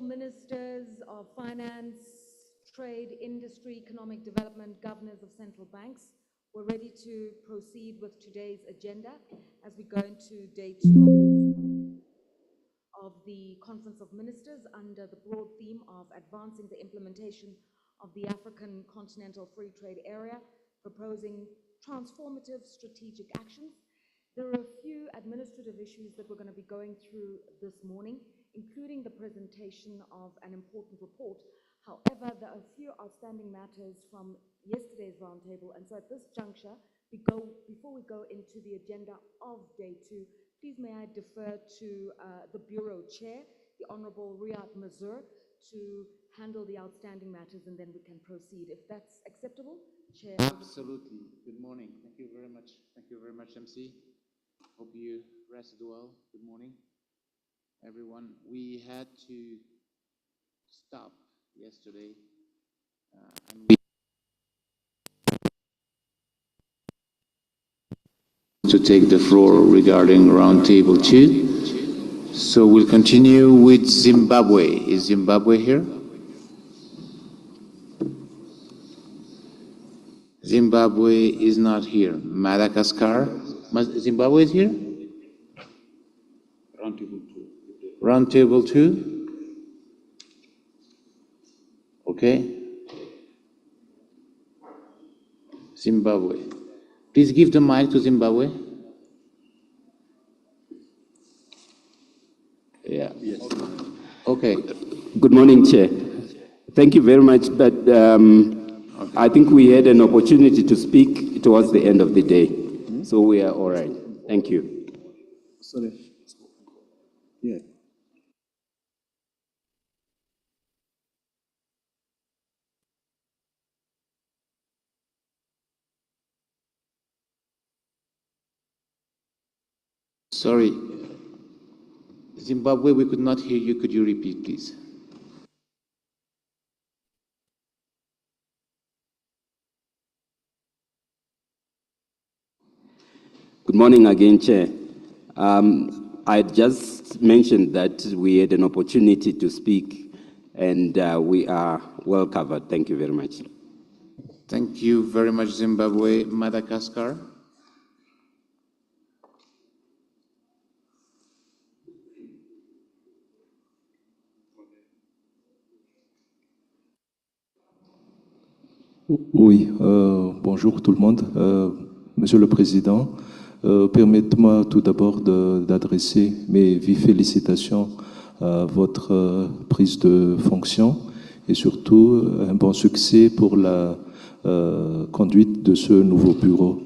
ministers of finance, trade, industry, economic development, governors of central banks, we're ready to proceed with today's agenda as we go into day 2 of the Conference of Ministers under the broad theme of advancing the implementation of the African Continental Free Trade Area, proposing transformative strategic actions. There are a few administrative issues that we're going to be going through this morning, including the presentation of an important report. However, there are a few outstanding matters from yesterday's roundtable, and so at this juncture, before we go into the agenda of day 2, please may I defer to the Bureau Chair, the Honorable Riyad Mazur, to handle the outstanding matters, and then we can proceed. If that's acceptable, Chair. Absolutely. Good morning. Thank you very much. Thank you very much, MC. Hope you rested well. Good morning, everyone. We had to stop yesterday, and we to take the floor regarding Roundtable 2. So we'll continue with Zimbabwe. Is Zimbabwe here? Zimbabwe is not here. Madagascar? Zimbabwe is here? Roundtable 2. Roundtable 2? Okay. Zimbabwe. Please give the mic to Zimbabwe. Yeah. Yes. Okay. Good morning, Chair. Thank you very much, but I think we had an opportunity to speak towards the end of the day, so we are all right. Thank you. Sorry. Yeah. Sorry. Zimbabwe, we could not hear you. Could you repeat, please? Good morning again, Chair. I just mentioned that we had an opportunity to speak, and we are well covered. Thank you very much. Thank you very much, Zimbabwe. Madagascar? Oui, bonjour tout le monde. Monsieur le Président, permettez-moi tout d'abord d'adresser mes vives félicitations à votre prise de fonction et surtout un bon succès pour la conduite de ce nouveau bureau.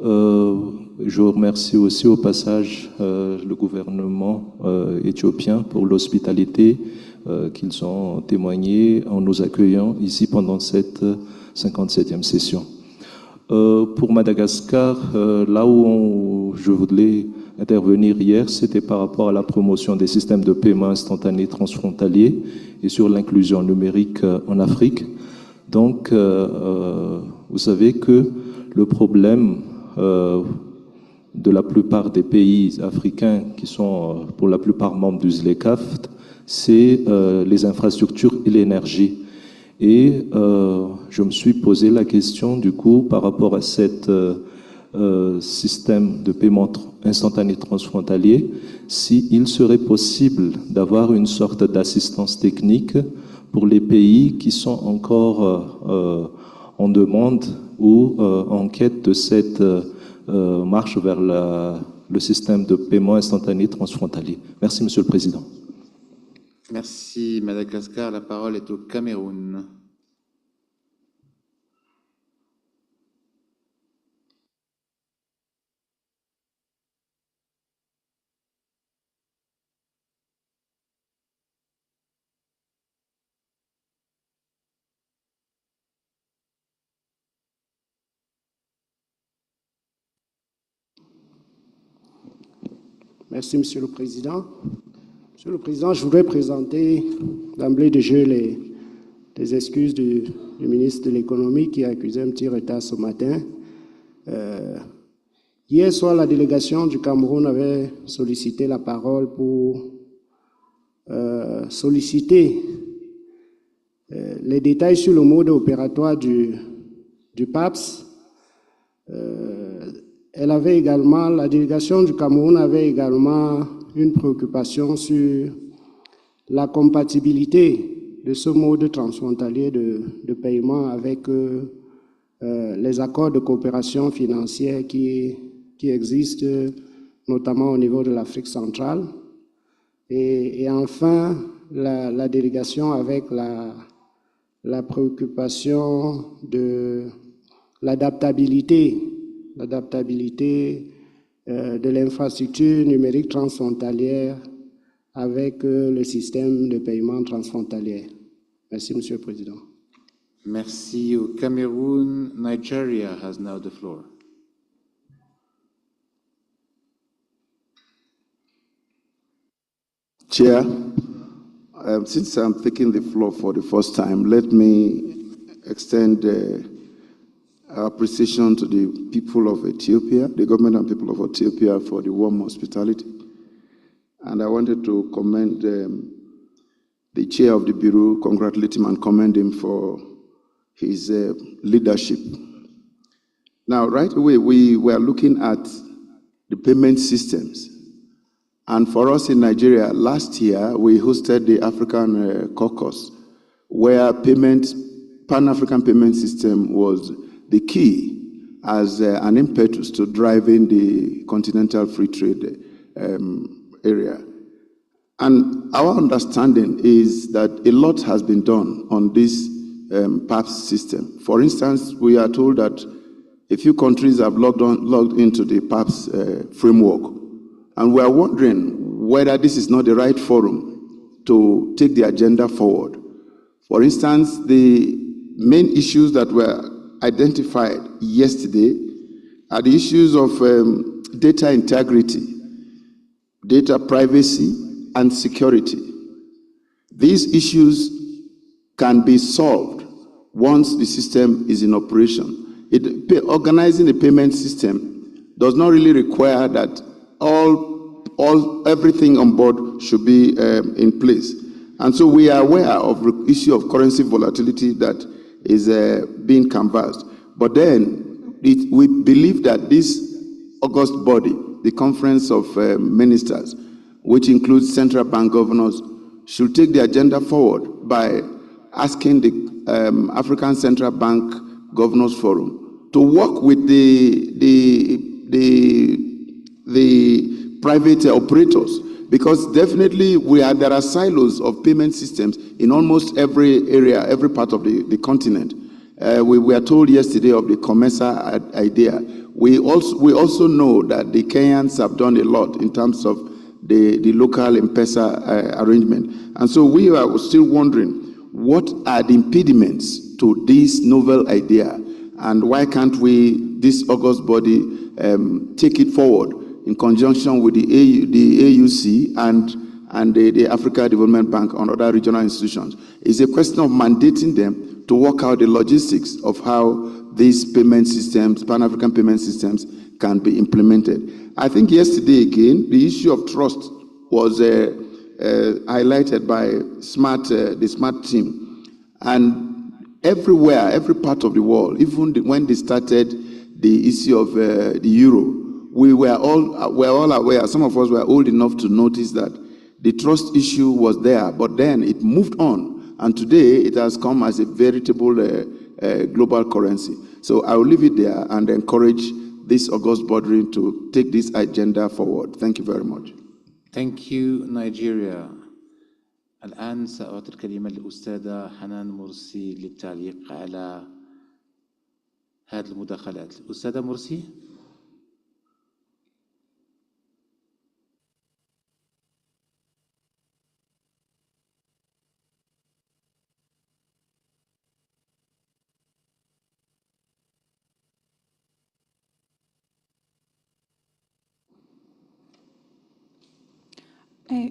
Je remercie aussi au passage le gouvernement éthiopien pour l'hospitalité qu'ils ont témoigné en nous accueillant ici pendant cette 57e session. Pour Madagascar, là où je voulais intervenir hier, c'était par rapport à la promotion des systèmes de paiement instantané transfrontaliers et sur l'inclusion numérique en Afrique. Donc, vous savez que le problème de la plupart des pays africains qui sont pour la plupart membres du ZLECAf, c'est les infrastructures et l'énergie. Et je me suis posé la question, du coup, par rapport à cet système de paiement instantané transfrontalier, s'il serait possible d'avoir une sorte d'assistance technique pour les pays qui sont encore en demande ou en quête de cette marche vers le système de paiement instantané transfrontalier. Merci, Monsieur le Président. Merci, Madagascar. La parole est au Cameroun. Merci, Monsieur le Président. Monsieur le Président, je voudrais présenter d'emblée de jeu les excuses du ministre de l'Économie qui a accusé un petit retard ce matin. Hier soir, la délégation du Cameroun avait sollicité la parole pour sollicité les détails sur le mode opératoire du PAPS. La délégation du Cameroun avait également une préoccupation sur la compatibilité de ce mode transfrontalier de paiement avec les accords de coopération financière qui existent, notamment au niveau de l'Afrique centrale. Et enfin, la délégation avec la préoccupation de l'adaptabilité de l'infrastructure numérique transfrontalière avec le système de paiement transfrontalier. Merci, Monsieur le Président. Merci au Cameroun. Nigeria has now the floor. Chair, since I'm taking the floor for the first time, let me extend our appreciation to the people of Ethiopia, the government and people of Ethiopia, for the warm hospitality. And I wanted to commend the chair of the Bureau, congratulate him and commend him for his leadership. Now, right away, we were looking at the payment systems. And for us in Nigeria, last year, we hosted the African Caucus, where Pan-African payment system was the key as an impetus to driving the continental free trade area. And our understanding is that a lot has been done on this PAPS system. For instance, we are told that a few countries have logged into the PAPS framework. And we are wondering whether this is not the right forum to take the agenda forward. For instance, the main issues that were identified yesterday are the issues of data integrity, data privacy, and security. These issues can be solved once the system is in operation. Organizing a payment system does not really require that everything on board should be in place. And so we are aware of the issue of currency volatility that is being canvassed. But then we believe that this august body, the Conference of Ministers, which includes central bank governors, should take the agenda forward by asking the African Central Bank Governors Forum to work with the private operators, because definitely there are silos of payment systems in almost every area, every part of the continent. We were told yesterday of the COMESA idea. We also know that the Kenyans have done a lot in terms of the local M-Pesa arrangement. And so we are still wondering, what are the impediments to this novel idea? And why can't we, this august body, take it forward in conjunction with the AUC and the Africa Development Bank and other regional institutions? It's a question of mandating them to work out the logistics of how these payment systems, Pan-African payment systems, can be implemented. I think yesterday again, the issue of trust was highlighted by the SMART team. And everywhere, every part of the world, even when they started the issue of the euro, we were all aware, some of us were old enough to notice that the trust issue was there, but then it moved on. And today it has come as a veritable global currency. So I will leave it there and encourage this august body to take this agenda forward. Thank you very much. Thank you, Nigeria. الآن سأعطي الكلمة للأستاذة حنان مرسي للتعليق على هذه المداخلات. الأستاذة مرسي.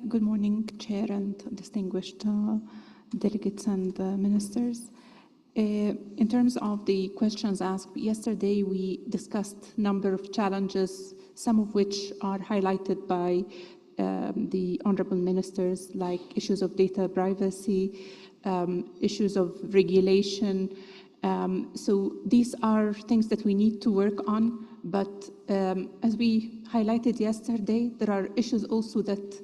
Good morning, Chair and distinguished delegates and ministers. In terms of the questions asked yesterday, we discussed a number of challenges, some of which are highlighted by the honorable ministers, like issues of data privacy, issues of regulation. So these are things that we need to work on, but as we highlighted yesterday, there are issues also that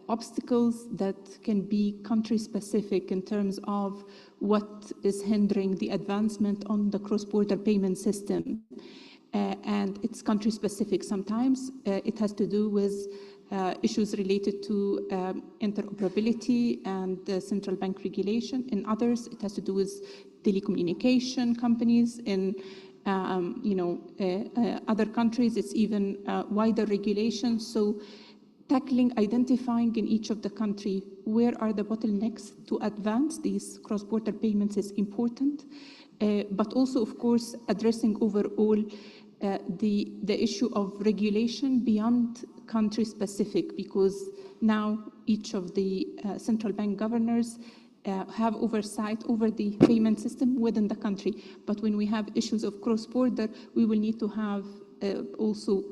obstacles that can be country-specific in terms of what is hindering the advancement on the cross-border payment system. And it's country-specific. Sometimes it has to do with issues related to interoperability and central bank regulation. In others, it has to do with telecommunication companies. In other countries, it's even wider regulation. So identifying in each of the country where are the bottlenecks to advance these cross-border payments is important, but also, of course, addressing overall the issue of regulation beyond country-specific, because now each of the central bank governors have oversight over the payment system within the country. But when we have issues of cross-border, we will need to have also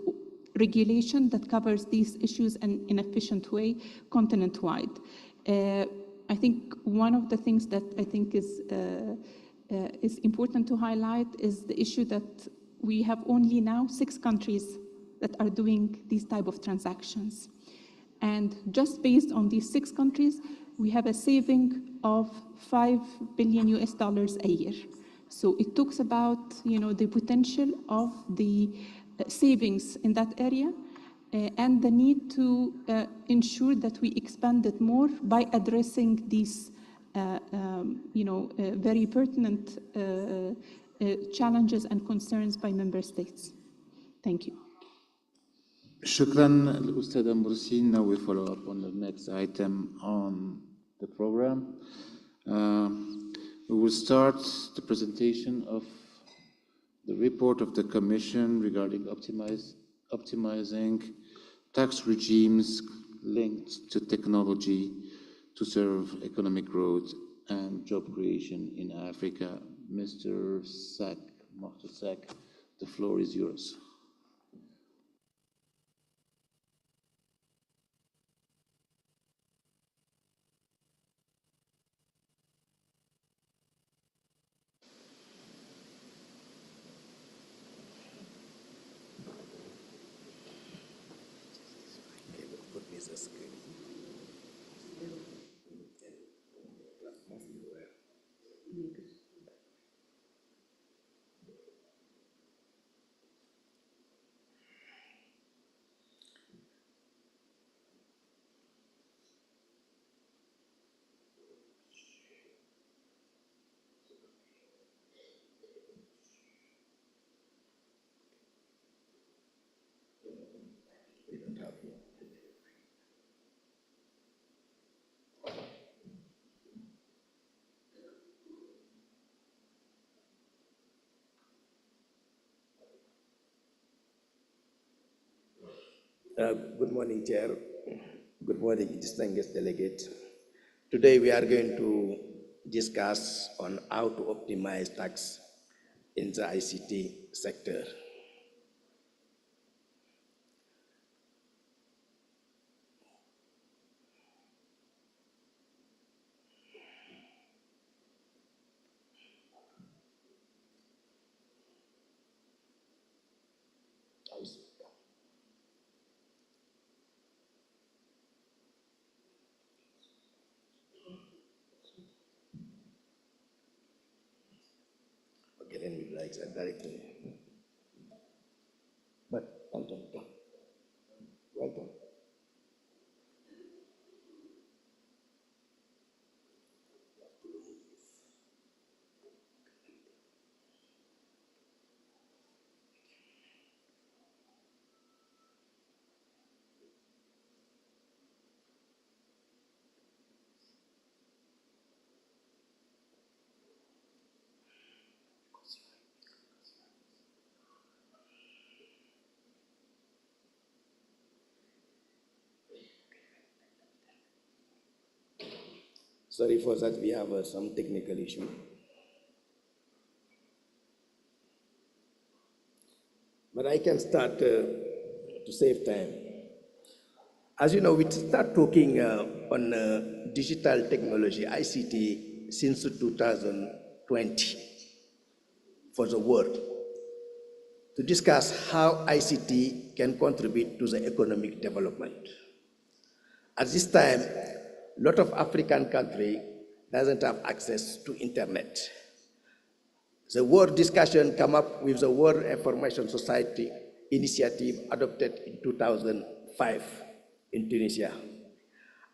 regulation that covers these issues in an efficient way, continent-wide. I think one of the things that I think is important to highlight is the issue that we have only now 6 countries that are doing these type of transactions. And just based on these 6 countries, we have a saving of $5 billion a year. So it talks about, the potential of the savings in that area and the need to ensure that we expand it more by addressing these, very pertinent challenges and concerns by member states. Thank you. Shukran, Al-Ustad Mursi. Now we follow up on the next item on the program. We will start the presentation of the report of the Commission regarding optimizing tax regimes linked to technology to serve economic growth and job creation in Africa. Mr. Sak, the floor is yours. Good morning, Chair. Good morning, distinguished delegate. Today we are going to discuss on how to optimize tax in the ICT sector. Okay, let me like that directly. But, Anton, welcome. Sorry for that, we have some technical issue. But I can start to save time. As you know, we start talking on digital technology, ICT, since 2020 for the world to discuss how ICT can contribute to the economic development. At this time, a lot of African countries doesn't have access to internet. The world discussion came up with the World Information Society initiative adopted in 2005 in Tunisia.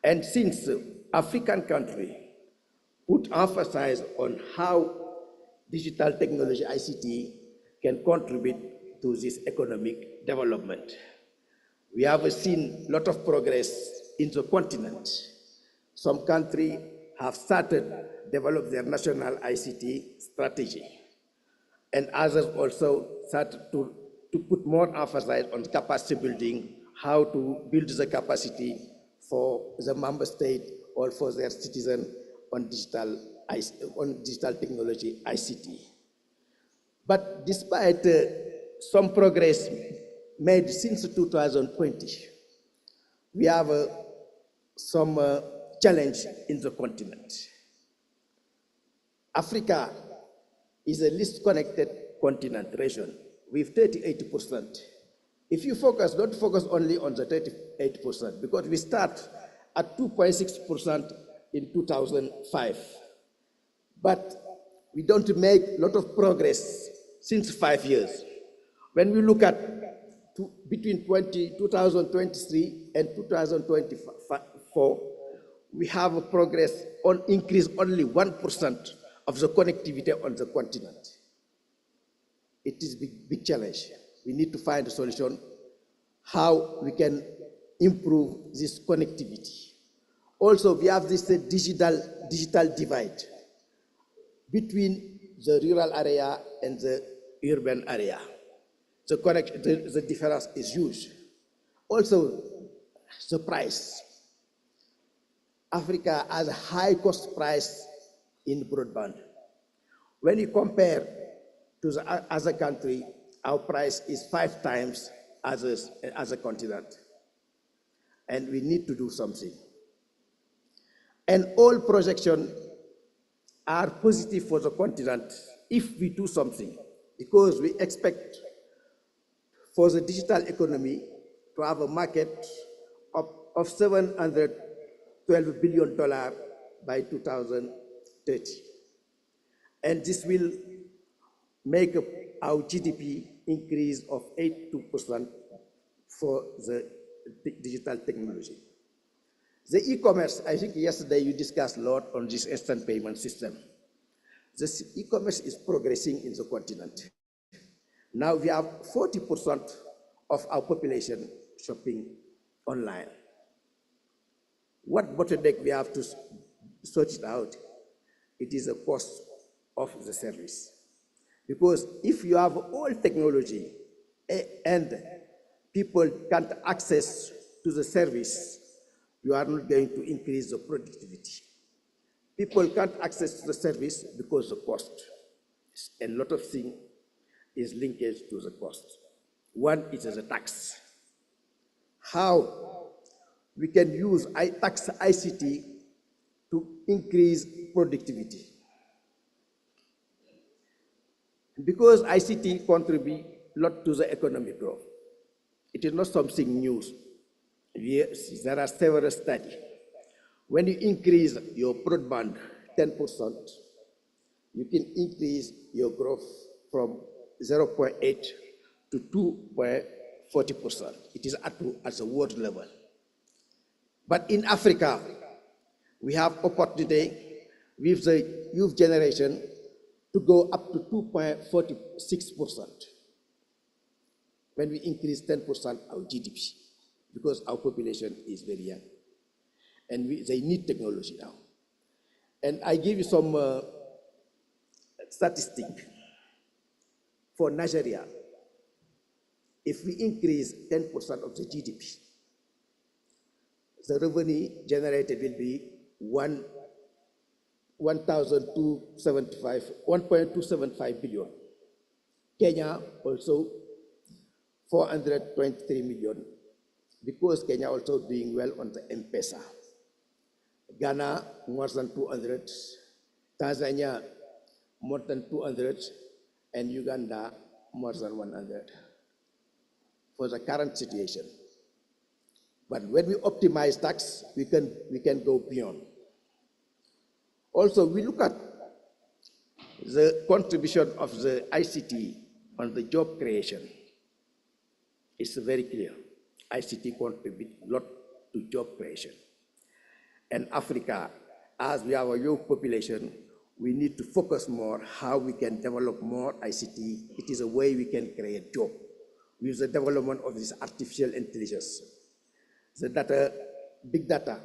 And since African countries would emphasize on how digital technology, ICT, can contribute to this economic development. We have seen a lot of progress in the continent. Some countries have started develop their national ICT strategy, and others also started to put more emphasis on capacity building, how to build the capacity for the member state or for their citizens on digital technology, ICT. But despite some progress made since 2020, we have some challenge in the continent. Africa is the least connected continent region with 38%. If you don't focus only on the 38%, because we start at 2.6% in 2005, but we don't make a lot of progress since 5 years. When we look at between 2023 and 2024, we have a progress on increase only 1% of the connectivity on the continent. It is a big challenge. We need to find a solution how we can improve this connectivity. Also, we have this digital divide between the rural area and the urban area. The difference is huge. Also, the price. Africa has a high cost price in broadband. When you compare to the other country, our price is 5 times as a continent. And we need to do something. And all projections are positive for the continent if we do something, because we expect for the digital economy to have a market of $712 billion by 2030. And this will make our GDP increase of 82% for the digital technology. The e-commerce, I think yesterday you discussed a lot on this instant payment system. This e-commerce is progressing in the continent. Now we have 40% of our population shopping online. What bottleneck we have to sort it out? It is the cost of the service. Because if you have all technology and people can't access to the service, you are not going to increase the productivity. People can't access to the service because of the cost. And a lot of things is linkage to the cost. One is the tax. How we can use tax ICT to increase productivity. Because ICT contributes a lot to the economic growth. It is not something new. There are several studies. When you increase your broadband 10%, you can increase your growth from 0.8 to 2.40%. It is at the world level. But in Africa, we have opportunity with the youth generation to go up to 2.46% when we increase 10% our GDP, because our population is very young. And they need technology now. And I give you some statistics. For Nigeria, if we increase 10% of the GDP, the revenue generated will be 1.275 billion. Kenya also $423 million. because Kenya also doing well on the M-Pesa. Ghana, more than 200, Tanzania, more than 200, and Uganda, more than 100 for the current situation. But when we optimize tax, we can go beyond. Also, we look at the contribution of the ICT on the job creation. It's very clear. ICT contributes a lot to job creation. And Africa, as we have a young population, we need to focus more how we can develop more ICT. It is a way we can create job with the development of this artificial intelligence, the data, big data.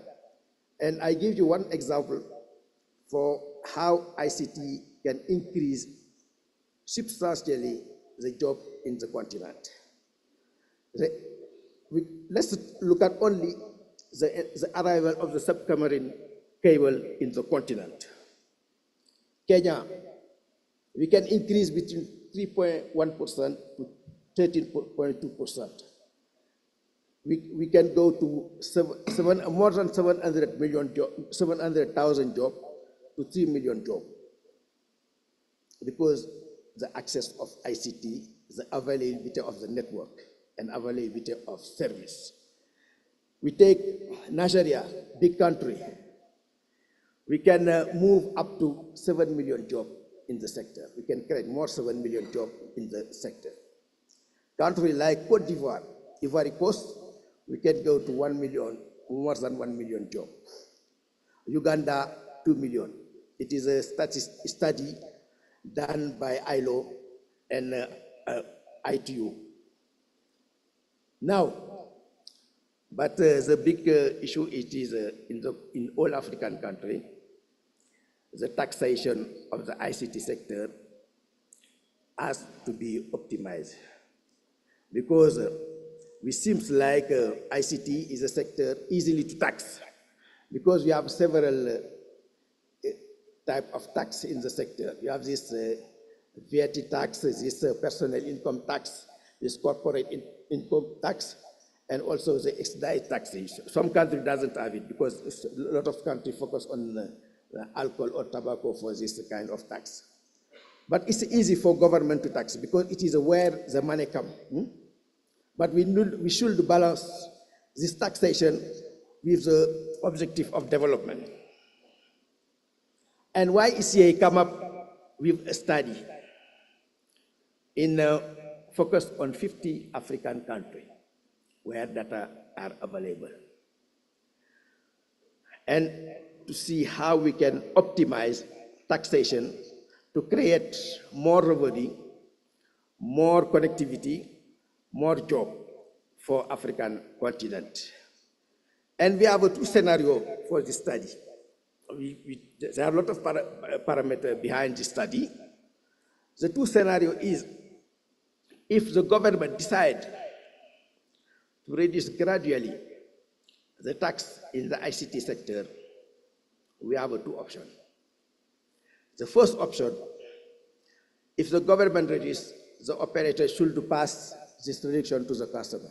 And I give you one example for how ICT can increase substantially the job in the continent. Let's look at only the arrival of the submarine cable in the continent. Kenya, we can increase between 3.1% to 13.2%. We can go to more than 700,000 jobs to 3 million jobs because the access of ICT, the availability of the network, and availability of service. We take Nigeria, big country. We can move up to 7 million jobs in the sector. We can create more 7 million jobs in the sector. Country like Cote d'Ivoire, Ivory Coast, we can go to 1 million, more than 1 million jobs. Uganda, 2 million. It is a study done by ILO and ITU. Now, but the big issue it is in all African countries, the taxation of the ICT sector has to be optimized because it seems like ICT is a sector easily to tax because we have several type of tax in the sector. You have this VAT tax, this personal income tax, this corporate income tax, and also the excise taxation. Some country doesn't have it because a lot of countries focus on alcohol or tobacco for this kind of tax. But it's easy for government to tax because it is where the money comes. But we should balance this taxation with the objective of development. And why ECA come up with a study in focus on 50 African countries where data are available, and to see how we can optimize taxation to create more revenue, more connectivity, more job for African continent. And we have two scenarios for this study. There are a lot of parameters behind this study. The two scenarios is if the government decides to reduce gradually the tax in the ICT sector, we have two options. The first option, if the government reduces, the operator should pass this reduction to the customer.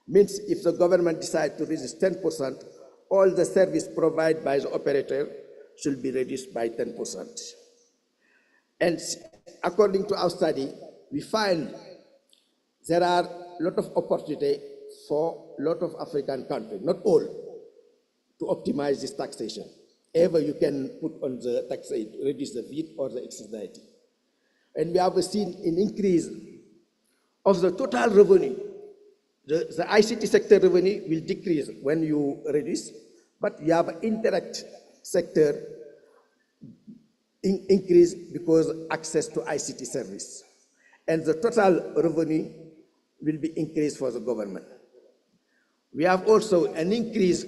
Means if the government decides to reduce 10%, all the service provided by the operator should be reduced by 10%. And according to our study, we find there are a lot of opportunity for a lot of African countries, not all, to optimize this taxation. Ever you can put on the tax rate, reduce the VAT or the excise duty. And we have seen an increase of the total revenue. The ICT sector revenue will decrease when you reduce, but you have indirect sector increase because access to ICT service. And the total revenue will be increased for the government. We have also an increase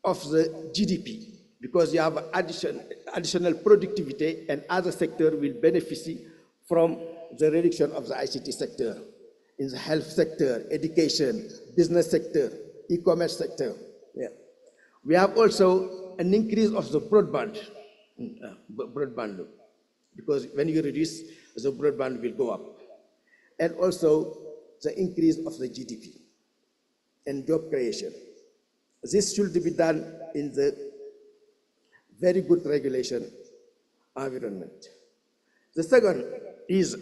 of the GDP because you have additional productivity and other sector will benefit from the reduction of the ICT sector in the health sector, education, business sector, e-commerce sector. Yeah. We have also an increase of the broadband because when you reduce, the broadband will go up. And also the increase of the GDP. and job creation. This should be done in the very good regulation environment. The second is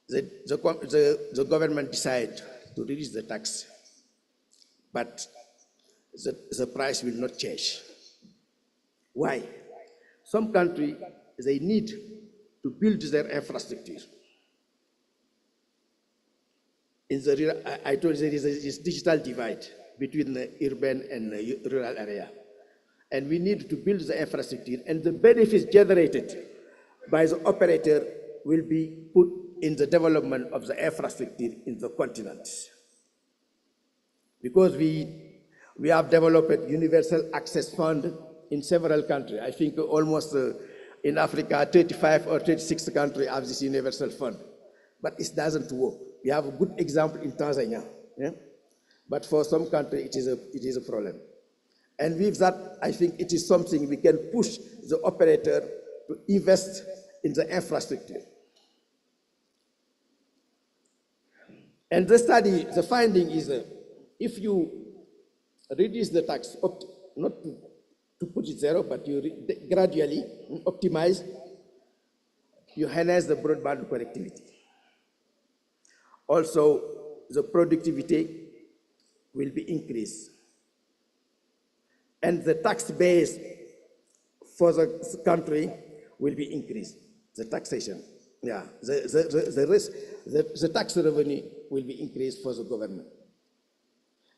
the government decide to reduce the tax, but the price will not change. Why? Some countries, they need to build their infrastructure. I told you there is this digital divide between the urban and the rural area. And we need to build the infrastructure, and the benefits generated by the operator will be put in the development of the infrastructure in the continent. Because we have developed universal access fund in several countries. I think almost in Africa, 35 or 36 countries have this universal fund. But it doesn't work. We have a good example in Tanzania. Yeah? But for some countries, it is a problem. And with that, I think it is something we can push the operator to invest in the infrastructure. And the study, the finding is if you reduce the tax, not to put it zero, but you gradually optimize, you enhance the broadband connectivity. Also, the productivity will be increased. And the tax base for the country will be increased, the taxation. Yeah, the tax revenue will be increased for the government.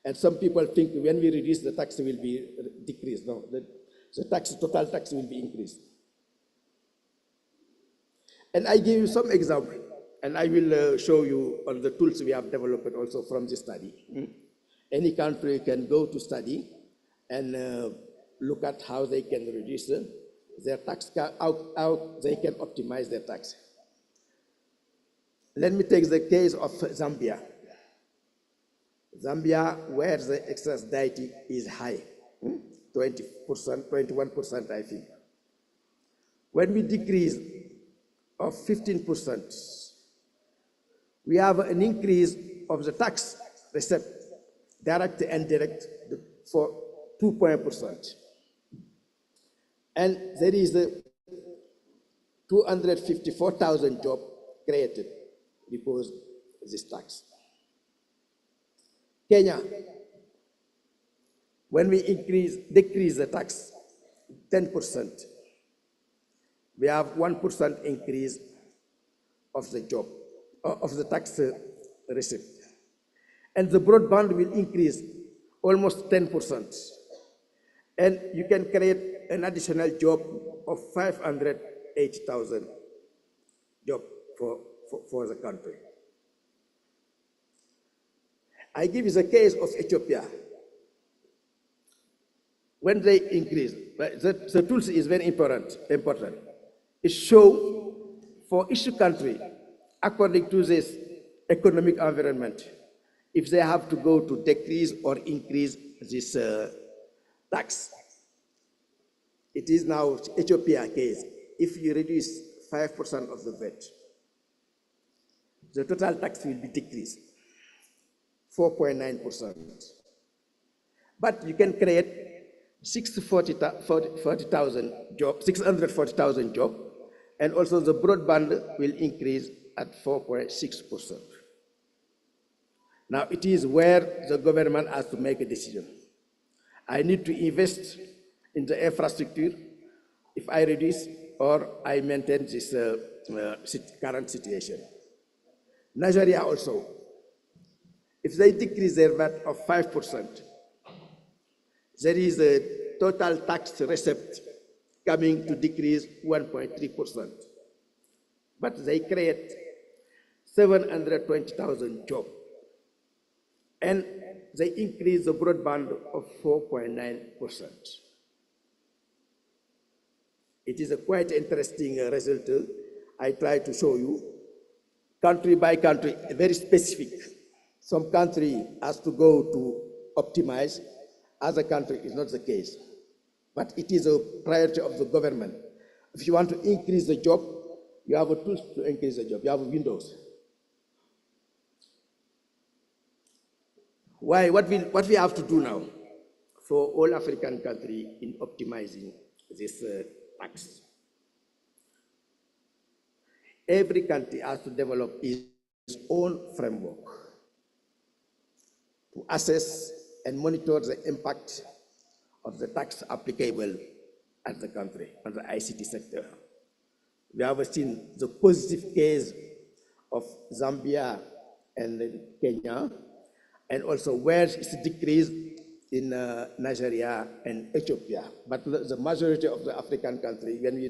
And some people think when we reduce the tax will be decreased. No, the total tax will be increased. And I give you some example, and I will show you on the tools we have developed also from this study. Any country can go to study and look at how they can reduce their tax, how they can optimize their tax. Let me take the case of Zambia. Zambia, where the excess deity is high, 20%, 21%, I think. When we decrease of 15%, we have an increase of the tax receipt, direct and indirect, for 2%. And there is 254,000 jobs created because of this tax. Kenya, when we decrease the tax 10%, we have 1% increase of the job, of the tax receipt. And the broadband will increase almost 10%. And you can create an additional job of 580,000 jobs for the country. I give you the case of Ethiopia. When they increase, the tools is very important. It shows for each country, according to this economic environment, if they have to go to decrease or increase this tax. It is now Ethiopia case. If you reduce 5% of the VAT, the total tax will be decreased 4.9%. But you can create 640,000 jobs, and also the broadband will increase at 4.6%. Now it is where the government has to make a decision. I need to invest in the infrastructure if I reduce or I maintain this current situation. Nigeria also, if they decrease their VAT of 5%, there is a total tax receipt coming to decrease 1.3%. But they create 720,000 jobs. And they increase the broadband of 4.9%. It is a quite interesting result. I try to show you, country by country, very specific. Some country has to go to optimize, other country is not the case. But it is a priority of the government. If you want to increase the job, you have a tool to increase the job. You have Windows. What we have to do now for all African countries in optimizing this tax? Every country has to develop its own framework to assess and monitor the impact of the tax applicable at the country on the ICT sector. We have seen the positive case of Zambia and Kenya, and also where it's decreased in Nigeria and Ethiopia. But the majority of the African countries, when we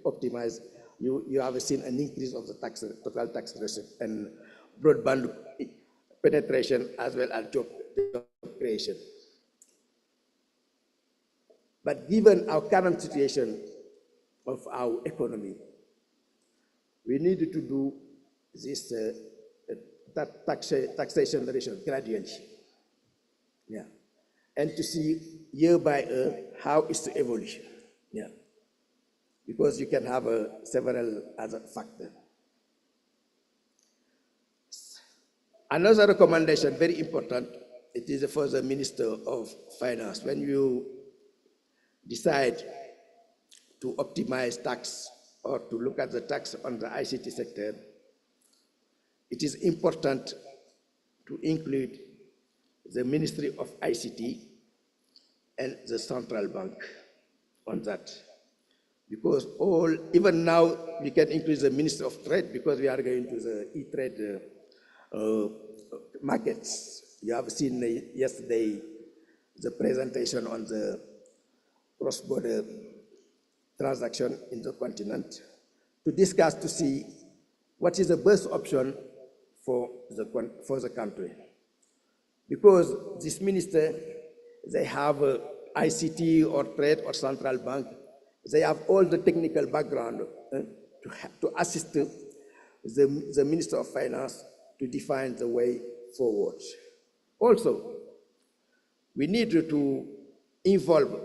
optimize, you have seen an increase of the total tax receipt and broadband penetration as well as job creation. But given our current situation of our economy, we need to do this taxation ratio gradually. Yeah. And to see year by year how it's the evolution. Yeah. Because you can have several other factors. Another recommendation, very important, it is for the Minister of Finance. When you decide to optimize tax or to look at the tax on the ICT sector, it is important to include the Ministry of ICT and the Central Bank on that. Because even now, we can include the Ministry of Trade because we are going to the e-trade markets. You have seen yesterday the presentation on the cross-border transaction in the continent to discuss to see what is the best option for the country. Because this minister, they have ICT or trade or central bank, they have all the technical background to assist the Minister of Finance to define the way forward. Also, we need to involve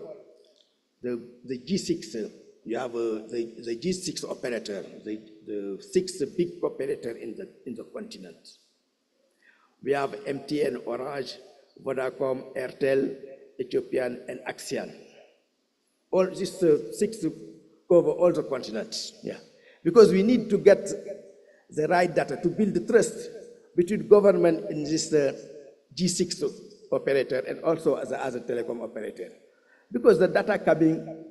the G6. You have the G6 operator, the 6 big operator in the continent. We have MTN, Orange, Vodacom, Airtel, Ethiopian, and Axian. All these 6 cover all the continents. Yeah, because we need to get the right data to build the trust between government and this G6 operator and also as a telecom operator. Because the data coming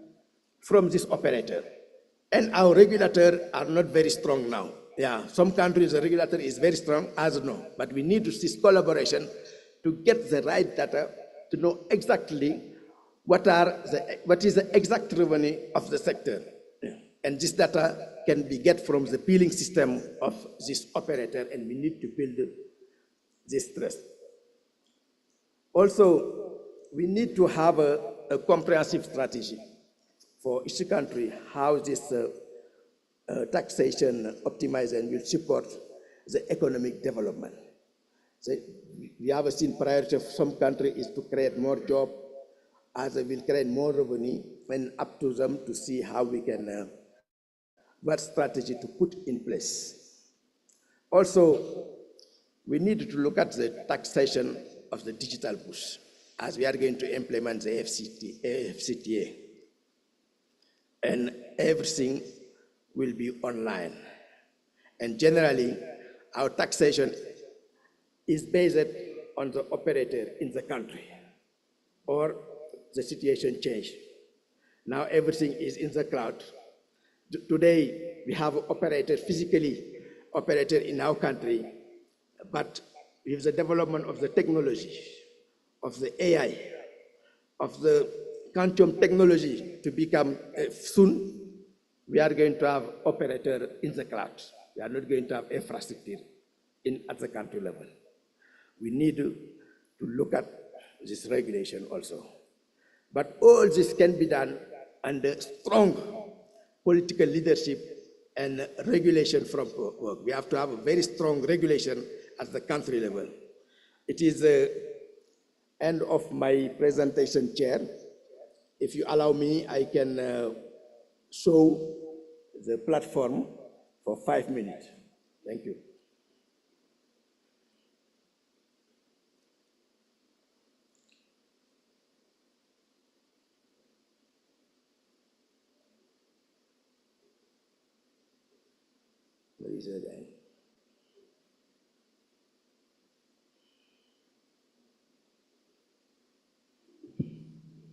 from this operator and our regulator are not very strong now. Yeah, some countries the regulator is very strong, as no, but we need to see collaboration to get the right data to know exactly what is the exact revenue of the sector. Yeah. And this data can be get from the billing system of this operator, and we need to build this trust. Also, we need to have a comprehensive strategy for each country, how this taxation optimization will support the economic development. So we have seen priority of some countries is to create more jobs, others will create more revenue, and up to them to see how we can, what strategy to put in place. Also, we need to look at the taxation of the digital push, as we are going to implement the FCTA. And everything will be online. And generally, our taxation is based on the operator in the country, or the situation changed. Now everything is in the cloud. Today, we have operator physically operator in our country, but with the development of the technology, of the AI, of the quantum technology to become soon, we are going to have operator in the cloud. We are not going to have infrastructure at the country level. We need to look at this regulation also. But all this can be done under strong political leadership and regulation from work. We have to have a very strong regulation at the country level. It is the end of my presentation, Chair. If you allow me, I can show the platform for 5 minutes. Thank you. Where is it then?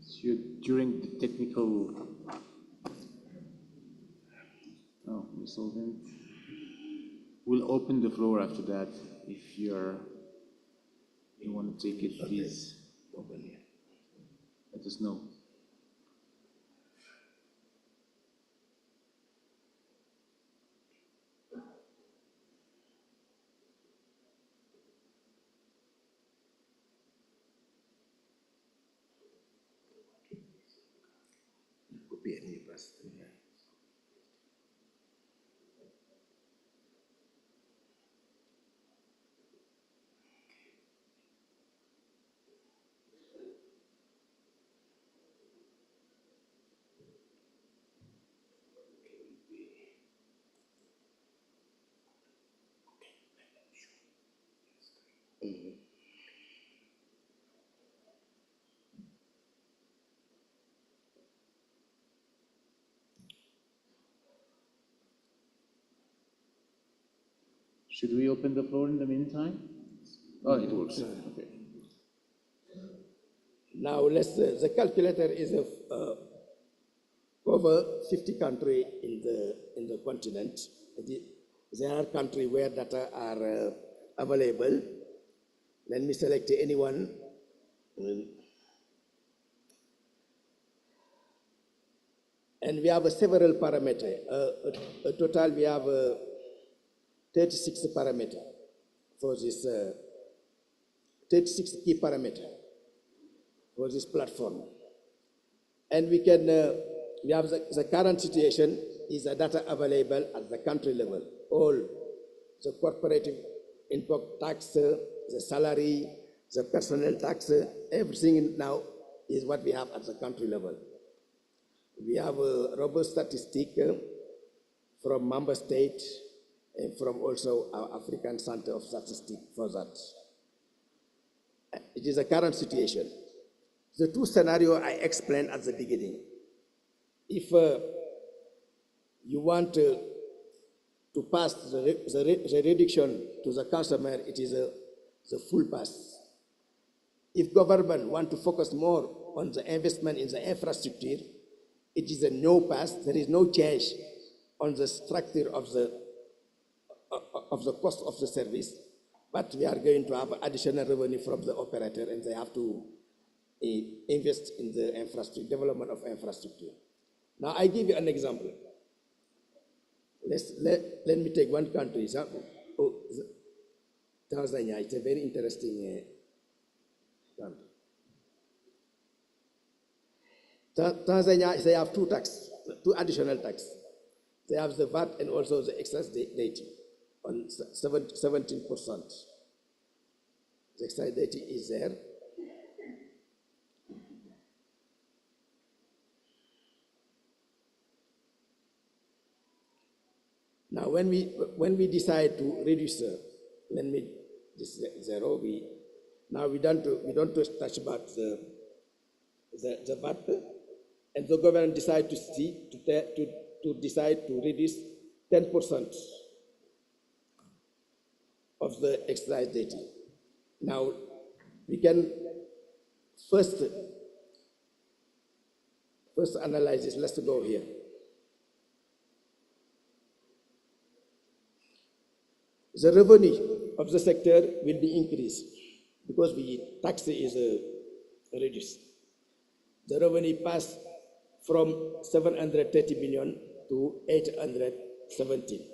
So during the technical, oh, we solved it. We'll open the floor after that. If you want to take it, please Open here. let us know. Copy and you pass through here. Should we open the floor in the meantime? Oh, it works. Okay. Now, the calculator is cover 50 countries in the continent. There are countries where data are available. Let me select any one. And we have several parameters. A total, we have 36 parameters for this, 36 key parameters for this platform. And we can, we have the current situation is the data available at the country level. All the corporate input tax, the salary, the personnel tax, everything now is what we have at the country level. We have a robust statistic from member state and from also our African Center of Statistics for that. It is a current situation. The two scenarios I explained at the beginning. If you want to pass the reduction to the consumer, it is the full pass. If government want to focus more on the investment in the infrastructure, it is a no pass. There is no change on the structure of the cost of the service, but we are going to have additional revenue from the operator, and they have to invest in the infrastructure, development of infrastructure. Now, I give you an example. Let me take one country. Tanzania. It's a very interesting country. Tanzania, they have two additional tax. They have the VAT and also the excess duty on 17%. The excess duty is there. Now, when we decide to reduce, this zero, we don't touch about the VAT, and the government decide to decide to reduce 10% of the excise duty. Now, we can first analyze this. Let's go here. The revenue of the sector will be increased because the tax is reduced. The revenue passed from 730 billion to 817,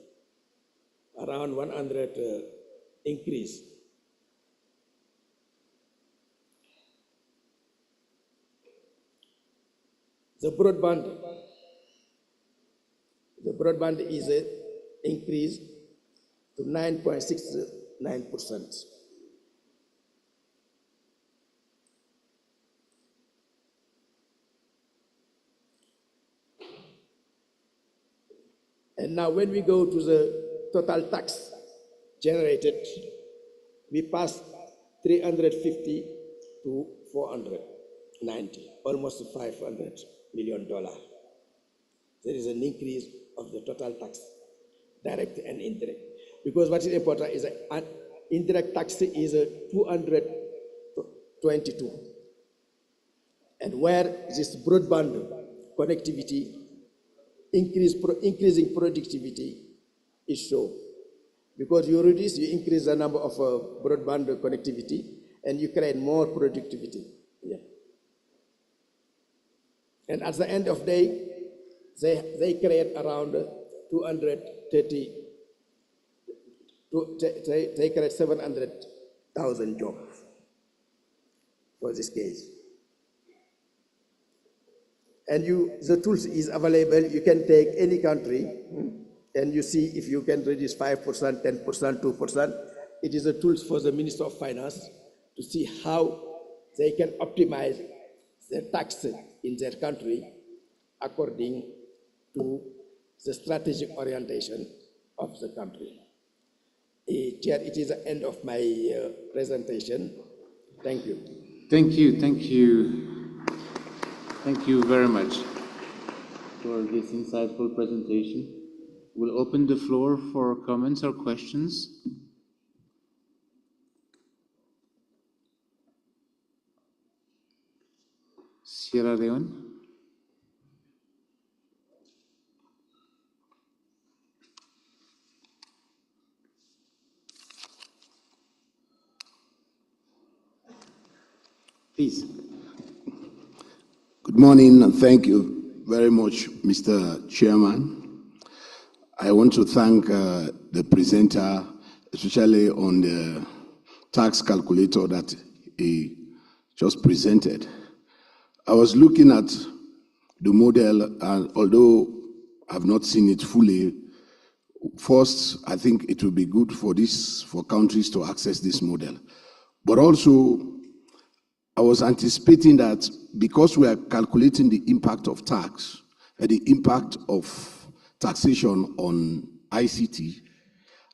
around 100 increase. The broadband is increased to 9.69%. And now when we go to the total tax generated, we pass 350 to 490, almost $500 million. There is an increase of the total tax. direct and indirect. Because what is important is that indirect tax is 222. And where this broadband connectivity, increasing productivity is shown. Because you increase the number of broadband connectivity, and you create more productivity. Yeah. And at the end of the day, they create around 230, they create 700,000 jobs for this case. And the tools is available. You can take any country and you see if you can reduce 5%, 10%, 2%. It is a tools for the Minister of Finance to see how they can optimize their taxes in their country according to the strategic orientation of the country. Chair, it is the end of my presentation. Thank you. Thank you, thank you. Thank you very much for this insightful presentation. We'll open the floor for comments or questions. Sierra Leone. Please. Good morning, and thank you very much, Mr. Chairman. I want to thank the presenter, especially on the tax calculator that he just presented. I was looking at the model, and although I've not seen it fully, first, I think it will be good for countries to access this model. But also, I was anticipating that because we are calculating the impact of tax, the impact of taxation on ICT,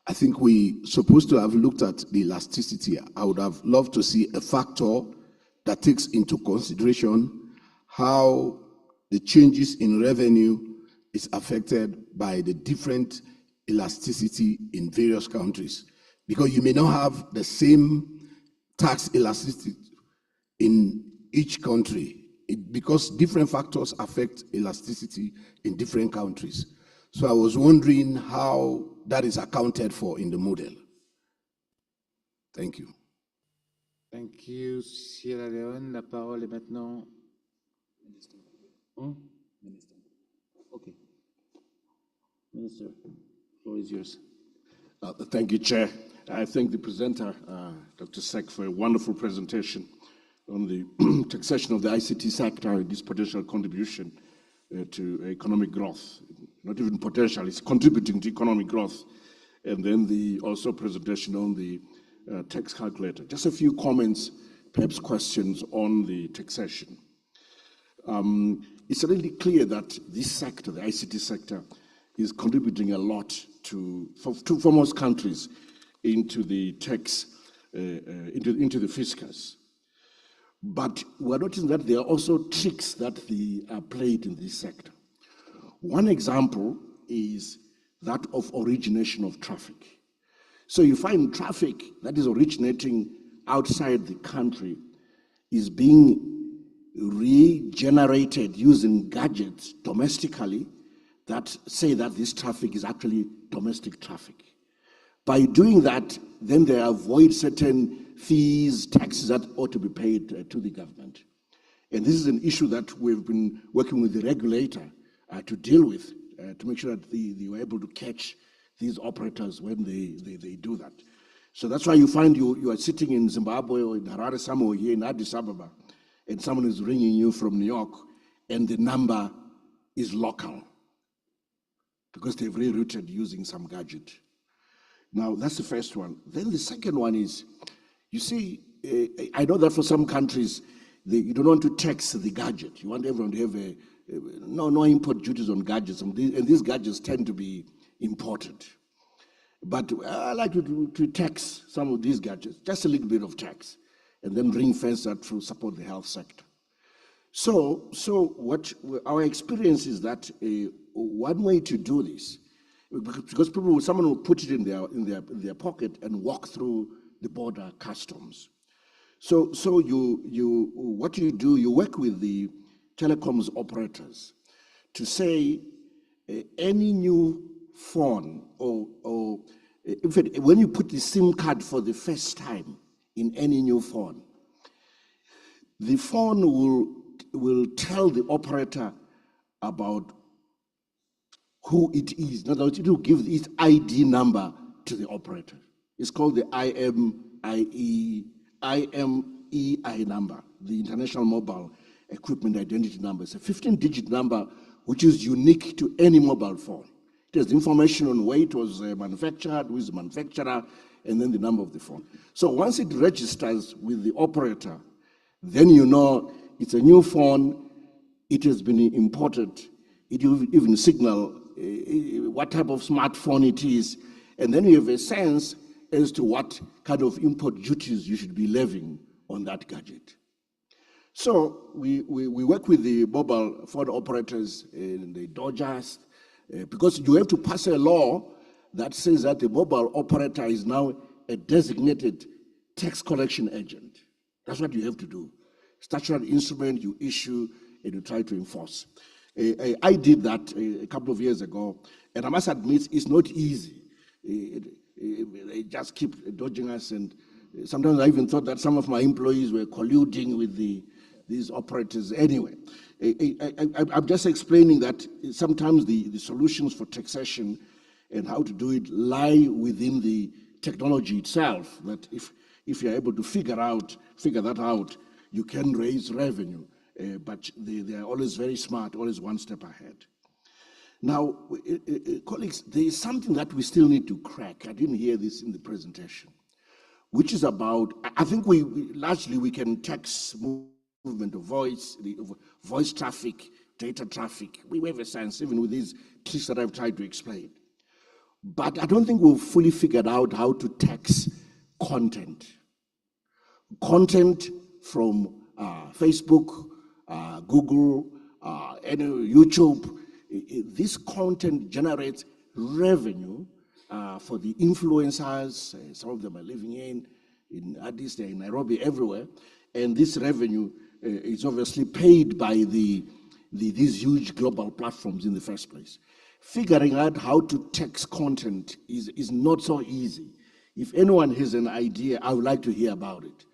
I think we're supposed to have looked at the elasticity. I would have loved to see a factor that takes into consideration how the changes in revenue is affected by the different elasticity in various countries. Because you may not have the same tax elasticity in each country, because different factors affect elasticity in different countries. So I was wondering how that is accounted for in the model. Thank you. Thank you, Sierra Leone. La parole est maintenant. Minister. Minister. Okay. Minister, the floor is yours. Thank you, Chair. I thank the presenter, Dr. Sek, for a wonderful presentation on the taxation of the ICT sector, this potential contribution to economic growth. Not even potential, it's contributing to economic growth. And then the also presentation on the tax calculator. Just a few comments, perhaps questions on the taxation. It's really clear that this sector, the ICT sector, is contributing a lot for most countries into the tax, into the fiscus. But we're noticing that there are also tricks that are played in this sector. One example is that of origination of traffic. So you find traffic that is originating outside the country is being regenerated using gadgets domestically that say that this traffic is actually domestic traffic. By doing that, then they avoid certain fees, taxes that ought to be paid to the government. And this is an issue that we've been working with the regulator to deal with, to make sure that they were able to catch these operators when they do that. So that's why you find you are sitting in Zimbabwe or in Harare somewhere here in Addis Ababa, and someone is ringing you from New York, and the number is local because they've rerouted using some gadget. Now, that's the first one. Then the second one is, you see, I know that for some countries, you don't want to tax the gadget. You want everyone to have no import duties on gadgets, and these gadgets tend to be imported. But I like to tax some of these gadgets, just a little bit of tax, and then ring fence that to support the health sector. So what our experience is that one way to do this, because someone will put it in their pocket and walk through the border customs. So what you do, you work with the telecoms operators to say any new phone or in fact, when you put the SIM card for the first time in any new phone, the phone will tell the operator about who it is. In other words, it will give its ID number to the operator. It's called the IMEI number, the International Mobile Equipment Identity Number. It's a 15-digit number which is unique to any mobile phone. It has information on where it was manufactured, who is the manufacturer, and then the number of the phone. So once it registers with the operator, then you know it's a new phone, it has been imported, it will even signal what type of smartphone it is, and then you have a sense as to what kind of import duties you should be levying on that gadget. So we work with the mobile phone operators and the Dodgers, because you have to pass a law that says that the mobile operator is now a designated tax collection agent. That's what you have to do. Statutory instrument you issue and you try to enforce. I did that a couple of years ago, and I must admit it's not easy. They just keep dodging us, and sometimes I even thought that some of my employees were colluding with these operators anyway. I'm just explaining that sometimes the solutions for taxation and how to do it lie within the technology itself, that if you're able to figure that out, you can raise revenue. But they are always very smart, always one step ahead. Now, colleagues, there is something that we still need to crack. I didn't hear this in the presentation, which is about, I think largely we can tax movement of voice traffic, data traffic. We have a sense, even with these tricks that I've tried to explain. But I don't think we've fully figured out how to tax content. Content from Facebook, Google, YouTube. This content generates revenue for the influencers. Some of them are living in Addis, they're in Nairobi, everywhere. And this revenue is obviously paid by these huge global platforms in the first place. Figuring out how to tax content is not so easy. If anyone has an idea, I would like to hear about it.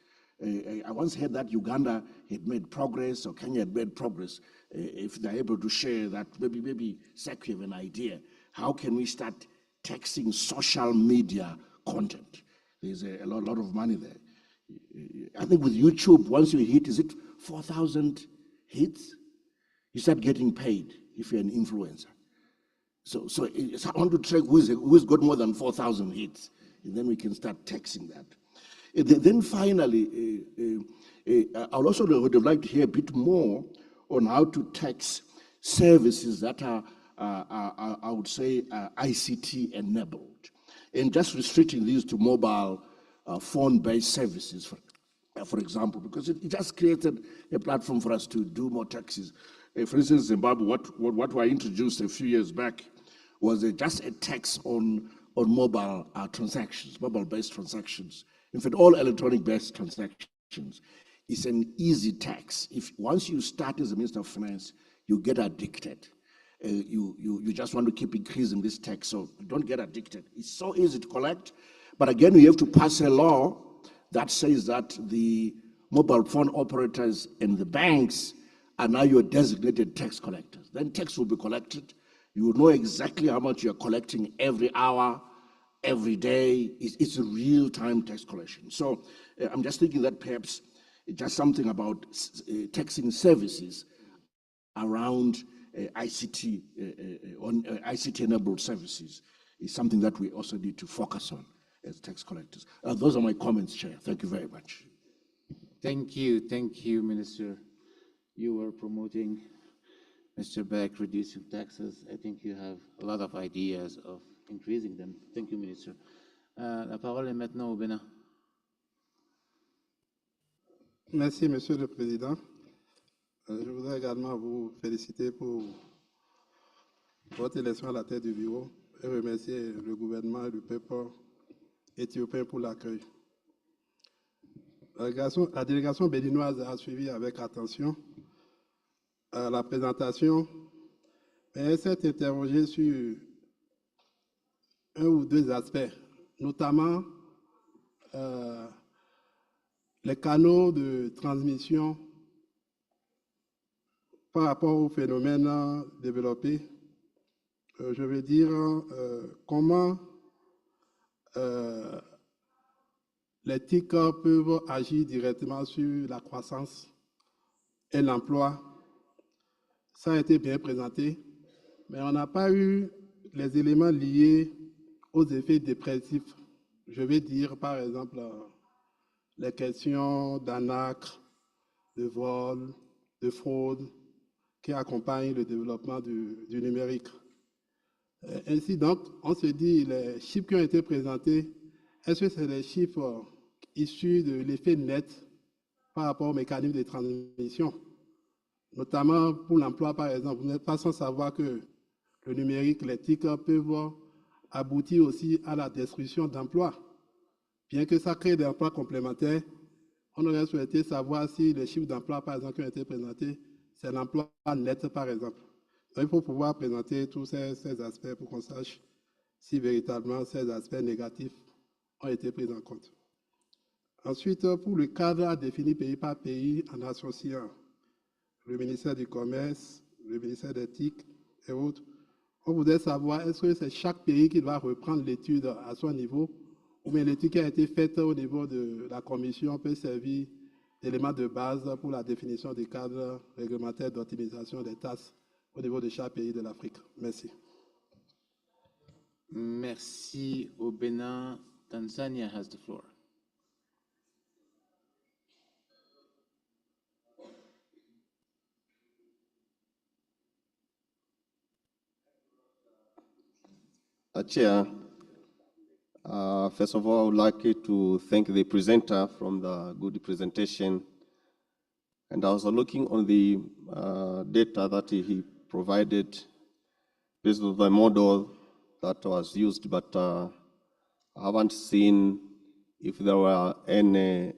I once heard that Uganda had made progress, or Kenya had made progress. If they're able to share that, maybe SEC, you have an idea. How can we start taxing social media content? There's a lot of money there. I think with YouTube, once you hit, is it 4,000 hits? You start getting paid if you're an influencer. So I want to track who's got more than 4,000 hits, and then we can start taxing that. Then finally, I also would have liked to hear a bit more on how to tax services that are I would say, ICT enabled, and just restricting these to mobile phone-based services, for example, because it just created a platform for us to do more taxes. For instance, Zimbabwe, what I introduced a few years back was just a tax on mobile transactions, mobile-based transactions. In fact, all electronic-based transactions is an easy tax. If once you start as a Minister of Finance, you get addicted. You just want to keep increasing this tax, so don't get addicted. It's so easy to collect, but again, you have to pass a law that says that the mobile phone operators and the banks are now your designated tax collectors. Then tax will be collected. You will know exactly how much you're collecting every hour, every day. It's a real-time tax collection. So I'm just thinking that perhaps just something about taxing services around ICT, on ICT-enabled services is something that we also need to focus on as tax collectors. Those are my comments, Chair. Thank you very much. Thank you, Minister. You were promoting Mr. Beck reducing taxes. I think you have a lot of ideas of increasing them. Thank you, Minister. La parole est maintenant au Bénin. Merci, Monsieur le Président. Je voudrais également vous féliciter pour votre élection à la tête du bureau. et remercier le gouvernement et le peuple éthiopien pour l'accueil. La délégation béninoise a suivi avec attention la présentation, mais elle s'est interrogée sur un ou deux aspects, notamment les canaux de transmission par rapport aux phénomènes développés. Je veux dire comment les TIC peuvent agir directement sur la croissance et l'emploi. Ça a été bien présenté, mais on n'a pas eu les éléments liés aux effets dépressifs. Je vais dire, par exemple, les questions d'arnaque, de vol, de fraude, qui accompagnent le développement du numérique. Ainsi donc, on se dit, les chiffres qui ont été présentés, est-ce que c'est des chiffres issus de l'effet net par rapport au mécanisme de transmission? Notamment pour l'emploi, par exemple, vous n'êtes pas sans savoir que le numérique, les TIC peuvent aboutir aussi à la destruction d'emplois. Bien que ça crée des emplois complémentaires, on aurait souhaité savoir si les chiffres d'emploi, par exemple, qui ont été présentés, c'est l'emploi net, par exemple. Donc, il faut pouvoir présenter tous ces aspects pour qu'on sache si véritablement ces aspects négatifs ont été pris en compte. Ensuite, pour le cadre défini pays par pays en associant le ministère du Commerce, le ministère des TIC et autres, on voudrait savoir est-ce que c'est chaque pays qui doit reprendre l'étude à son niveau ou bien l'étude qui a été faite au niveau de la Commission peut servir d'élément de base pour la définition des cadres réglementaires d'optimisation des taxes au niveau de chaque pays de l'Afrique. Merci. Merci au Bénin. Tanzania has the floor. Chair, first of all, I would like to thank the presenter from the good presentation. And I was looking on the data that he provided based on the model that was used, but I haven't seen if there were any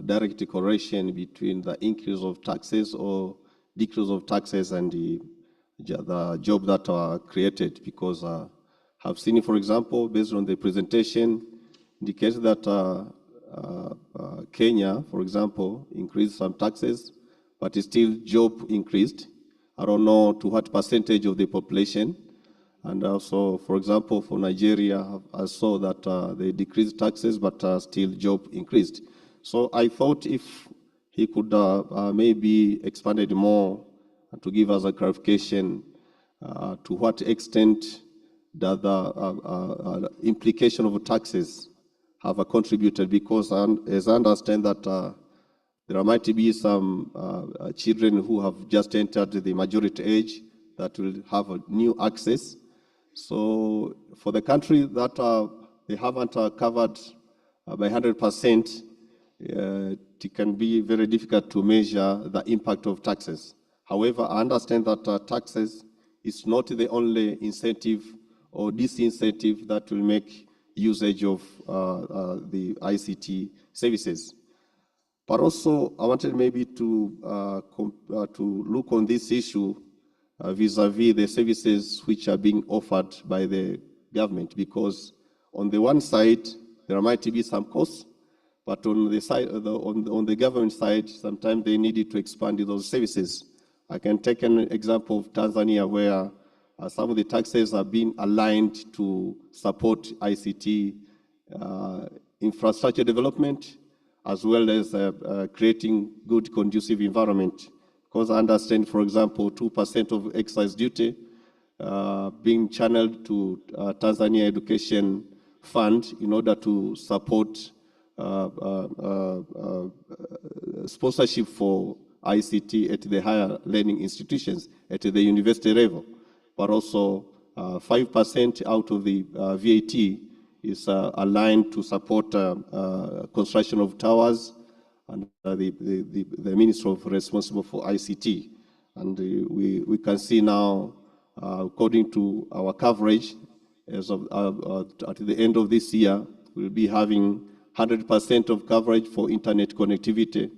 direct correlation between the increase of taxes or decrease of taxes and the job that are created, because I've seen, for example, based on the presentation, indicates that Kenya, for example, increased some taxes, but still job increased. I don't know to what percentage of the population. And also, for example, for Nigeria, I saw that they decreased taxes, but still job increased. So I thought if he could maybe expand it more to give us a clarification to what extent that the implication of taxes have contributed, because as I understand that there might be some children who have just entered the majority age that will have a new access. So for the country that they haven't covered by 100%, it can be very difficult to measure the impact of taxes. However, I understand that taxes is not the only incentive or disincentive that will make usage of the ICT services. But also, I wanted maybe to look on this issue vis-a-vis the services which are being offered by the government, because on the one side, there might be some costs, but on the side, on the government side, sometimes they needed to expand those services. I can take an example of Tanzania, where some of the taxes are being aligned to support ICT infrastructure development, as well as creating good conducive environment. Because I understand, for example, 2% of excise duty being channeled to Tanzania Education Fund in order to support sponsorship for ICT at the higher learning institutions at the university level. But also 5% out of the VAT is aligned to support construction of towers, and the Minister responsible for ICT. And we can see now, according to our coverage, as of at the end of this year, we'll be having 100% of coverage for internet connectivity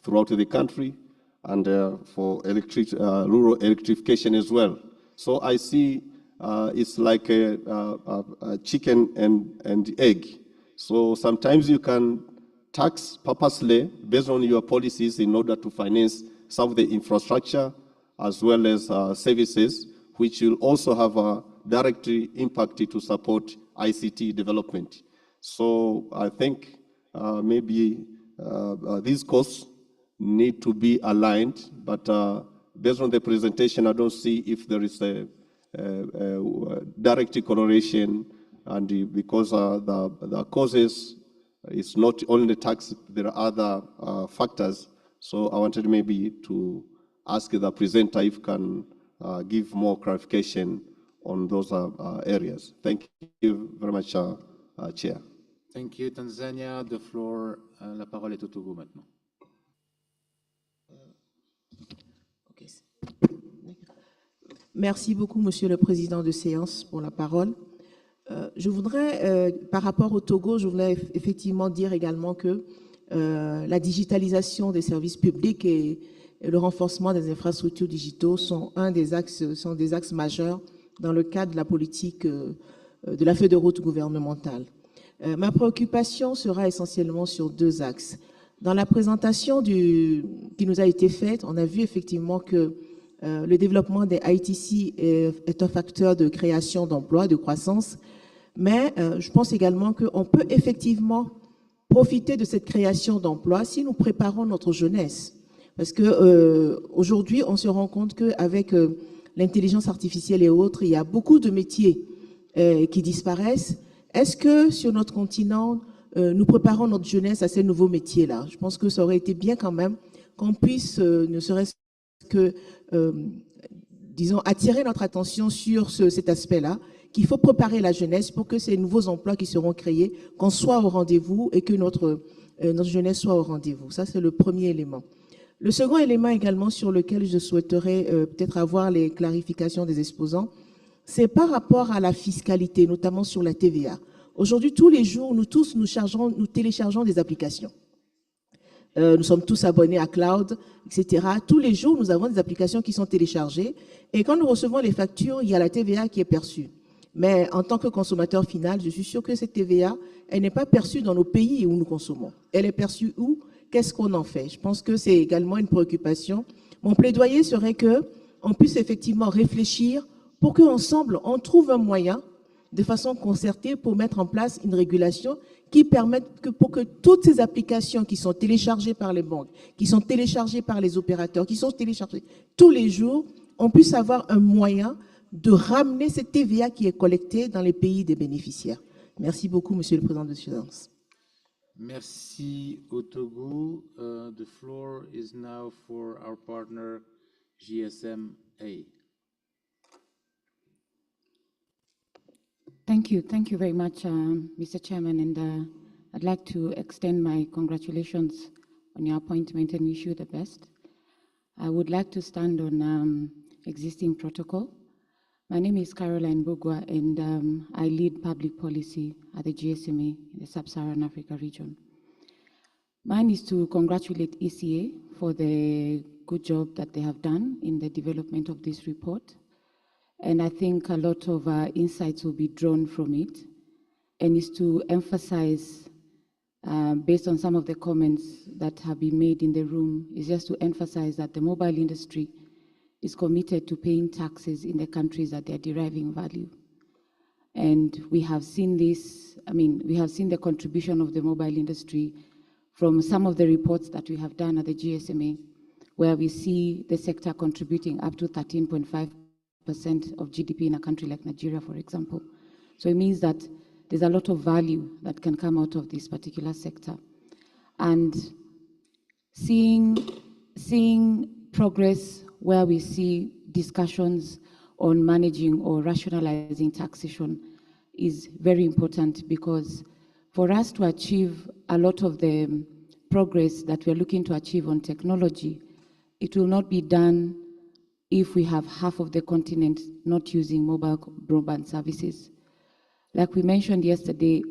throughout the country, and for rural electrification as well. So I see it's like a chicken and egg. So sometimes you can tax purposely based on your policies in order to finance some of the infrastructure as well as services, which will also have a direct impact to support ICT development. So I think maybe these costs need to be aligned, but based on the presentation, I don't see if there is a direct correlation, and because the causes is not only tax, there are other factors. So I wanted maybe to ask the presenter if can give more clarification on those areas. Thank you very much, Chair. Thank you, Tanzania. The floor, la parole est au Togo maintenant. Merci beaucoup, Monsieur le Président de séance, pour la parole. Je voudrais, par rapport au Togo, je voulais effectivement dire également que la digitalisation des services publics et le renforcement des infrastructures digitaux sont des axes majeurs dans le cadre de la politique de la feuille de route gouvernementale. Ma préoccupation sera essentiellement sur deux axes. Dans la présentation qui nous a été faite, on a vu effectivement que le développement des ITC est un facteur de création d'emplois, de croissance, mais je pense également qu'on peut effectivement profiter de cette création d'emplois si nous préparons notre jeunesse. Parce que aujourd'hui, on se rend compte qu'avec l'intelligence artificielle et autres, il y a beaucoup de métiers qui disparaissent. Est-ce que sur notre continent, nous préparons notre jeunesse à ces nouveaux métiers-là? Je pense que ça aurait été bien quand même qu'on puisse, ne serait-ce que, disons, attirer notre attention sur cet aspect-là, qu'il faut préparer la jeunesse pour que ces nouveaux emplois qui seront créés, qu'on soit au rendez-vous et que notre jeunesse soit au rendez-vous. Ça, c'est le premier élément. Le second élément également sur lequel je souhaiterais peut-être avoir les clarifications des exposants, c'est par rapport à la fiscalité, notamment sur la TVA. Aujourd'hui, tous les jours, nous téléchargeons des applications. Nous sommes tous abonnés à Cloud, etc. Tous les jours, nous avons des applications qui sont téléchargées. Et quand nous recevons les factures, il y a la TVA qui est perçue. Mais en tant que consommateur final, je suis sûr que cette TVA, elle n'est pas perçue dans nos pays où nous consommons. Elle est perçue où? Qu'est-ce qu'on en fait? Je pense que c'est également une préoccupation. Mon plaidoyer serait qu'on puisse effectivement réfléchir pour qu'ensemble, on trouve un moyen de façon concertée pour mettre en place une régulation qui permette pour que toutes ces applications qui sont téléchargées par les banques, qui sont téléchargées par les opérateurs, qui sont téléchargées tous les jours, on puisse avoir un moyen de ramener cette TVA qui est collectée dans les pays des bénéficiaires. Merci beaucoup, Monsieur le Président de séance. Merci au Togo. The floor is now for our partner GSMA. Thank you very much, Mr. Chairman, and I'd like to extend my congratulations on your appointment and wish you the best. I would like to stand on existing protocol. My name is Caroline Bugwa, and I lead public policy at the GSMA in the Sub-Saharan Africa region. Mine is to congratulate ECA for the good job that they have done in the development of this report. And I think a lot of insights will be drawn from it, and is to emphasize, based on some of the comments that have been made in the room, is just to emphasize that the mobile industry is committed to paying taxes in the countries that they're deriving value. And we have seen this, we have seen the contribution of the mobile industry from some of the reports that we have done at the GSMA, where we see the sector contributing up to 13.5% of GDP in a country like Nigeria, for example. So it means that there's a lot of value that can come out of this particular sector. And seeing progress where we see discussions on managing or rationalizing taxation is very important, because for us to achieve a lot of the progress that we're looking to achieve on technology, it will not be done if we have half of the continent not using mobile broadband services. Like we mentioned yesterday,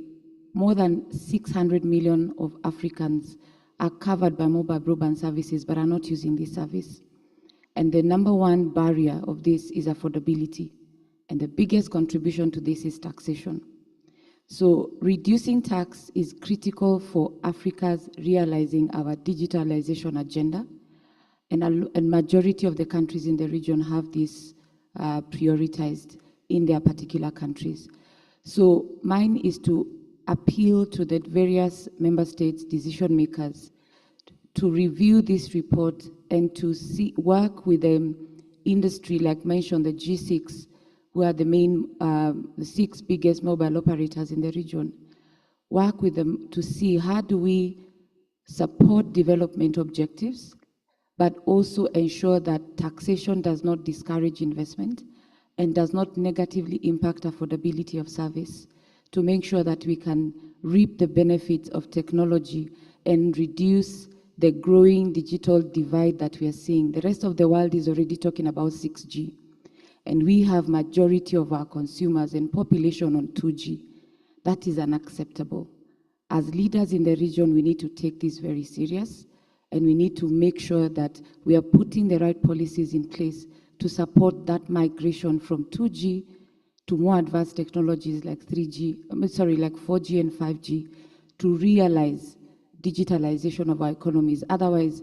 more than 600 million of Africans are covered by mobile broadband services but are not using this service. And the number one barrier of this is affordability. And the biggest contribution to this is taxation. So reducing tax is critical for Africa's realizing our digitalization agenda. And a majority of the countries in the region have this prioritized in their particular countries. So mine is to appeal to the various member states decision makers to review this report and to work with the industry, like mentioned, the G6, who are the main, the 6 biggest mobile operators in the region. Work with them to see how do we support development objectives, but also ensure that taxation does not discourage investment and does not negatively impact affordability of service, to make sure that we can reap the benefits of technology and reduce the growing digital divide that we are seeing. The rest of the world is already talking about 6G, and we have majority of our consumers and population on 2G. That is unacceptable. As leaders in the region, we need to take this very serious, and we need to make sure that we are putting the right policies in place to support that migration from 2G to more advanced technologies like 4G and 5G, to realize digitalization of our economies. Otherwise,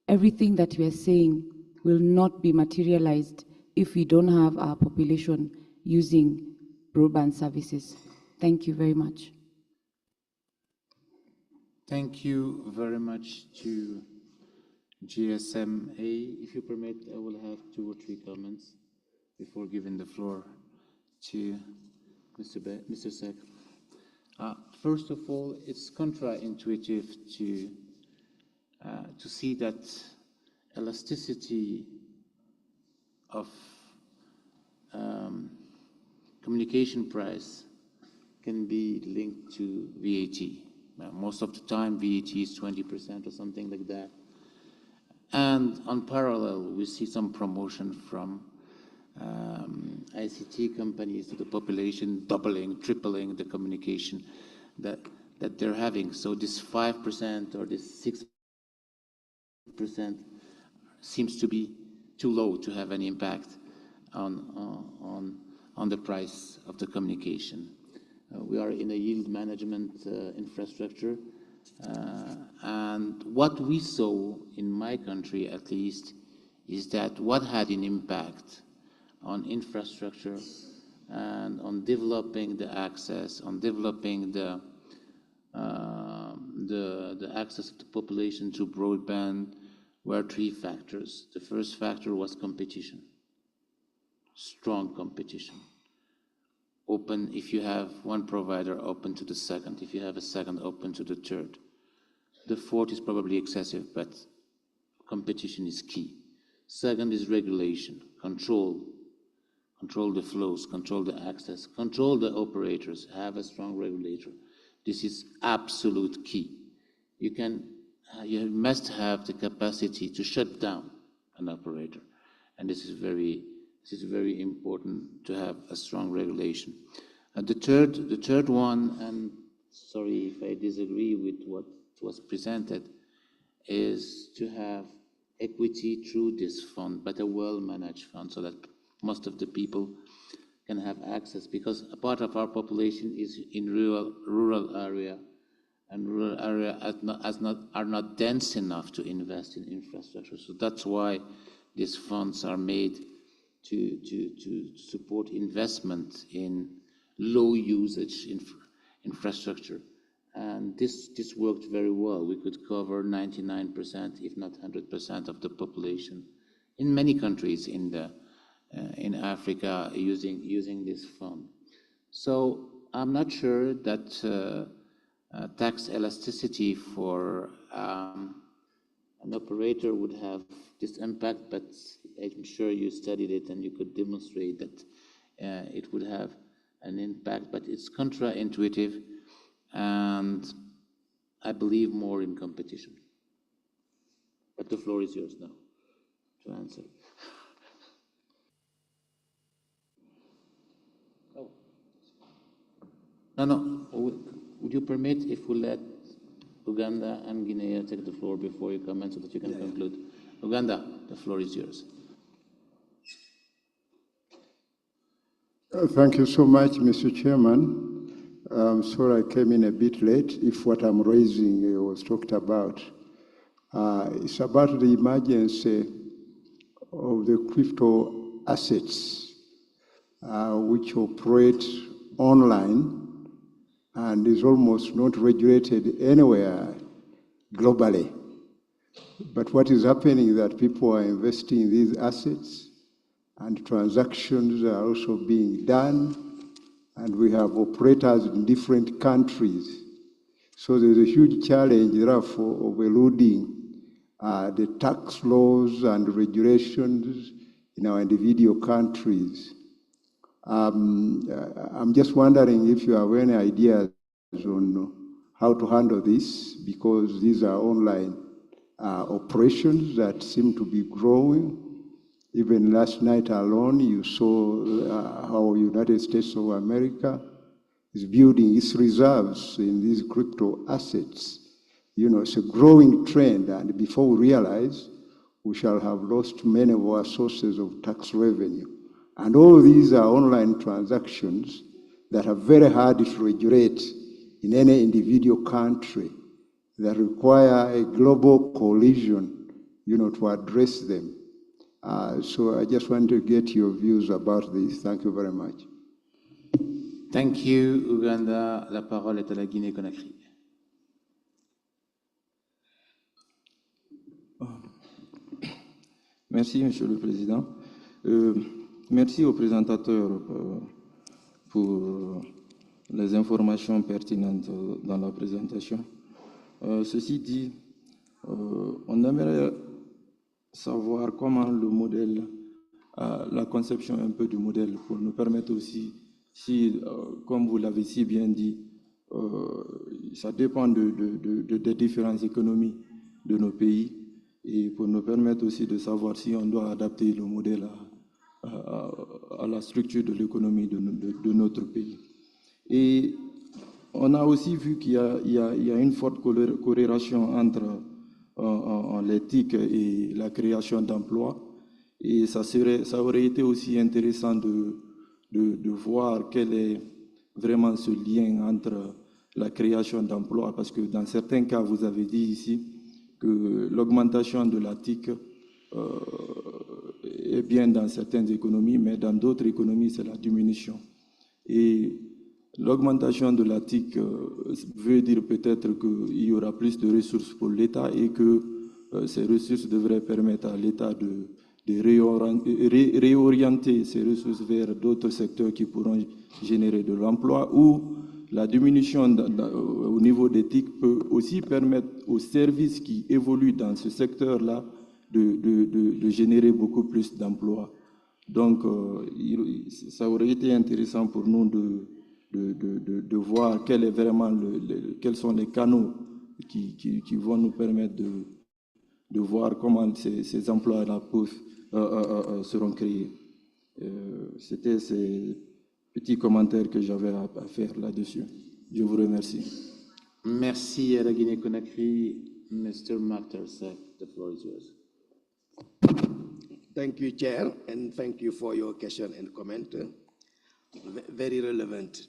everything that we are saying will not be materialized if we don't have our population using broadband services. Thank you very much. Thank you very much to GSMA. If you permit, I will have 2 or 3 comments before giving the floor to Mr. Sek. First of all, it's counterintuitive to see that elasticity of communication price can be linked to VAT. Now, most of the time, VAT is 20% or something like that. And on parallel, we see some promotion from ICT companies to the population, doubling, tripling the communication that they're having. So this 5% or this 6% seems to be too low to have any impact on the price of the communication. We are in a yield management infrastructure, and what we saw in my country, at least, is that what had an impact on infrastructure and on developing the access, on developing the access of the population to broadband were 3 factors. The first factor was competition, strong competition. Open, if you have one provider, open to the second. If you have a second, open to the third. The fourth is probably excessive, but competition is key. Second is regulation, control the flows, control the access, control the operators, have a strong regulator. This is absolute key. You must have the capacity to shut down an operator, and this is very important to have a strong regulation. The third one, and sorry if I disagree with what was presented, is to have equity through this fund, but a well-managed fund, so that most of the people can have access, because a part of our population is in rural area, and rural area are not dense enough to invest in infrastructure. So that's why these funds are made to support investment in low usage infrastructure. And this worked very well. We could cover 99%, if not 100% of the population in many countries in Africa using this fund. So I'm not sure that tax elasticity for an operator would have this impact, but I'm sure you studied it and you could demonstrate that it would have an impact, but it's counterintuitive, and I believe more in competition. But the floor is yours now to answer. No. Would you permit if we let Uganda and Guinea take the floor before you comment so that you can conclude? Uganda, the floor is yours. Thank you so much, Mr. Chairman. I'm sorry I came in a bit late. If what I'm raising was talked about, it's about the emergence of the crypto assets which operate online and is almost not regulated anywhere globally. But what is happening is that people are investing in these assets and transactions are also being done, and we have operators in different countries. So there's a huge challenge, therefore, of eluding the tax laws and regulations in our individual countries. I'm just wondering if you have any ideas on how to handle this, because these are online operations that seem to be growing. Even last night alone, you saw how United States of America is building its reserves in these crypto assets. You know, it's a growing trend, and before we realize, we shall have lost many of our sources of tax revenue. And all these are online transactions that are very hard to regulate in any individual country, that require a global coalition, you know, to address them. So I just want to get your views about this. Thank you very much. Thank you, Uganda. La parole est à la Guinée-Conakry. Merci, Monsieur le Président. Merci aux présentateurs pour les informations pertinentes dans la présentation. Ceci dit, on aimerait savoir comment le modèle, la conception un peu du modèle pour nous permettre aussi, si, comme vous l'avez si bien dit, ça dépend des différentes économies de nos pays et pour nous permettre aussi de savoir si on doit adapter le modèle à la structure de l'économie de notre pays. Et on a aussi vu qu'il y a une forte corrélation entre l'éthique et la création d'emplois. Et ça aurait été aussi intéressant de voir quel est vraiment ce lien entre la création d'emplois, parce que dans certains cas, vous avez dit ici que l'augmentation de la TIC est bien dans certaines économies, mais dans d'autres économies, c'est la diminution. Et l'augmentation de la TIC veut dire peut-être qu'il y aura plus de ressources pour l'État et que ces ressources devraient permettre à l'État de réorienter ces ressources vers d'autres secteurs qui pourront générer de l'emploi, ou la diminution au niveau des TIC peut aussi permettre aux services qui évoluent dans ce secteur-là de générer beaucoup plus d'emplois. Donc, ça aurait été intéressant pour nous de voir quels sont les canaux qui vont nous permettre de voir comment ces emplois-là seront créés. C'était ces petits commentaires que j'avais à faire là-dessus. Je vous remercie. Merci à la Guinée-Conakry. Mr. Matarsak, the floor is yours. Thank you, Chair, and thank you for your question and comment. Very relevant.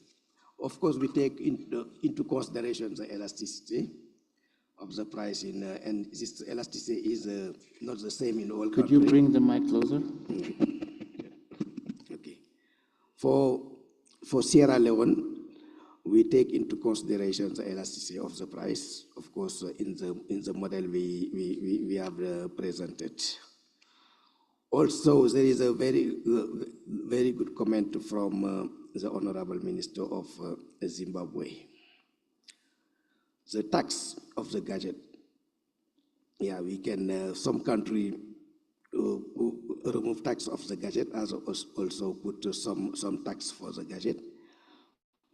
Of course, we take into consideration the elasticity of the pricing, and this elasticity is not the same in all countries. Could you bring the mic closer? Okay. For Sierra Leone, we take into consideration the elasticity of the price. Of course, in the model we have presented. Also, there is a very good comment from the Honorable Minister of Zimbabwe. The tax of the gadget. Yeah, we can, some country remove tax of the gadget, as also put some tax for the gadget.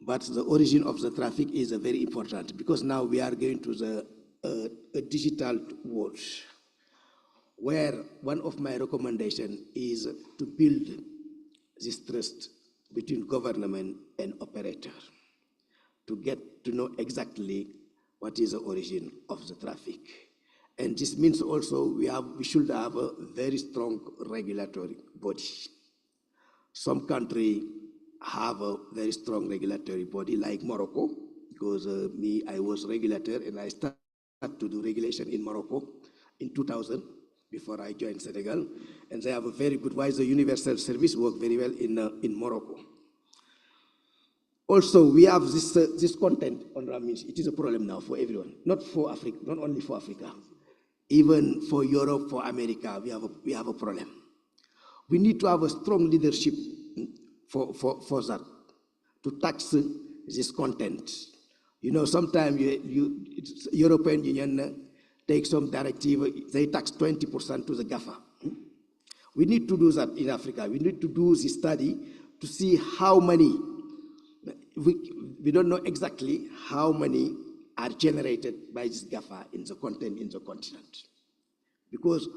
But the origin of the traffic is very important, because now we are going to a digital world, where one of my recommendations is to build this trust between government and operator. to get to know exactly what is the origin of the traffic. And this means also we should have a very strong regulatory body. Some countries have a very strong regulatory body like Morocco, because I was regulator and I started to do regulation in Morocco in 2000 before I joined Senegal. And they have a very good, why the universal service work very well in Morocco. Also, we have this content on Ramis. It is a problem now for everyone, not for Africa, not only for Africa. Even for Europe, for America, we have a problem. We need to have a strong leadership for that, to tax this content. You know, sometimes European Union take some directive, they tax 20% to the GAFA. We need to do that in Africa. We need to do this study to see how many, we don't know exactly how many are generated by this GAFA in the content in the continent. Because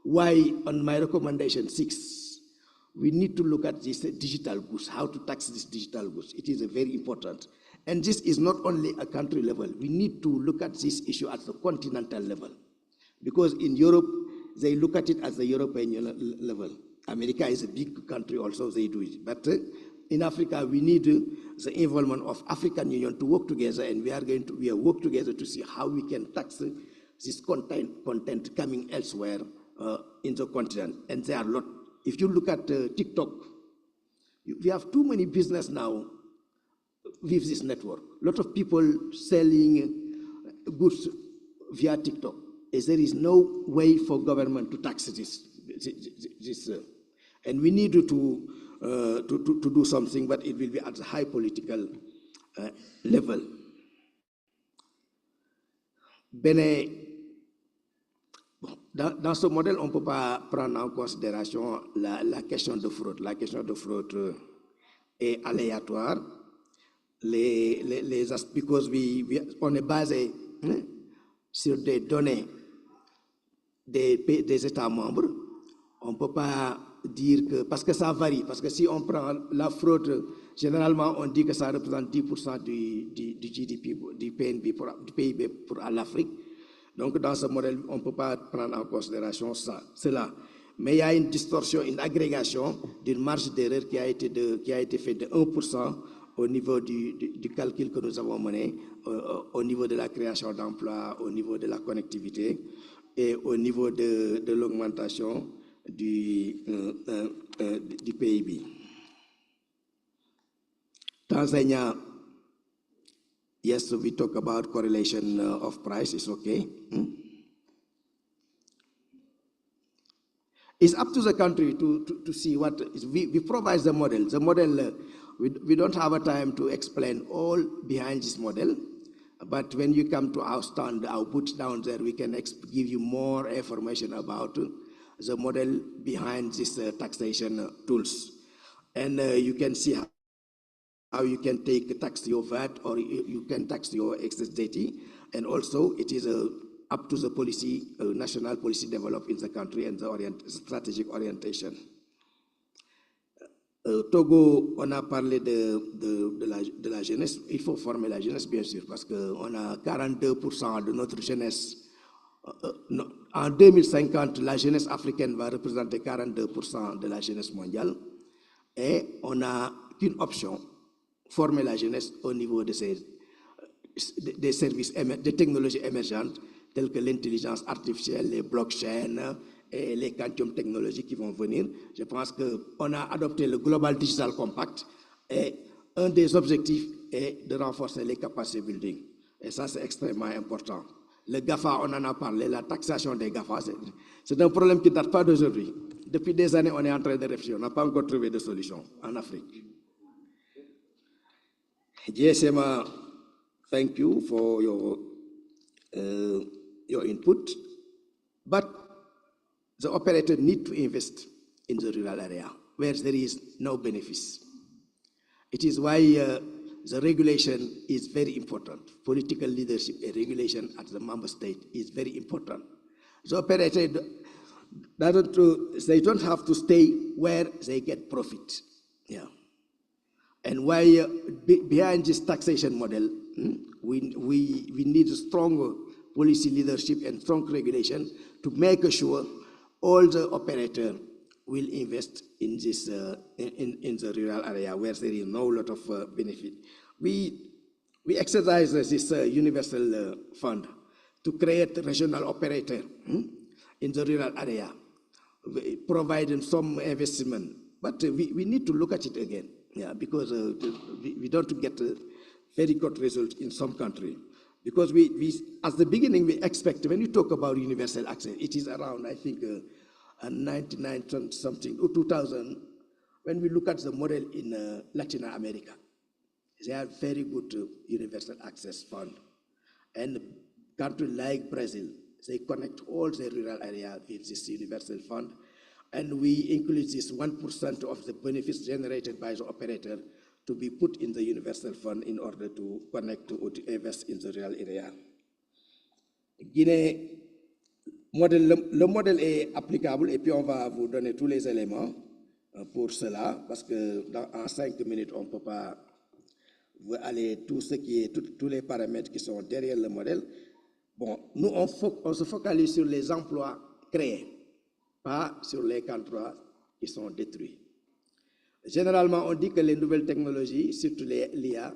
why, on my recommendation 6, we need to look at this digital goods, how to tax this digital goods. It is very important. And this is not only a country level. We need to look at this issue at the continental level. Because in Europe, they look at it at the European level. America is a big country also, they do it. But in Africa, we need the involvement of African Union to work together, and we are work together to see how we can tax this content coming elsewhere in the continent. And there are a lot. If you look at TikTok, we have too many business now with this network. A lot of people selling goods via TikTok. There is no way for government to tax this. And we need to do something, but it will be at a high political level. Dans ce modèle, on ne peut pas prendre en considération la question de fraude. La question de fraude est aléatoire. Because on est basé sur des données des États membres, on ne peut pas dire que, parce que ça varie, parce que si on prend la fraude, généralement on dit que ça représente 10% du GDP, du PIB pour l'Afrique. Donc dans ce modèle, on ne peut pas prendre en considération cela. Mais il y a une distorsion, une agrégation d'une marge d'erreur qui a été faite de 1% au niveau du calcul que nous avons mené, au niveau de la création d'emplois, au niveau de la connectivité et au niveau de l'augmentation du PIB. Tanzania, yes, we talk about correlation of price, it's okay. It's up to the country to see what is. We provide the model. The model, we don't have a time to explain all behind this model, but when you come to our stand, our booth down there, we can give you more information about the model behind these taxation tools. And you can see how you can tax your VAT, or you can tax your excess duty. And also it is up to the policy, national policy developed in the country and the strategic orientation. Togo, on a parlé de la jeunesse. Il faut former la jeunesse, bien sûr, parce qu'on a 42% de notre jeunesse. En 2050, la jeunesse africaine va représenter 42% de la jeunesse mondiale. Et on n'a qu'une option, former la jeunesse au niveau des services, des technologies émergentes, telles que l'intelligence artificielle, les blockchains et les quantum technologies qui vont venir. Je pense qu'on a adopté le Global Digital Compact et un des objectifs est de renforcer les capacités building. Et ça, c'est extrêmement important. Le GAFA, on en a parlé, la taxation des GAFA, c'est un problème qui ne date pas d'aujourd'hui. Depuis des années, on est en train de réfléchir. On n'a pas encore trouvé de solution en Afrique. GSMA, thank you for your input, but the operator need to invest in the rural area where there is no benefits. It is why the regulation is very important. Political leadership and regulation at the member state is very important. The operator, they don't have to stay where they get profit. Yeah. And why behind this taxation model, we need a strong policy leadership and strong regulation to make sure all the operators will invest in this in the rural area where there is no lot of benefit. We exercise this universal fund to create a regional operator in the rural area, providing some investment. But we need to look at it again, because we don't get a very good result in some country. Because we at the beginning, we expect, when you talk about universal access, it is around, I think, 99 something, or 2000, when we look at the model in Latin America. They have very good universal access fund. And countries like Brazil, they connect all the rural area with this universal fund. And we include this 1% of the benefits generated by the operator to be put in the universal fund in order to connect or to invest in the rural area. Guinée, le modèle est applicable et puis on va vous donner tous les éléments pour cela, parce que en 5 minutes, on ne peut pas vous aller tout ce qui est, tous les paramètres qui sont derrière le modèle. Bon, nous, on se focalise sur les emplois créés, pas sur les emplois qui sont détruits. Généralement, on dit que les nouvelles technologies, surtout l'IA,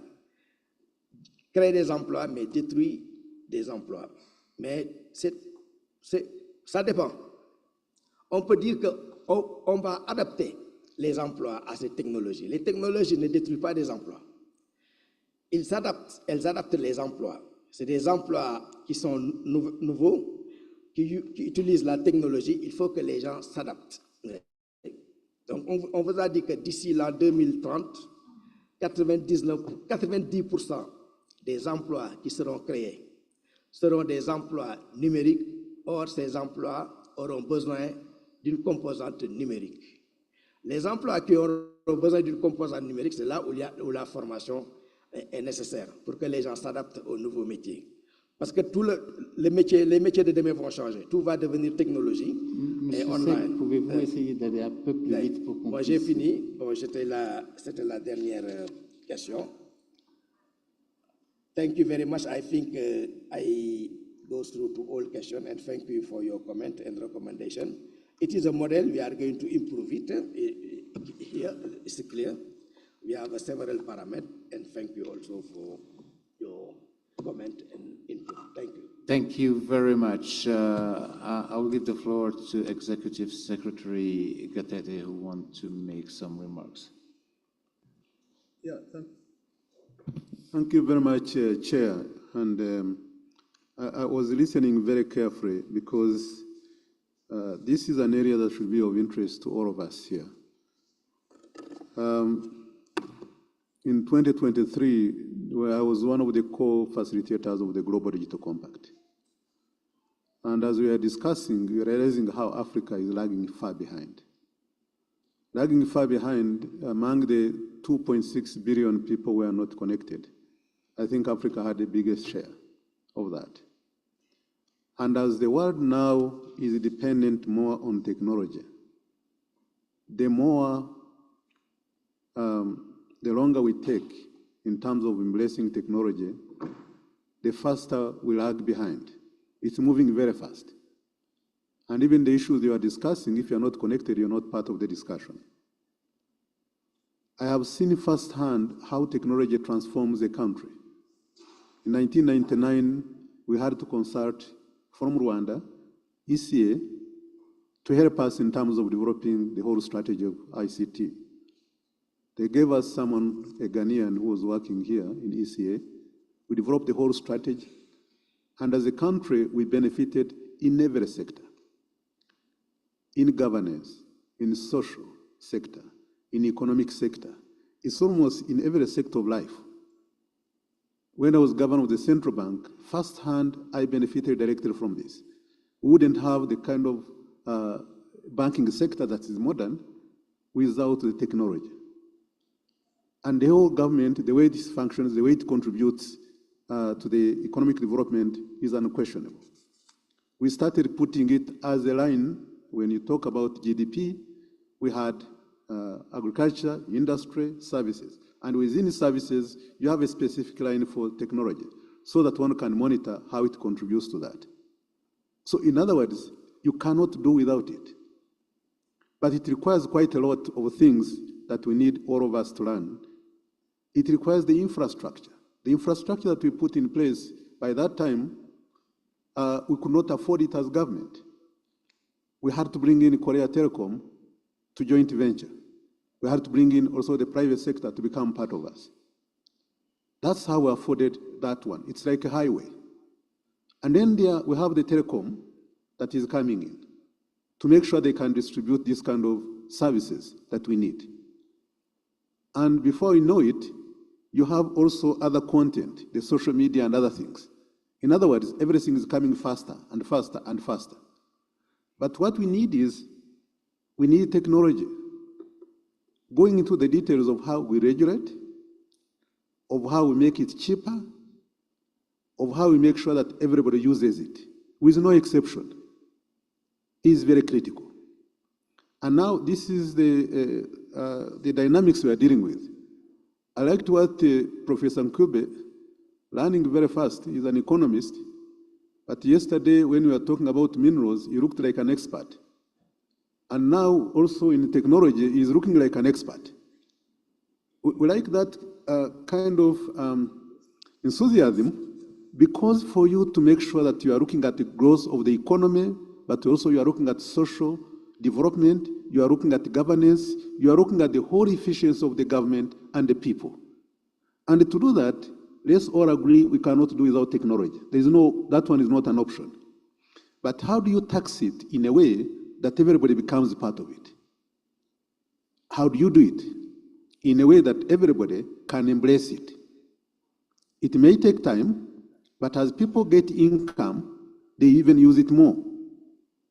créent des emplois, mais détruisent des emplois. Mais ça dépend. On peut dire qu'on va adapter les emplois à ces technologies. Les technologies ne détruisent pas des emplois. Elles adaptent les emplois. C'est des emplois qui sont nouveaux, qui utilisent la technologie. Il faut que les gens s'adaptent. Donc, on vous a dit que d'ici l'an 2030, 90% des emplois qui seront créés seront des emplois numériques. Or, ces emplois auront besoin d'une composante numérique. Les emplois qui auront besoin d'une composante numérique, c'est là où la formation est nécessaire pour que les gens s'adaptent aux nouveaux métiers. Parce que les métiers de demain vont changer. Tout va devenir technologie et online. Pouvez-vous essayer d'aller un peu plus vite pour qu'on Moi, j'ai fini. Bon, c'était la dernière question. Thank you very much. I think I go through to all questions, and thank you for your comment and recommendation. It is a model. We are going to improve it. Here, it's clear. We have several parameters, and thank you also for your comment and input. Thank you. Thank you very much. I will give the floor to Executive Secretary Gatete, who wants to make some remarks. Yeah, thank you very much, Chair. And I was listening very carefully because this is an area that should be of interest to all of us here. In 2023, I was one of the co-facilitators of the Global Digital Compact. And as we are discussing, we are realizing how Africa is lagging far behind. Lagging far behind, among the 2.6 billion people who are not connected, I think Africa had the biggest share of that. And as the world now is dependent more on technology, the longer we take in terms of embracing technology, the faster we lag behind. It's moving very fast. And even the issues you are discussing, if you're not connected, you're not part of the discussion. I have seen firsthand how technology transforms a country. In 1999, we had to consult from Rwanda, ECA, to help us in terms of developing the whole strategy of ICT. They gave us someone, a Ghanaian who was working here in ECA. We developed the whole strategy. And as a country, we benefited in every sector. In governance, in social sector, in economic sector. It's almost in every sector of life. When I was governor of the central bank, firsthand, I benefited directly from this. We wouldn't have the kind of banking sector that is modern without the technology. And the whole government, the way this functions, the way it contributes to the economic development is unquestionable. We started putting it as a line. When you talk about GDP, we had agriculture, industry, services. And within services, you have a specific line for technology so that one can monitor how it contributes to that. So in other words, you cannot do without it. But it requires quite a lot of things that we need all of us to learn. It requires the infrastructure. The infrastructure that we put in place, by that time, we could not afford it as government. We had to bring in Korea Telecom to joint venture. We had to bring in also the private sector to become part of us. That's how we afforded that one. It's like a highway. And then there we have the telecom that is coming in to make sure they can distribute this kind of services that we need. And before you know it, you have also other content, the social media and other things. In other words, everything is coming faster and faster and faster. But what we need is, we need technology. Going into the details of how we regulate, of how we make it cheaper, of how we make sure that everybody uses it, with no exception, is very critical. And now this is the dynamics we are dealing with. I liked what Professor Nkube, learning very fast, he's an economist, but yesterday when we were talking about minerals, he looked like an expert. And now also in technology, he's looking like an expert. We like that kind of enthusiasm, because for you to make sure that you are looking at the growth of the economy, but also you are looking at social development, you are looking at governance, you are looking at the whole efficiency of the government and the people. And to do that, let's all agree we cannot do without technology. That one is not an option. But how do you tax it in a way that everybody becomes part of it? How do you do it? In a way that everybody can embrace it. It may take time, but as people get income, they even use it more.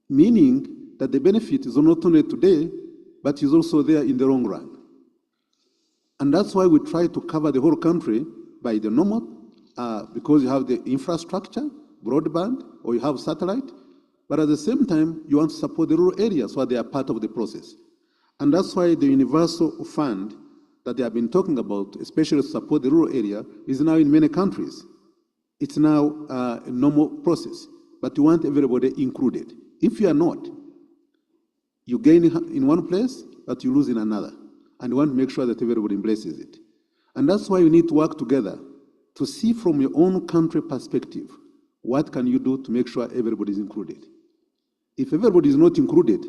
Meaning that the benefit is not only today, but is also there in the long run. And that's why we try to cover the whole country by the normal, because you have the infrastructure, broadband, or you have satellite, but at the same time, you want to support the rural areas so they are part of the process. And that's why the universal fund that they have been talking about, especially to support the rural area, is now in many countries. It's now a normal process, but you want everybody included. If you are not, you gain in one place, but you lose in another. And you want to make sure that everybody embraces it. And that's why you need to work together to see from your own country perspective, what can you do to make sure everybody is included? If everybody is not included,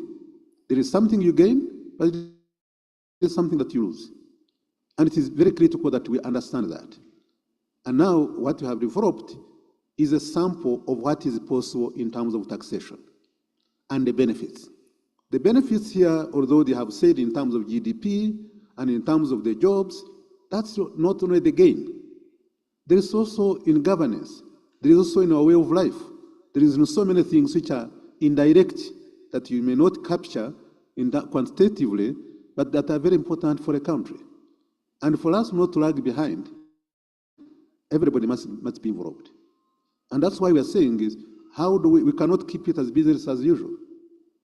there is something you gain, but it is something that you lose. And it is very critical that we understand that. And now what we have developed is a sample of what is possible in terms of taxation and the benefits. The benefits here, although they have said in terms of GDP and in terms of the jobs, that's not only the gain. There is also in governance. There is also in our way of life. There is so many things which are indirect that you may not capture in that quantitatively, but that are very important for a country. And for us not to lag behind, everybody must be involved. And that's why we are saying is, how do we cannot keep it as business as usual.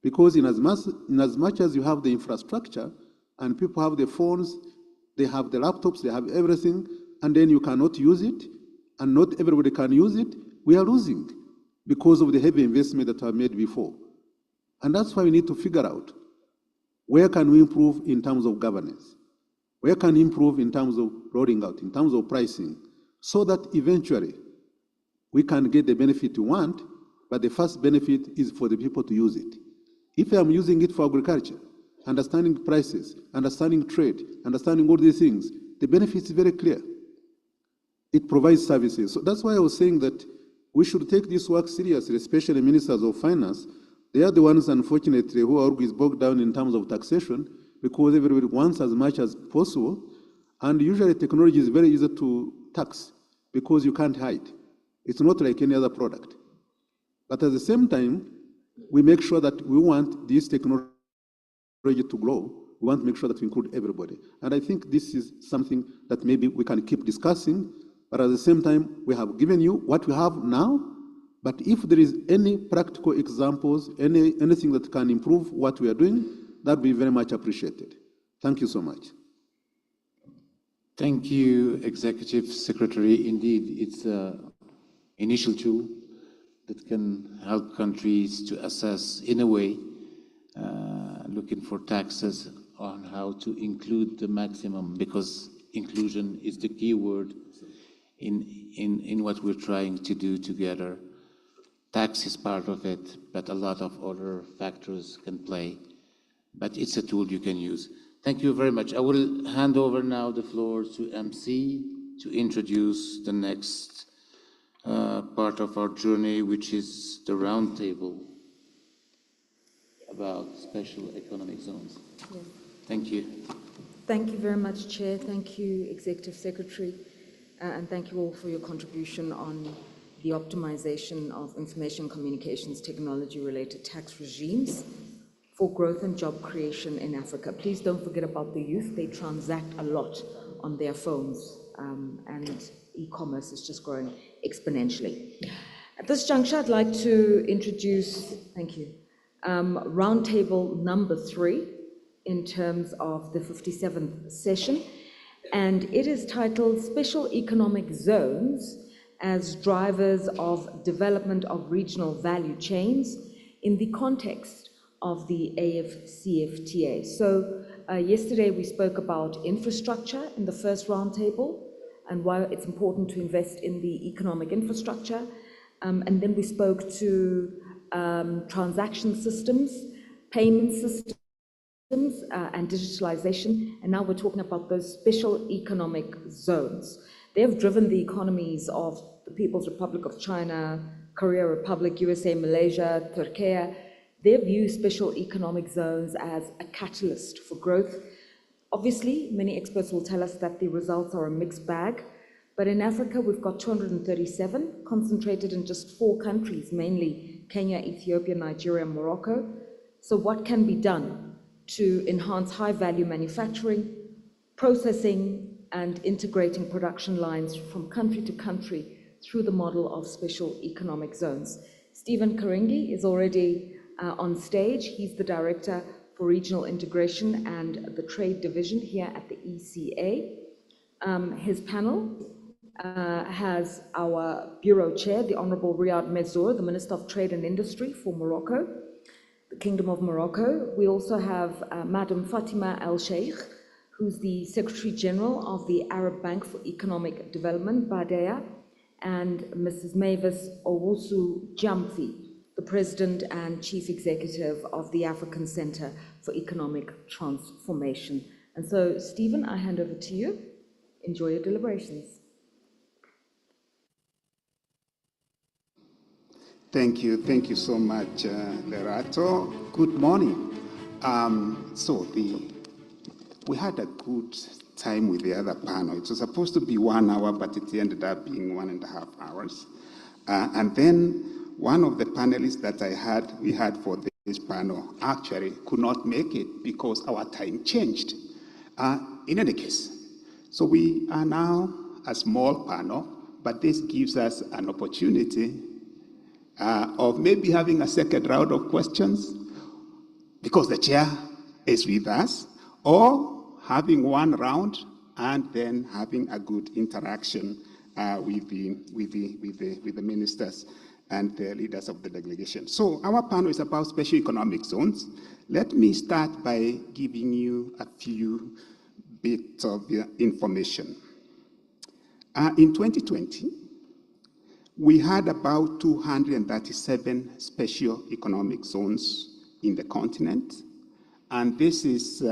Because in as much as you have the infrastructure and people have the phones, they have the laptops, they have everything, and then you cannot use it, and not everybody can use it, we are losing because of the heavy investment that were made before. And that's why we need to figure out, where can we improve in terms of governance? Where can we improve in terms of rolling out, in terms of pricing, so that eventually we can get the benefit we want, but the first benefit is for the people to use it. If I'm using it for agriculture, understanding prices, understanding trade, understanding all these things, the benefit is very clear. It provides services. So that's why I was saying that we should take this work seriously, especially ministers of finance. They are the ones, unfortunately, who are always bogged down in terms of taxation, because everybody wants as much as possible. And usually technology is very easy to tax because you can't hide. It's not like any other product. But at the same time, we make sure that we want this technology to grow. We want to make sure that we include everybody. And I think this is something that maybe we can keep discussing, but at the same time, we have given you what we have now, but if there is any practical examples, anything that can improve what we are doing, that would be very much appreciated. Thank you so much. Thank you, Executive Secretary. Indeed, it's an initial tool that can help countries to assess, in a way, looking for taxes on how to include the maximum, because inclusion is the key word in what we're trying to do together. Tax is part of it, but a lot of other factors can play. But it's a tool you can use. Thank you very much. I will hand over now the floor to MC to introduce the next part of our journey, which is the roundtable about special economic zones. Yes. Thank you. Thank you very much, Chair. Thank you, Executive Secretary, and thank you all for your contribution on the optimization of information communications technology-related tax regimes for growth and job creation in Africa. Please don't forget about the youth. They transact a lot on their phones, and e-commerce is just growing exponentially. At this juncture, I'd like to introduce, thank you, roundtable number 3 in terms of the 57th session, and it is titled Special Economic Zones as Drivers of Development of Regional Value Chains in the Context of the AFCFTA. So yesterday we spoke about infrastructure in the first roundtable and why it's important to invest in the economic infrastructure. And then we spoke to transaction systems, payment systems, and digitalization. And now we're talking about those special economic zones. They have driven the economies of the People's Republic of China, Korea Republic, USA, Malaysia, Turkey. They view special economic zones as a catalyst for growth. Obviously, many experts will tell us that the results are a mixed bag, but in Africa, we've got 237 concentrated in just 4 countries, mainly Kenya, Ethiopia, Nigeria, and Morocco. So what can be done to enhance high-value manufacturing, processing, and integrating production lines from country to country through the model of special economic zones? Stephen Karingi is already on stage. He's the Director for Regional Integration and the Trade Division here at the ECA. His panel has our Bureau Chair, the Honorable Riyad Mezzour, the Minister of Trade and Industry for Morocco, the Kingdom of Morocco. We also have Madam Fatima El Sheikh, who's the Secretary General of the Arab Bank for Economic Development, BADEA, and Mrs. Mavis Owusu Jamfi, the President and Chief Executive of the African Center for Economic Transformation. And so, Stephen, I hand over to you. Enjoy your deliberations. Thank you so much, Lerato. Good morning. We had a good time with the other panel. It was supposed to be 1 hour, but it ended up being 1.5 hours. And then one of the panelists that we had for this panel actually could not make it because our time changed. In any case, so we are now a small panel, but this gives us an opportunity of maybe having a second round of questions because the chair is with us, or having one round and then having a good interaction with the ministers and the leaders of the delegation. So our panel is about special economic zones. Let me start by giving you a few bits of information. In 2020, we had about 237 special economic zones in the continent, and this is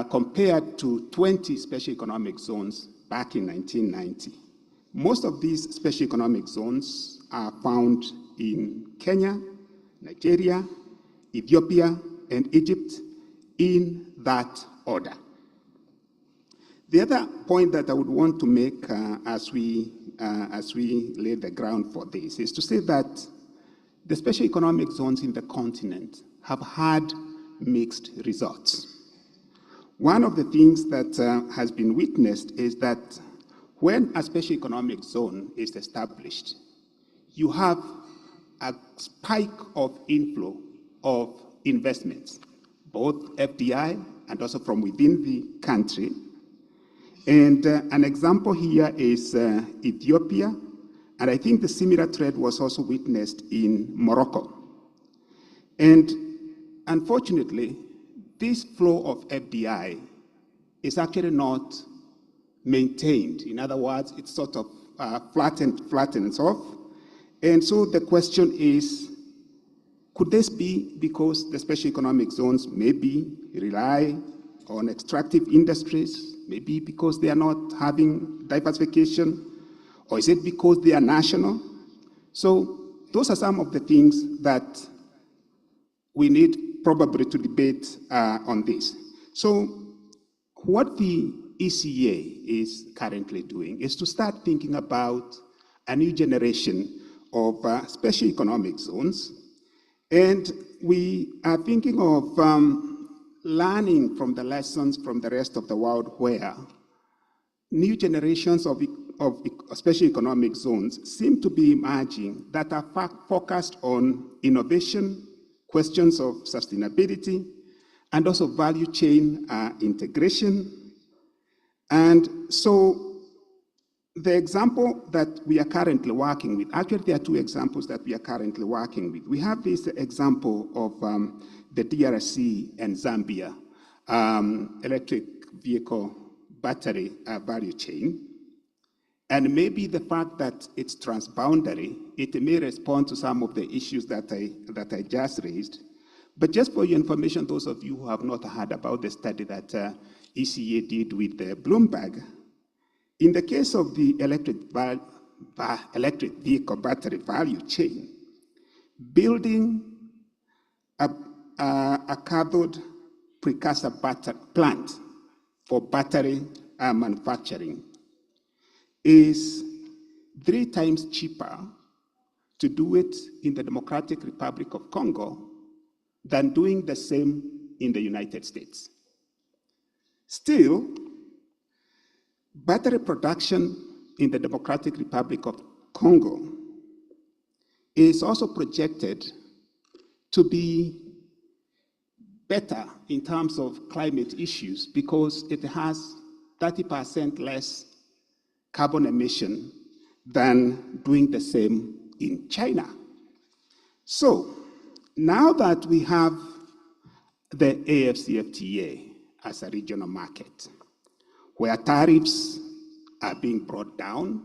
compared to 20 special economic zones back in 1990. Most of these special economic zones are found in Kenya, Nigeria, Ethiopia, and Egypt, in that order. The other point that I would want to make as we lay the ground for this is to say that the special economic zones in the continent have had mixed results. One of the things that has been witnessed is that when a special economic zone is established, you have a spike of inflow of investments, both FDI and also from within the country. And an example here is Ethiopia, and I think the similar trend was also witnessed in Morocco. And unfortunately, this flow of FDI is actually not maintained. In other words, it's sort of flattens off. And so the question is, could this be because the special economic zones maybe rely on extractive industries, maybe because they are not having diversification, or is it because they are national? So those are some of the things that we need probably to debate on this. So what the ECA is currently doing is to start thinking about a new generation of special economic zones. And we are thinking of learning from the lessons from the rest of the world where new generations of special economic zones seem to be emerging that are focused on innovation, questions of sustainability, and also value chain integration. And so the example that we are currently working with, actually there are two examples that we are currently working with. We have this example of the DRC and Zambia electric vehicle battery value chain. And maybe the fact that it's transboundary, it may respond to some of the issues that I just raised. But just for your information, those of you who have not heard about the study that ECA did with Bloomberg, in the case of the electric vehicle battery value chain, building a cathode precursor plant for battery manufacturing is 3 times cheaper to do it in the Democratic Republic of Congo than doing the same in the United States. Still, battery production in the Democratic Republic of Congo is also projected to be better in terms of climate issues because it has 30% less carbon emission than doing the same in China. So now that we have the AFCFTA as a regional market, where tariffs are being brought down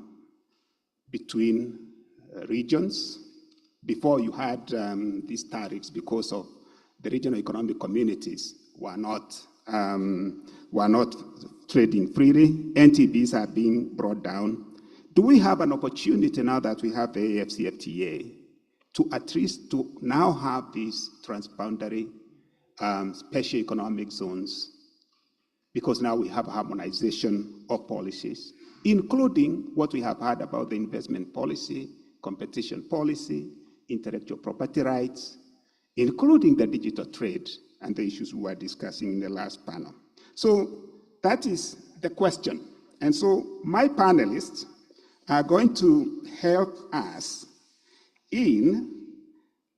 between regions. Before you had these tariffs because of the regional economic communities were not trading freely. NTBs are being brought down. Do we have an opportunity now that we have the AFCFTA to at least to now have these transboundary special economic zones? Because now we have harmonization of policies, including what we have heard about the investment policy, competition policy, intellectual property rights, including the digital trade and the issues we were discussing in the last panel. So that is the question. And so my panelists are going to help us in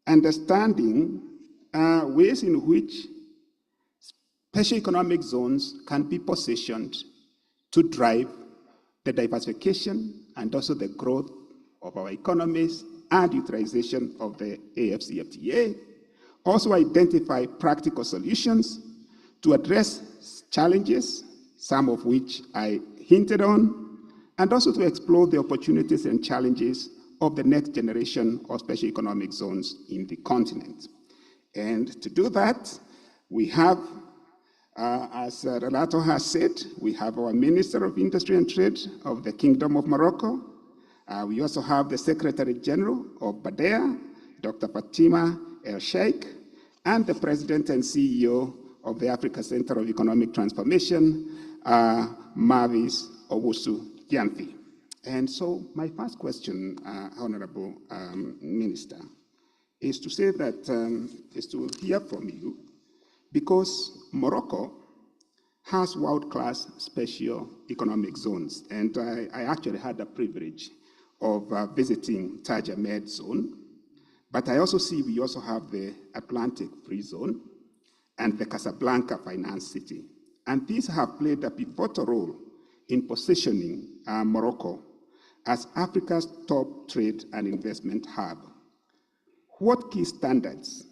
understanding ways in which special economic zones can be positioned to drive the diversification and also the growth of our economies and utilization of the AFCFTA. Also identify practical solutions to address challenges, some of which I hinted on, and also to explore the opportunities and challenges of the next generation of special economic zones in the continent. And to do that, we have, as Relato has said, we have our Minister of Industry and Trade of the Kingdom of Morocco. We also have the Secretary General of BADEA, Dr. Fatima El Sheikh, and the President and CEO of the Africa Center of Economic Transformation, Mavis Owusu-Gyamfi. And so my first question, Honorable Minister, is to say that, is to hear from you, because Morocco has world-class special economic zones. And I actually had the privilege of visiting Taj Ahmed zone. But I also see we also have the Atlantic Free Zone and the Casablanca Finance City. And these have played a pivotal role in positioning Morocco as Africa's top trade and investment hub? What key standards,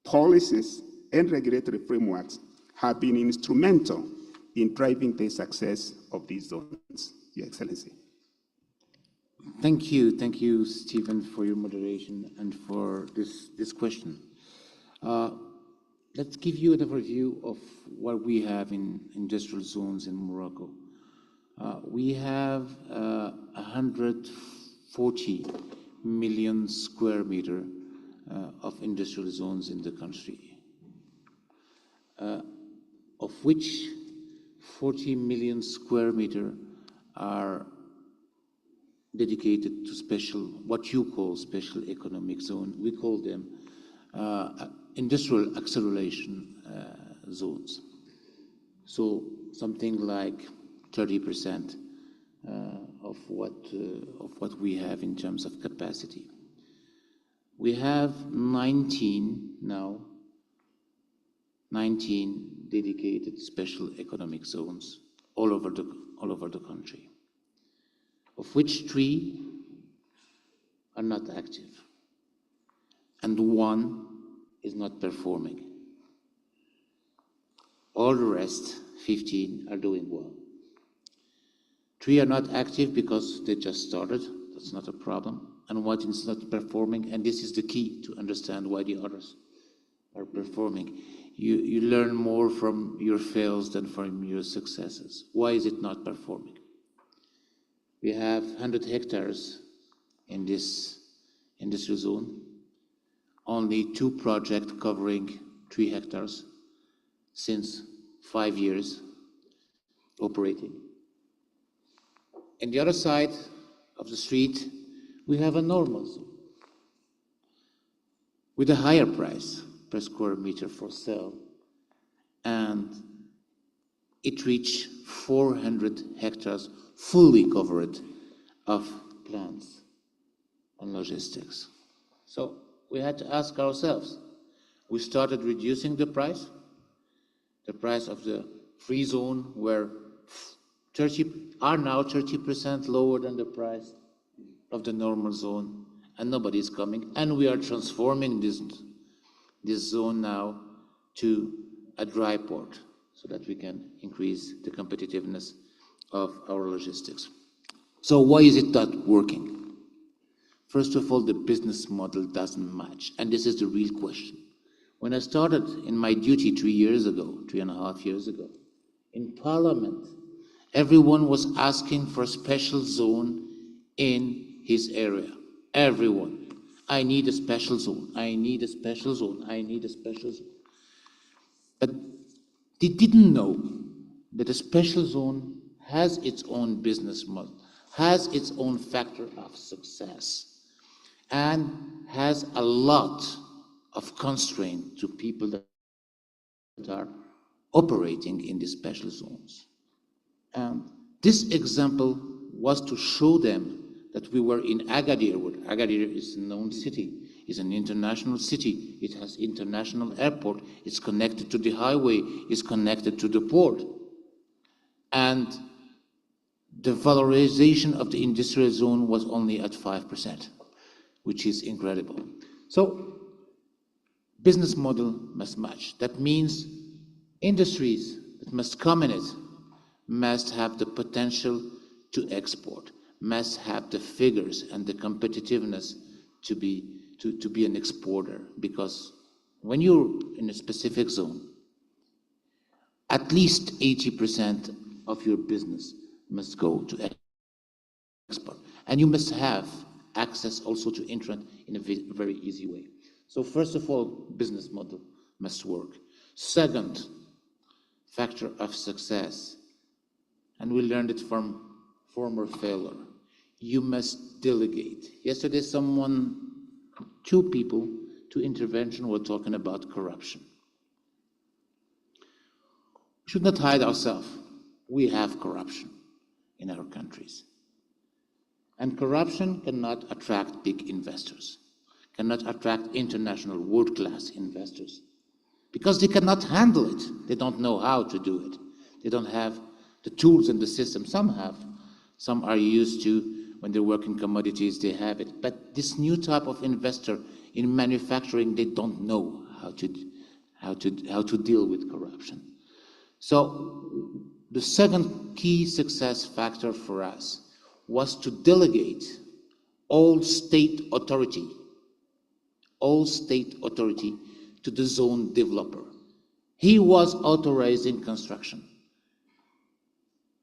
policies, and regulatory frameworks have been instrumental in driving the success of these zones, Your Excellency? Thank you, Stephen, for your moderation and for this question. Let's give you an overview of what we have in industrial zones in Morocco. We have 140 million square meter of industrial zones in the country, of which 40 million square meter are dedicated to what you call special economic zone. We call them industrial acceleration zones. So something like 30% of what we have in terms of capacity. We have 19 dedicated special economic zones all over the country, of which 3 are not active and 1 is not performing. All the rest, 15, are doing well. 3 are not active because they just started. That's not a problem. And 1 is not performing, and this is the key to understand why the others are performing. You learn more from your fails than from your successes. Why is it not performing? We have 100 hectares in this industrial zone. Only 2 projects covering 3 hectares since 5 years operating. And the other side of the street, we have a normal zone with a higher price per square meter for sale, and it reached 400 hectares fully covered of plants and logistics. So we had to ask ourselves, we started reducing the price of the free zone were now 30% lower than the price of the normal zone, and nobody is coming. And we are transforming this zone now to a dry port so that we can increase the competitiveness of our logistics. So why is it not working? First of all, the business model doesn't match, and this is the real question. When I started in my duty 3.5 years ago, in Parliament, everyone was asking for a special zone in his area. Everyone. I need a special zone. I need a special zone. I need a special zone. But they didn't know that a special zone has its own business model, has its own factor of success, and has a lot of constraint to people that are operating in these special zones. And this example was to show them that we were in Agadir. Agadir is a known city, is an international city. It has international airport. It's connected to the highway. It's connected to the port. And the valorization of the industrial zone was only at 5%, which is incredible. So business model must match. That means industries that must come in it must have the potential to export, must have the figures and the competitiveness to be an exporter. Because when you're in a specific zone, at least 80% of your business must go to export. And you must have access also to intrant in a very easy way. So first of all, business model must work. Second factor of success, and we learned it from former failure, you must delegate. Yesterday, two people, two intervention were talking about corruption. We should not hide ourselves. We have corruption in our countries. And corruption cannot attract big investors, cannot attract international world-class investors, because they cannot handle it. They don't know how to do it. They don't have the tools and the system. Some have, some are used to, when they work in commodities, they have it. But this new type of investor in manufacturing, they don't know how to deal with corruption. So the second key success factor for us was to delegate all state authority to the zone developer. He was authorizing construction.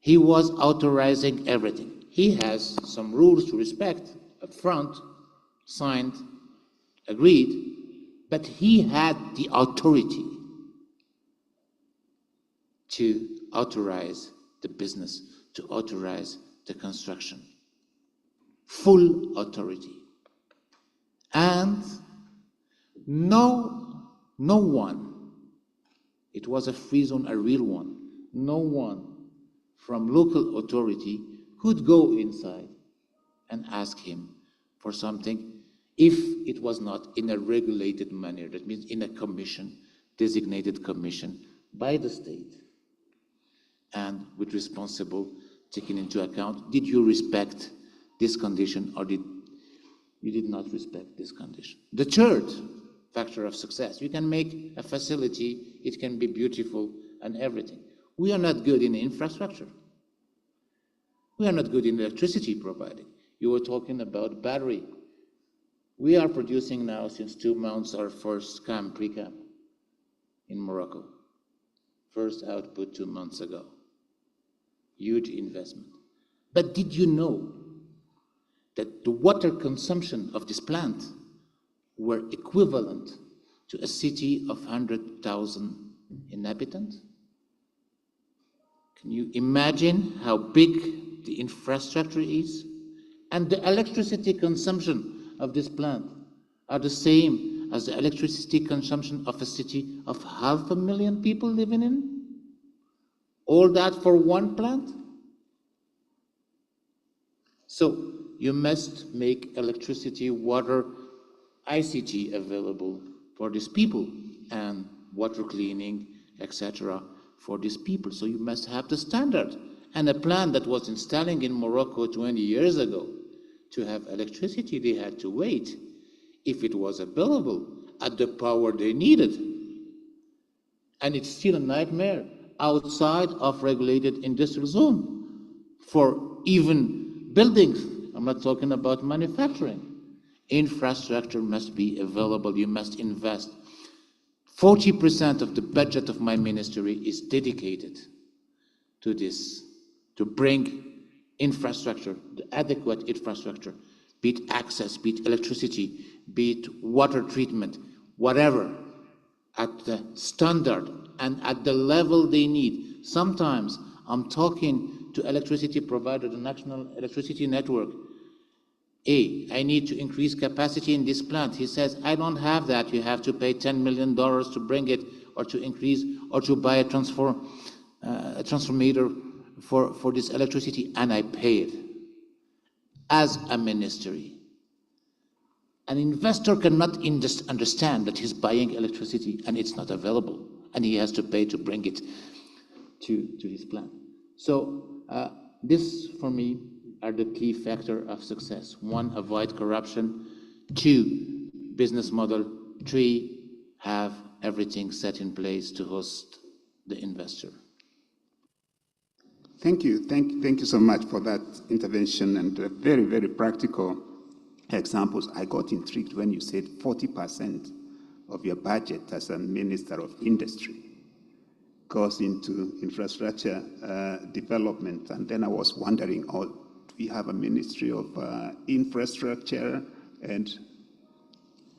He was authorizing everything. He has some rules to respect up front, signed, agreed, but he had the authority to authorize the business, to authorize the construction. Full authority. And no one, it was a free zone, a real one, no one from local authority could go inside and ask him for something if it was not in a regulated manner. That means in a commission, designated commission by the state, and with responsible taking into account, did you respect this condition or you did not respect this condition? The third factor of success, you can make a facility, it can be beautiful and everything. We are not good in infrastructure. We are not good in electricity providing. You were talking about battery. We are producing now, since 2 months, our first CAM, pre-CAM in Morocco. First output 2 months ago. Huge investment. But did you know that the water consumption of this plant were equivalent to a city of 100,000 inhabitants? Can you imagine how big the infrastructure is? And the electricity consumption of this plant are the same as the electricity consumption of a city of 500,000 people living in? All that for one plant? So you must make electricity, water, ICT available for these people, and water cleaning, etc. for these people. So you must have the standard. And a plant that was installing in Morocco 20 years ago to have electricity, they had to wait if it was available at the power they needed. And it's still a nightmare outside of regulated industrial zone for even buildings. I'm not talking about manufacturing. Infrastructure must be available. You must invest. 40% of the budget of my ministry is dedicated to this, to bring infrastructure, the adequate infrastructure, be it access, be it electricity, be it water treatment, whatever, at the standard and at the level they need. Sometimes I'm talking to electricity provider, the National Electricity Network. Hey, I need to increase capacity in this plant. He says, I don't have that. You have to pay $10 million to bring it, or to increase, or to buy a transformator for this electricity, and I pay it. As a ministry, an investor cannot understand that he's buying electricity and it's not available, and he has to pay to bring it to his plant. So this, for me, are the key factor of success. 1, avoid corruption. 2, business model. 3, have everything set in place to host the investor. Thank you. Thank you so much for that intervention and very, very practical examples. I got intrigued when you said 40% of your budget as a Minister of Industry goes into infrastructure development. And then I was wondering, do we have a Ministry of Infrastructure? And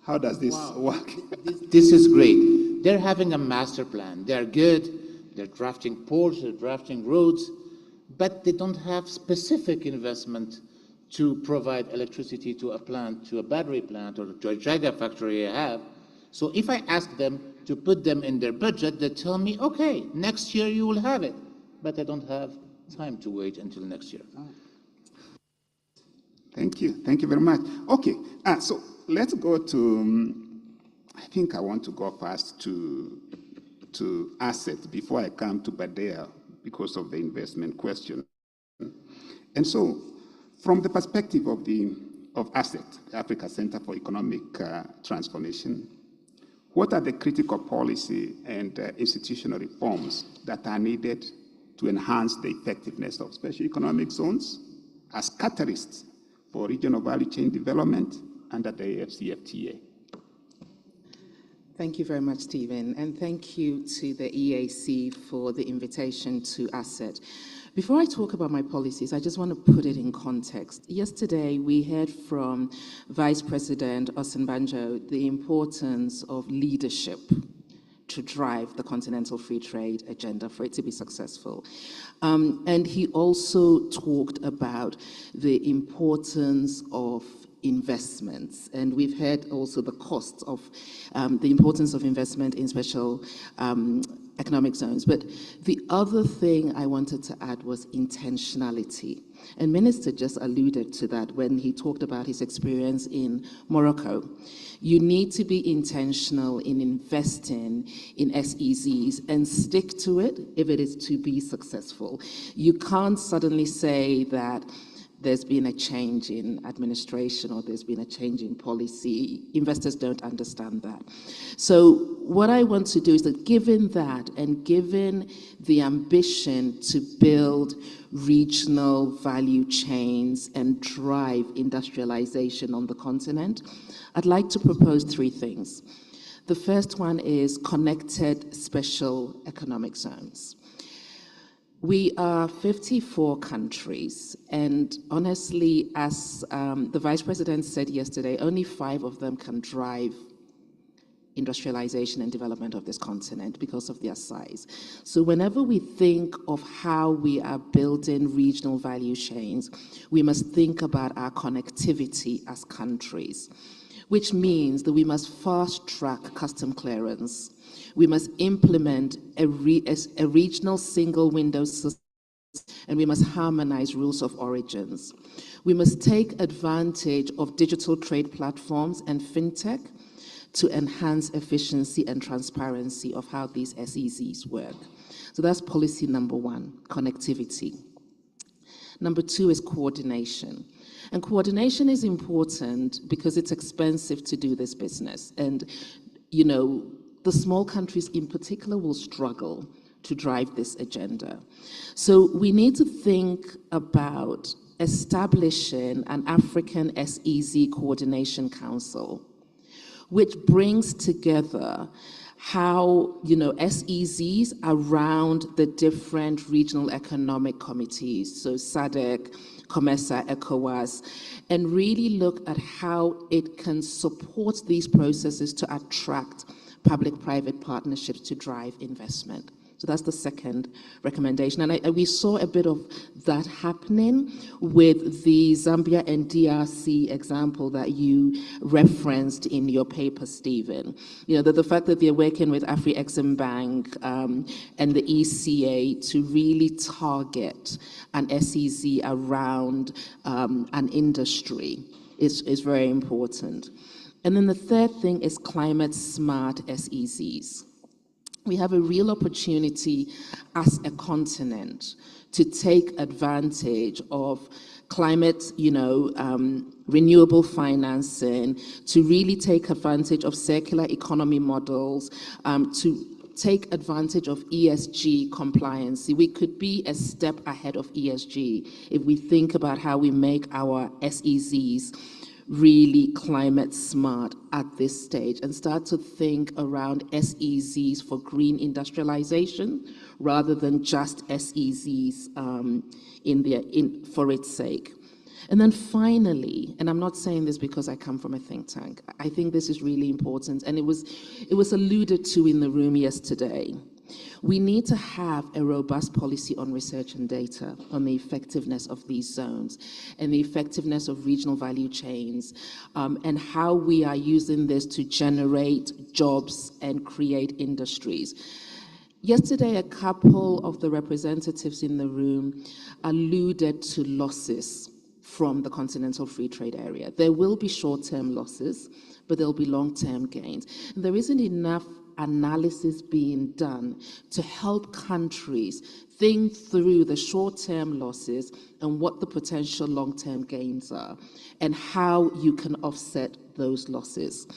how does this work? This is great. They're having a master plan. They're good. They're drafting ports, they're drafting roads, but they don't have specific investment to provide electricity to a plant, to a battery plant, or to a gigafactory I have. So if I ask them to put them in their budget, they tell me, okay, next year you will have it. But I don't have time to wait until next year. Thank you. Thank you very much. Okay, so let's go to, I think I want to go first to assets before I come to Badea, because of the investment question. And so, from the perspective of ACET, the Africa Center for Economic Transformation, what are the critical policy and institutional reforms that are needed to enhance the effectiveness of special economic zones as catalysts for regional value chain development under the AFCFTA? Thank you very much, Stephen, and thank you to the EAC for the invitation to ACET. Before I talk about my policies, I just want to put it in context. Yesterday, we heard from Vice President Osinbajo the importance of leadership to drive the Continental Free Trade agenda for it to be successful. And he also talked about the importance of investments, and we've heard also the costs of the importance of investment in special economic zones. But the other thing I wanted to add was intentionality. And Minister just alluded to that when he talked about his experience in Morocco. You need to be intentional in investing in SEZs and stick to it if it is to be successful. You can't suddenly say that there's been a change in administration or there's been a change in policy. Investors don't understand that. So what I want to do is that given that and given the ambition to build regional value chains and drive industrialization on the continent, I'd like to propose three things. The first one is connected special economic zones. We are 54 countries, and honestly, as the Vice President said yesterday, only 5 of them can drive industrialization and development of this continent because of their size. So whenever we think of how we are building regional value chains, we must think about our connectivity as countries, which means that we must fast-track custom clearance. We must implement a regional single window system, and we must harmonize rules of origins. We must take advantage of digital trade platforms and fintech to enhance efficiency and transparency of how these SEZs work. So that's policy number 1, connectivity. Number 2 is coordination. And coordination is important because it's expensive to do this business. And, you know, the small countries in particular will struggle to drive this agenda. So we need to think about establishing an African SEZ Coordination Council, which brings together how, you know, SEZs around the different regional economic committees, so SADC, COMESA, ECOWAS, and really look at how it can support these processes to attract public-private partnerships to drive investment. So that's the second recommendation. And we saw a bit of that happening with the Zambia and DRC example that you referenced in your paper, Stephen. You know, the fact that they're working with Afreximbank and the ECA to really target an SEZ around an industry is very important. And then the third thing is climate smart SEZs. We have a real opportunity as a continent to take advantage of climate, renewable financing, to really take advantage of circular economy models, to take advantage of ESG compliance. We could be a step ahead of ESG if we think about how we make our SEZs really climate smart at this stage and start to think around SEZs for green industrialization rather than just SEZs for its sake. And then finally, and I'm not saying this because I come from a think tank, I think this is really important, and it was alluded to in the room yesterday. We need to have a robust policy on research and data on the effectiveness of these zones and the effectiveness of regional value chains and how we are using this to generate jobs and create industries. Yesterday, a couple of the representatives in the room alluded to losses from the Continental Free Trade Area. There will be short-term losses, but there'll be long-term gains. And there isn't enough analysis being done to help countries think through the short-term losses and what the potential long-term gains are, and how you can offset those losses.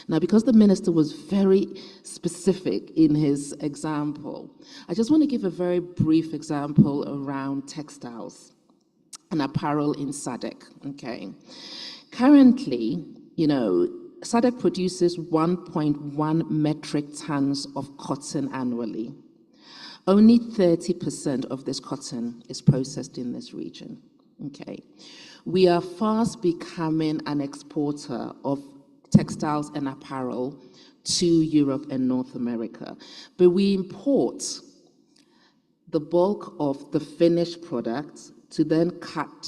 Now, because the minister was very specific in his example, I just want to give a very brief example around textiles and apparel in SADC, okay? Currently, SADC produces 1.1 metric tons of cotton annually. Only 30% of this cotton is processed in this region, okay? We are fast becoming an exporter of textiles and apparel to Europe and North America, but we import the bulk of the finished product to then cut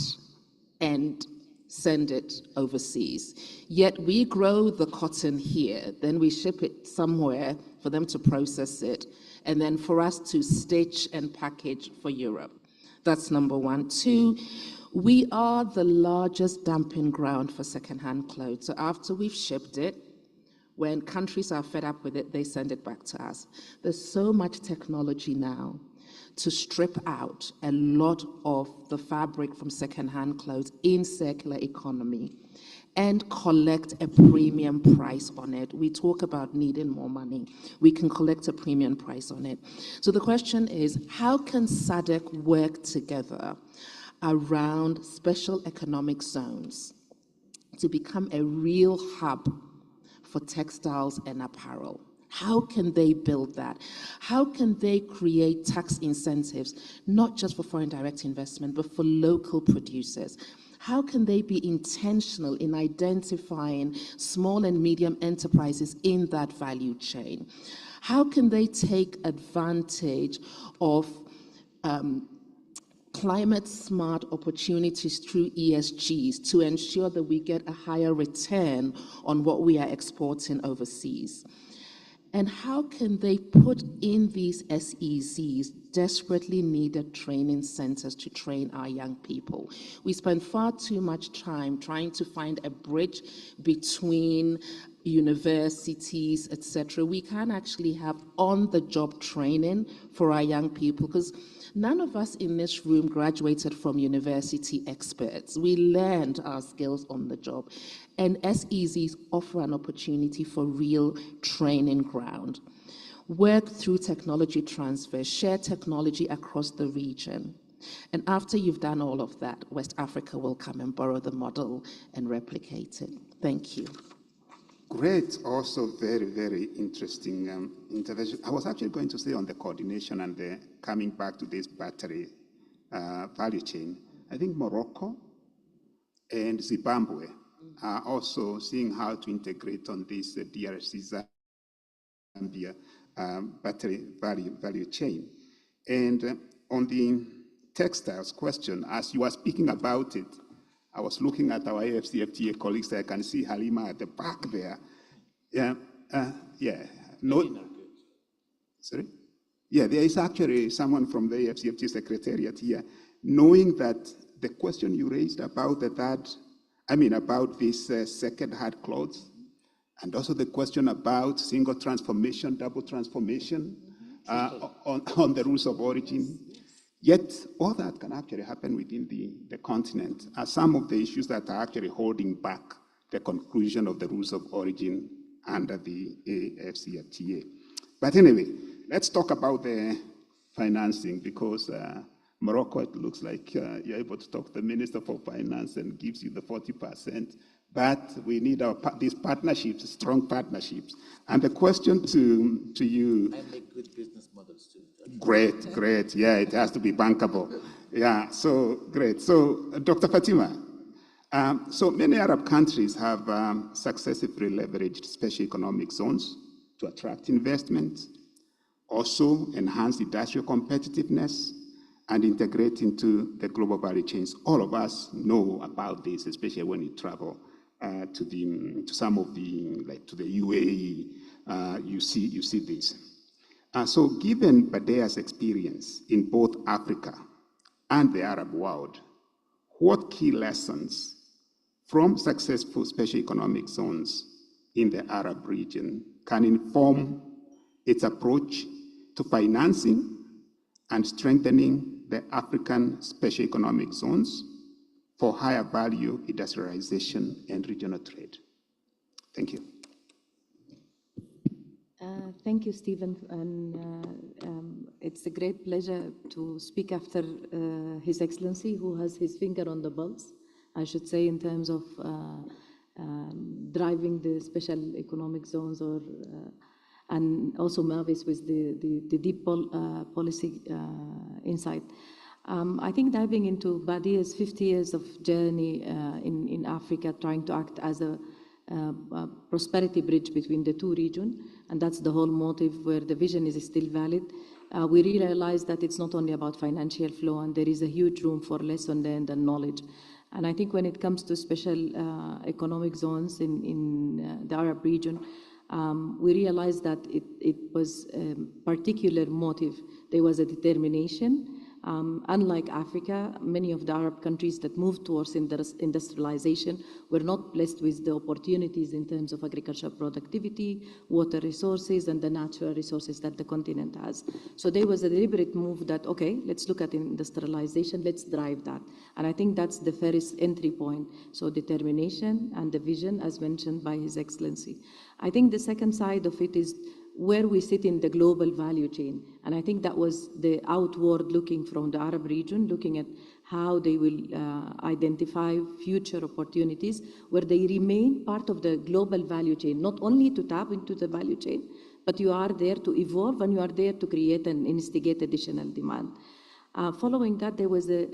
and send it overseas. Yet we grow the cotton here, then we ship it somewhere for them to process it, and then for us to stitch and package for Europe. That's number one. Two, we are the largest dumping ground for secondhand clothes. So after we've shipped it, when countries are fed up with it, they send it back to us. There's so much technology now to strip out a lot of the fabric from secondhand clothes in circular economy and collect a premium price on it. We talk about needing more money. We can collect a premium price on it. So the question is, how can SADC work together around special economic zones to become a real hub for textiles and apparel? How can they build that? How can they create tax incentives, not just for foreign direct investment, but for local producers? How can they be intentional in identifying small and medium enterprises in that value chain? How can they take advantage of climate-smart opportunities through ESGs to ensure that we get a higher return on what we are exporting overseas? And how can they put in these SEZs desperately needed training centers to train our young people? We spend far too much time trying to find a bridge between universities, etc. We can actually have on-the-job training for our young people, because none of us in this room graduated from university experts. We learned our skills on the job. And SEZs offer an opportunity for real training ground. Work through technology transfer, share technology across the region. And after you've done all of that, West Africa will come and borrow the model and replicate it. Thank you. Great, also very, very interesting intervention. I was actually going to say on the coordination and the coming back to this battery value chain. I think Morocco and Zimbabwe are also seeing how to integrate on this DRC Zambia battery value chain. And on the textiles question, as you were speaking about it, I was looking at our AFCFTA colleagues. I can see Halima at the back there. Sorry? Yeah, there is actually someone from the AFCFTA Secretariat here. Knowing that the question you raised about about this second-hand clothes, and also the question about single transformation, double transformation on the rules of origin. Yet, all that can actually happen within the continent are some of the issues that are actually holding back the conclusion of the rules of origin under the AFCFTA. But anyway, let's talk about the financing, because Morocco, it looks like you're able to talk to the Minister for Finance and gives you the 40%. But we need these partnerships, strong partnerships. And the question to you... I make good business models too. Great, great. Yeah, it has to be bankable. Yeah, so great. So, Dr. Fatima, so many Arab countries have successfully leveraged special economic zones to attract investment, also enhance industrial competitiveness, and integrate into the global value chains. All of us know about this, especially when you travel to some of the, like to the UAE, you see this. So given Badea's experience in both Africa and the Arab world, what key lessons from successful special economic zones in the Arab region can inform its approach to financing and strengthening the African special economic zones for higher value industrialization and regional trade. Thank you. Thank you, Stephen. And it's a great pleasure to speak after His Excellency, who has his finger on the pulse, I should say, in terms of driving the special economic zones, and also Mavis with the deep policy insight. I think diving into Badia's 50 years of journey in Africa, trying to act as a prosperity bridge between the two regions, and that's the whole motive where the vision is still valid. We realize that it's not only about financial flow, and there is a huge room for lesson learned and knowledge. And I think when it comes to special economic zones in the Arab region, we realized that it was a particular motive. There was a determination. Unlike Africa, many of the Arab countries that moved towards industrialization were not blessed with the opportunities in terms of agricultural productivity, water resources, and the natural resources that the continent has. So there was a deliberate move that, okay, let's look at industrialization, let's drive that. And I think that's the first entry point. So determination and the vision, as mentioned by His Excellency. I think the second side of it is where we sit in the global value chain. And I think that was the outward looking from the Arab region, looking at how they will identify future opportunities where they remain part of the global value chain, not only to tap into the value chain, but you are there to evolve and you are there to create and instigate additional demand. Following that, there was a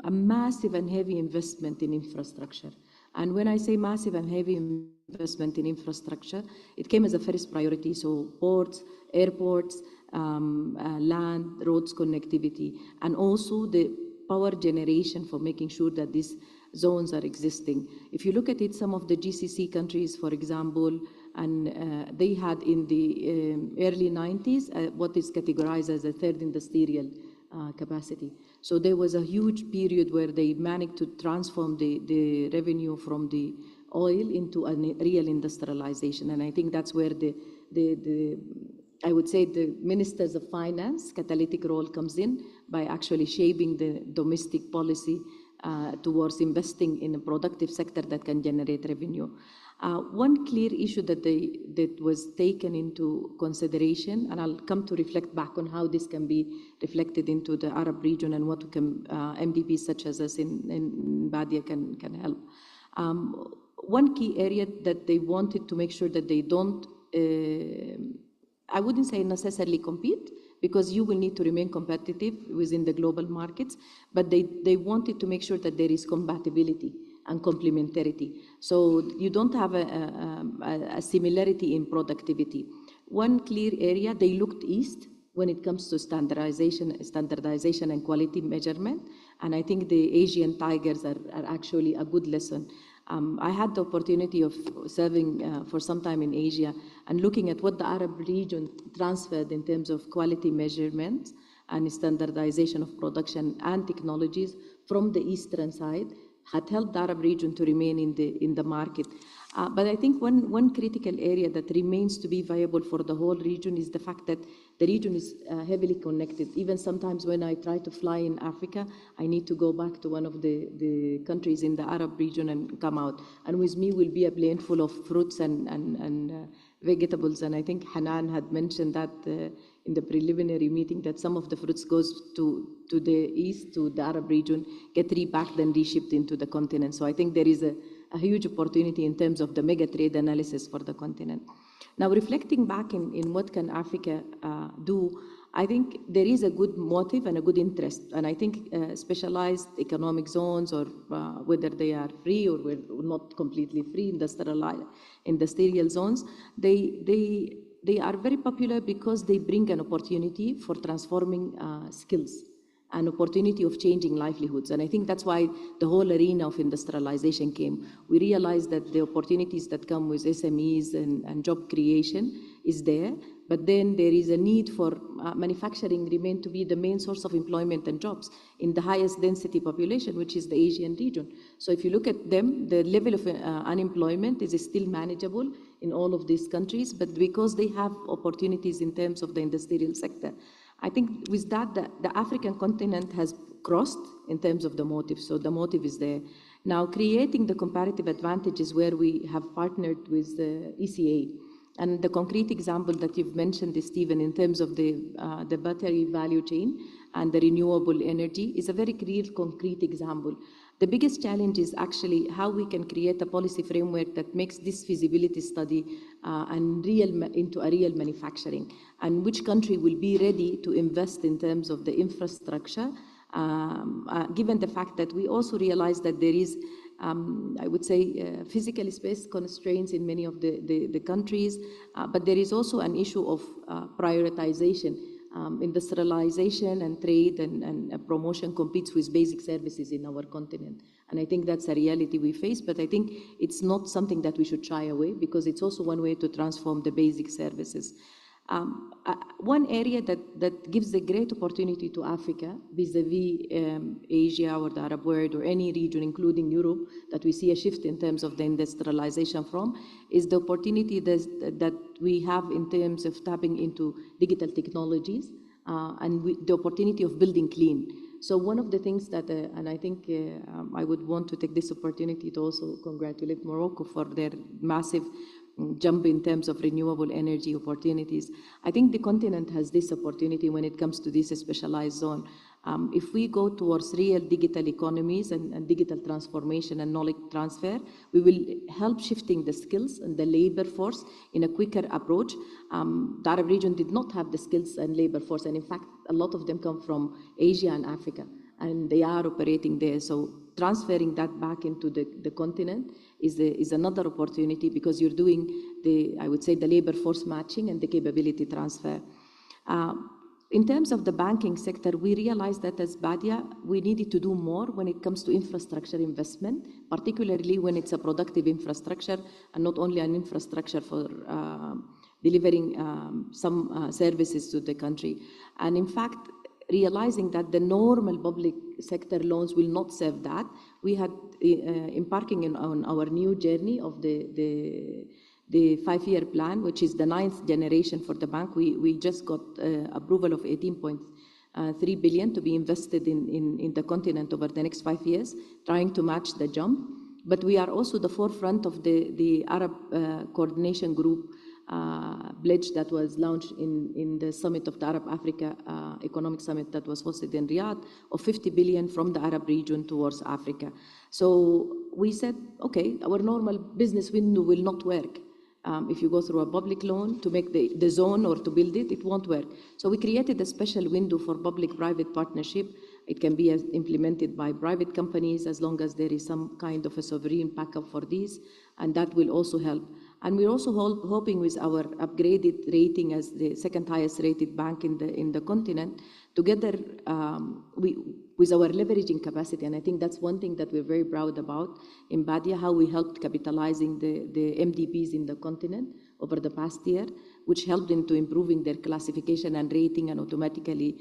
massive and heavy investment in infrastructure. And when I say massive and heavy investment in infrastructure, it came as a first priority. So ports, airports, land, roads connectivity, and also the power generation for making sure that these zones are existing. If you look at it, some of the GCC countries, for example, and they had in the early 90s what is categorized as a third industrial capacity. So there was a huge period where they managed to transform the revenue from the oil into a real industrialization. And I think that's where I would say the ministers of finance catalytic role comes in by actually shaping the domestic policy towards investing in a productive sector that can generate revenue. One clear issue that was taken into consideration, and I'll come to reflect back on how this can be reflected into the Arab region and what can MDPs such as us in Badia can help. One key area that they wanted to make sure that they don't, I wouldn't say necessarily compete, because you will need to remain competitive within the global markets, but they wanted to make sure that there is compatibility and complementarity. So you don't have a similarity in productivity. One clear area, they looked east when it comes to standardization and quality measurement. And I think the Asian tigers are actually a good lesson. I had the opportunity of serving for some time in Asia and looking at what the Arab region transferred in terms of quality measurement and standardization of production and technologies from the eastern side had helped the Arab region to remain in the market. But I think one critical area that remains to be viable for the whole region is the fact that the region is heavily connected. Even sometimes when I try to fly in Africa, I need to go back to one of the countries in the Arab region and come out. And with me will be a plane full of fruits and vegetables. And I think Hanan had mentioned that in the preliminary meeting, that some of the fruits goes to the east, to the Arab region, get repacked and reshipped into the continent. So I think there is a huge opportunity in terms of the mega trade analysis for the continent. Now, reflecting back in what can Africa do, I think there is a good motive and a good interest. And I think specialized economic zones, or whether they are free or not completely free, industrial zones, they are very popular because they bring an opportunity for transforming skills. an opportunity of changing livelihoods. And I think that's why the whole arena of industrialization came. We realized that the opportunities that come with SMEs and job creation is there, but then there is a need for manufacturing remain to be the main source of employment and jobs in the highest density population, which is the Asian region. So if you look at them, the level of unemployment is still manageable in all of these countries, but because they have opportunities in terms of the industrial sector. I think with that, the African continent has crossed in terms of the motive, so the motive is there. Now, creating the comparative advantages where we have partnered with the ECA, and the concrete example that you've mentioned, Stephen, in terms of the battery value chain and the renewable energy is a very real, concrete example. The biggest challenge is actually how we can create a policy framework that makes this feasibility study into a real manufacturing, and which country will be ready to invest in terms of the infrastructure, given the fact that we also realize that there is, I would say, physical space constraints in many of the countries, but there is also an issue of prioritization. Industrialization and trade and promotion competes with basic services in our continent. And I think that's a reality we face, but I think it's not something that we should shy away, because it's also one way to transform the basic services. One area that gives a great opportunity to Africa vis-a-vis Asia or the Arab world or any region, including Europe, that we see a shift in terms of the industrialization from, is the opportunity that we have in terms of tapping into digital technologies and the opportunity of building clean. So one of the things that, and I think I would want to take this opportunity to also congratulate Morocco for their massive jump in terms of renewable energy opportunities. I think the continent has this opportunity when it comes to this specialized zone. If we go towards real digital economies and digital transformation and knowledge transfer, we will help shifting the skills and the labor force in a quicker approach. The Arab region did not have the skills and labor force, and in fact, a lot of them come from Asia and Africa, and they are operating there. So transferring that back into the continent is another opportunity, because you're doing I would say, the labor force matching and the capability transfer. In terms of the banking sector, we realized that as Badia, we needed to do more when it comes to infrastructure investment, particularly when it's a productive infrastructure and not only an infrastructure for delivering some services to the country. And in fact, realizing that the normal public sector loans will not serve that, we had embarking on our new journey of the 5-year plan, which is the 9th generation for the bank. We just got approval of 18.3 billion to be invested in the continent over the next 5 years, trying to match the jump. But we are also the forefront of the Arab Coordination Group pledge that was launched in the summit of the Arab Africa Economic Summit that was hosted in Riyadh, of 50 billion from the Arab region towards Africa. So we said, okay, our normal business window will not work. If you go through a public loan to make the zone or to build it, it won't work. So we created a special window for public-private partnership. It can be implemented by private companies as long as there is some kind of a sovereign backup for these, and that will also help. And we're also hoping with our upgraded rating as the second highest rated bank in the continent, together with our leveraging capacity. And I think that's one thing that we're very proud about in Badia, how we helped capitalizing the MDBs in the continent over the past year, which helped into improving their classification and rating and automatically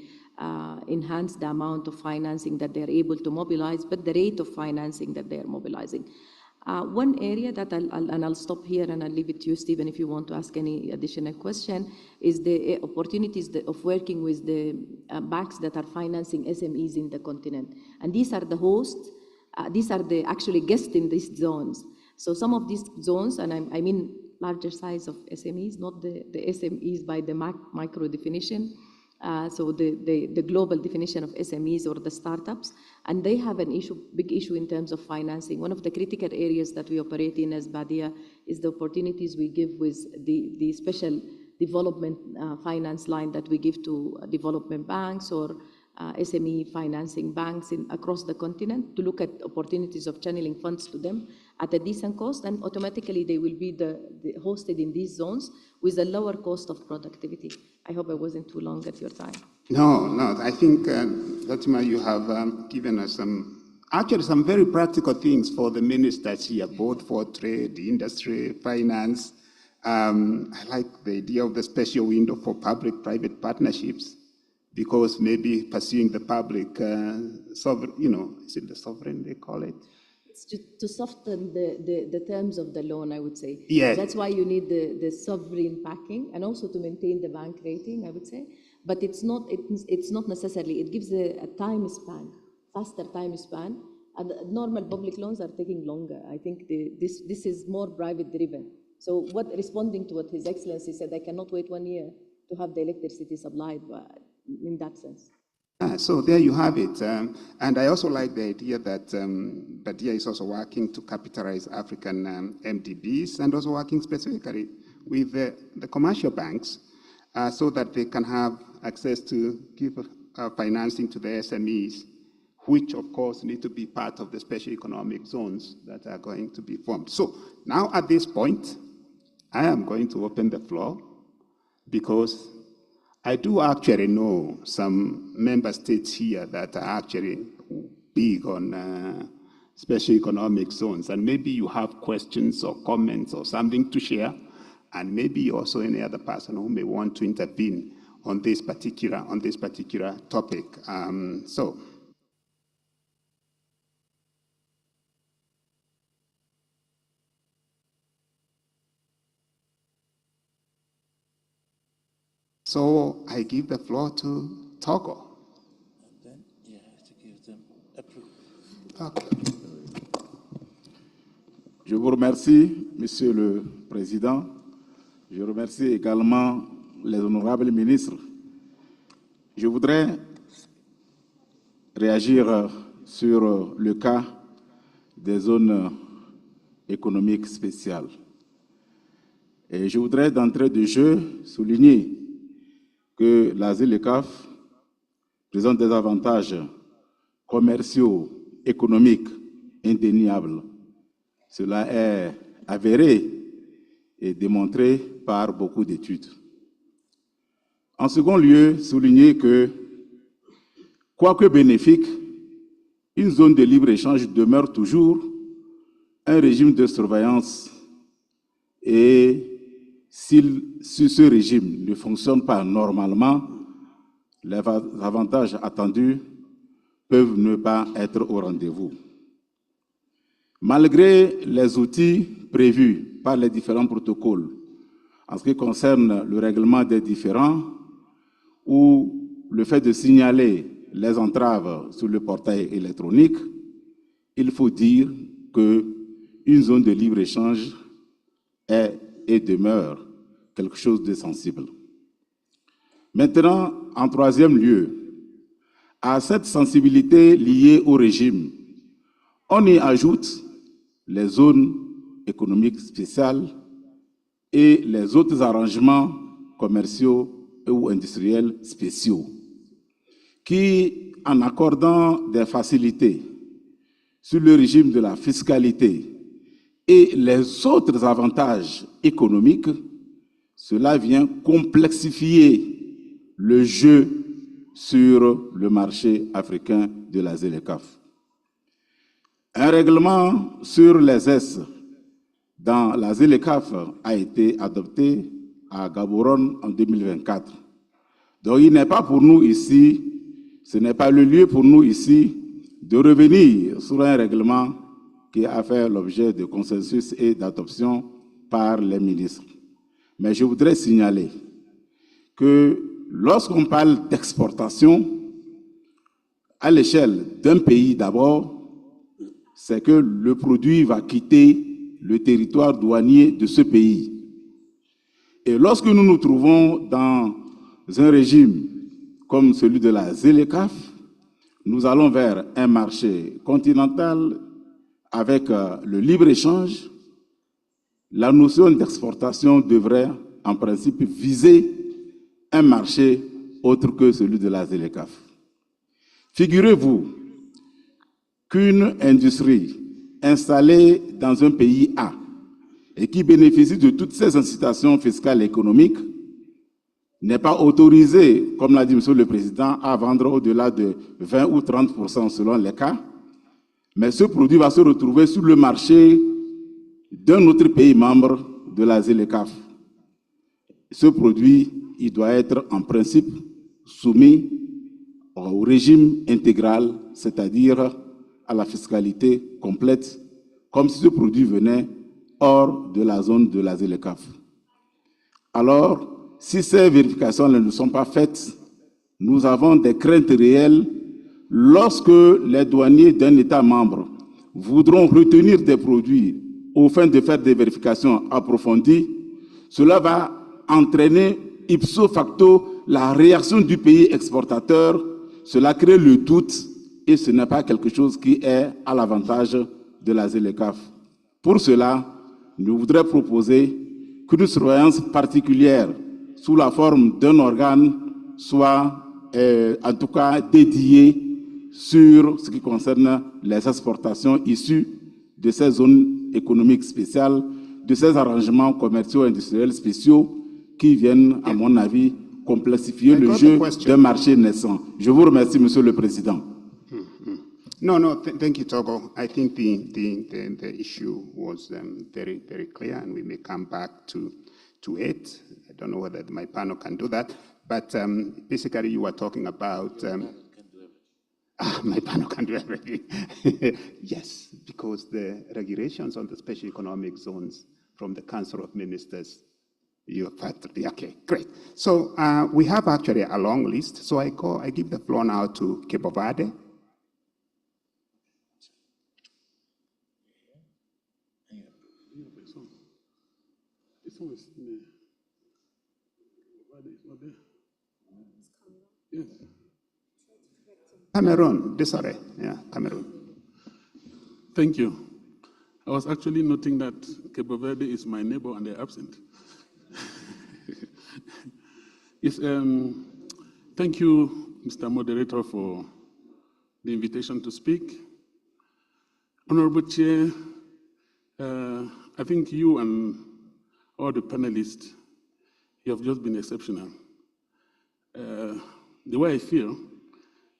enhance the amount of financing that they're able to mobilize, but the rate of financing that they're mobilizing. One area that I'll stop here and I'll leave it to you, Stephen, if you want to ask any additional question, is the opportunities of working with the banks that are financing SMEs in the continent. And these are the hosts, these are the actually guests in these zones. So some of these zones, and I mean larger size of SMEs, not the SMEs by the micro definition, so the global definition of SMEs or the startups, and they have an issue, big issue in terms of financing. One of the critical areas that we operate in as Badia is the opportunities we give with the special development finance line that we give to development banks or SME financing banks across the continent to look at opportunities of channeling funds to them at a decent cost, and automatically they will be hosted in these zones with a lower cost of productivity. I hope I wasn't too long at your time. No, I think, Fatima, you have given us some very practical things for the ministers here, both for trade, industry, finance. I like the idea of the special window for public-private partnerships, because maybe pursuing the public sovereign, is it the sovereign they call it? It's to soften the terms of the loan, I would say. Yes. That's why you need the sovereign backing, and also to maintain the bank rating, I would say. But it's not necessarily, it gives a time span, faster time span, and normal public loans are taking longer. I think this is more private driven. So responding to what His Excellency said, I cannot wait 1 year to have the electricity supplied in that sense. So there you have it. And I also like the idea that Badia is also working to capitalize African MDBs, and also working specifically with the commercial banks so that they can have access to give financing to the SMEs, which of course need to be part of the special economic zones that are going to be formed. So now at this point, I am going to open the floor, because I do actually know some member states here that are actually big on special economic zones, and maybe you have questions or comments or something to share, and maybe also any other person who may want to intervene on this particular topic. So I give the floor to Togo. Je vous remercie, Monsieur le Président. Je remercie également les honorables ministres. Je voudrais réagir sur le cas des zones économiques spéciales. Et je voudrais d'entrée de jeu souligner que la ZLECAf présente des avantages commerciaux, économiques indéniables. Cela est avéré et démontré par beaucoup d'études. En second lieu, souligner que, quoique bénéfique, une zone de libre-échange demeure toujours un régime de surveillance, et si ce régime ne fonctionne pas normalement, les avantages attendus peuvent ne pas être au rendez-vous. Malgré les outils prévus par les différents protocoles, en ce qui concerne le règlement des différends ou le fait de signaler les entraves sur le portail électronique, il faut dire qu'une zone de libre-échange est et demeure quelque chose de sensible. Maintenant, en troisième lieu, à cette sensibilité liée au régime, on y ajoute les zones économiques spéciales et les autres arrangements commerciaux ou industriels spéciaux, qui, en accordant des facilités sur le régime de la fiscalité et les autres avantages économiques, cela vient complexifier le jeu sur le marché africain de la ZLECAf. Un règlement sur les S dans la ZLECAf a été adopté à Gaborone en 2024. Donc il n'est pas pour nous ici, ce n'est pas le lieu pour nous ici de revenir sur un règlement qui a fait l'objet de consensus et d'adoption par les ministres. Mais je voudrais signaler que lorsqu'on parle d'exportation, à l'échelle d'un pays d'abord, c'est que le produit va quitter le territoire douanier de ce pays. Et lorsque nous nous trouvons dans un régime comme celui de la ZLECAf, nous allons vers un marché continental avec le libre-échange. La notion d'exportation devrait en principe viser un marché autre que celui de la ZLECAf. Figurez-vous qu'une industrie installée dans un pays A et qui bénéficie de toutes ces incitations fiscales et économiques n'est pas autorisée, comme l'a dit M. le Président, à vendre au-delà de 20 ou 30% selon les cas, mais ce produit va se retrouver sur le marché d'un autre pays membre de la ZLECAf. Ce produit, il doit être en principe soumis au régime intégral, c'est-à-dire à la fiscalité complète, comme si ce produit venait hors de la zone de la ZLECAf. Alors, si ces vérifications ne sont pas faites, nous avons des craintes réelles lorsque les douaniers d'un État membre voudront retenir des produits aux fins de faire des vérifications approfondies. Cela va entraîner ipso facto la réaction du pays exportateur. Cela crée le doute et ce n'est pas quelque chose qui est à l'avantage de la ZLECAf. Pour cela, nous voudrions proposer qu'une surveillance particulière sous la forme d'un organe soit en tout cas dédié sur ce qui concerne les exportations issues de ces zones économiques spéciales, de ces arrangements commerciaux industriels spéciaux qui viennent, à mon avis, complexifier le jeu d'un marché naissant. Je vous remercie, Monsieur le Président. No, thank you, Togo. I think the issue was very, very clear, and we may come back to it. I don't know whether my panel can do that, but basically you were talking about... my panel can do everything. Yes, because the regulations on the special economic zones from the Council of Ministers, you have had to be, okay, great. So we have actually a long list, so I give the floor now to Cape Verde. Yes. Cameroon, Desiree, yeah, Cameroon. Thank you. I was actually noting that Cape Verde is my neighbor and they're absent. Yes, thank you, Mr. Moderator, for the invitation to speak. Honorable Chair, I think you and all the panelists, you have just been exceptional. The way I feel,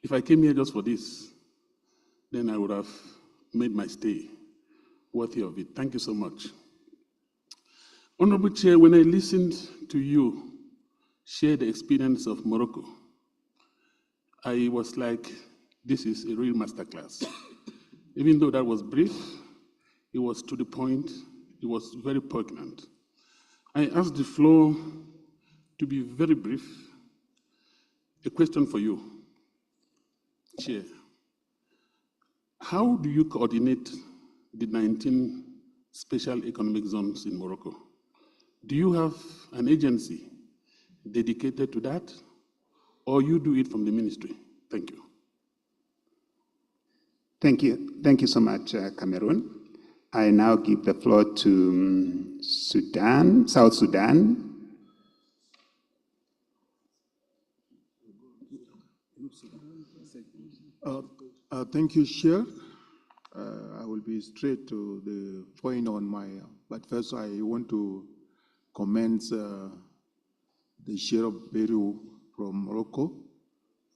if I came here just for this, then I would have made my stay worthy of it. Thank you so much. Honorable Chair, when I listened to you share the experience of Morocco, I was like, this is a real masterclass. Even though that was brief, it was to the point, it was very poignant. I asked the floor to be very brief. A question for you, Chair. How do you coordinate the 19 special economic zones in Morocco? Do you have an agency dedicated to that, or you do it from the ministry? Thank you. Thank you. Thank you so much, Cameroon. I now give the floor to Sudan, South Sudan. Thank you, Chair. I will be straight to the point on my, but first I want to commend the Sheriff Beru from Morocco.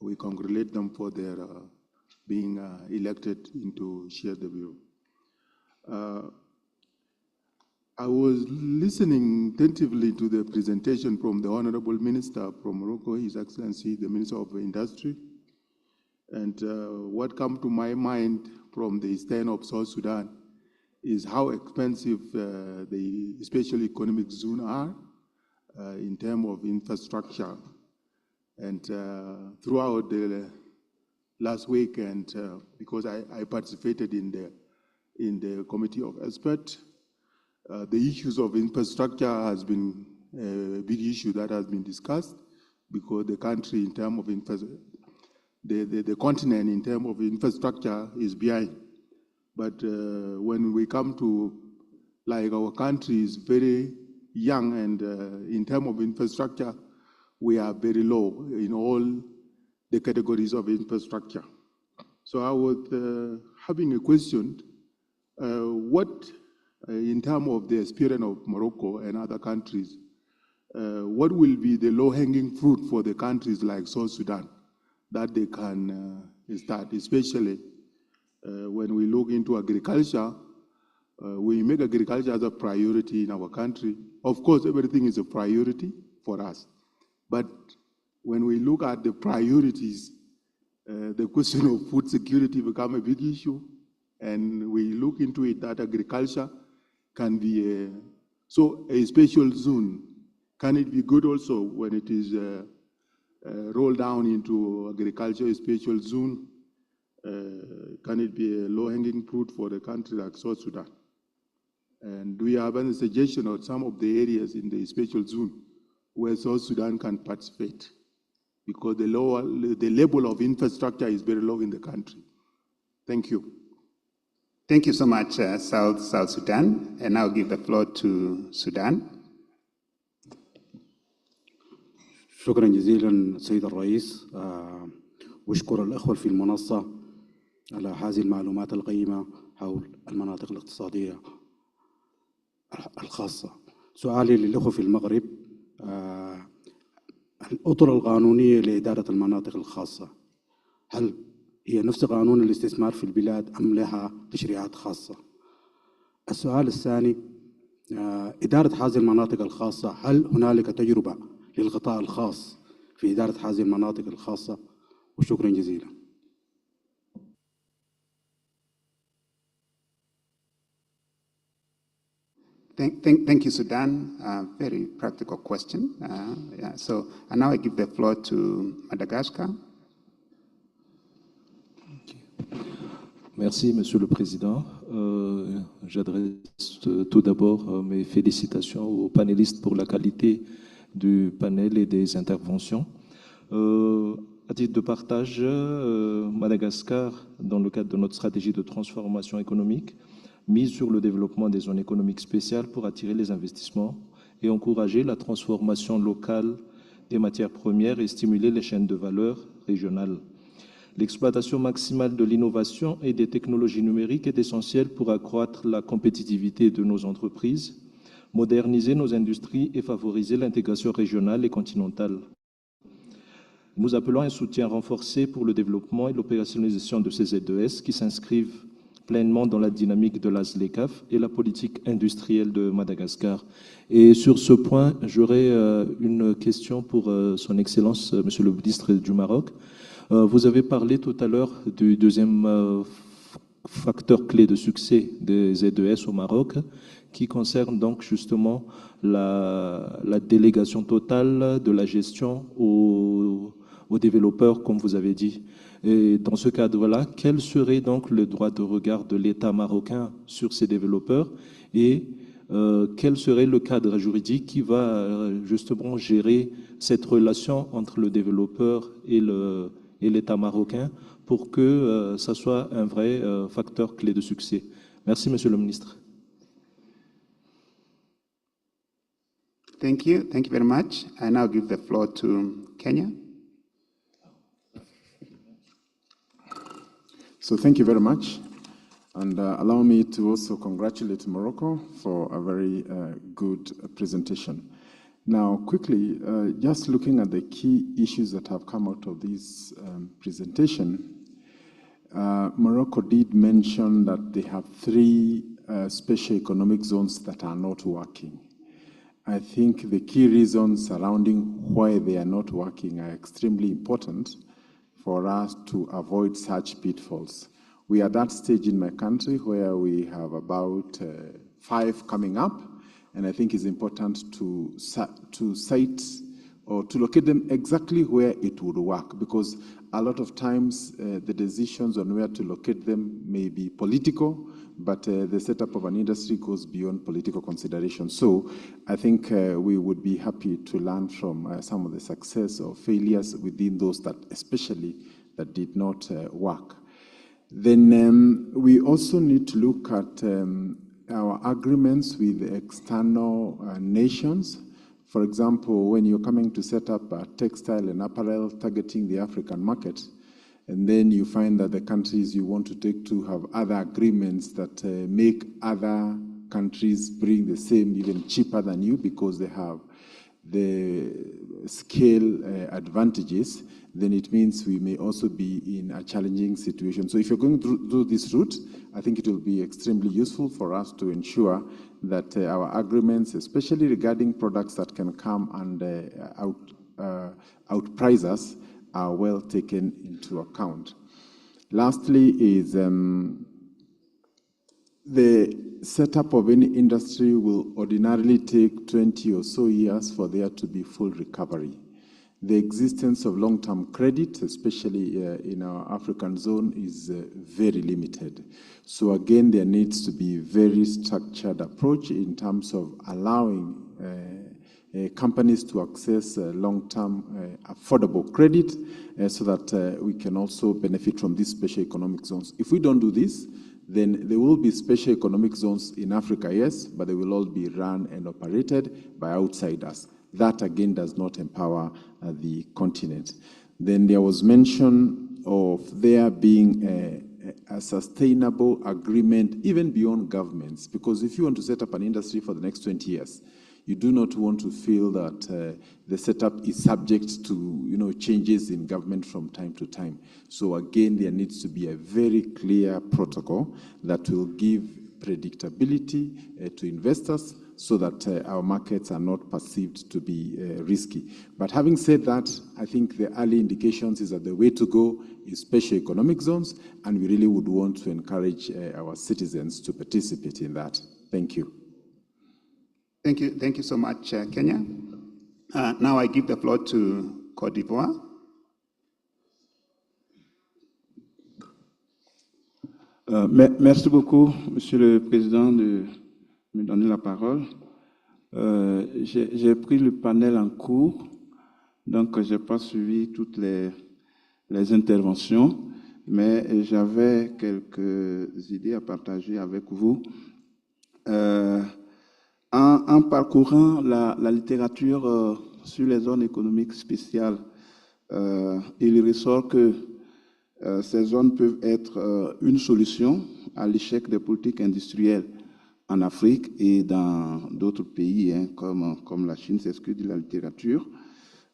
We congratulate them for their being elected into Sheriff Beru. I was listening attentively to the presentation from the Honorable Minister from Morocco, His Excellency, the Minister of Industry. And what comes to my mind from the stand of South Sudan is how expensive the special economic zones are in terms of infrastructure. And throughout the last week, and because I participated in the committee of experts, the issues of infrastructure has been a big issue that has been discussed, because the country in terms of the continent in terms of infrastructure is behind. But when we come to, like, our country is very young, and in terms of infrastructure, we are very low in all the categories of infrastructure. So I was having a question. What, in terms of the experience of Morocco and other countries, what will be the low-hanging fruit for the countries like South Sudan that they can start, especially when we look into agriculture? We make agriculture as a priority in our country. Of course, everything is a priority for us. But when we look at the priorities, the question of food security become a big issue. And we look into it that agriculture can be a special zone. Can it be good also when it is rolled down into agriculture, a special zone? Can it be a low-hanging fruit for the country like South Sudan? And do you have any suggestion on some of the areas in the special zone where South Sudan can participate? Because the level of infrastructure is very low in the country. Thank you. Thank you so much, South Sudan. And I'll give the floor to Sudan. شكرا جزيلا سيد الرئيس واشكر الأخوة في المنصة على هذه المعلومات القيمة حول المناطق الاقتصادية الخاصة. سؤالي للأخوة في المغرب، الأطر القانونية لإدارة المناطق الخاصة هل هي نفس قانون الاستثمار في البلاد أم لها تشريعات خاصة؟ السؤال الثاني، إدارة هذه المناطق الخاصة هل هنالك تجربة للقطاع الخاص في إدارة هذه المناطق الخاصة؟ وشكرا جزيلا. Thank you, Sudan. Very practical question. So, and now I give the floor to Madagascar. Merci, Monsieur le Président. J'adresse tout d'abord mes félicitations aux panélistes pour la qualité du panel et des interventions. À titre de partage, Madagascar, dans le cadre de notre stratégie de transformation économique, mise sur le développement des zones économiques spéciales pour attirer les investissements et encourager la transformation locale des matières premières et stimuler les chaînes de valeur régionales. L'exploitation maximale de l'innovation et des technologies numériques est essentielle pour accroître la compétitivité de nos entreprises, moderniser nos industries et favoriser l'intégration régionale et continentale. Nous appelons un soutien renforcé pour le développement et l'opérationnalisation de ces ZES qui s'inscrivent pleinement dans la dynamique de la ZLECAf et la politique industrielle de Madagascar. Et sur ce point, j'aurais une question pour son Excellence, Monsieur le ministre du Maroc. Vous avez parlé tout à l'heure du deuxième facteur clé de succès des ZES au Maroc, qui concerne donc justement la délégation totale de la gestion aux développeurs, comme vous avez dit. Et dans ce cadre-là, quel serait donc le droit de regard de l'État marocain sur ces développeurs et quel serait le cadre juridique qui va justement gérer cette relation entre le développeur et l'État marocain pour que ça soit un vrai facteur clé de succès? Merci, Monsieur le Ministre. Thank you very much. I now give the floor to Kenya. So thank you very much. And allow me to also congratulate Morocco for a very good presentation. Now, quickly, just looking at the key issues that have come out of this presentation, Morocco did mention that they have 3 special economic zones that are not working. I think the key reasons surrounding why they are not working are extremely important for us to avoid such pitfalls. We are at that stage in my country where we have about 5 coming up, and I think it's important to cite or to locate them exactly where it would work, because a lot of times the decisions on where to locate them may be political, but the setup of an industry goes beyond political consideration. So I think we would be happy to learn from some of the success or failures within those that especially that did not work. Then we also need to look at our agreements with external nations. For example, when you're coming to set up a textile and apparel targeting the African market, and then you find that the countries you want to take to have other agreements that make other countries bring the same, even cheaper than you, because they have the scale advantages, then it means we may also be in a challenging situation. So if you're going to do this route, I think it will be extremely useful for us to ensure that our agreements, especially regarding products that can come and outprice us, are well taken into account. Lastly is the setup of any industry will ordinarily take 20 or so years for there to be full recovery. The existence of long-term credit, especially in our African zone, is very limited. So again, there needs to be a very structured approach in terms of allowing companies to access long-term affordable credit so that we can also benefit from these special economic zones. If we don't do this, then there will be special economic zones in Africa, yes, but they will all be run and operated by outsiders. That, again, does not empower the continent. Then there was mention of there being a sustainable agreement even beyond governments, because if you want to set up an industry for the next 20 years, you do not want to feel that the setup is subject to changes in government from time to time. So again, there needs to be a very clear protocol that will give predictability to investors so that our markets are not perceived to be risky. But having said that, I think the early indications is that the way to go is special economic zones, and we really would want to encourage our citizens to participate in that. Thank you. Thank you so much, Kenya. Now I give the floor to Côte d'Ivoire. Merci beaucoup, Monsieur le Président, de me donner la parole. J'ai pris le panel en cours, donc je n'ai pas suivi toutes les interventions, mais j'avais quelques idées à partager avec vous. En parcourant la littérature sur les zones économiques spéciales, il ressort que ces zones peuvent être une solution à l'échec des politiques industrielles en Afrique et dans d'autres pays, comme la Chine, c'est ce que dit la littérature.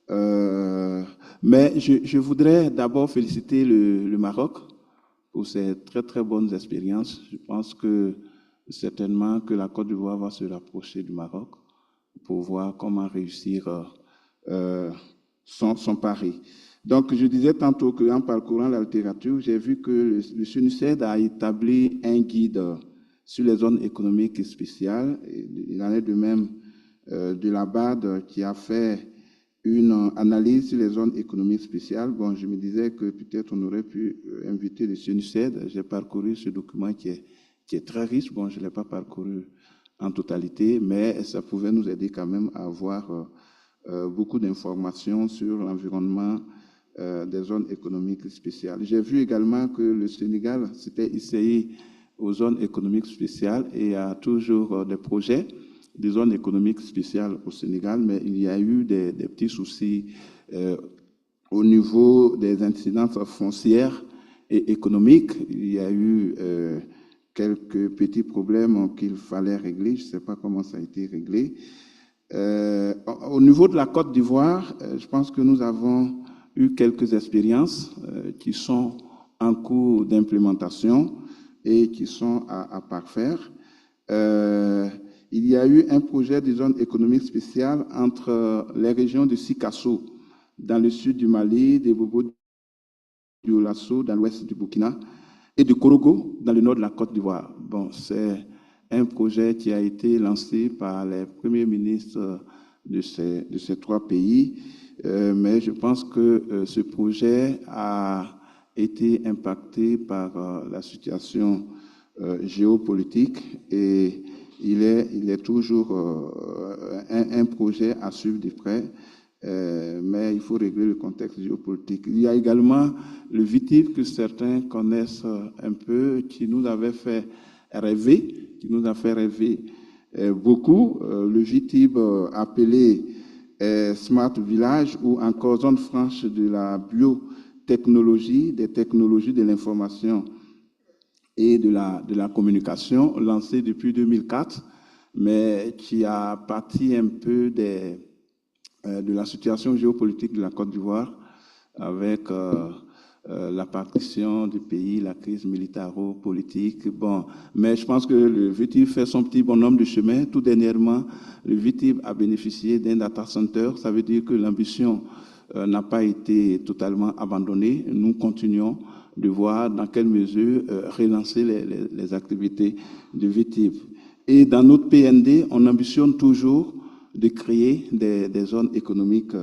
Mais je voudrais d'abord féliciter le Maroc pour ses très très bonnes expériences. Je pense que certainement que la Côte d'Ivoire va se rapprocher du Maroc pour voir comment réussir son pari. Donc, je disais tantôt qu'en parcourant la littérature, j'ai vu que le SONUCED a établi un guide sur les zones économiques spéciales. Il en est de même de la BAD qui a fait une analyse sur les zones économiques spéciales. Bon, je me disais que peut-être on aurait pu inviter le SONUCED. J'ai parcouru ce document qui est très riche. Bon, je ne l'ai pas parcouru en totalité, mais ça pouvait nous aider quand même à avoir beaucoup d'informations sur l'environnement des zones économiques spéciales. J'ai vu également que le Sénégal s'était essayé aux zones économiques spéciales et il y a toujours des projets de zones économiques spéciales au Sénégal, mais il y a eu des petits soucis au niveau des incidences foncières et économiques. Il y a eu quelques petits problèmes qu'il fallait régler. Je ne sais pas comment ça a été réglé. Au niveau de la Côte d'Ivoire, je pense que nous avons eu quelques expériences qui sont en cours d'implémentation et qui sont à parfaire. Il y a eu un projet de zone économique spéciale entre les régions de Sikasso, dans le sud du Mali, de Bobo Dioulasso, dans l'ouest du Burkina, et de Korogo, dans le nord de la Côte d'Ivoire. Bon, c'est un projet qui a été lancé par les premiers ministres de ces trois pays, mais je pense que ce projet a été impacté par la situation géopolitique et il est toujours un projet à suivre de près, mais il faut régler le contexte géopolitique. Il y a également le VTIB que certains connaissent un peu, qui nous avait fait rêver, beaucoup. Le VTIB appelé Smart Village ou encore zone franche de la technologies, des technologies de l'information et de la communication, lancé depuis 2004, mais qui a parti un peu de la situation géopolitique de la Côte d'Ivoire avec la partition du pays, la crise militaro-politique. Bon, mais je pense que le VTIB fait son petit bonhomme de chemin. Tout dernièrement, le VTIB a bénéficié d'un data center. Ça veut dire que l'ambition n'a pas été totalement abandonnée. Nous continuons de voir dans quelle mesure relancer les activités du VTIB. Et dans notre PND, on ambitionne toujours de créer des zones économiques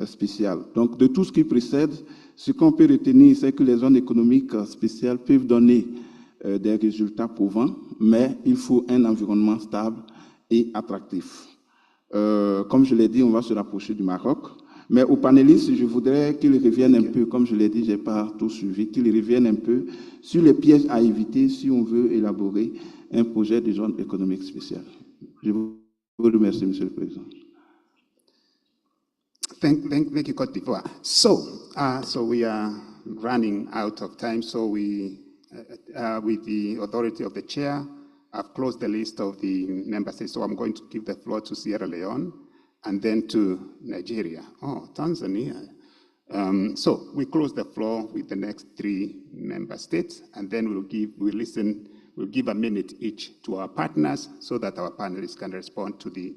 spéciales. Donc, de tout ce qui précède, ce qu'on peut retenir, c'est que les zones économiques spéciales peuvent donner des résultats prouvants, mais il faut un environnement stable et attractif. Comme je l'ai dit, on va se rapprocher du Maroc. Mais aux panélistes, je voudrais qu'ils reviennent un peu, comme je l'ai dit, je n'ai pas tout suivi, qu'ils reviennent un peu sur les pièges à éviter si on veut élaborer un projet de zone économique spéciale. Je vous remercie, Monsieur le Président. Thank you, Côte d'Ivoire. So we are running out of time. So we, with the authority of the chair, I've closed the list of the member states. So I'm going to give the floor to Sierra Leone and then to Nigeria. Oh, Tanzania. So we close the floor with the next 3 member states, and then we'll give a minute each to our partners so that our panelists can respond to the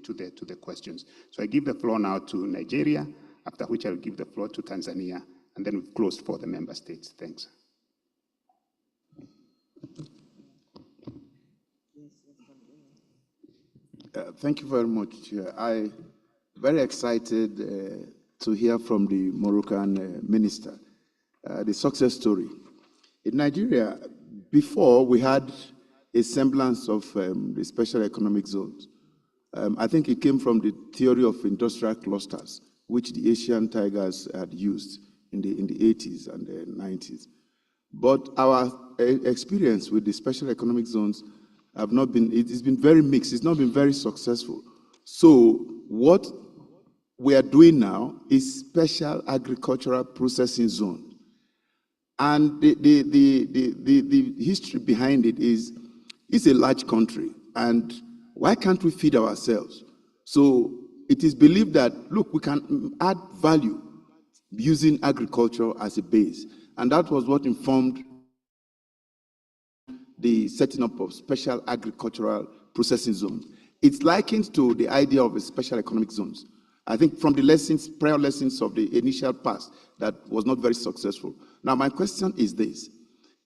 questions. So I give the floor now to Nigeria, after which I'll give the floor to Tanzania, and then we've closed for the member states. Thanks. Thank you very much, Chair. I'm very excited to hear from the Moroccan minister, the success story. In Nigeria, before we had a semblance of the special economic zones. I think it came from the theory of industrial clusters, which the Asian tigers had used in the 80s and the 90s. But our experience with the special economic zones have not been, it's been very mixed. It's not been very successful. So what we are doing now is special agricultural processing zones. And the history behind it is, it's a large country, and why can't we feed ourselves? So it is believed that, look, we can add value using agriculture as a base. And that was what informed the setting up of special agricultural processing zones. It's likened to the idea of a special economic zones. I think from the lessons, prior lessons of the initial past, that was not very successful. Now, my question is this.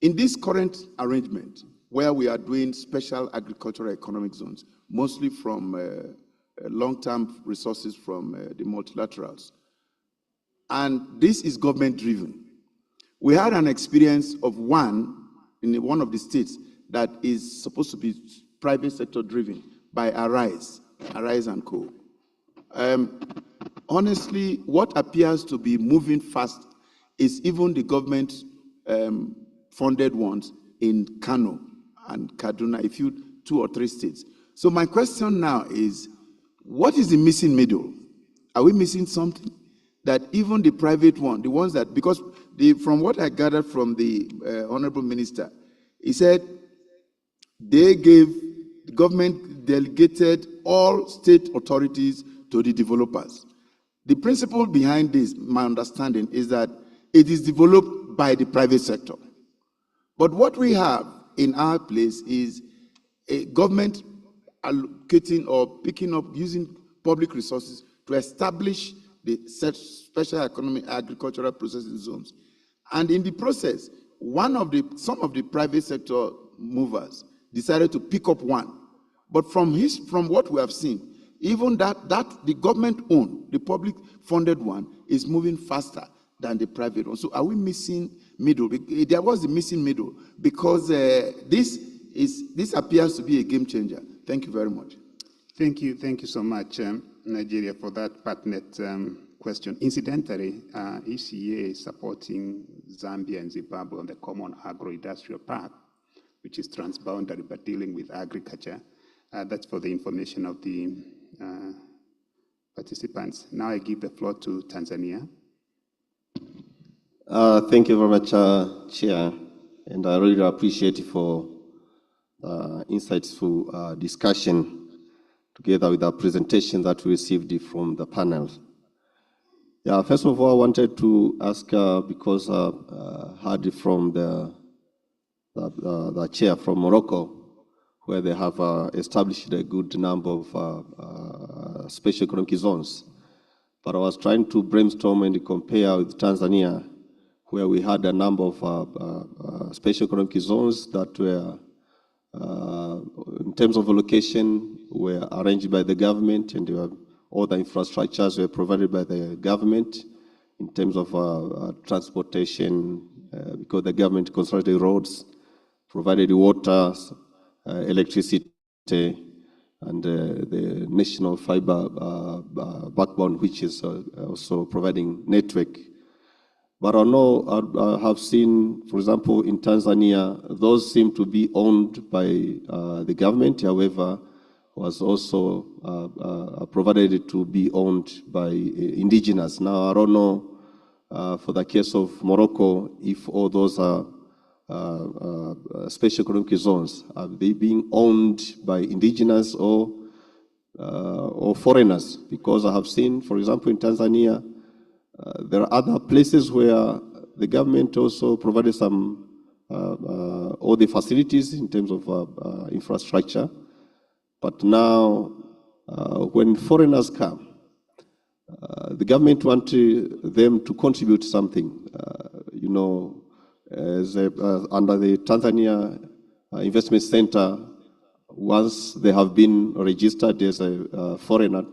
In this current arrangement, where we are doing special agricultural economic zones, mostly from long-term resources from the multilaterals, and this is government-driven. We had an experience of one in one of the states that is supposed to be private sector-driven by Arise and Co. Honestly, what appears to be moving fast is even the government-funded ones in Kano and Kaduna, a few 2 or 3 states. So my question now is, what is the missing middle? Are we missing something? That even the private one, the ones that, because from what I gathered from the Honorable Minister, he said the government delegated all state authorities to the developers. The principle behind this, my understanding, is that it is developed by the private sector. But what we have in our place is a government allocating or picking up, using public resources to establish the special economic agricultural processing zones. And in the process, some of the private sector movers decided to pick up one. But from what we have seen, even that the government-owned, the public-funded one, is moving faster than the private one. So are we missing middle? There was the missing middle, because this appears to be a game changer. Thank you very much. Thank you so much, Nigeria, for that pertinent question. Incidentally, ECA is supporting Zambia and Zimbabwe on the Common Agro-Industrial Path, which is transboundary but dealing with agriculture. That's for the information of the participants. Now I give the floor to Tanzania. Thank you very much, Chair, and I really appreciate you for insightful discussion together with the presentation that we received from the panel. Yeah, first of all, I wanted to ask, because I heard from the chair from Morocco, where they have established a good number of special economic zones. But I was trying to brainstorm and compare with Tanzania, where we had a number of special economic zones that were, in terms of location, were arranged by the government, and all the infrastructures were provided by the government in terms of transportation, because the government constructed roads, provided water, electricity, and the national fiber backbone, which is also providing network. But I know I have seen, for example, in Tanzania, those seem to be owned by the government, however, was also provided to be owned by indigenous. Now, I don't know, for the case of Morocco, if all those are special economic zones, are they being owned by indigenous or foreigners? Because I have seen, for example, in Tanzania, there are other places where the government also provided some all the facilities in terms of infrastructure. But now, when foreigners come, the government wants them to contribute something. You know, as under the Tanzania Investment Center, once they have been registered as a foreigner,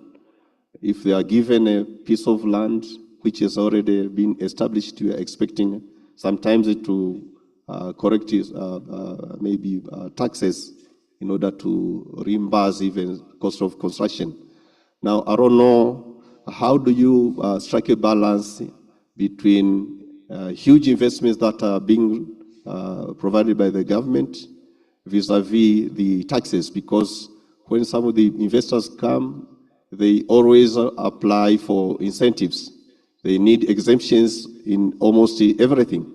if they are given a piece of land which has already been established, we are expecting sometimes it to correct maybe taxes in order to reimburse even cost of construction. Now, I don't know, how do you strike a balance between huge investments that are being provided by the government vis-a-vis the taxes? Because when some of the investors come, they always apply for incentives. They need exemptions in almost everything.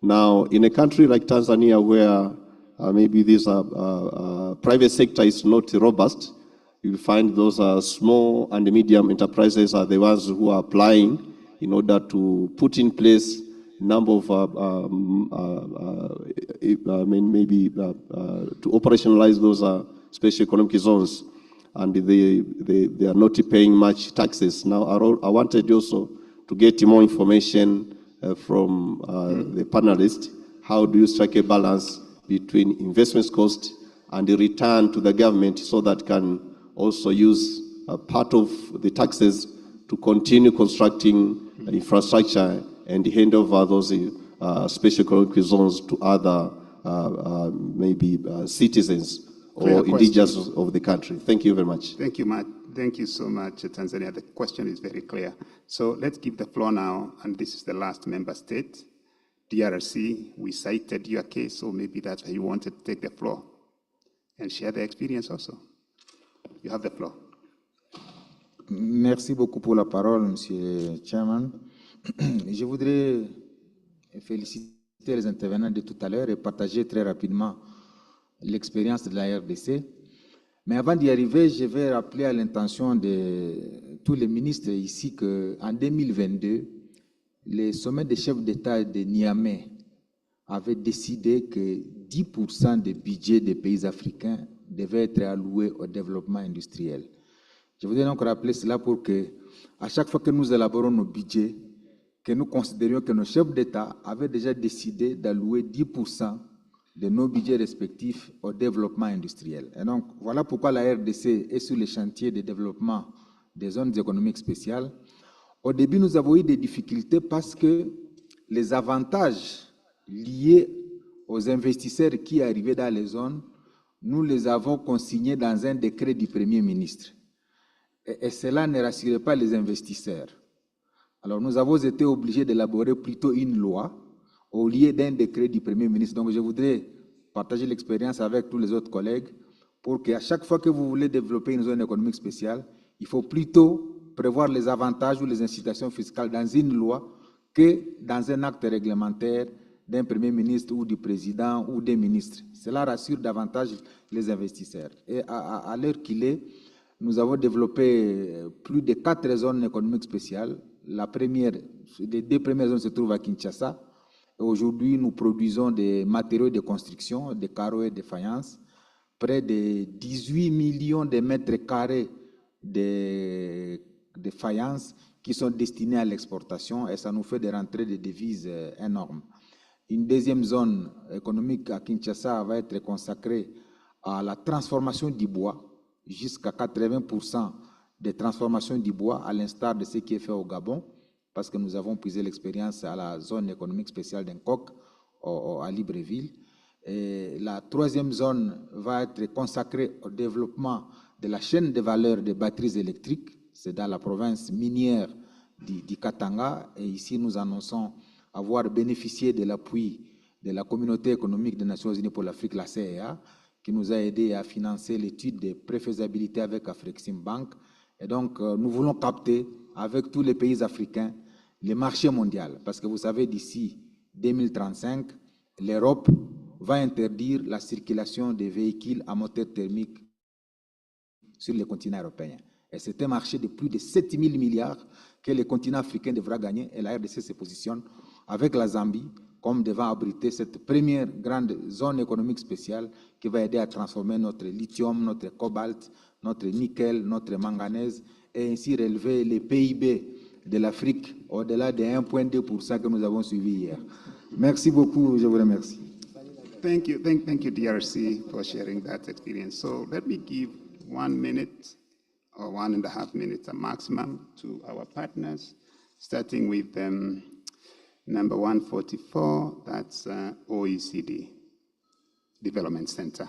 Now, in a country like Tanzania, where maybe this private sector is not robust, you find those small and medium enterprises are the ones who are applying in order to put in place a number of, maybe to operationalize those special economic zones, and they are not paying much taxes. Now, I wanted also to get more information from the panelists. How do you strike a balance between investment cost and the return to the government, so that can also use part of the taxes to continue constructing infrastructure and hand over those special economic zones to other maybe citizens or indigenous of the country? Thank you very much. Thank you, Matt. Thank you so much, Tanzania. The question is very clear. So let's give the floor now, and this is the last member state, DRC. We cited your case, so maybe that's why you wanted to take the floor and share the experience also. You have the floor. Merci beaucoup pour la parole, Monsieur Chairman. Je voudrais féliciter les intervenants de tout à l'heure et partager très rapidement l'expérience de la RDC. Mais avant d'y arriver, je vais rappeler à l'intention de tous les ministres ici qu'en 2022, le sommet des chefs d'État de Niamey avait décidé que 10% des budgets des pays africains devaient être alloués au développement industriel. Je voudrais donc rappeler cela pour que, à chaque fois que nous élaborons nos budgets, que nous considérions que nos chefs d'État avaient déjà décidé d'allouer 10% de nos budgets respectifs au développement industriel. Et donc, voilà pourquoi la RDC est sur les chantiers de développement des zones économiques spéciales. Au début, nous avons eu des difficultés parce que les avantages liés aux investisseurs qui arrivaient dans les zones, nous les avons consignés dans un décret du Premier ministre. Et cela ne rassurait pas les investisseurs. Alors, nous avons été obligés d'élaborer plutôt une loi au lieu d'un décret du Premier ministre. Donc, je voudrais partager l'expérience avec tous les autres collègues pour qu'à chaque fois que vous voulez développer une zone économique spéciale, il faut plutôt prévoir les avantages ou les incitations fiscales dans une loi que dans un acte réglementaire d'un Premier ministre ou du Président ou des ministres. Cela rassure davantage les investisseurs. Et à l'heure qu'il est, nous avons développé plus de 4 zones économiques spéciales. La première, les 2 premières zones se trouvent à Kinshasa. Aujourd'hui, nous produisons des matériaux de construction, des carreaux et des faïences, près de 18 millions de mètres carrés de faïences qui sont destinés à l'exportation et ça nous fait des rentrées de devises énormes. Une deuxième zone économique à Kinshasa va être consacrée à la transformation du bois, jusqu'à 80% des transformations du bois, à l'instar de ce qui est fait au Gabon, parce que nous avons puisé l'expérience à la zone économique spéciale d'Nkok, à Libreville. Et la troisième zone va être consacrée au développement de la chaîne de valeur des batteries électriques. C'est dans la province minière du Katanga. Et ici, nous annonçons avoir bénéficié de l'appui de la Communauté économique des Nations Unies pour l'Afrique, la CEA, qui nous a aidé à financer l'étude de préfaisabilité avec Afrexim Bank. Et donc, nous voulons capter avec tous les pays africains les marchés mondiaux. Parce que vous savez, d'ici 2035, l'Europe va interdire la circulation des véhicules à moteur thermique sur le continent européen. Et c'est un marché de plus de 7 000 milliards que le continent africain devra gagner. Et la RDC se positionne avec la Zambie comme devant abriter cette première grande zone économique spéciale qui va aider à transformer notre lithium, notre cobalt, notre nickel, notre manganèse et ainsi relever les PIB de l'Afrique au-delà des 1,2% que nous avons suivi hier. Merci beaucoup, je vous remercie. Thank you, thank you, DRC, for sharing that experience. So let me give 1 minute or 1.5 minutes a maximum to our partners, starting with number 144, that's OECD Development Center.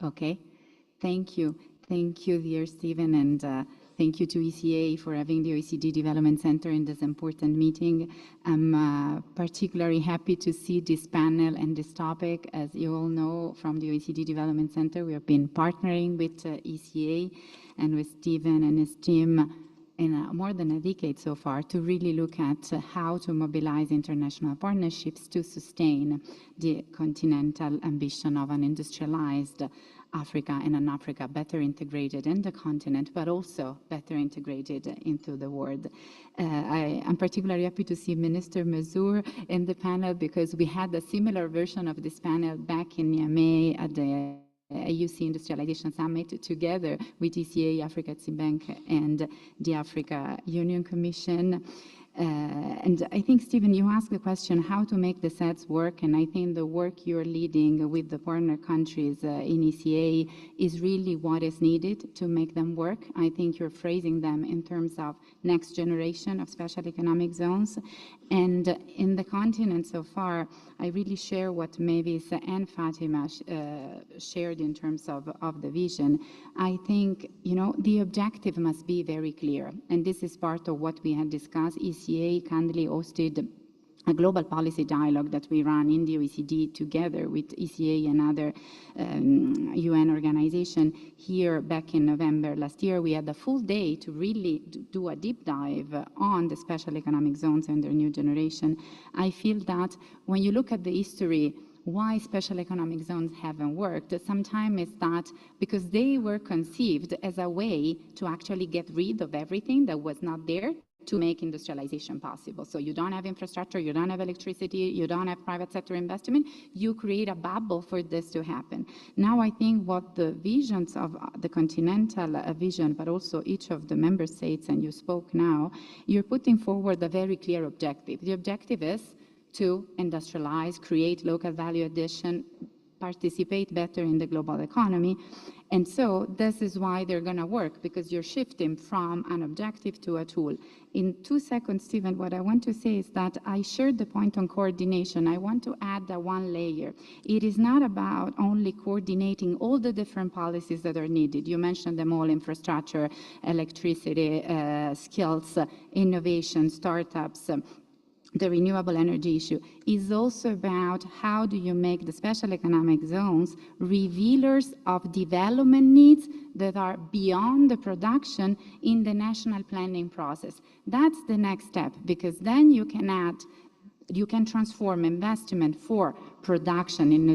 Okay, thank you. Thank you, dear Stephen, and thank you to ECA for having the OECD Development Center in this important meeting. I'm particularly happy to see this panel and this topic. As you all know, from the OECD Development Center, we have been partnering with ECA and with Stephen and his team in more than a decade so far to really look at how to mobilize international partnerships to sustain the continental ambition of an industrialized Africa and an Africa better integrated in the continent, but also better integrated into the world. I am particularly happy to see Minister Mazur in the panel because we had a similar version of this panel back in Niamey at the AUC Industrialization Summit together with ECA, Africa Exim Bank, and the Africa Union Commission. And I think, Stephen, you asked the question how to make the sets work, and I think the work you're leading with the partner countries in ECA is really what is needed to make them work. I think you're phrasing them in terms of next generation of special economic zones. And in the continent so far, I really share what Mavis and Fatima shared in terms of the vision. I think, you know, the objective must be very clear. And this is part of what we had discussed. ECA kindly hosted a global policy dialogue that we run in the OECD together with ECA and other UN organization here back in November last year. We had a full day to really do a deep dive on the special economic zones and their new generation. I feel that when you look at the history, why special economic zones haven't worked, sometimes it's that because they were conceived as a way to actually get rid of everything that was not there to make industrialization possible. So you don't have infrastructure, you don't have electricity, you don't have private sector investment, you create a bubble for this to happen. Now I think what the visions of the continental vision, but also each of the member states, and you spoke now, you're putting forward a very clear objective. The objective is to industrialize, create local value addition, participate better in the global economy. And so this is why they're going to work, because you're shifting from an objective to a tool. In 2 seconds, Stephen, what I want to say is that I shared the point on coordination. I want to add one layer. It is not about only coordinating all the different policies that are needed. You mentioned them all: infrastructure, electricity, skills, innovation, startups, the renewable energy issue, is also about how do you make the special economic zones revealers of development needs that are beyond the production in the national planning process. That's the next step, because then you can transform investment for production, in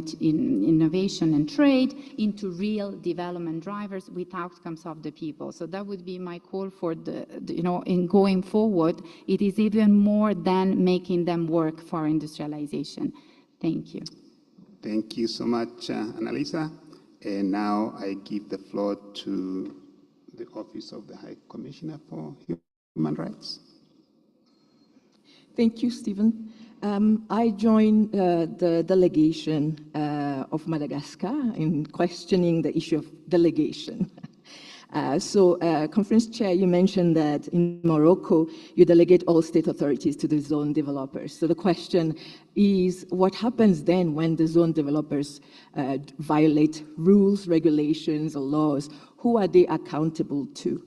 innovation and trade into real development drivers with outcomes of the people. So that would be my call for in going forward. It is even more than making them work for industrialization. Thank you. Thank you so much, Annalisa. And now I give the floor to the Office of the High Commissioner for Human Rights. Thank you, Stephen. I joined the delegation of Madagascar in questioning the issue of delegation. Conference Chair, you mentioned that in Morocco, you delegate all state authorities to the zone developers. So the question is, what happens then when the zone developers violate rules, regulations, or laws? Who are they accountable to?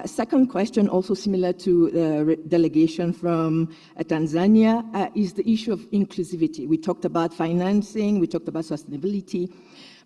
Second question, also similar to the delegation from Tanzania, is the issue of inclusivity. We talked about financing, we talked about sustainability,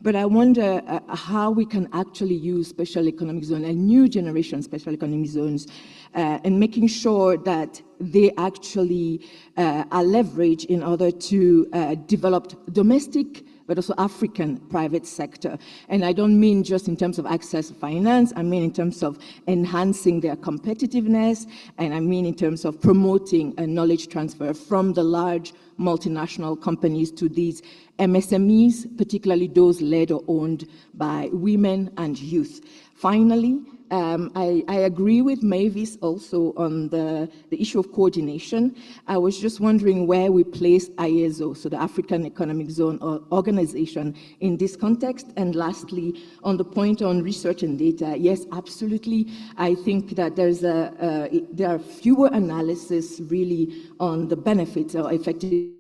but I wonder how we can actually use special economic zone, a new generation special economic zones, and making sure that they actually are leveraged in order to develop domestic but also African private sector. And I don't mean just in terms of access to finance, I mean in terms of enhancing their competitiveness, and I mean in terms of promoting a knowledge transfer from the large multinational companies to these MSMEs, particularly those led or owned by women and youth. Finally, I agree with Mavis also on the issue of coordination. I was just wondering where we place IEZO, so the African Economic Zone Organization, in this context. And lastly, on the point on research and data, yes, absolutely. I think that there are fewer analysis really on the benefits or effectiveness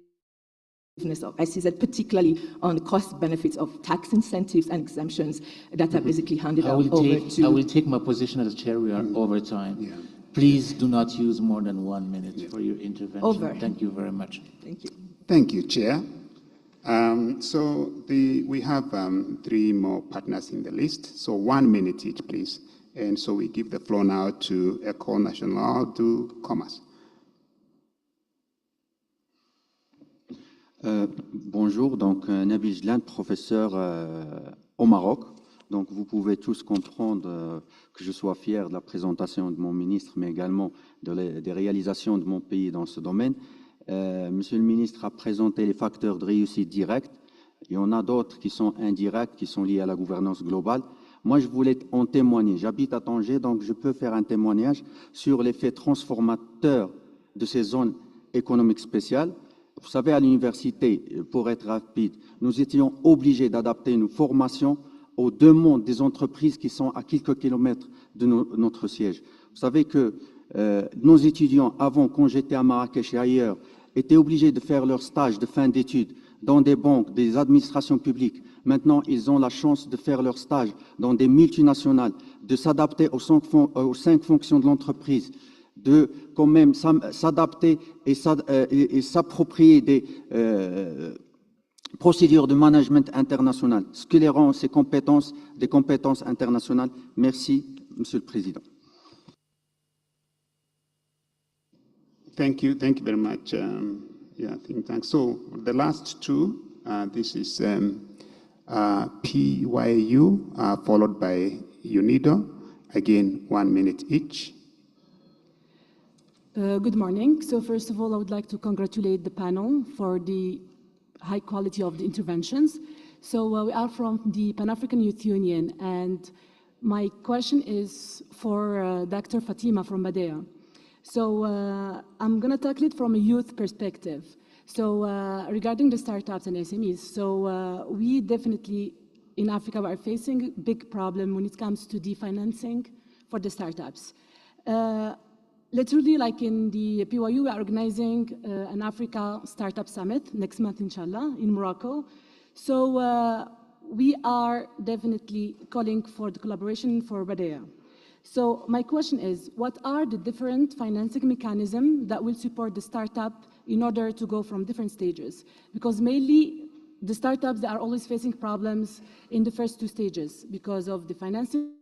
of SEZ, particularly on the cost benefits of tax incentives and exemptions that are basically handed out over to... I will take my position as chair. We are over time. Yeah. Please do not use more than 1 minute for your intervention. Over. Thank you very much. Thank you. Thank you, Chair. We have 3 more partners in the list, so 1 minute each, please. And so we give the floor now to École Nationale du Commerce. Bonjour, donc Nabil Jlan, professeur au Maroc. Donc vous pouvez tous comprendre que je sois fier de la présentation de mon ministre, mais également des réalisations de mon pays dans ce domaine. Monsieur le ministre a présenté les facteurs de réussite directs. Il y en a d'autres qui sont indirects, qui sont liés à la gouvernance globale. Moi, je voulais en témoigner. J'habite à Tanger, donc je peux faire un témoignage sur l'effet transformateur de ces zones économiques spéciales. Vous savez, à l'université, pour être rapide, nous étions obligés d'adapter nos formations aux demandes des entreprises qui sont à quelques kilomètres de notre siège. Vous savez que nos étudiants, avant, quand j'étais à Marrakech et ailleurs, étaient obligés de faire leur stage de fin d'études dans des banques, des administrations publiques. Maintenant, ils ont la chance de faire leur stage dans des multinationales, de s'adapter aux 5 fonctions de l'entreprise, de quand même s'adapter et s'approprier des procédures de management international, ce qui les rend ces compétences des compétences internationales. Merci, Monsieur le Président. Thank you very much. Think tank. So the last 2, this is PYU, followed by UNIDO. Again, 1 minute each. Good morning. So first of all, I would like to congratulate the panel for the high quality of the interventions. So we are from the Pan-African Youth Union, and my question is for Dr. Fatima from Badea. So I'm going to tackle it from a youth perspective. So regarding the startups and SMEs, so we definitely in Africa are facing a big problem when it comes to the financing for the startups. Literally, like in the PYU, we are organizing an Africa Startup Summit next month, inshallah, in Morocco. So we are definitely calling for the collaboration for Badea. So my question is, what are the different financing mechanisms that will support the startup in order to go from different stages? Because mainly the startups are always facing problems in the first two stages because of the financing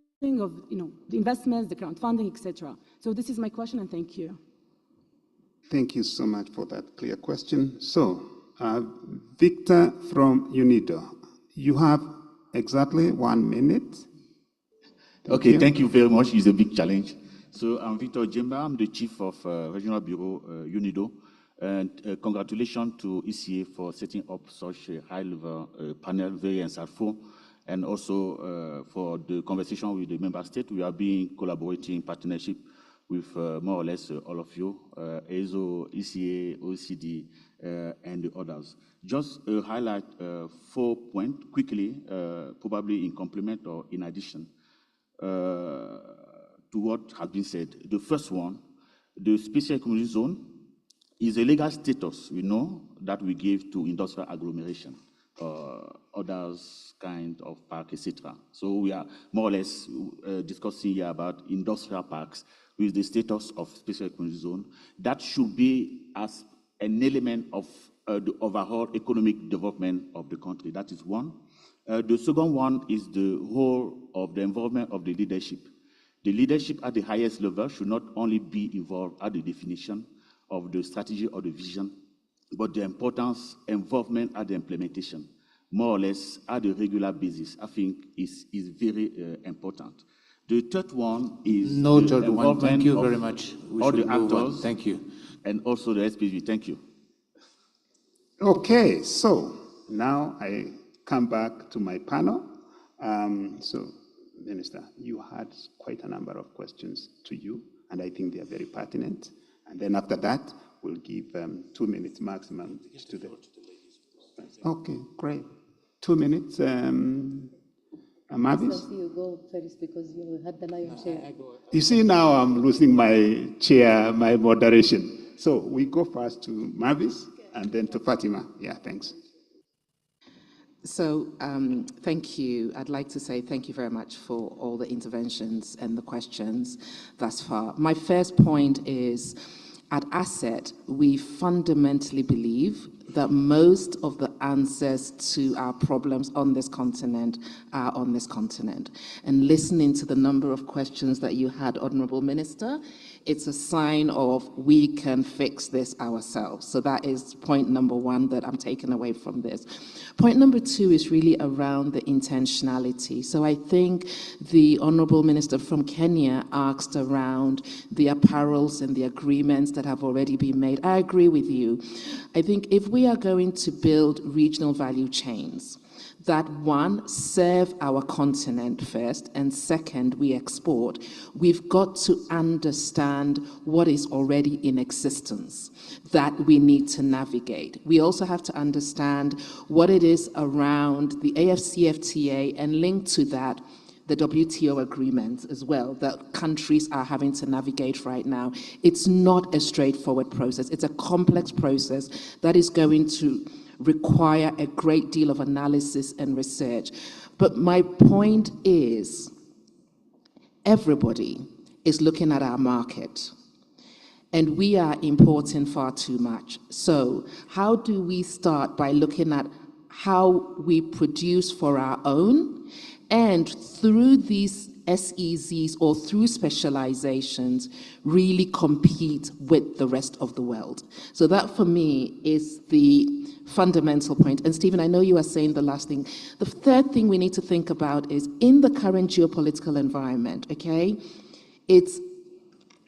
of the investments, the crowdfunding, etc. So this is my question, and thank you. Thank you so much for that clear question. So, Victor from UNIDO, you have exactly 1 minute. Thank you very much. It's a big challenge. So I'm Victor Jemba. I'm the chief of Regional Bureau UNIDO. And congratulations to ECA for setting up such a high-level panel, very insightful. And also for the conversation with the member state. We have been collaborating in partnership with more or less all of you, ESO, ECA, OECD, and the others. Just highlight 4 points quickly, probably in complement or in addition to what has been said. The first one, the special economic zone is a legal status, we know, that we give to industrial agglomeration, others kind of park, etc. So we are more or less discussing here about industrial parks with the status of special economic zone. That should be as an element of the overall economic development of the country. That is one. The second one is the role of the involvement of the leadership. The leadership at the highest level should not only be involved at the definition of the strategy or the vision, but the importance, involvement at the implementation, more or less at a regular basis, I think is very important. The third one is no, the third one. Thank you very of much. all the actors. Thank you. And also the SPV. Thank you. Okay, so now I come back to my panel. So, Minister, you had quite a number of questions to you, and I think they are very pertinent. And then after that, we'll give 2 minutes maximum to the... Okay, great. 2 minutes. Mavis? You go first because you had the lion's share. You see, now I'm losing my chair, my moderation. So we go first to Mavis and then to Fatima. Yeah, thanks. So thank you. I'd like to say thank you very much for all the interventions and the questions thus far. My first point is, at ASSET, we fundamentally believe that most of the answers to our problems on this continent are on this continent. And listening to the number of questions that you had, Honorable Minister, it's a sign of we can fix this ourselves. So that is point number one that I'm taking away from this. Point number two is really around the intentionality. So I think the Honorable Minister from Kenya asked around the apparels and the agreements that have already been made. I agree with you. I think if we are going to build regional value chains, that one, serve our continent first, and second, we export, we've got to understand what is already in existence that we need to navigate. We also have to understand what it is around the AFCFTA and link to that the WTO agreements as well that countries are having to navigate right now. It's not a straightforward process. It's a complex process that is going to require a great deal of analysis and research. But my point is, everybody is looking at our market, and we are importing far too much. So how do we start by looking at how we produce for our own, and through these SEZs or through specializations, really compete with the rest of the world? So that for me is the fundamental point. And Stephen, I know you are saying the last thing. The third thing we need to think about is in the current geopolitical environment, okay, it's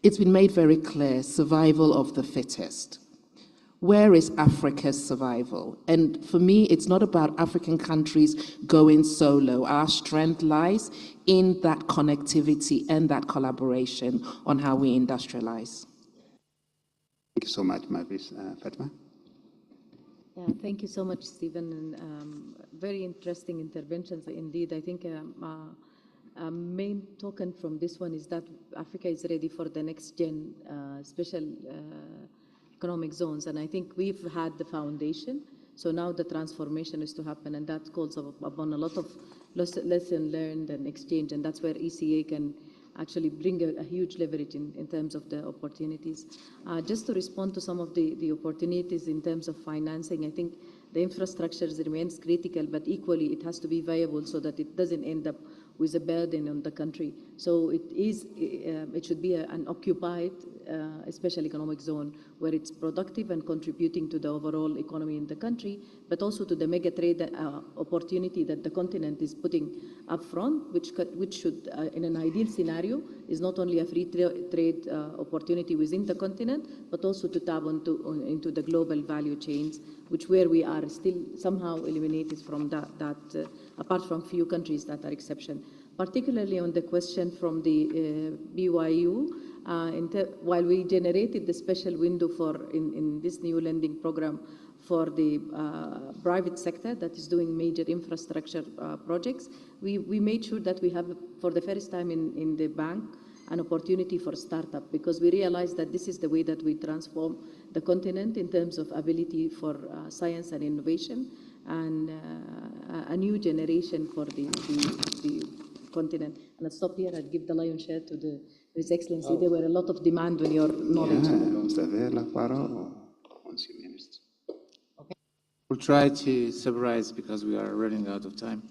been made very clear, survival of the fittest. Where is Africa's survival? And for me, it's not about African countries going solo. Our strength lies in that connectivity and that collaboration on how we industrialize. Thank you so much, Mavis. Fatima? Yeah, thank you so much, Stephen, and very interesting interventions indeed. I think a main token from this one is that Africa is ready for the next gen special economic zones, and I think we've had the foundation, so now the transformation is to happen, and that calls upon a lot of lesson learned and exchange, and that's where ECA can actually bring a huge leverage in terms of the opportunities. Just to respond to some of the opportunities in terms of financing, I think the infrastructure remains critical, but equally it has to be viable so that it doesn't end up with a burden on the country. So it should be an occupied special economic zone where it's productive and contributing to the overall economy in the country, but also to the mega trade opportunity that the continent is putting up front, which should, in an ideal scenario, is not only a free trade opportunity within the continent, but also to tap into the global value chains, where we are still somehow eliminated from that apart from few countries that are exception. Particularly on the question from the BYU, while we generated the special window in this new lending program for the private sector that is doing major infrastructure projects, we made sure that we have, for the first time in the bank, an opportunity for startup, because we realized that this is the way that we transform the continent in terms of ability for science and innovation, and a new generation for the continent. And I'll stop here and give the lion's share to His Excellency. There were a lot of demand on your knowledge. We'll try to summarize because we are running out of time.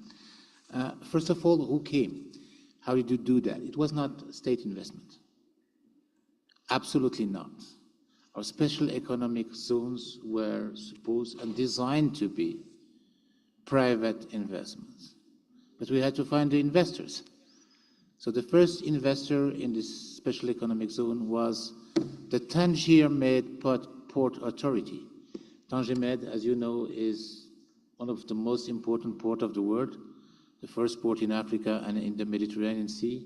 First of all, who came? How did you do that? It was not state investment. Absolutely not. Our special economic zones were supposed and designed to be private investments. But we had to find the investors. So the first investor in this special economic zone was the Tangier Med Port Authority. Tangier Med, as you know, is one of the most important ports of the world, the first port in Africa and in the Mediterranean Sea,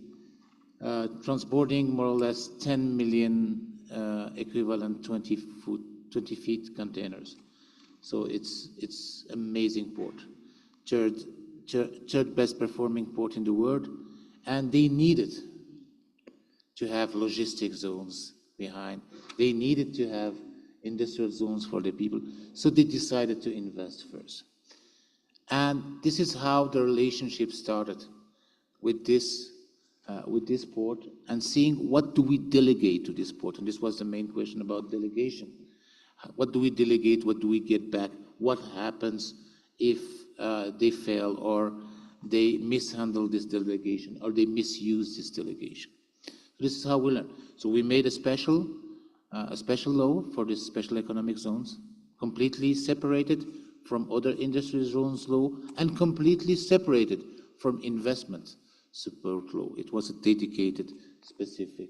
transporting more or less 10 million equivalent 20 feet containers. So it's amazing port. Third best performing port in the world, and they needed to have logistic zones behind. They needed to have industrial zones for the people. So they decided to invest first. And this is how the relationship started with this port, and seeing what do we delegate to this port. And this was the main question about delegation. What do we delegate? What do we get back? What happens if they fail or they mishandle this delegation or they misuse this delegation? This is how we learn. So we made a special law for these special economic zones, completely separated from other industry zones law and completely separated from investment support law. It was a dedicated, specific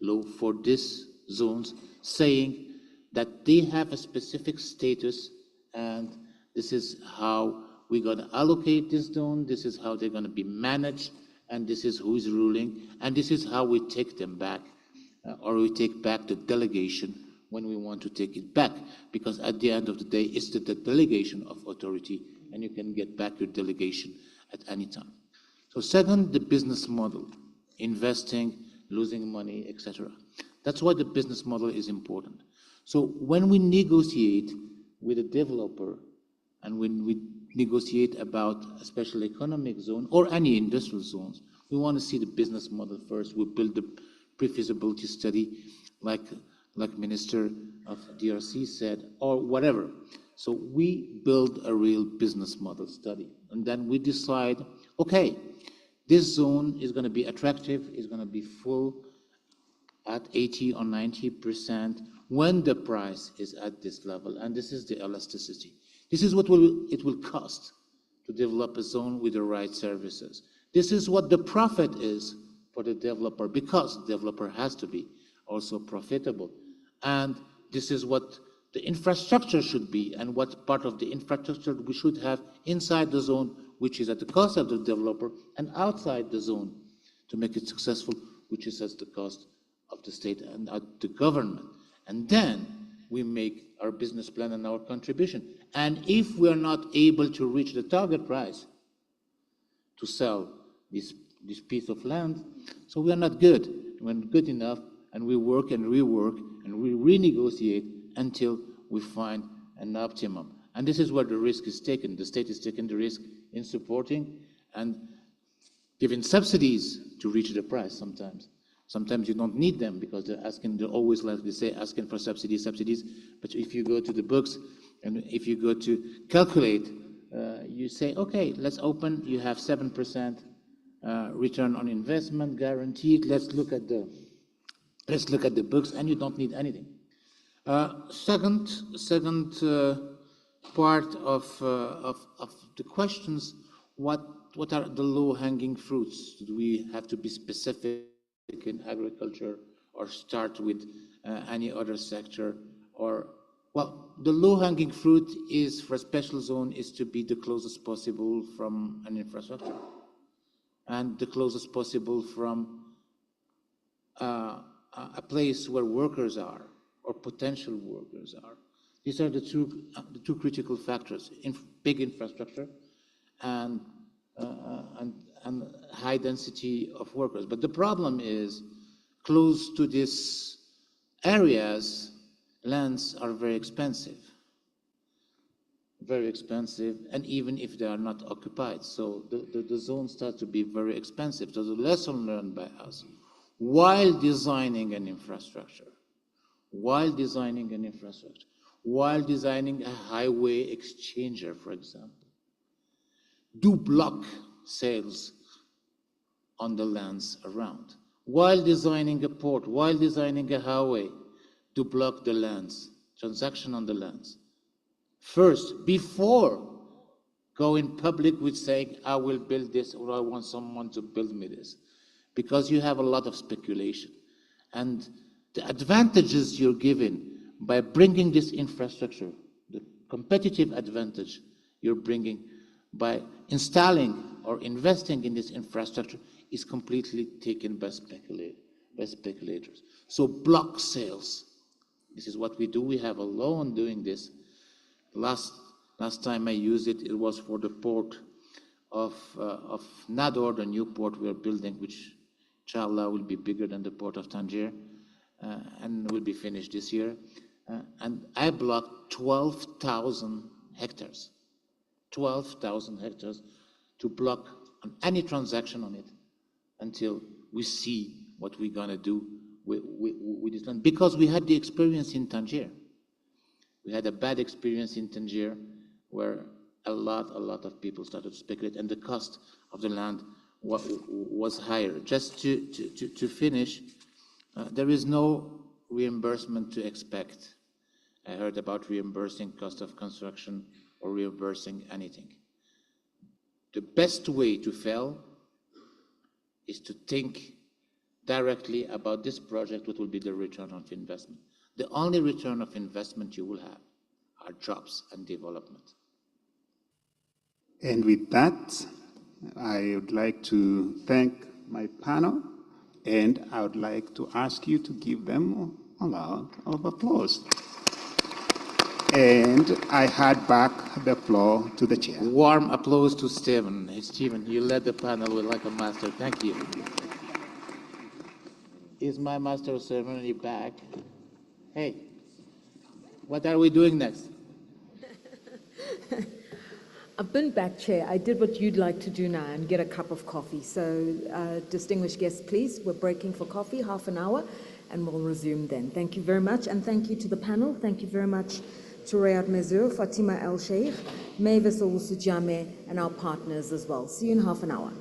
law for these zones, saying that they have a specific status, and this is how we're going to allocate this zone, this is how they're going to be managed, and this is who is ruling, and this is how we take them back, or we take back the delegation when we want to take it back, because at the end of the day, it's the delegation of authority, and you can get back your delegation at any time. So second, the business model, investing, losing money, etc. That's why the business model is important. So when we negotiate with a developer, and when we negotiate about a special economic zone or any industrial zones, we want to see the business model first. We build the pre-feasibility study, like Minister of DRC said, or whatever. So we build a real business model study, and then we decide, okay, this zone is going to be attractive, is going to be full at 80 or 90% when the price is at this level, and this is the elasticity. This is what it will cost to develop a zone with the right services. This is what the profit is for the developer, because the developer has to be also profitable. And this is what the infrastructure should be, and what part of the infrastructure we should have inside the zone, which is at the cost of the developer, and outside the zone to make it successful, which is at the cost of the state and the government. And then we make our business plan and our contribution. And if we are not able to reach the target price to sell this piece of land, so we are not good. We're not good enough, and we work and rework and we renegotiate until we find an optimum. And this is where the risk is taken. The state is taking the risk in supporting, and giving subsidies to reach the price sometimes. Sometimes you don't need them because they're always, like they say, asking for subsidies. But if you go to the books and if you go to calculate, you say, okay, let's open, you have 7% return on investment guaranteed. Let's look at the books, and you don't need anything. Second part of the questions, what are the low-hanging fruits? Do we have to be specific in agriculture or start with any other sector? Or, well, the low-hanging fruit is for a special zone is to be the closest possible from an infrastructure and the closest possible from a place where workers are or potential workers are. These are the two critical factors: big infrastructure and high density of workers. But the problem is, close to these areas, lands are very expensive, and even if they are not occupied. So the zone starts to be very expensive. So the lesson learned by us, while designing an infrastructure, while designing a highway exchanger, for example, do block sales on the lands around. While designing a port, while designing a highway, to block the lands, transaction on the lands. First, before going public with saying, I will build this, or I want someone to build me this. Because you have a lot of speculation. And the advantages you're given by bringing this infrastructure, the competitive advantage you're bringing by installing or investing in this infrastructure is completely taken by speculators. So block sales. This is what we do. We have a law on doing this. Last time I used it, it was for the port of Nador, the new port we are building, which inshallah will be bigger than the port of Tangier and will be finished this year. And I blocked 12,000 hectares. 12,000 hectares to block on any transaction on it until we see what we're going to do with this land. Because we had the experience in Tangier. We had a bad experience in Tangier where a lot of people started to speculate, and the cost of the land was higher. Just to finish, there is no reimbursement to expect. I heard about reimbursing cost of construction or reimbursing anything. The best way to fail is to think directly about this project, what will be the return of investment. The only return of investment you will have are jobs and development. And with that, I would like to thank my panel, and I would like to ask you to give them a round of applause. And I hand back the floor to the chair. Warm applause to Stephen. Hey, Stephen, you led the panel like a master. Thank you. Is my master of ceremony back? Hey, what are we doing next? I've been back, Chair. I did what you'd like to do now and get a cup of coffee. So, distinguished guests, please, we're breaking for coffee, half an hour, and we'll resume then. Thank you very much, and thank you to the panel. Thank you very much to Riyad Mazur, Fatima El Sheikh, Mavis Owusu-Jame, and our partners as well. See you in half an hour.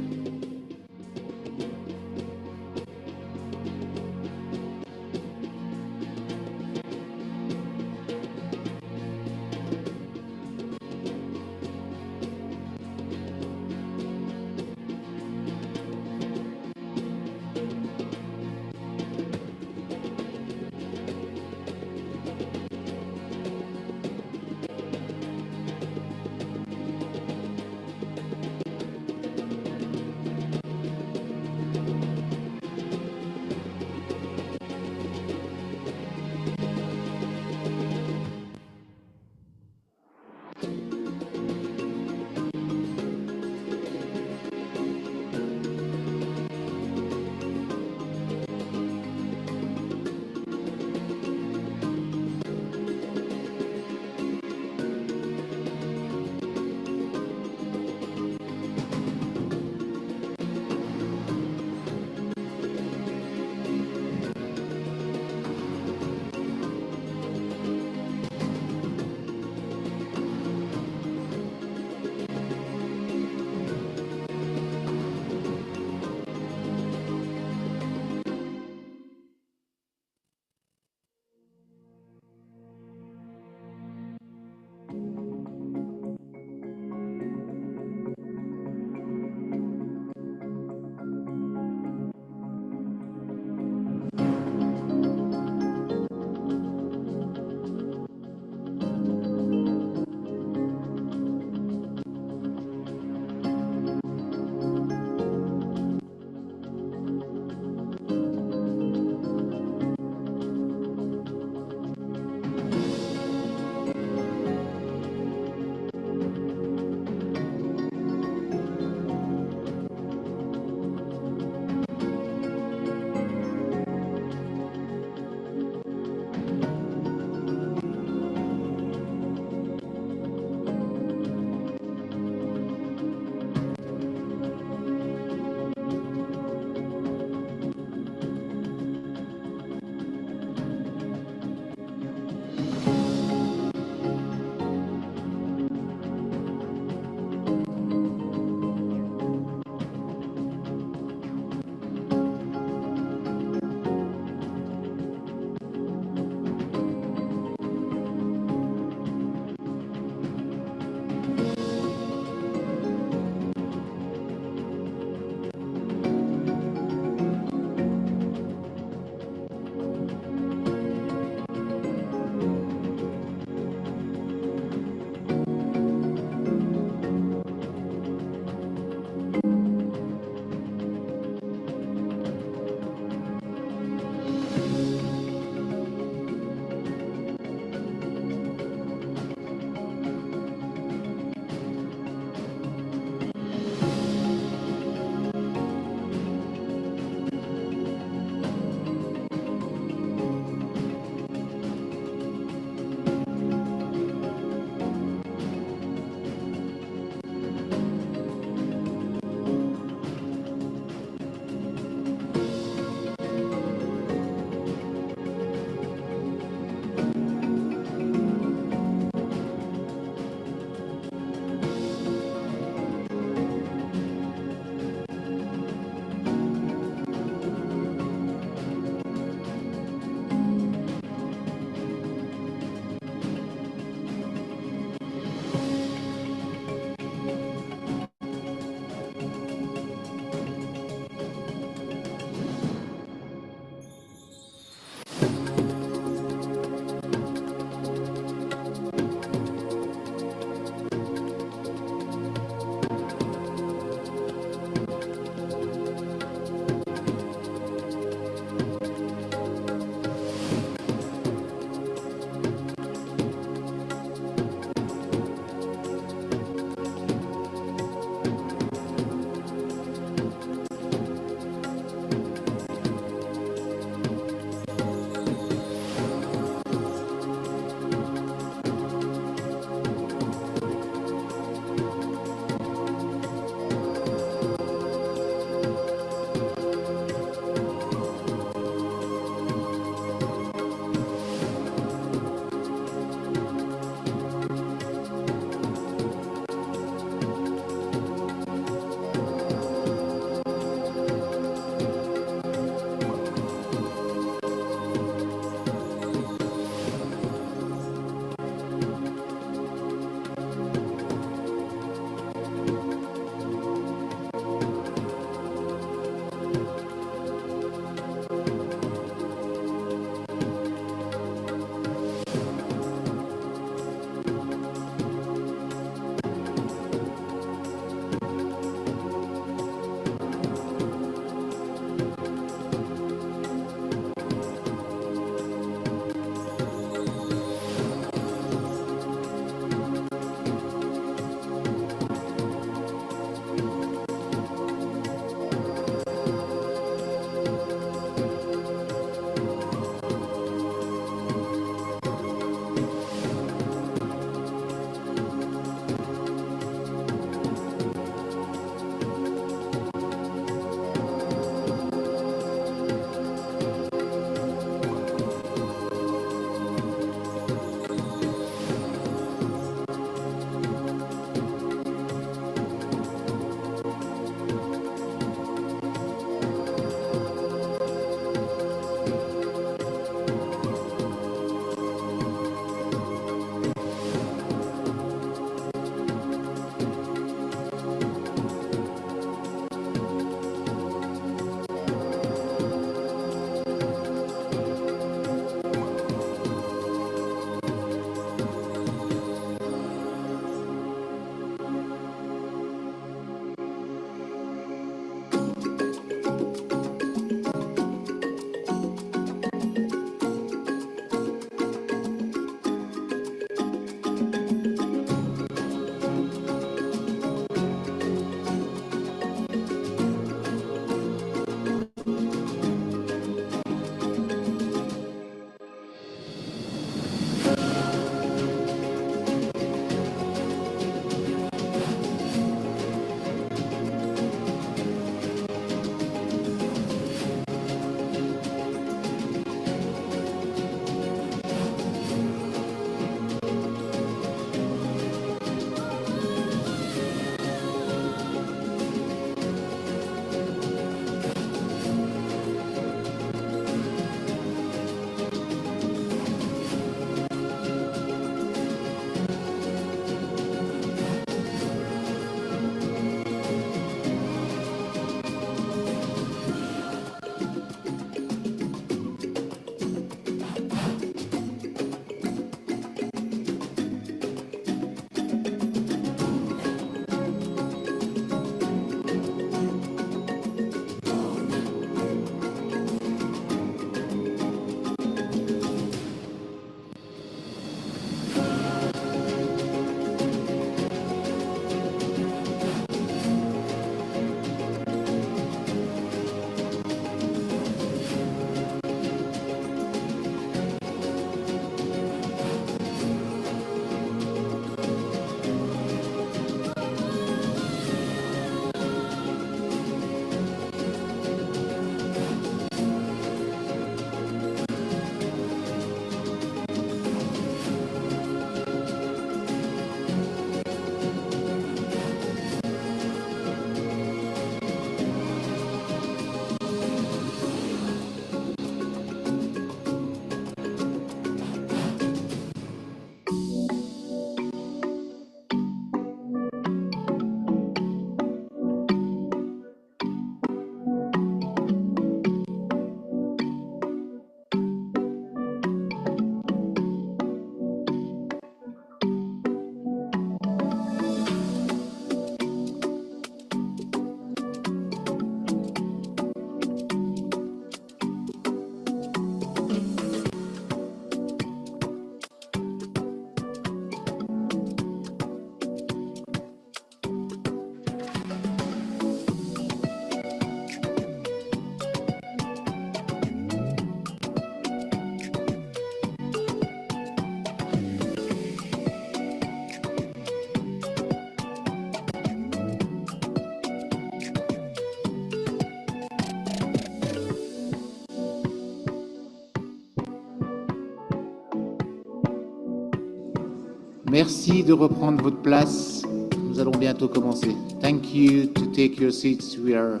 Merci de reprendre votre place. Nous allons bientôt commencer. Thank you to take your seats. We are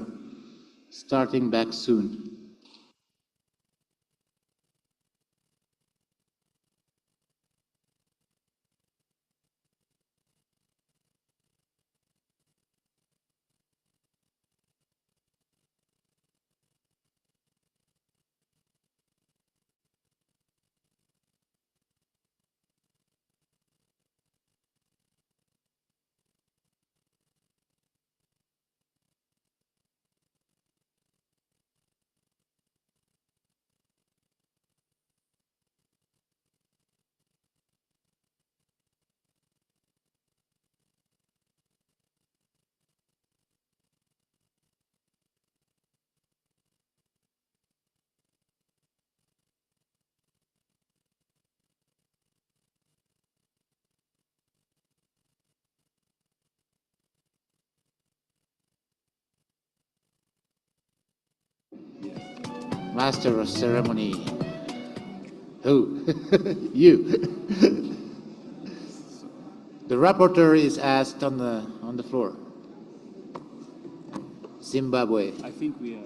starting back soon. Master of ceremony. Who? You. The rapporteur is asked on the floor. Zimbabwe. I think we are.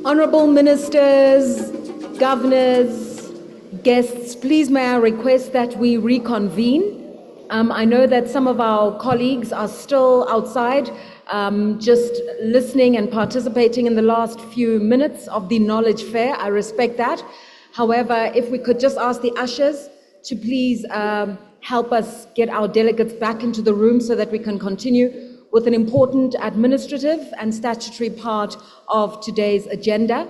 Honorable ministers, governors, guests, please may I request that we reconvene. I know that some of our colleagues are still outside, just listening and participating in the last few minutes of the knowledge fair. I respect that. However, if we could just ask the ushers to please help us get our delegates back into the room so that we can continue with an important administrative and statutory part of today's agenda.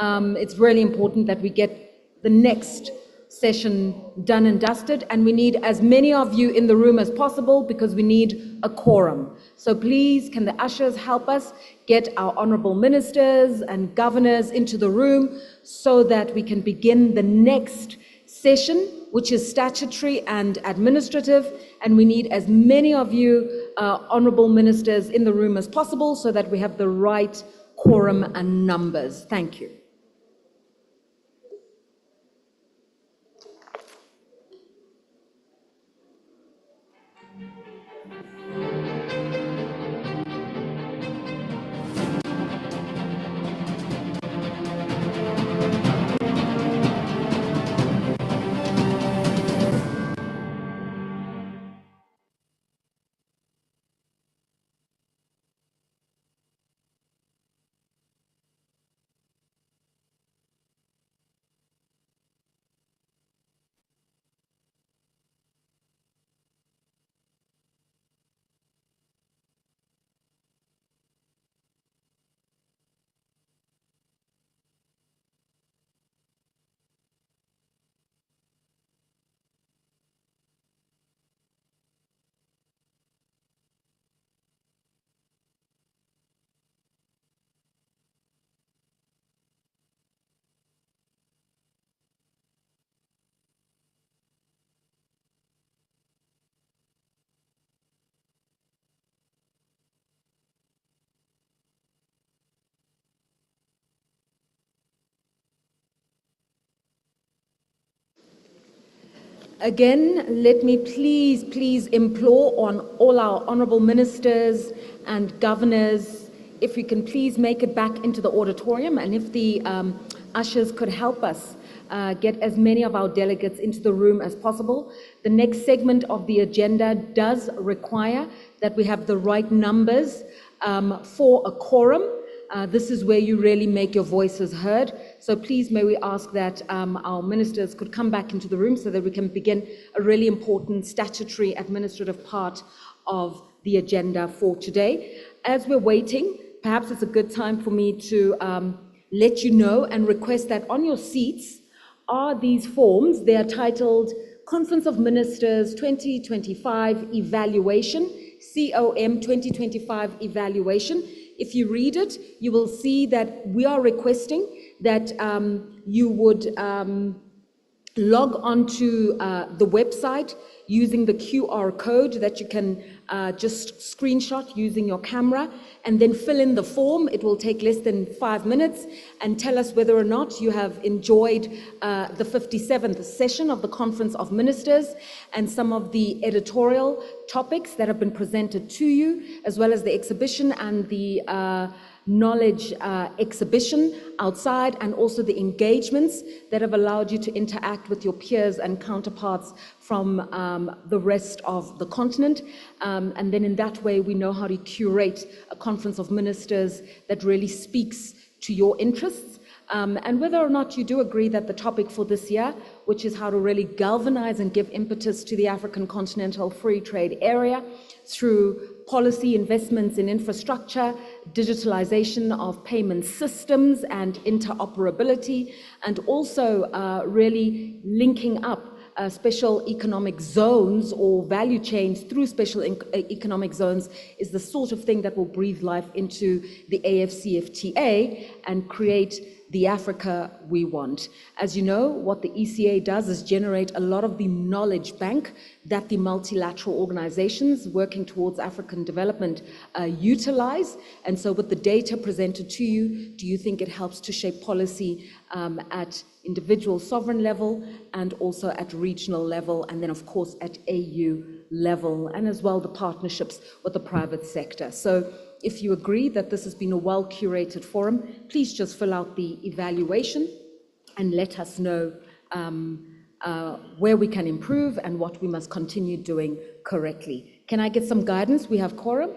It's really important that we get the next session done and dusted, and we need as many of you in the room as possible because we need a quorum. So please, can the ushers help us get our honorable ministers and governors into the room so that we can begin the next session, which is statutory and administrative, and we need as many of you honorable ministers in the room as possible so that we have the right quorum and numbers. Thank you. Again, let me please implore on all our honorable ministers and governors, if we can please make it back into the auditorium, and if the ushers could help us get as many of our delegates into the room as possible. The next segment of the agenda does require that we have the right numbers for a quorum. This is where you really make your voices heard. So please may we ask that our ministers could come back into the room so that we can begin a really important statutory administrative part of the agenda for today. As we're waiting, perhaps it's a good time for me to let you know and request that on your seats are these forms. They are titled Conference of Ministers 2025 Evaluation, COM 2025 Evaluation. If you read it, you will see that we are requesting that you would log onto the website using the QR code that you can just screenshot using your camera and then fill in the form. It will take less than 5 minutes, and tell us whether or not you have enjoyed the 57th session of the Conference of Ministers and some of the editorial topics that have been presented to you, as well as the exhibition and the knowledge exhibition outside, and also the engagements that have allowed you to interact with your peers and counterparts from the rest of the continent. And then in that way, we know how to curate a Conference of Ministers that really speaks to your interests. And whether or not you do agree that the topic for this year, which is how to really galvanize and give impetus to the African Continental Free Trade Area through policy investments in infrastructure, digitalization of payment systems and interoperability, and also really linking up special economic zones or value chains through special economic zones, is the sort of thing that will breathe life into the AFCFTA and create the Africa we want. As you know, what the ECA does is generate a lot of the knowledge bank that the multilateral organizations working towards African development utilize. And so with the data presented to you, do you think it helps to shape policy at individual sovereign level and also at regional level, and then of course at AU level, and as well the partnerships with the private sector. So if you agree that this has been a well-curated forum, please just fill out the evaluation and let us know where we can improve and what we must continue doing correctly. Can I get some guidance? We have quorum?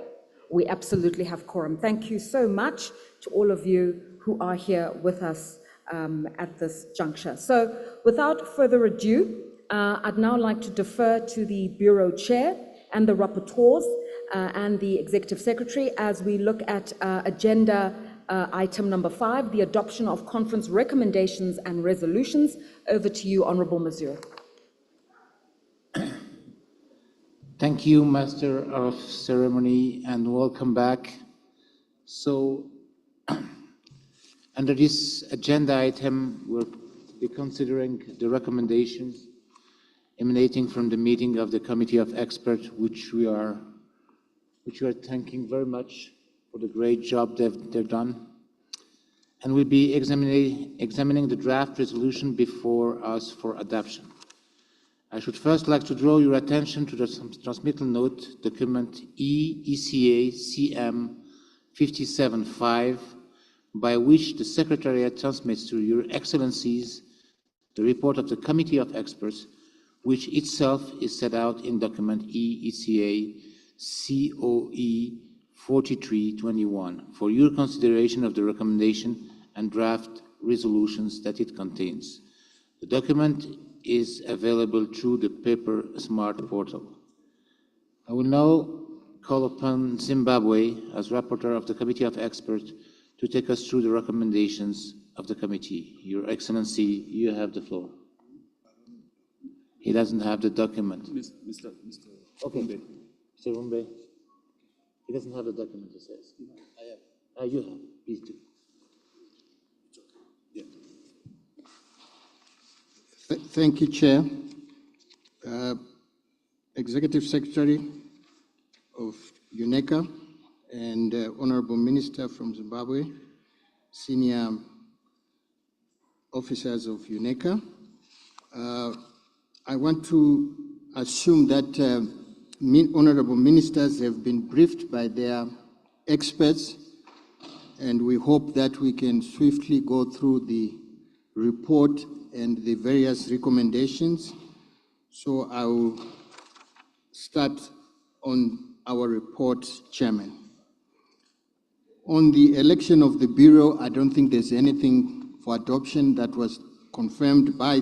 We absolutely have quorum. Thank you so much to all of you who are here with us at this juncture. So without further ado, I'd now like to defer to the Bureau Chair and the rapporteurs and the Executive Secretary as we look at agenda item number 5, the adoption of conference recommendations and resolutions. Over to you, Honorable Mazur. Thank you, Master of Ceremony, and welcome back. So, under this agenda item, we'll be considering the recommendations emanating from the meeting of the Committee of Experts, which we are thanking very much for the great job they've done. And we'll be examining the draft resolution before us for adoption. I should first like to draw your attention to the transmittal note document ECA CM 57.5, by which the Secretariat transmits to your Excellencies the report of the Committee of Experts, which itself is set out in document ECA COE 4321 for your consideration of the recommendation and draft resolutions that it contains. The document is available through the Paper Smart portal. I will now call upon Zimbabwe as rapporteur of the Committee of Experts to take us through the recommendations of the committee. Your Excellency, you have the floor. He doesn't have the document. Okay. Mr. Rumbe. He doesn't have the document, he says. I have. You have. Please do. Thank you, Chair. Executive Secretary of UNECA and Honorable Minister from Zimbabwe, senior officers of UNECA. I want to assume that honorable ministers have been briefed by their experts, and we hope that we can swiftly go through the report and the various recommendations. So I will start on our report, Chairman. On the election of the Bureau, I don't think there's anything for adoption that was confirmed by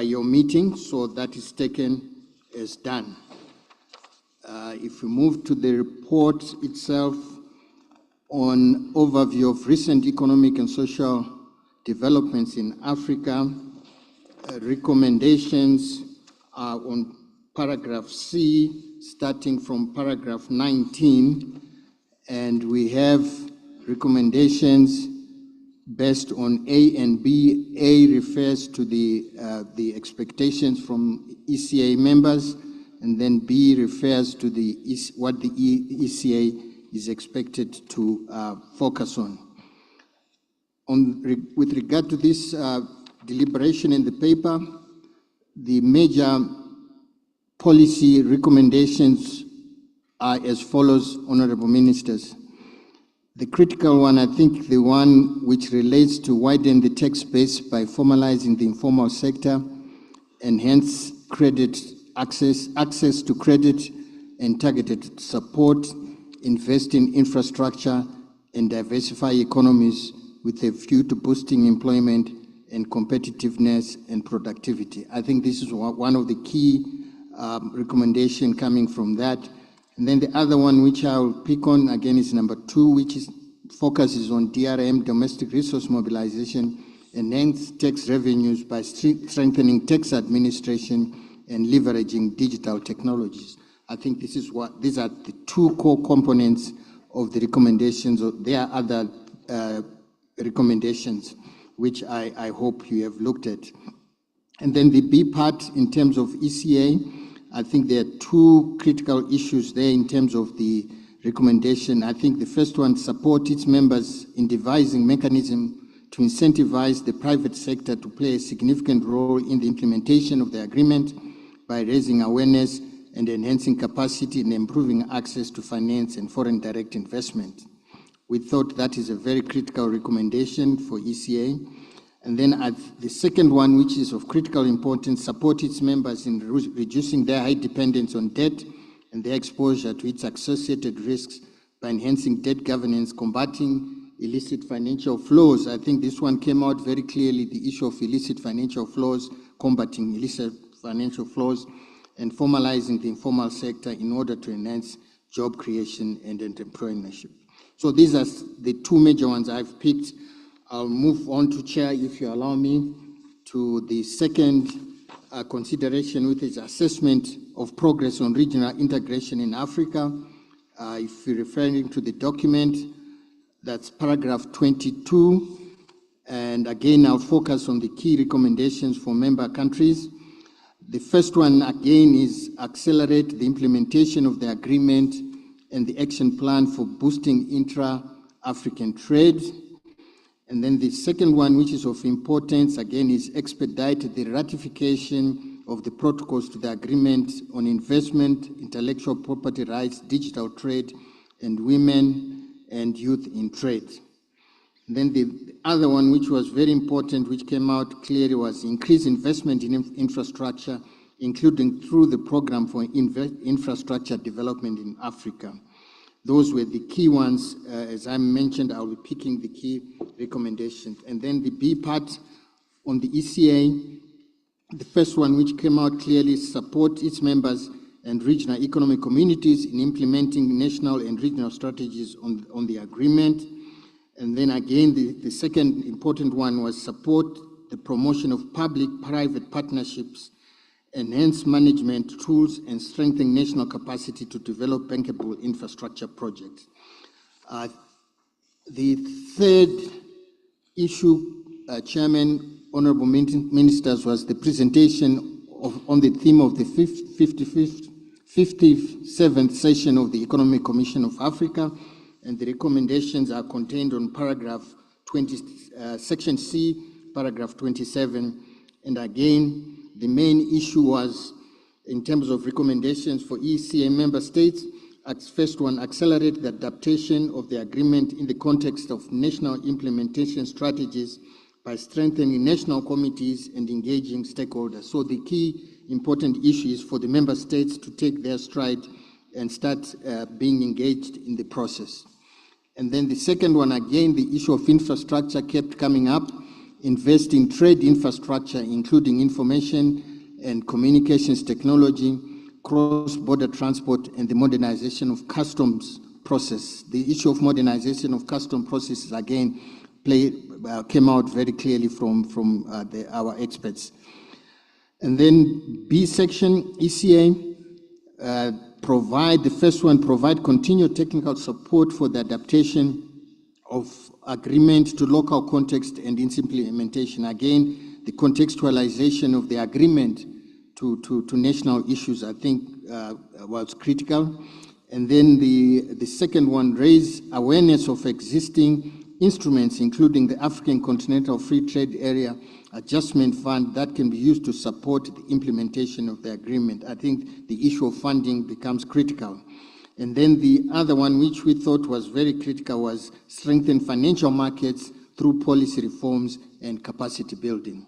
your meeting, so that is taken as done. If we move to the report itself on overview of recent economic and social developments in Africa, recommendations are on paragraph C, starting from paragraph 19, and we have recommendations based on A and B. A refers to the expectations from ECA members, and then B refers to what the ECA is expected to focus on. With regard to this deliberation in the paper, the major policy recommendations are as follows, Honorable Ministers. The critical one, I think the one which relates to widen the tax base by formalizing the informal sector, enhance credit access to credit and targeted support, invest in infrastructure and diversify economies with a view to boosting employment and competitiveness and productivity. I think this is one of the key recommendations coming from that. And then the other one, which I'll pick on again, is number 2, which focuses on DRM, domestic resource mobilization, enhance tax revenues by strengthening tax administration and leveraging digital technologies. I think these are the 2 core components of the recommendations. There are other recommendations which I hope you have looked at. And then the B part, in terms of ECA, I think there are 2 critical issues there in terms of the recommendation. I think the first one, support its members in devising mechanism to incentivize the private sector to play a significant role in the implementation of the agreement. by raising awareness and enhancing capacity and improving access to finance and foreign direct investment. We thought that is a very critical recommendation for ECA. And then the second one, which is of critical importance, support its members in reducing their high dependence on debt and their exposure to its associated risks by enhancing debt governance, combating illicit financial flows. I think this one came out very clearly, the issue of illicit financial flows, combating illicit financial flows, and formalizing the informal sector in order to enhance job creation and entrepreneurship. So these are the two major ones I've picked. I'll move on to Chair, if you allow me, to the second consideration, which is assessment of progress on regional integration in Africa. If you're referring to the document, that's paragraph 22. And again, I'll focus on the key recommendations for member countries. The first one, again, is accelerate the implementation of the agreement and the action plan for boosting intra-African trade. And then the second one, which is of importance, again, is expedite the ratification of the protocols to the agreement on investment, intellectual property rights, digital trade, and women and youth in trade. And then the other one, which was very important, which came out clearly, was increase investment in infrastructure, including through the program for infrastructure development in Africa. Those were the key ones. As I mentioned, I'll be picking the key recommendations. And then the B part on the ECA, the first one, which came out clearly, support its members and regional economic communities in implementing national and regional strategies on the agreement. And then again, the second important one was support the promotion of public-private partnerships, enhance management tools, and strengthen national capacity to develop bankable infrastructure projects. The third issue, Chairman, Honorable Ministers, was the presentation on the theme of the 57th session of the Economic Commission of Africa, and the recommendations are contained on paragraph 20, section C, paragraph 27. And again, the main issue was, in terms of recommendations for ECA member states, first one, accelerate the adaptation of the agreement in the context of national implementation strategies by strengthening national committees and engaging stakeholders. So the key important issue is for the member states to take their stride and start being engaged in the process. And then the second one, again, the issue of infrastructure kept coming up. Invest in trade infrastructure, including information and communications technology, cross-border transport, and the modernization of customs process. The issue of modernization of customs processes, again, came out very clearly from our experts. And then B section, ECA, the first one, provide continued technical support for the adaptation of agreement to local context and its implementation. Again, the contextualization of the agreement to national issues, I think, was critical. And then the second one, raise awareness of existing instruments, including the African Continental Free Trade Area Adjustment Fund that can be used to support the implementation of the agreement. I think the issue of funding becomes critical. And then the other one, which we thought was very critical, was strengthen financial markets through policy reforms and capacity building.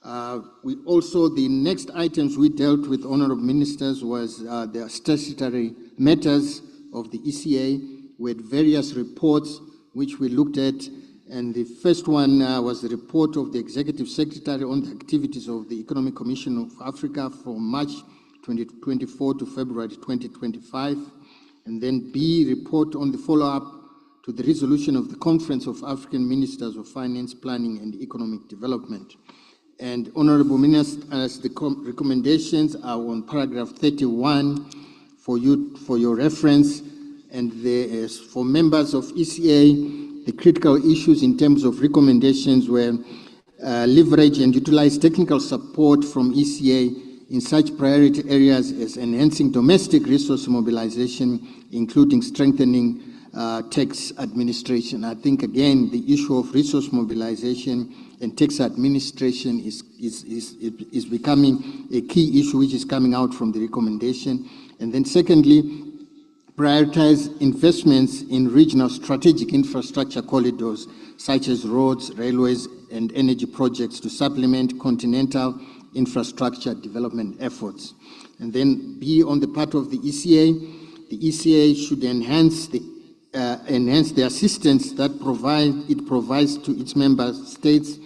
The next items we dealt with, Honorable Ministers, was the statutory matters of the ECA with various reports which we looked at. And the first one was the report of the Executive Secretary on the activities of the Economic Commission of Africa from March 2024 to February 2025. And then B, report on the follow-up to the resolution of the Conference of African Ministers of Finance, Planning and Economic Development. And Honorable Ministers, the recommendations are on paragraph 31 for your reference. And for members of ECA, the critical issues in terms of recommendations were leverage and utilize technical support from ECA in such priority areas as enhancing domestic resource mobilization, including strengthening tax administration. I think, again, the issue of resource mobilization and tax administration is becoming a key issue which is coming out from the recommendation. And then secondly, prioritize investments in regional strategic infrastructure corridors such as roads, railways, and energy projects to supplement continental infrastructure development efforts. And then B, on the part of the ECA should enhance the assistance that it provides to its member states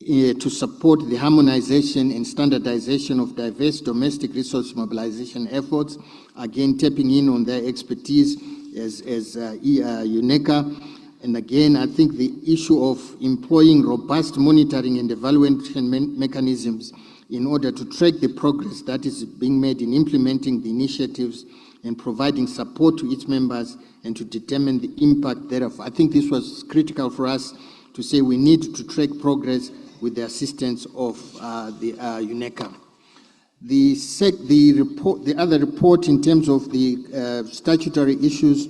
to support the harmonization and standardization of diverse domestic resource mobilization efforts, again tapping in on their expertise as UNECA. And again, I think the issue of employing robust monitoring and evaluation mechanisms in order to track the progress that is being made in implementing the initiatives and providing support to its members and to determine the impact thereof. I think this was critical for us to say we need to track progress with the assistance of the UNECA. The other report in terms of the statutory issues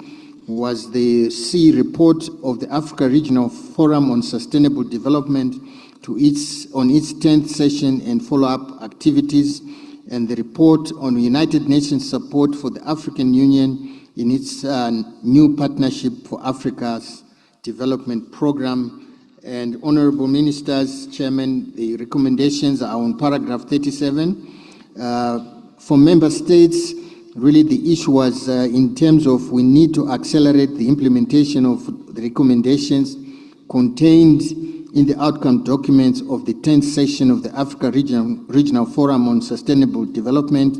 was the C report of the Africa Regional Forum on Sustainable Development on its 10th session and follow-up activities, and the report on United Nations support for the African Union in its new Partnership for Africa's Development Program. And Honorable Ministers, Chairman, the recommendations are on paragraph 37. For member states, really the issue was in terms of we need to accelerate the implementation of the recommendations contained in the outcome documents of the 10th session of the Africa Regional Forum on Sustainable Development,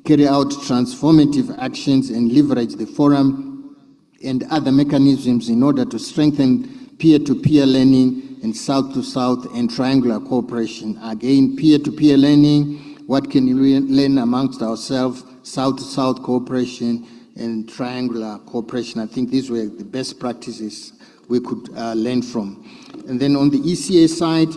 carry out transformative actions and leverage the forum and other mechanisms in order to strengthen peer-to-peer learning and south-to-south and triangular cooperation. Again, peer-to-peer learning, what can we learn amongst ourselves, south-to-south cooperation and triangular cooperation. I think these were the best practices we could learn from. And then on the ECA side,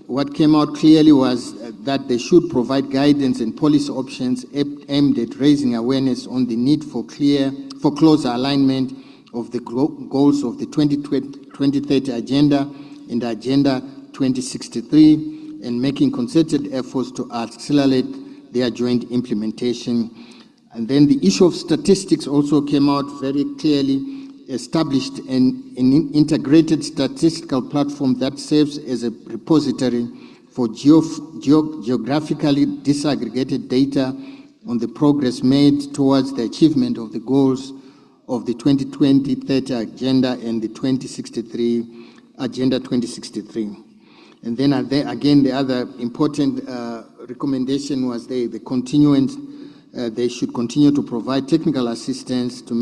what came out clearly was that they should provide guidance and policy options aimed at raising awareness on the need for closer alignment of the goals of the 2030 Agenda and Agenda 2063, and making concerted efforts to accelerate their joint implementation. And then the issue of statistics also came out very clearly, established an integrated statistical platform that serves as a repository for geographically disaggregated data on the progress made towards the achievement of the goals of the 2020-30 Agenda and the Agenda 2063. And then again, the other important recommendation was the continuance. They should continue to provide technical assistance to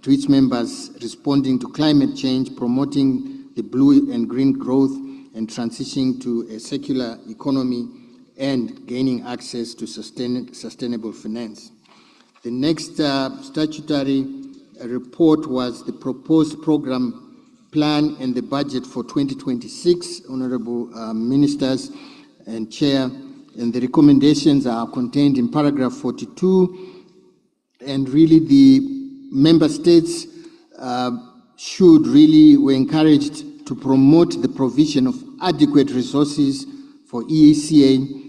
its members responding to climate change, promoting the blue and green growth, and transitioning to a circular economy and gaining access to sustainable finance. The next statutory report was the proposed program plan and the budget for 2026, Honorable Ministers and Chair, and the recommendations are contained in paragraph 42, and really the member states were encouraged to promote the provision of adequate resources for ECA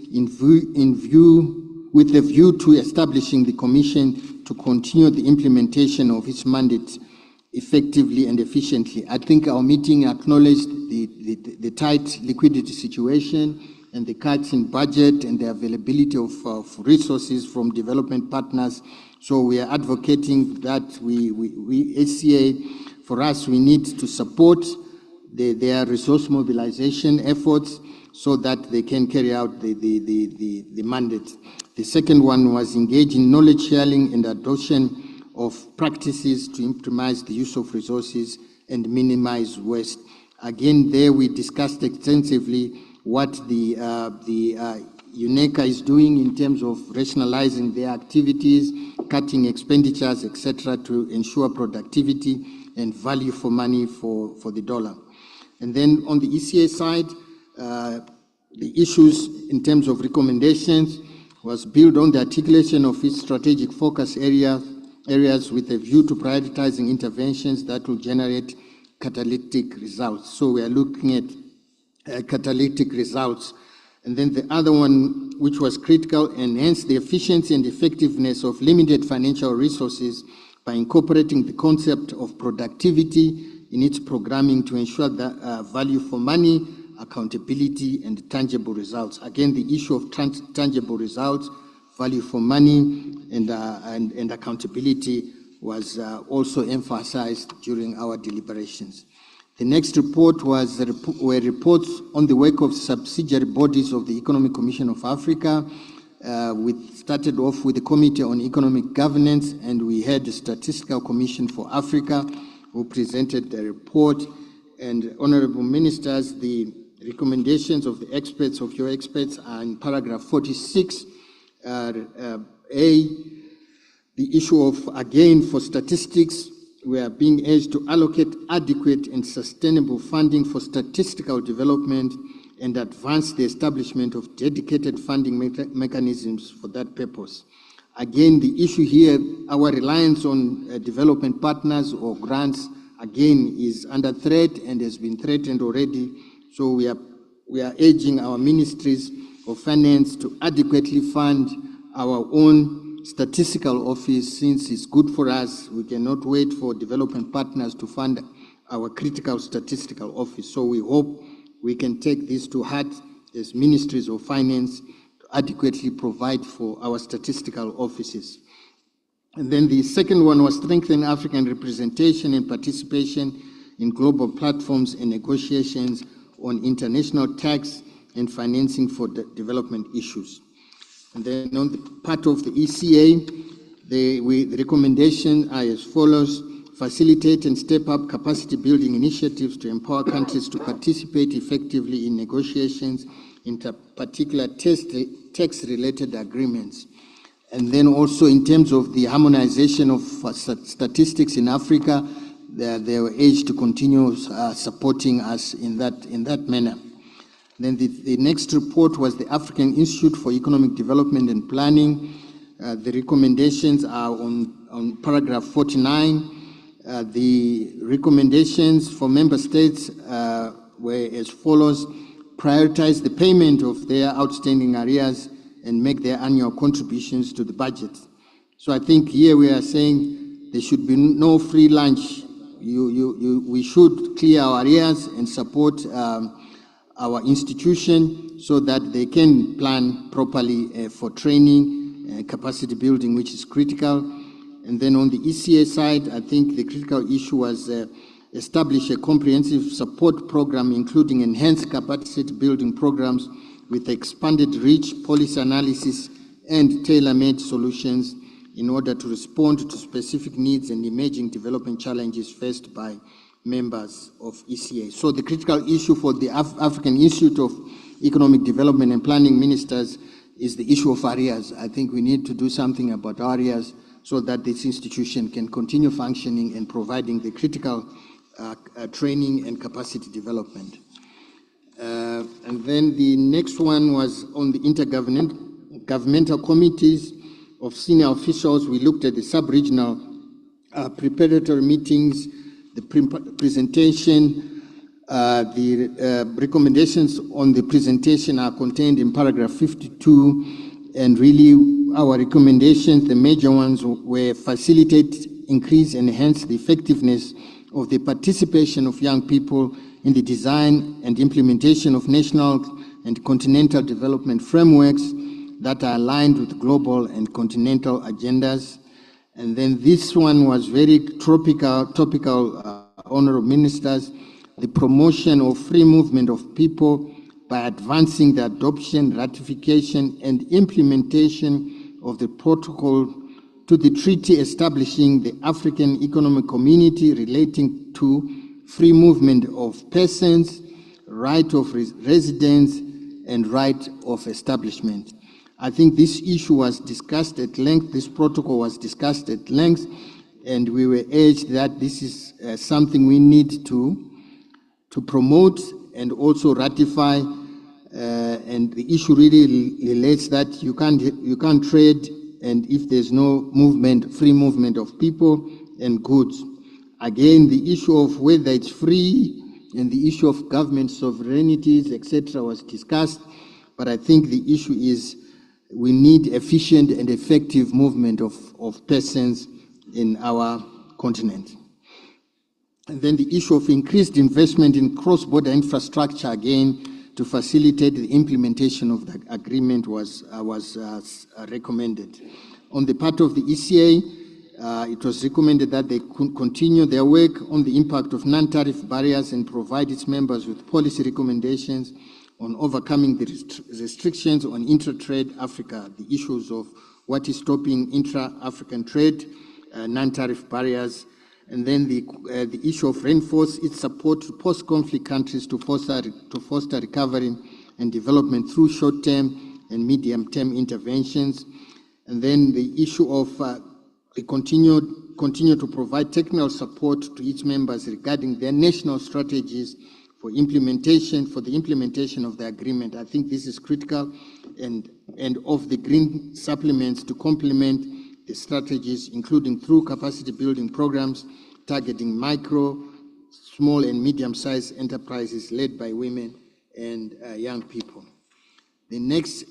with a view to establishing the Commission to continue the implementation of its mandate effectively and efficiently. I think our meeting acknowledged the tight liquidity situation and the cuts in budget and the availability of resources from development partners. So we are advocating that ACA, for us, we need to support their resource mobilization efforts so that they can carry out the mandate. The second one was engage in knowledge sharing and adoption of practices to optimize the use of resources and minimize waste. Again, there we discussed extensively what the UNECA is doing in terms of rationalizing their activities, cutting expenditures, etc., to ensure productivity and value for money for the dollar. And then on the ECA side, the issues in terms of recommendations was built on the articulation of its strategic focus areas with a view to prioritizing interventions that will generate catalytic results. So we are looking at catalytic results. And then the other one, which was critical, enhance the efficiency and effectiveness of limited financial resources by incorporating the concept of productivity in its programming to ensure that value for money, accountability, and tangible results. Again, the issue of tangible results, value for money, and accountability was also emphasized during our deliberations. The next report were reports on the work of subsidiary bodies of the Economic Commission of Africa. We started off with the Committee on Economic Governance, and we had the Statistical Commission for Africa, who presented the report. And honorable ministers, the recommendations of the experts, of your experts, are in paragraph 46. The issue of, again, for statistics, we are being urged to allocate adequate and sustainable funding for statistical development and advance the establishment of dedicated funding mechanisms for that purpose. Again, the issue here, our reliance on development partners or grants, again, is under threat and has been threatened already. So we are urging our ministries of finance to adequately fund our own statistical office. Since it's good for us, we cannot wait for development partners to fund our critical statistical office. So we hope we can take this to heart as ministries of finance to adequately provide for our statistical offices. And then the second one was strengthen African representation and participation in global platforms and negotiations on international tax and financing for development issues. And then on the part of the ECA, the recommendations are as follows: facilitate and step up capacity building initiatives to empower countries to participate effectively in negotiations, in particular tax-related agreements. And then also in terms of the harmonization of statistics in Africa, they were urged to continue supporting us in that manner. Then the next report was the African Institute for Economic Development and Planning. The recommendations are on paragraph 49. The recommendations for member states were as follows: prioritize the payment of their outstanding arrears and make their annual contributions to the budget. So I think here we are saying there should be no free lunch. We should clear our arrears and support our institution so that they can plan properly for training, capacity building, which is critical. And then on the ECA side, I think the critical issue was establish a comprehensive support program, including enhanced capacity building programs with expanded reach, policy analysis, and tailor-made solutions in order to respond to specific needs and emerging development challenges faced by members of ECA. So the critical issue for the African Institute of Economic Development and Planning Ministers is the issue of arrears. I think we need to do something about arrears so that this institution can continue functioning and providing the critical training and capacity development. And then the next one was on the intergovernmental committees of senior officials. We looked at the sub-regional preparatory meetings, the presentation. The recommendations on the presentation are contained in paragraph 52, and really our recommendations, the major ones, were facilitate, increase, and enhance the effectiveness of the participation of young people in the design and implementation of national and continental development frameworks that are aligned with global and continental agendas. And then this one was very topical, honorable ministers, the promotion of free movement of people by advancing the adoption, ratification, and implementation of the protocol to the treaty establishing the African Economic Community relating to free movement of persons, right of residence, and right of establishment. I think this issue was discussed at length, this protocol was discussed at length, and we were urged that this is something we need to promote and also ratify, and the issue really relates that you can't trade and if there's no movement, free movement of people and goods. Again, the issue of whether it's free and the issue of government sovereignties, etc., was discussed. But I think the issue is we need efficient and effective movement of persons in our continent. And then the issue of increased investment in cross-border infrastructure, again, to facilitate the implementation of the agreement was recommended. On the part of the ECA, it was recommended that they continue their work on the impact of non-tariff barriers and provide its members with policy recommendations on overcoming the restrictions on intra-trade Africa, the issues of what is stopping intra-African trade, non-tariff barriers, and then the issue of reinforce its support to post-conflict countries to foster recovery and development through short-term and medium-term interventions, and then the issue of continue to provide technical support to its members regarding their national strategies for the implementation of the agreement. I think this is critical, and of the green supplements to complement the strategies, including through capacity building programs targeting micro, small and medium-sized enterprises led by women and young people. The next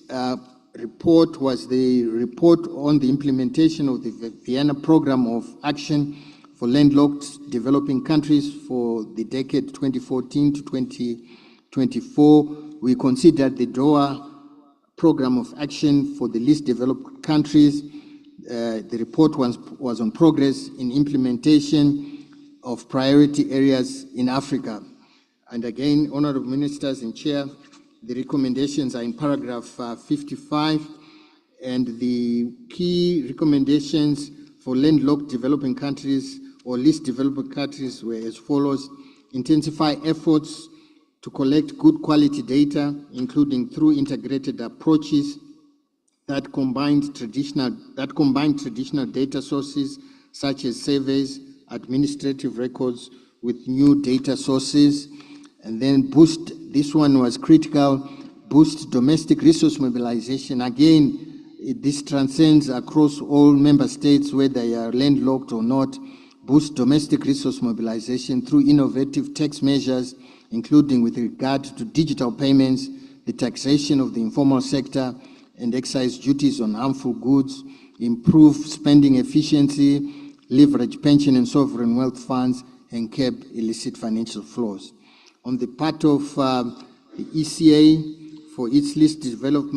report was the report on the implementation of the Vienna Program of Action for Landlocked Developing Countries for the decade 2014 to 2024. We considered the Doha Program of Action for the least developed countries. The report was on progress in implementation of priority areas in Africa. And again, honorable ministers and chair, the recommendations are in paragraph 55, and the key recommendations for landlocked developing countries or least developed countries were as follows: intensify efforts to collect good quality data, including through integrated approaches that combine traditional data sources such as surveys, administrative records with new data sources, and then boost, this one was critical, boost domestic resource mobilization. Again, this transcends across all member states, whether they are landlocked or not. Boost domestic resource mobilization through innovative tax measures, including with regard to digital payments, the taxation of the informal sector, and excise duties on harmful goods, improve spending efficiency, leverage pension and sovereign wealth funds, and curb illicit financial flows. On the part of the ECA, for its least developed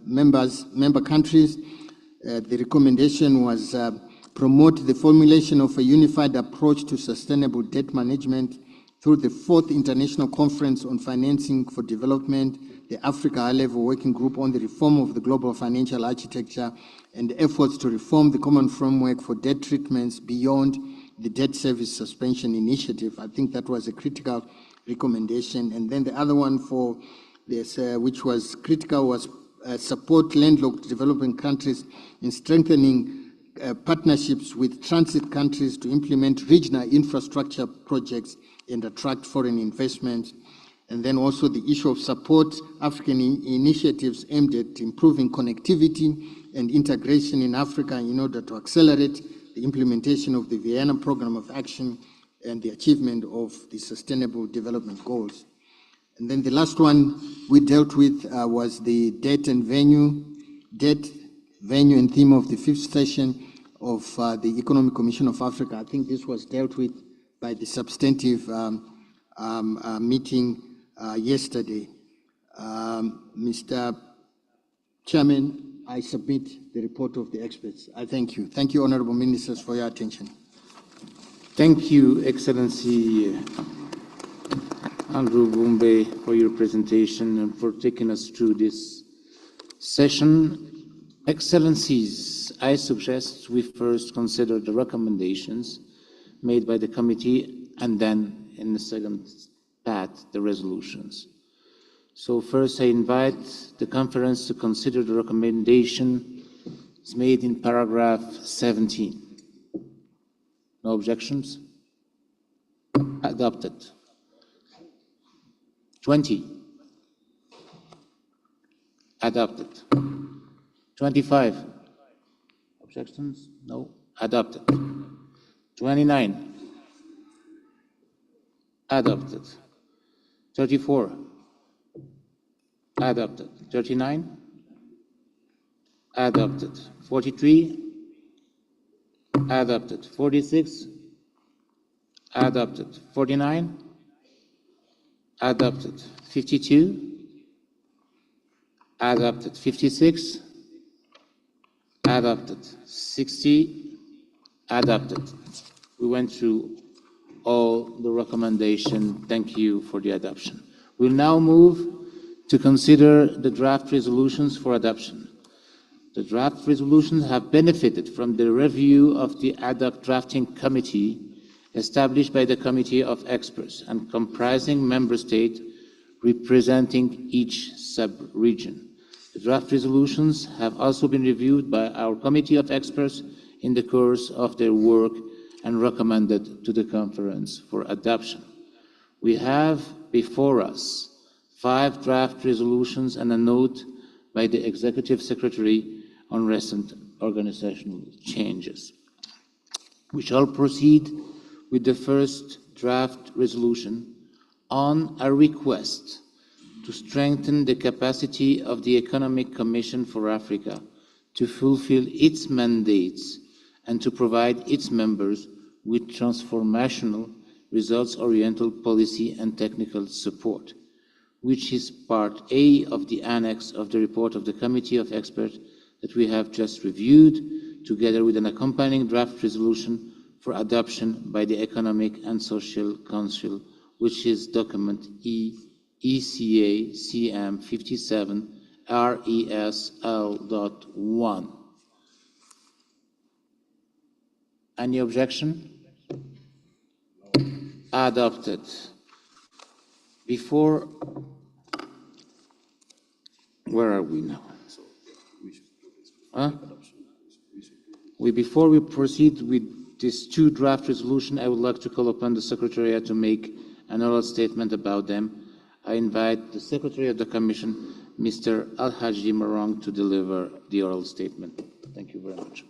member countries, the recommendation was promote the formulation of a unified approach to sustainable debt management through the 4th International Conference on Financing for Development, the Africa High-Level Working Group on the Reform of the Global Financial Architecture, and efforts to reform the common framework for debt treatments beyond the debt service suspension initiative. I think that was a critical recommendation. And then the other one for this, which was critical, was support landlocked developing countries in strengthening partnerships with transit countries to implement regional infrastructure projects and attract foreign investment. And then also the issue of support African initiatives aimed at improving connectivity and integration in Africa in order to accelerate the implementation of the Vienna Program of Action and the achievement of the Sustainable Development Goals. And then the last one we dealt with was the debt, venue, and theme of the 5th session of the Economic Commission of Africa. I think this was dealt with by the substantive meeting yesterday. Mr. Chairman, I submit the report of the experts. I thank you. Thank you, honorable ministers, for your attention. Thank you, Excellency Andrew Bumbe, for your presentation and for taking us through this session. Excellencies, I suggest we first consider the recommendations made by the committee and then, in the second part, the resolutions. So first I invite the conference to consider the recommendation made in paragraph 17. No objections? Adopted. 20. Adopted. 25. Objections? No. Adopted. 29. Adopted. 34. Adopted. 39. Adopted. 43. Adopted. 46. Adopted. 49. Adopted. 52. Adopted. 56. Adopted. 60. Adopted. We went through all the recommendation. Thank you for the adoption. We'll now move to consider the draft resolutions for adoption. The draft resolutions have benefited from the review of the ad hoc drafting committee established by the Committee of Experts and comprising member states representing each sub-region. The draft resolutions have also been reviewed by our Committee of Experts in the course of their work and recommended to the conference for adoption. We have before us 5 draft resolutions and a note by the Executive Secretary on recent organizational changes. We shall proceed with the first draft resolution on a request to strengthen the capacity of the Economic Commission for Africa to fulfill its mandates and to provide its members with transformational, results-oriented policy and technical support, which is Part A of the annex of the report of the Committee of Experts that we have just reviewed, together with an accompanying draft resolution for adoption by the Economic and Social Council, which is document ECA CM 57 RESL.1. Any objection? Adopted. Before, where are we now? Huh? Before we proceed with these 2 draft resolutions, I would like to call upon the Secretariat to make an oral statement about them. I invite the Secretary of the Commission, Mr. Al-Haji Marong, to deliver the oral statement. Thank you very much.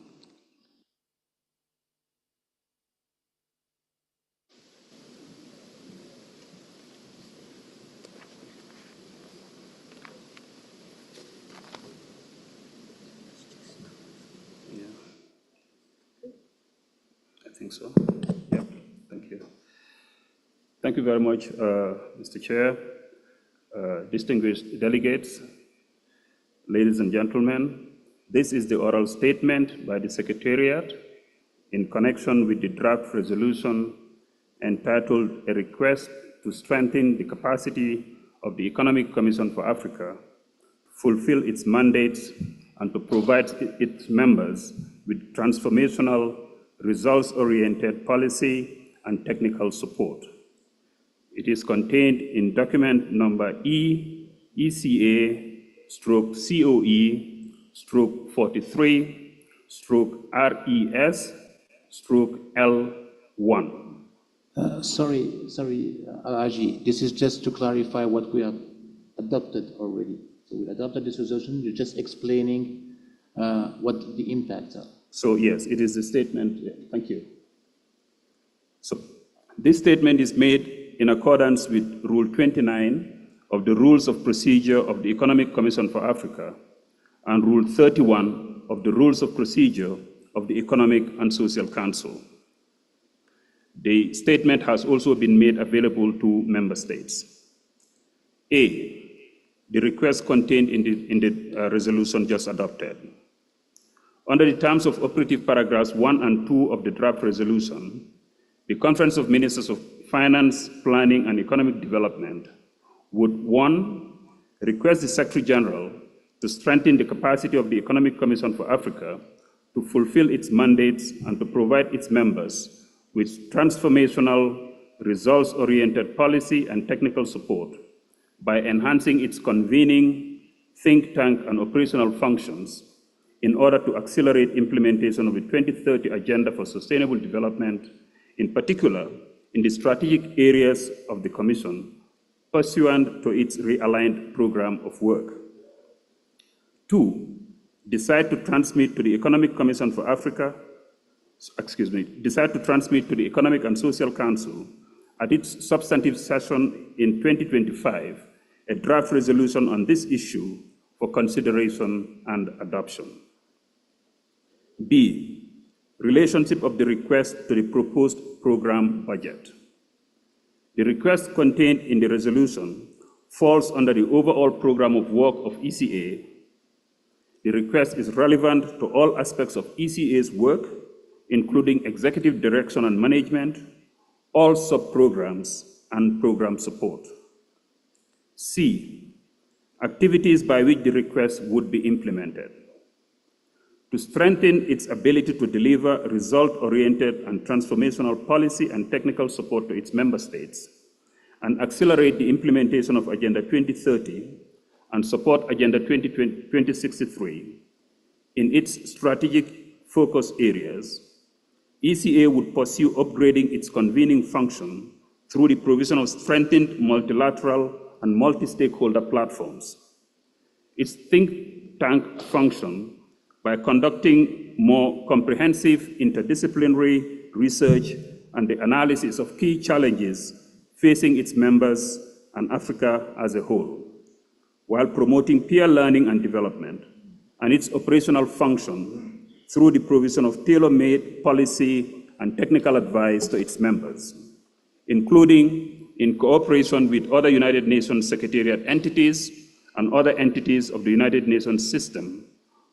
I think so. Yeah, thank you. Thank you very much, Mr. Chair, distinguished delegates, ladies and gentlemen. This is the oral statement by the Secretariat in connection with the draft resolution entitled A Request to Strengthen the Capacity of the Economic Commission for Africa to fulfill its mandates and to provide its members with transformational, results-oriented policy and technical support. It is contained in document number ECA/COE/43/RES/L1. Sorry, Al-Haji, this is just to clarify what we have adopted already. So we adopted this resolution, you're just explaining what the impacts are. So yes, it is a statement. Yeah, thank you. So this statement is made in accordance with Rule 29 of the Rules of Procedure of the Economic Commission for Africa and Rule 31 of the Rules of Procedure of the Economic and Social Council. The statement has also been made available to member states. A, the request contained in the resolution just adopted. Under the terms of operative paragraphs 1 and 2 of the draft resolution, the Conference of Ministers of Finance, Planning, and Economic Development would, 1, request the Secretary General to strengthen the capacity of the Economic Commission for Africa to fulfill its mandates and to provide its members with transformational, results-oriented policy and technical support by enhancing its convening, think tank, and operational functions in order to accelerate implementation of the 2030 Agenda for Sustainable Development, in particular in the strategic areas of the Commission, pursuant to its realigned program of work. 2, decide to transmit to the Economic Commission for Africa, decide to transmit to the Economic and Social Council at its substantive session in 2025, a draft resolution on this issue for consideration and adoption. B, relationship of the request to the proposed program budget. The request contained in the resolution falls under the overall program of work of ECA. The request is relevant to all aspects of ECA's work, including executive direction and management, all sub-programs, and program support. C, activities by which the request would be implemented. To strengthen its ability to deliver result-oriented and transformational policy and technical support to its member states, and accelerate the implementation of Agenda 2030 and support Agenda 2063 in its strategic focus areas, ECA would pursue upgrading its convening function through the provision of strengthened multilateral and multi-stakeholder platforms. Its think tank function by conducting more comprehensive interdisciplinary research and the analysis of key challenges facing its members and Africa as a whole, while promoting peer learning and development, and its operational function through the provision of tailor-made policy and technical advice to its members, including in cooperation with other United Nations Secretariat entities and other entities of the United Nations system,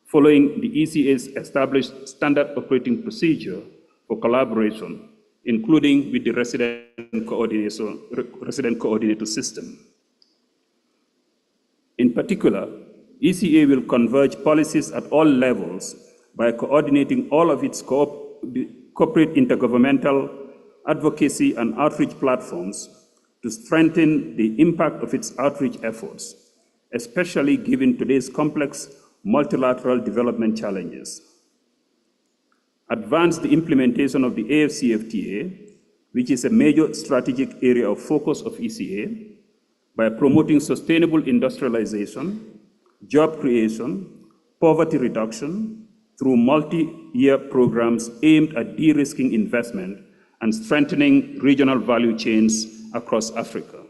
following the ECA's established standard operating procedure for collaboration, including with the resident coordinator system. In particular, ECA will converge policies at all levels by coordinating all of its corporate intergovernmental advocacy and outreach platforms to strengthen the impact of its outreach efforts, especially given today's complex multilateral development challenges. Advance the implementation of the AFCFTA, which is a major strategic area of focus of ECA, by promoting sustainable industrialization, job creation, poverty reduction, through multi-year programs aimed at de-risking investment and strengthening regional value chains across Africa.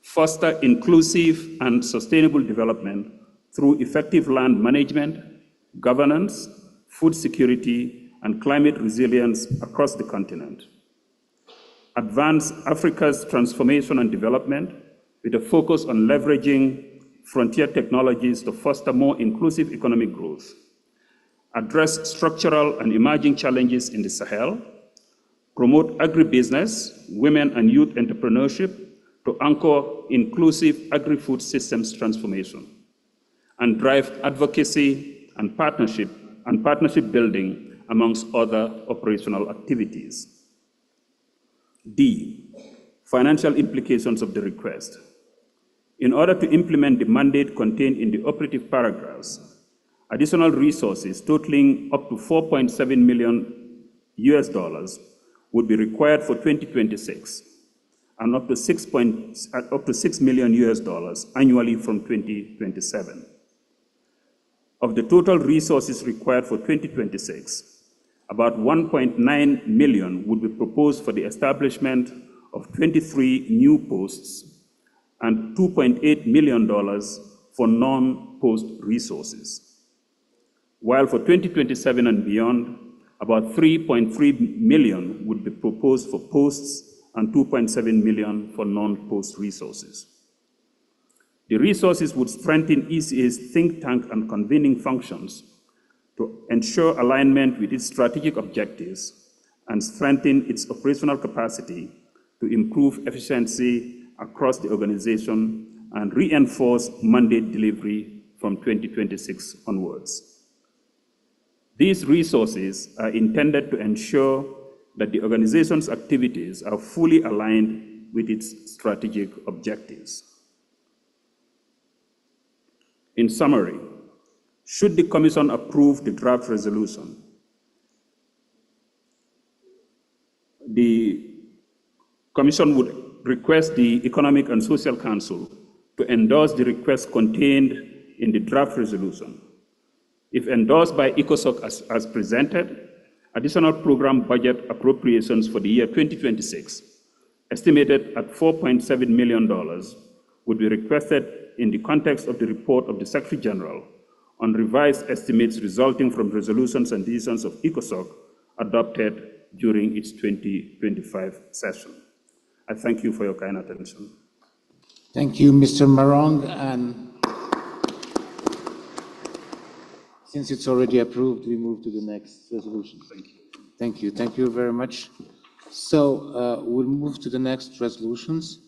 Foster inclusive and sustainable development through effective land management, governance, food security, and climate resilience across the continent. Advance Africa's transformation and development with a focus on leveraging frontier technologies to foster more inclusive economic growth. Address structural and emerging challenges in the Sahel. Promote agribusiness, women and youth entrepreneurship to anchor inclusive agri-food systems transformation, and drive advocacy and partnership building amongst other operational activities. D, financial implications of the request. In order to implement the mandate contained in the operative paragraphs, additional resources totaling up to $4.7 million would be required for 2026, and up to $6 million annually from 2027. Of the total resources required for 2026, about $1.9 million would be proposed for the establishment of 23 new posts and $2.8 million for non-post resources. While for 2027 and beyond, about $3.3 million would be proposed for posts and $2.7 million for non-post resources. The resources would strengthen ECA's think tank and convening functions to ensure alignment with its strategic objectives and strengthen its operational capacity to improve efficiency across the organization and reinforce mandate delivery from 2026 onwards. These resources are intended to ensure that the organization's activities are fully aligned with its strategic objectives. In summary, should the Commission approve the draft resolution, the Commission would request the Economic and Social Council to endorse the request contained in the draft resolution. If endorsed by ECOSOC as presented, additional program budget appropriations for the year 2026 estimated at $4.7 million, would be requested in the context of the report of the Secretary General on revised estimates resulting from resolutions and decisions of ECOSOC adopted during its 2025 session. I thank you for your kind attention. Thank you, Mr. Marong. And since it's already approved, we move to the next resolution. Thank you. Thank you. Thank you very much. So we'll move to the next resolutions.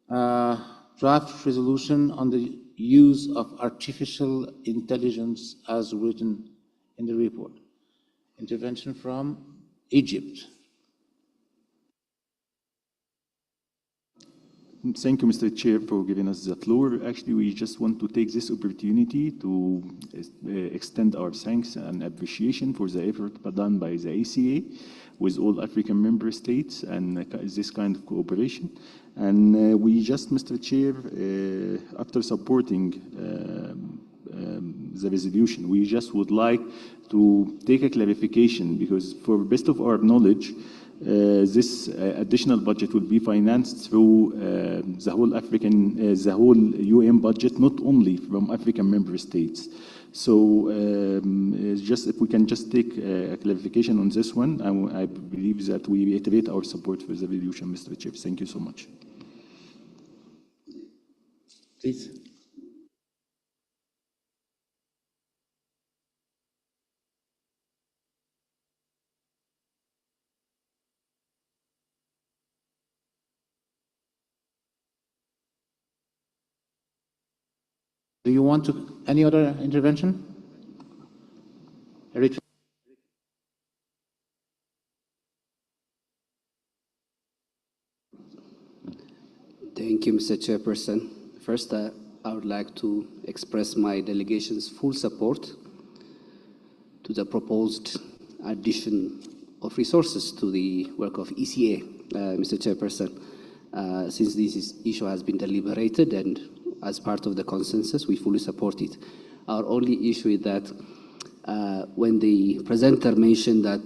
Draft resolution on the use of artificial intelligence as written in the report. Intervention from Egypt. Thank you, Mr. Chair, for giving us the floor. Actually, we just want to take this opportunity to extend our thanks and appreciation for the effort done by the ACA with all African member states and this kind of cooperation. And we just, Mr. Chair, after supporting the resolution, we just would like to take a clarification because for best of our knowledge, this additional budget will be financed through the whole UN budget, not only from African member states. So just if we can just take a clarification on this one, I believe that we reiterate our support for the resolution, Mr. Chair. Thank you so much. Please. Do you want any other intervention? Eric? Thank you, Mr. Chairperson. First, I would like to express my delegation's full support to the proposed addition of resources to the work of ECA, Mr. Chairperson. Since this issue has been deliberated and as part of the consensus, we fully support it. Our only issue is that when the presenter mentioned that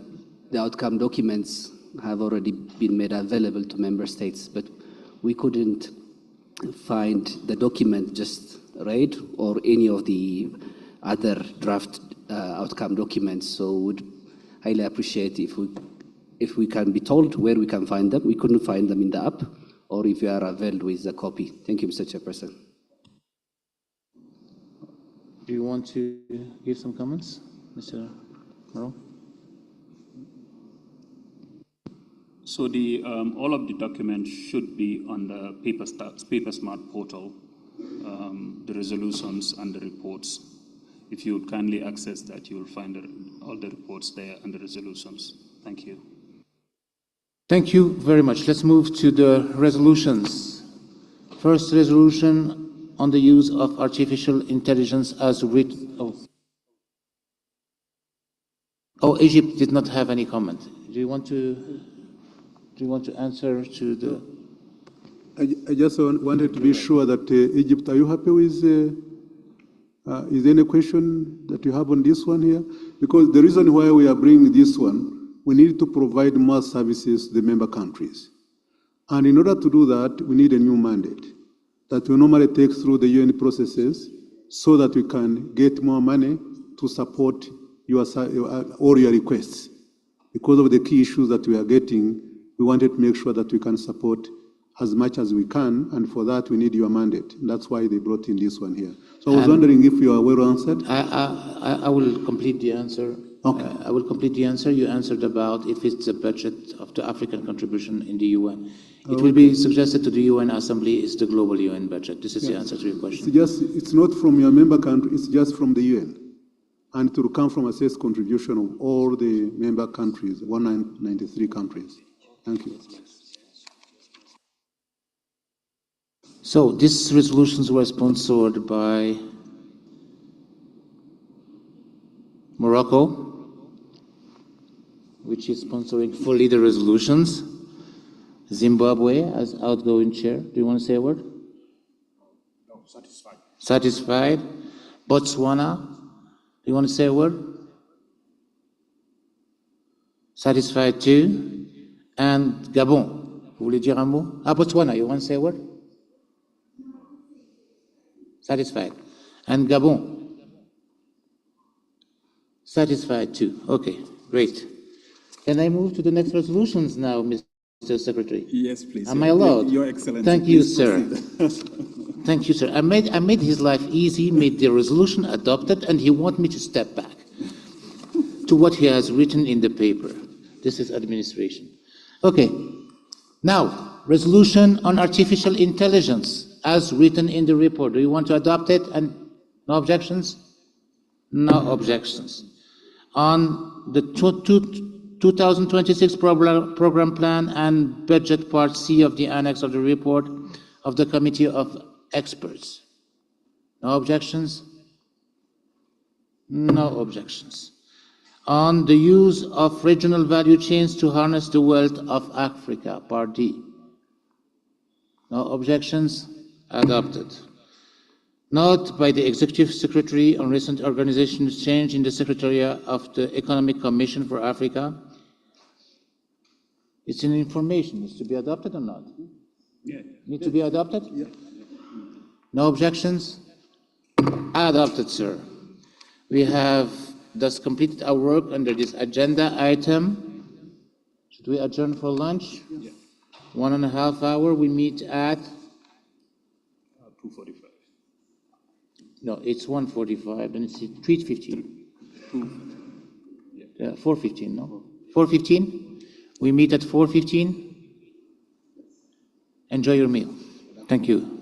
the outcome documents have already been made available to member states, but we couldn't find the document just read or any of the other draft outcome documents. So would highly appreciate if we can be told where we can find them. We couldn't find them in the app, or if you are availed with the copy. Thank you, Mr. Chairperson. Do you want to give some comments, Mr. Marong? So all of the documents should be on the PaperSmart portal, the resolutions and the reports. If you would kindly access that, you will find all the reports there and the resolutions. Thank you. Thank you very much. Let's move to the resolutions. First resolution on the use of artificial intelligence as written. Oh, Egypt did not have any comment. Do you want to answer to the? I just wanted to be sure that Egypt, are you happy with? Is there any question that you have on this one here? Because the reason why we are bringing this one, we need to provide more services to the member countries. And in order to do that, we need a new mandate that we normally take through the UN processes so that we can get more money to support all your requests. Because of the key issues that we are getting, we wanted to make sure that we can support as much as we can, and for that we need your mandate. And that's why they brought in this one here. So I was wondering if you are well answered. I will complete the answer. Okay. I will complete the answer. You answered about if it's the budget of the African contribution in the UN. It will be suggested to the UN Assembly is the global UN budget. This is the answer to your question. It's not from your member country, it's just from the UN. And it will come from a sales contribution of all the member countries, 193 countries. Thank you. So these resolutions were sponsored by Morocco, which is sponsoring fully the resolutions. Zimbabwe as outgoing chair. Do you want to say a word? No, satisfied. Satisfied. Botswana. Do you want to say a word? Satisfied too. And Gabon. Vous voulez dire un mot? Ah, Botswana, you want to say a word? Satisfied. And Gabon? Satisfied too. Okay, great. Can I move to the next resolutions now, Mr. Secretary? Yes, please. Am I allowed? Your Excellency. Thank you, please sir. proceed. Thank you, sir. I made his life easy, made the resolution adopted, and he wants me to step back to what he has written in the paper. This is administration. Okay. Now, resolution on artificial intelligence, as written in the report. Do you want to adopt it? And no objections? No objections. On the 2026 program plan and budget part C of the annex of the report of the Committee of Experts. No objections? No objections. On the use of regional value chains to harness the wealth of Africa, Part D. No objections? Adopted. Note by the Executive Secretary on recent organizational change in the Secretariat of the Economic Commission for Africa. It's an information. It's to be adopted or not? Yeah. Need to be adopted? Yeah. No objections? Adopted, sir. We have thus completed our work under this agenda item. Should we adjourn for lunch? Yeah. 1.5 hours. We meet at? 2:45. No, it's 1:45, and it's 3:15. 4:15, no? 4:15? We meet at 4:15. Enjoy your meal. Thank you.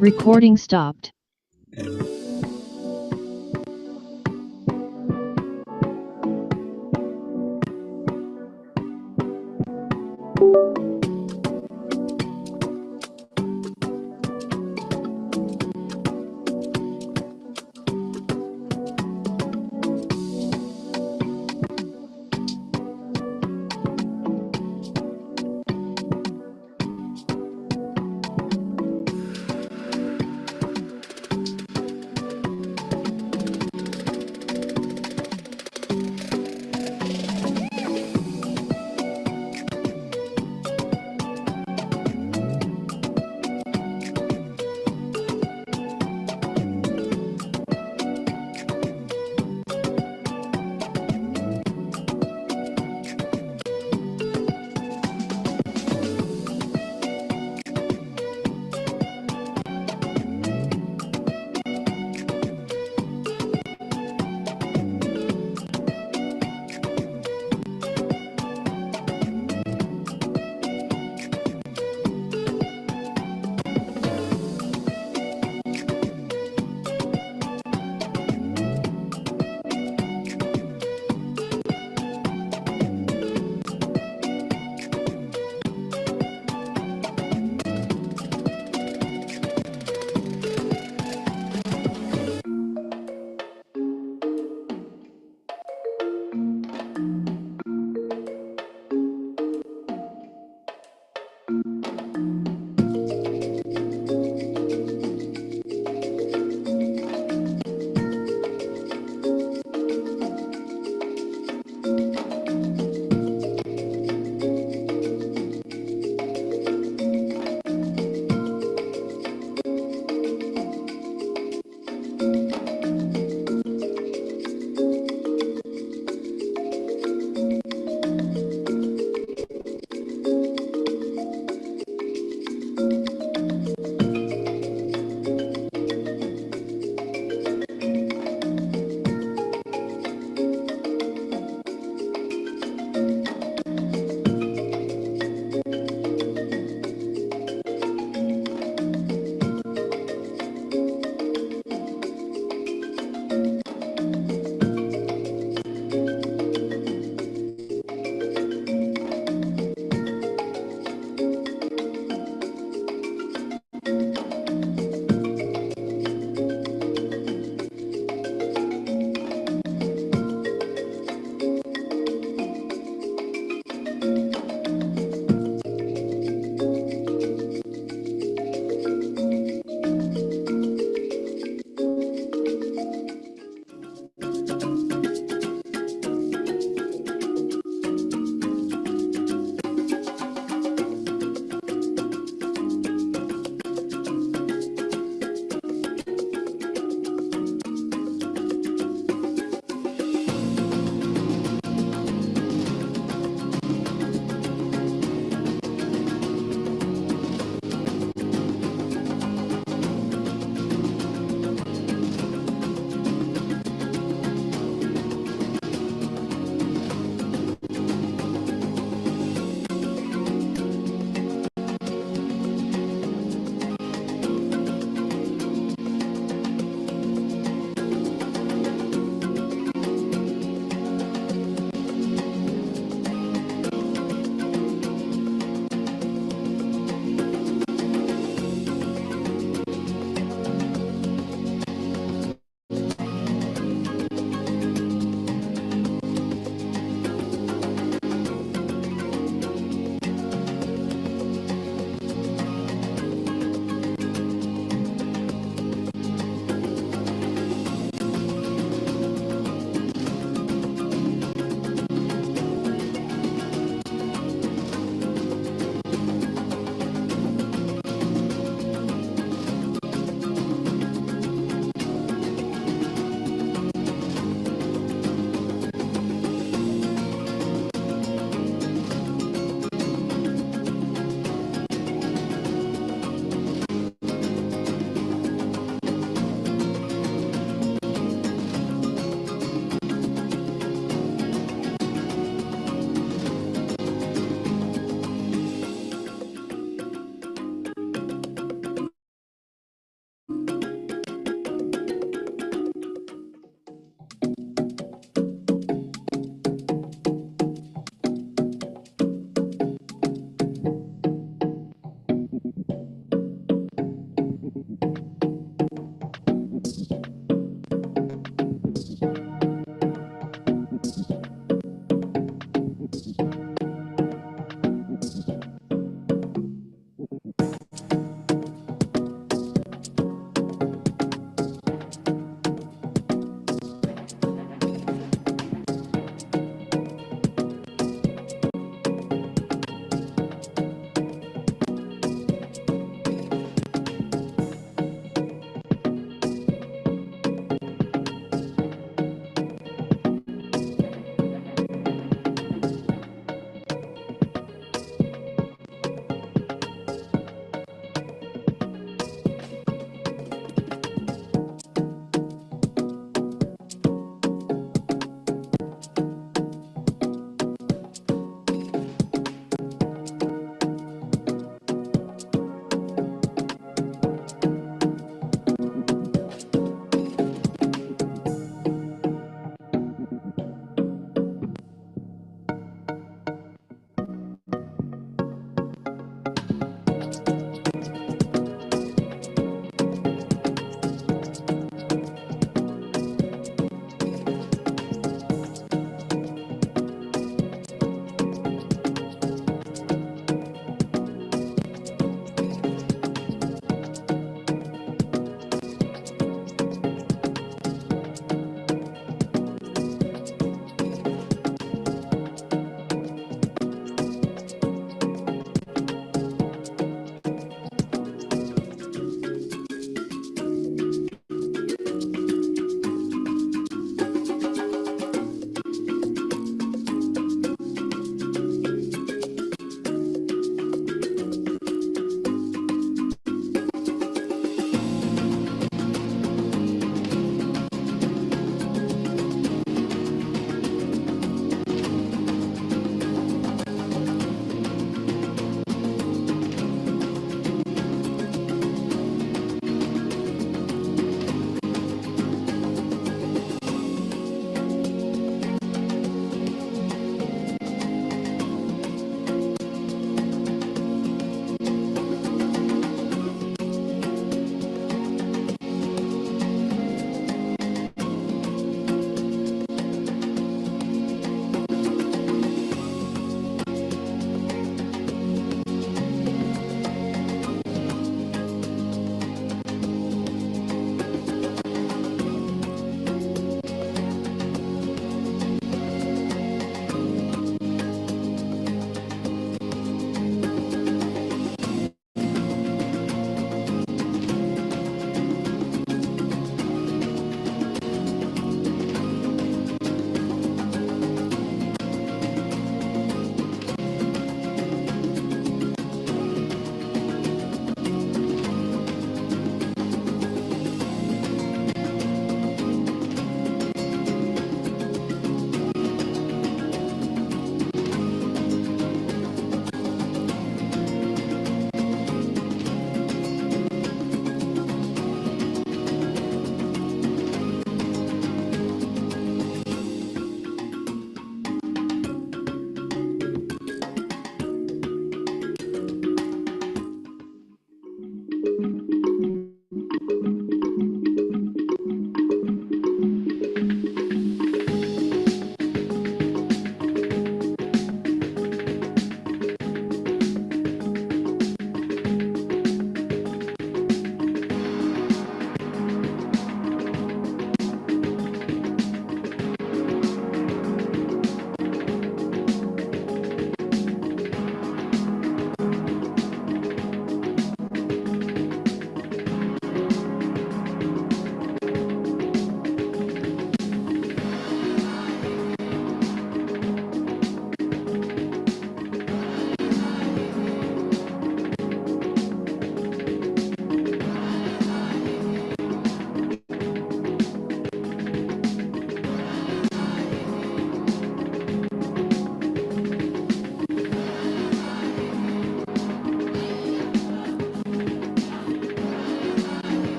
Recording stopped.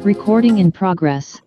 Recording in progress.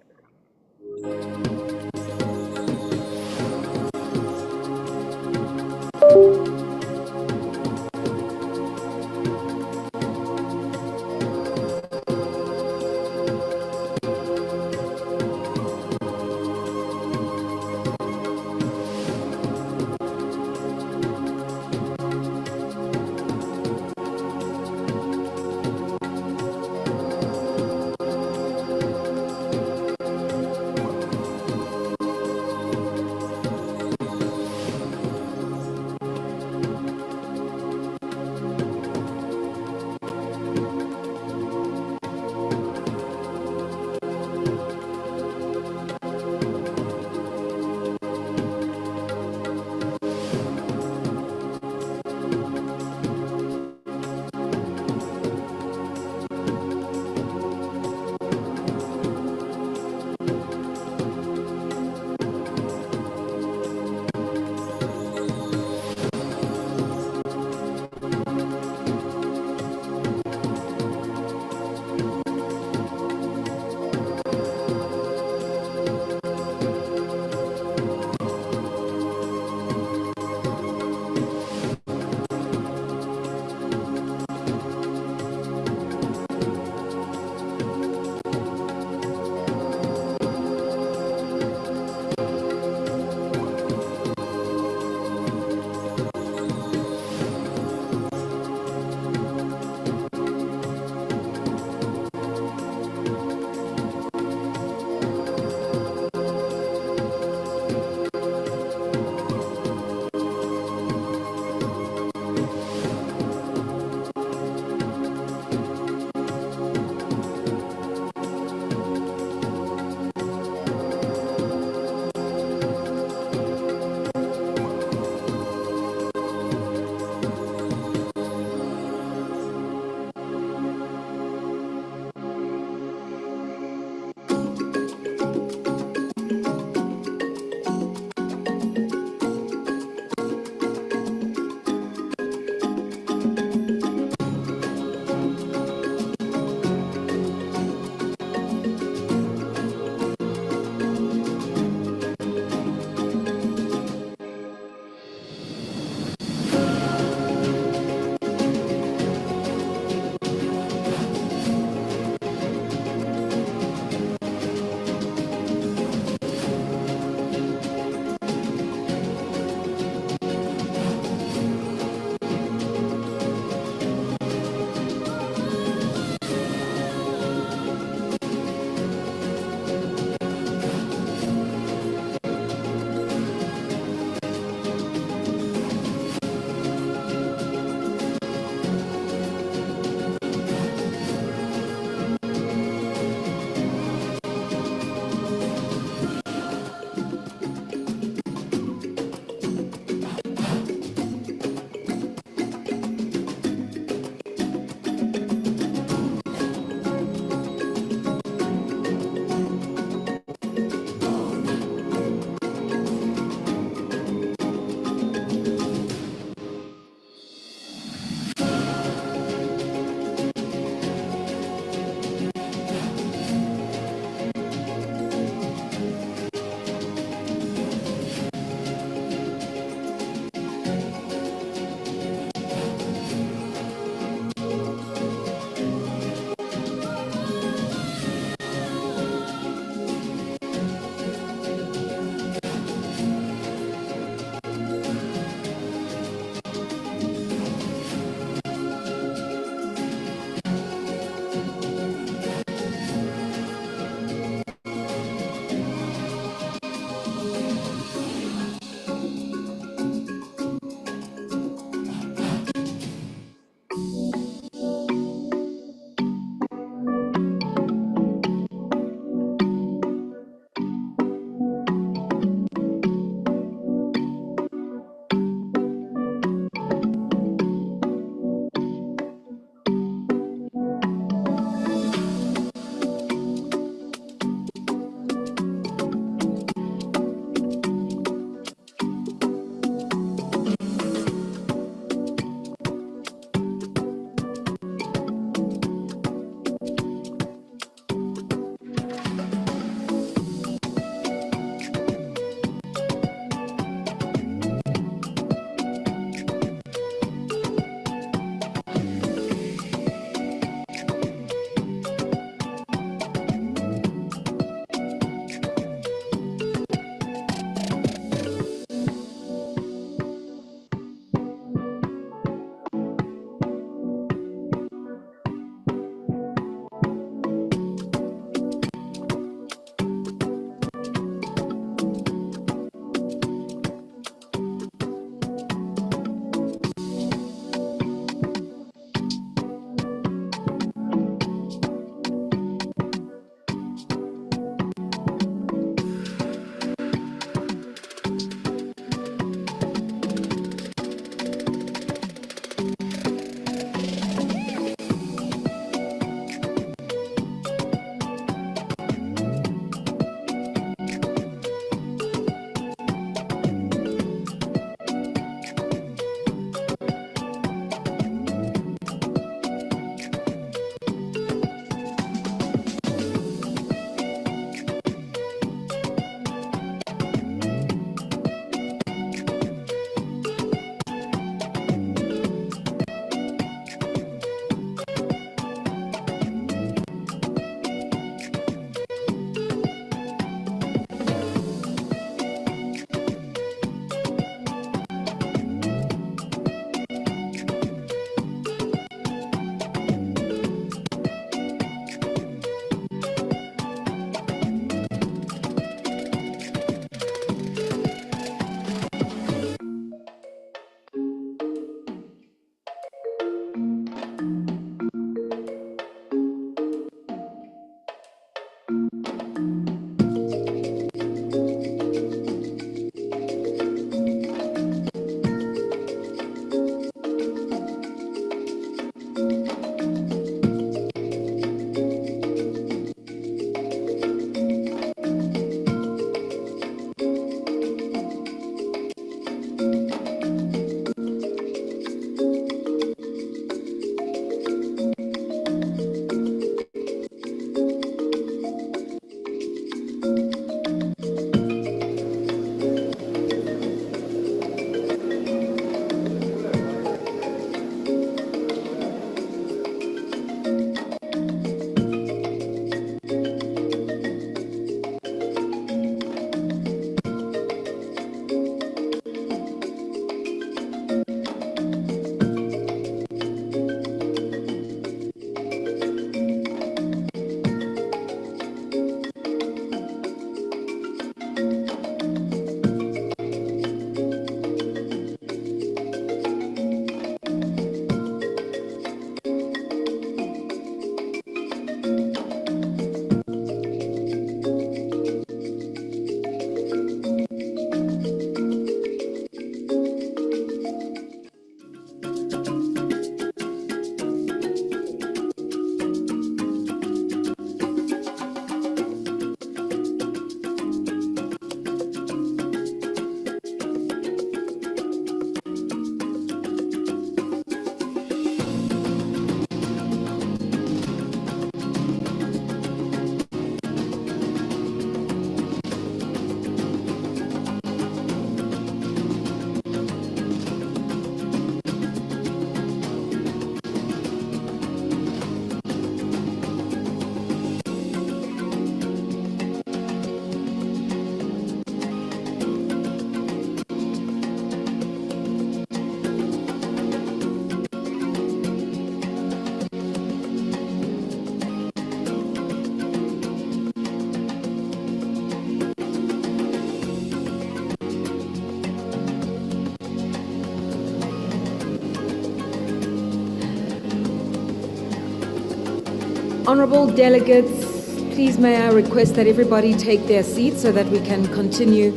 Honourable delegates, please may I request that everybody take their seats so that we can continue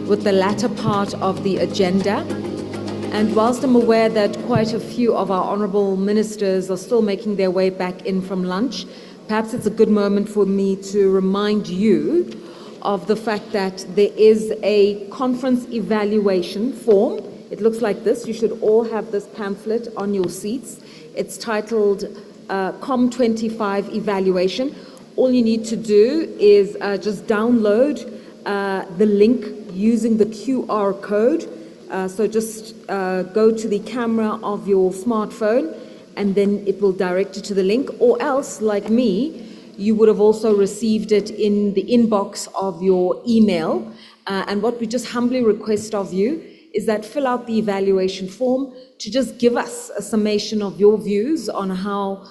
with the latter part of the agenda. And whilst I'm aware that quite a few of our honourable ministers are still making their way back in from lunch, perhaps it's a good moment for me to remind you of the fact that there is a conference evaluation form. It looks like this. You should all have this pamphlet on your seats. It's titled COM25 Evaluation. All you need to do is just download the link using the QR code. So just go to the camera of your smartphone and then it will direct you to the link, or else, like me, you would have also received it in the inbox of your email. And what we just humbly request of you is that fill out the evaluation form to just give us a summation of your views on how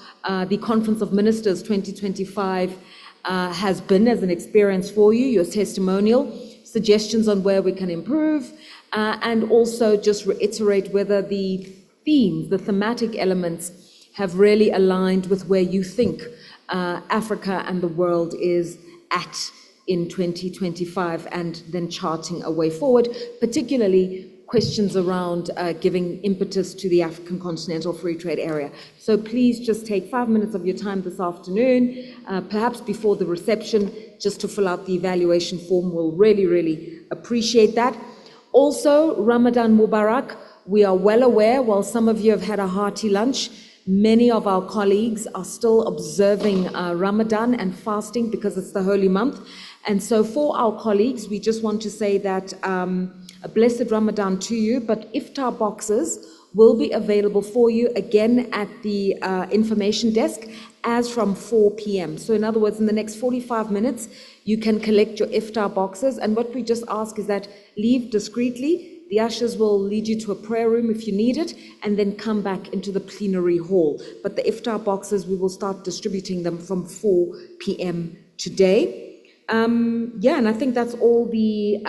the Conference of Ministers 2025 has been as an experience for you, your testimonial, suggestions on where we can improve, and also just reiterate whether the themes, the thematic elements have really aligned with where you think Africa and the world is at in 2025, and then charting a way forward, particularly questions around giving impetus to the African Continental Free Trade Area. So please just take 5 minutes of your time this afternoon, perhaps before the reception, just to fill out the evaluation form. We'll really, really appreciate that. Also, Ramadan Mubarak. We are well aware, while some of you have had a hearty lunch, many of our colleagues are still observing Ramadan and fasting because it's the holy month. And so for our colleagues, we just want to say that a blessed Ramadan to you, but iftar boxes will be available for you again at the information desk as from 4 p.m. So in other words, in the next 45 minutes, you can collect your iftar boxes. And what we just ask is that leave discreetly. The ushers will lead you to a prayer room if you need it, and then come back into the plenary hall. But the iftar boxes, we will start distributing them from 4 p.m. today. And I think that's all the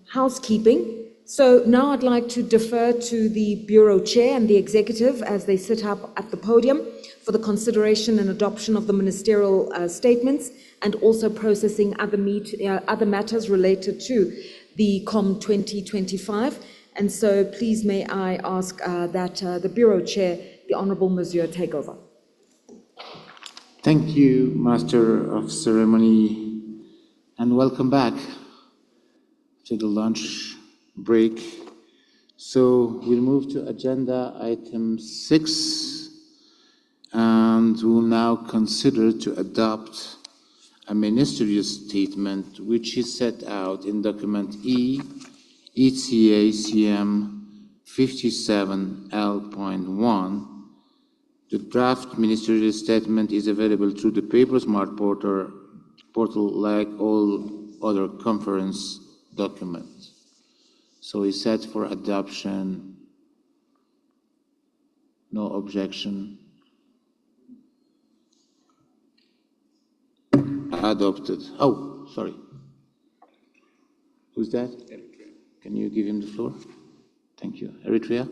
housekeeping. So now I'd like to defer to the Bureau Chair and the Executive as they sit up at the podium for the consideration and adoption of the ministerial statements, and also processing other matters related to the COM 2025. And so please may I ask that the Bureau Chair, the Honourable Monsieur, take over. Thank you, Master of Ceremony, and welcome back to the lunch break. So we'll move to agenda item 6, and we'll now consider to adopt a ministerial statement which is set out in document E, ECA CM 57L.1. The draft ministerial statement is available through the PaperSmart portal like all other conference documents. So it's set for adoption. No objection. Adopted. Oh, sorry. Who's that? Eritrea. Can you give him the floor? Thank you. Eritrea?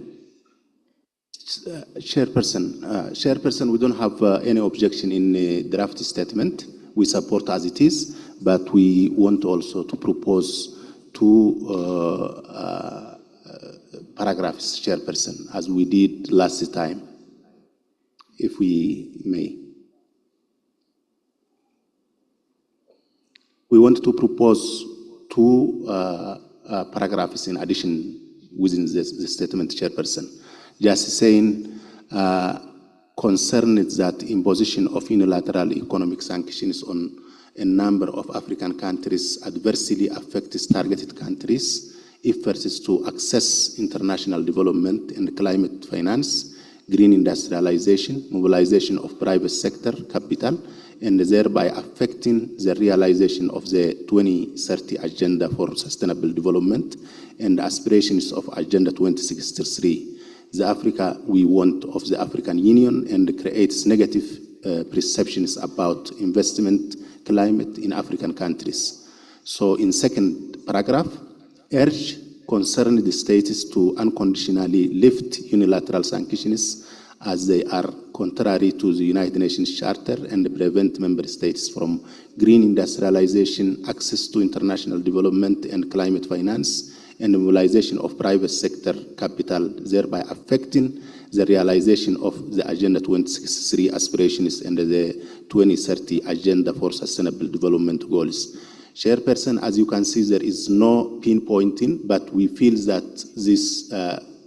Chairperson, we don't have any objection in the draft statement. We support as it is, but we want also to propose 2 paragraphs, Chairperson, as we did last time, if we may. We want to propose 2 paragraphs in addition within the statement, Chairperson. Just saying, concern is that imposition of unilateral economic sanctions on a number of African countries adversely affects targeted countries' efforts to access international development and climate finance, green industrialization, mobilization of private sector capital, and thereby affecting the realization of the 2030 Agenda for Sustainable Development and aspirations of Agenda 2063. The Africa we want of the African Union, and creates negative perceptions about investment climate in African countries. So in second paragraph, urge concerned states to unconditionally lift unilateral sanctions as they are contrary to the United Nations Charter and prevent member states from green industrialization, access to international development and climate finance, and the mobilization of private sector capital, thereby affecting the realization of the Agenda 2063 aspirations and the 2030 Agenda for Sustainable Development Goals. Chairperson, as you can see, there is no pinpointing, but we feel that this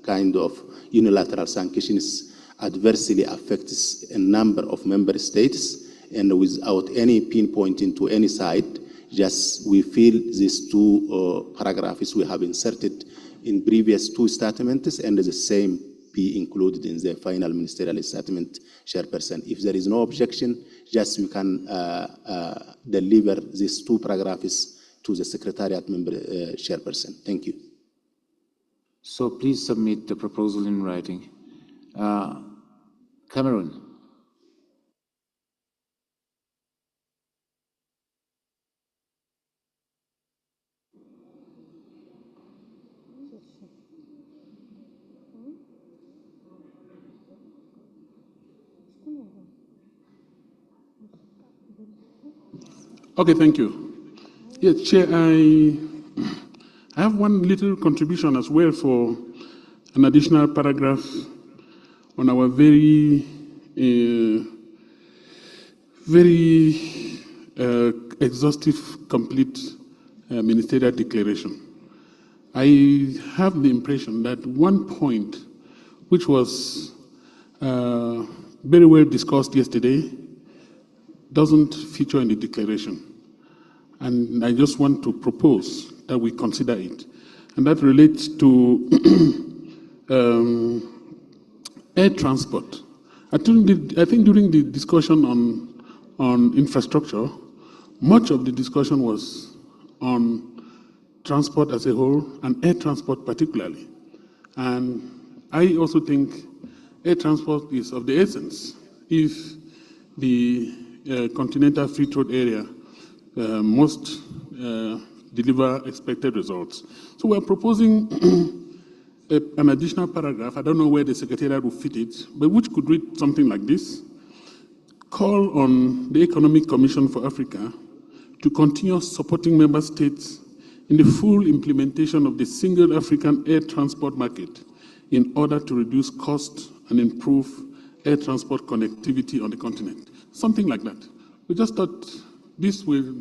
kind of unilateral sanctions adversely affects a number of member states, and without any pinpointing to any side, just we feel these two paragraphs we have inserted in previous two statements and the same be included in the final ministerial statement, Chairperson. If there is no objection, just we can deliver these two paragraphs to the Secretariat member, Chairperson. Thank you. So please submit the proposal in writing. Cameroon. Okay, thank you. Yes, Chair, I have one little contribution as well for an additional paragraph on our very exhaustive, complete ministerial declaration. I have the impression that one point which was very well discussed yesterday doesn't feature in the declaration. And I just want to propose that we consider it. And that relates to air transport. I think during the discussion on infrastructure, much of the discussion was on transport as a whole and air transport particularly. And I also think air transport is of the essence if the continental free trade area must deliver expected results. So we're proposing an additional paragraph. I don't know where the Secretariat will fit it, but which could read something like this. Call on the Economic Commission for Africa to continue supporting member states in the full implementation of the single African air transport market in order to reduce costs and improve air transport connectivity on the continent. Something like that. We just thought this will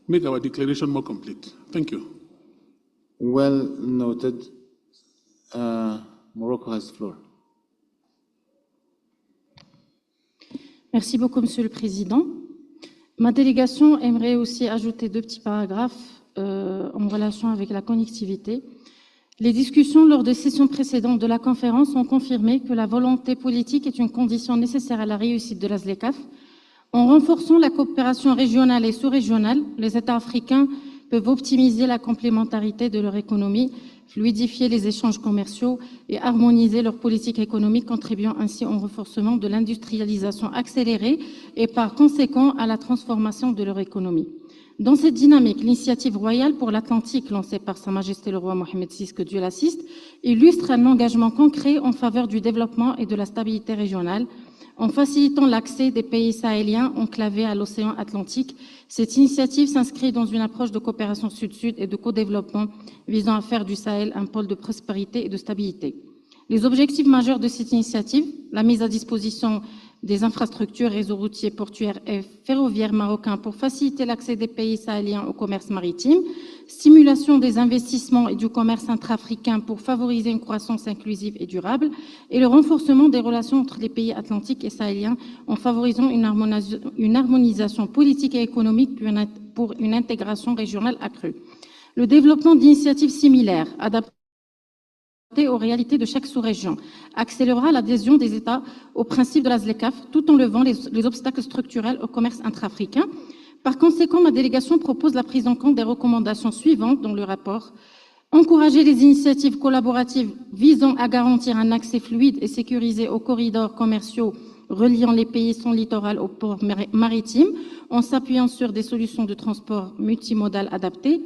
make our declaration more complete. Thank you. Well noted. Morocco has the floor. Merci beaucoup, Monsieur le Président. Ma délégation aimerait aussi ajouter deux petits paragraphes en relation avec la connectivité. Les discussions lors des sessions précédentes de la conférence ont confirmé que la volonté politique est une condition nécessaire à la réussite de la ZLECAf. En renforçant la coopération régionale et sous-régionale, les États africains peuvent optimiser la complémentarité de leur économie, fluidifier les échanges commerciaux et harmoniser leur politique économique, contribuant ainsi au renforcement de l'industrialisation accélérée et par conséquent à la transformation de leur économie. Dans cette dynamique, l'initiative royale pour l'Atlantique lancée par Sa Majesté le roi Mohamed VI, que Dieu l'assiste, illustre un engagement concret en faveur du développement et de la stabilité régionale. En facilitant l'accès des pays sahéliens enclavés à l'océan Atlantique, cette initiative s'inscrit dans une approche de coopération sud-sud et de co-développement visant à faire du Sahel un pôle de prospérité et de stabilité. Les objectifs majeurs de cette initiative, la mise à disposition des infrastructures, réseaux routiers, portuaires et ferroviaires marocains pour faciliter l'accès des pays sahéliens au commerce maritime, stimulation des investissements et du commerce intra-africain pour favoriser une croissance inclusive et durable, et le renforcement des relations entre les pays atlantiques et sahéliens en favorisant une harmonisation politique et économique pour une intégration régionale accrue. Le développement d'initiatives similaires, adaptées aux réalités de chaque sous-région, accélérera l'adhésion des États au principe de la ZLECAf tout en levant les obstacles structurels au commerce intra-africain. Par conséquent, ma délégation propose la prise en compte des recommandations suivantes dans le rapport. Encourager les initiatives collaboratives visant à garantir un accès fluide et sécurisé aux corridors commerciaux reliant les pays sans littoral aux ports maritimes en s'appuyant sur des solutions de transport multimodal adaptées.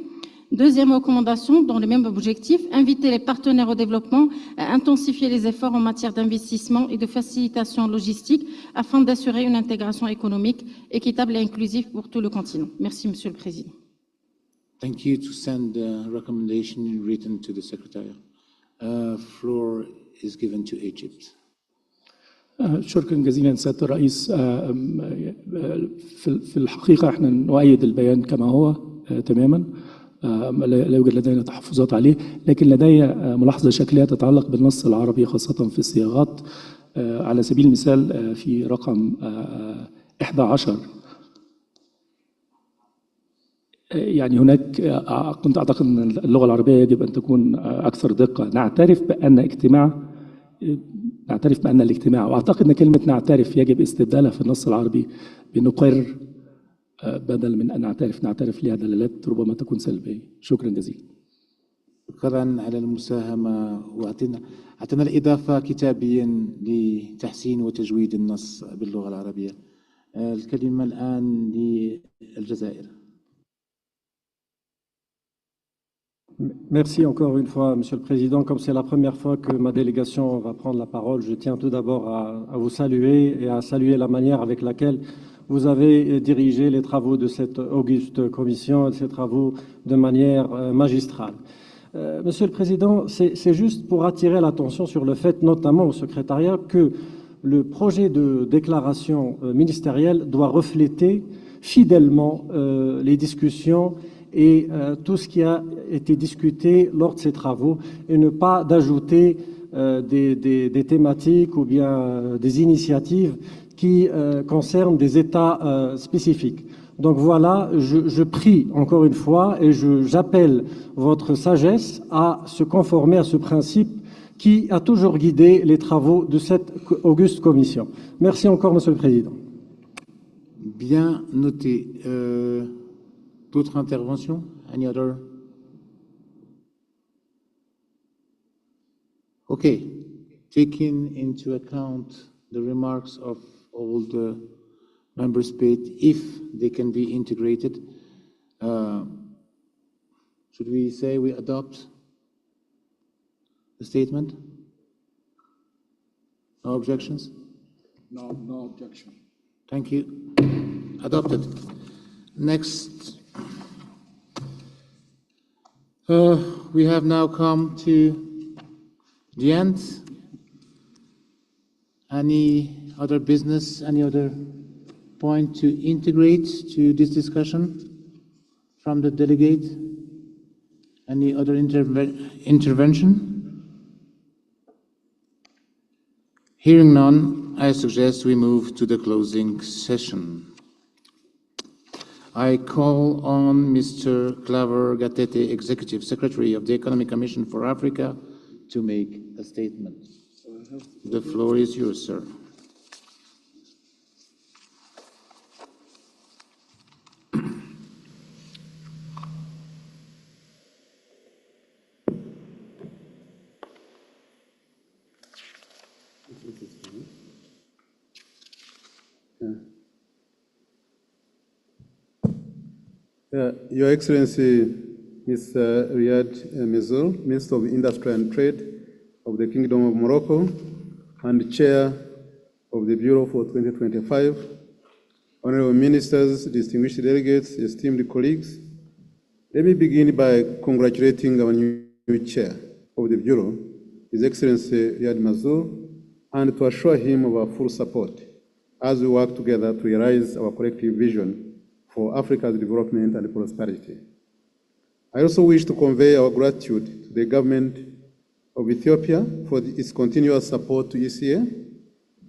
Deuxième recommandation, dans le même objectif, inviter les partenaires au développement à intensifier les efforts en matière d'investissement et de facilitation logistique afin d'assurer une intégration économique équitable et inclusive pour tout le continent. Merci, Monsieur le Président. Thank you to send the recommendation in written to the Secretariat. Floor is given to Egypt. شكرا جزيلا سيادة الرئيس. في الحقيقة احنا نؤيد البيان كما هو تماما، لا يوجد لدينا تحفظات عليه، لكن لدي ملاحظة شكلية تتعلق بالنص العربي خاصة في الصياغات. على سبيل المثال في رقم 11 يعني هناك كنت أعتقد أن اللغة العربية يجب أن تكون أكثر دقة. نعترف بأن الاجتماع، وأعتقد أن كلمة نعترف يجب استبدالها في النص العربي بنقر، بدل من أن نعترف لها دلالات ربما تكون سلبية. شكرا جزيلا. شكرا على المساهمة، وأعطينا الإضافة كتابيا لتحسين وتجويد النص باللغة العربية. الكلمة الآن للجزائر. Merci encore une fois, Monsieur le Président. Comme c'est la première fois que ma délégation va prendre la parole, je tiens tout d'abord à vous saluer et à saluer la manière avec laquelle vous avez dirigé les travaux de cette auguste commission et ces travaux de manière magistrale. Monsieur le Président, c'est juste pour attirer l'attention sur le fait, notamment au secrétariat, que le projet de déclaration ministérielle doit refléter fidèlement les discussions et tout ce qui a été discuté lors de ces travaux, et ne pas d'ajouter des thématiques ou bien des initiatives qui concernent des États spécifiques. Donc voilà, je prie encore une fois et j'appelle votre sagesse à se conformer à ce principe qui a toujours guidé les travaux de cette auguste commission. Merci encore, Monsieur le Président. Bien noté. D'autres interventions? Any other? Okay. Taking into account the remarks of all the member states, if they can be integrated, should we say we adopt the statement? No objections? No objection. Thank you. Adopted. Next. We have now come to the end. Any other business, any other point to integrate to this discussion from the delegate? Any other intervention? Hearing none, I suggest we move to the closing session. I call on Mr. Claver Gatete, Executive Secretary of the Economic Commission for Africa, to make a statement. The floor is yours, sir. Your Excellency, Mr. Riyad Mizur, Minister of Industry and Trade of the Kingdom of Morocco and Chair of the Bureau for 2025, Honorable Ministers, distinguished delegates, esteemed colleagues, let me begin by congratulating our new Chair of the Bureau, His Excellency Riyad Mizur, and to assure him of our full support as we work together to realize our collective vision for Africa's development and prosperity. I also wish to convey our gratitude to the government of Ethiopia for its continuous support to ECA,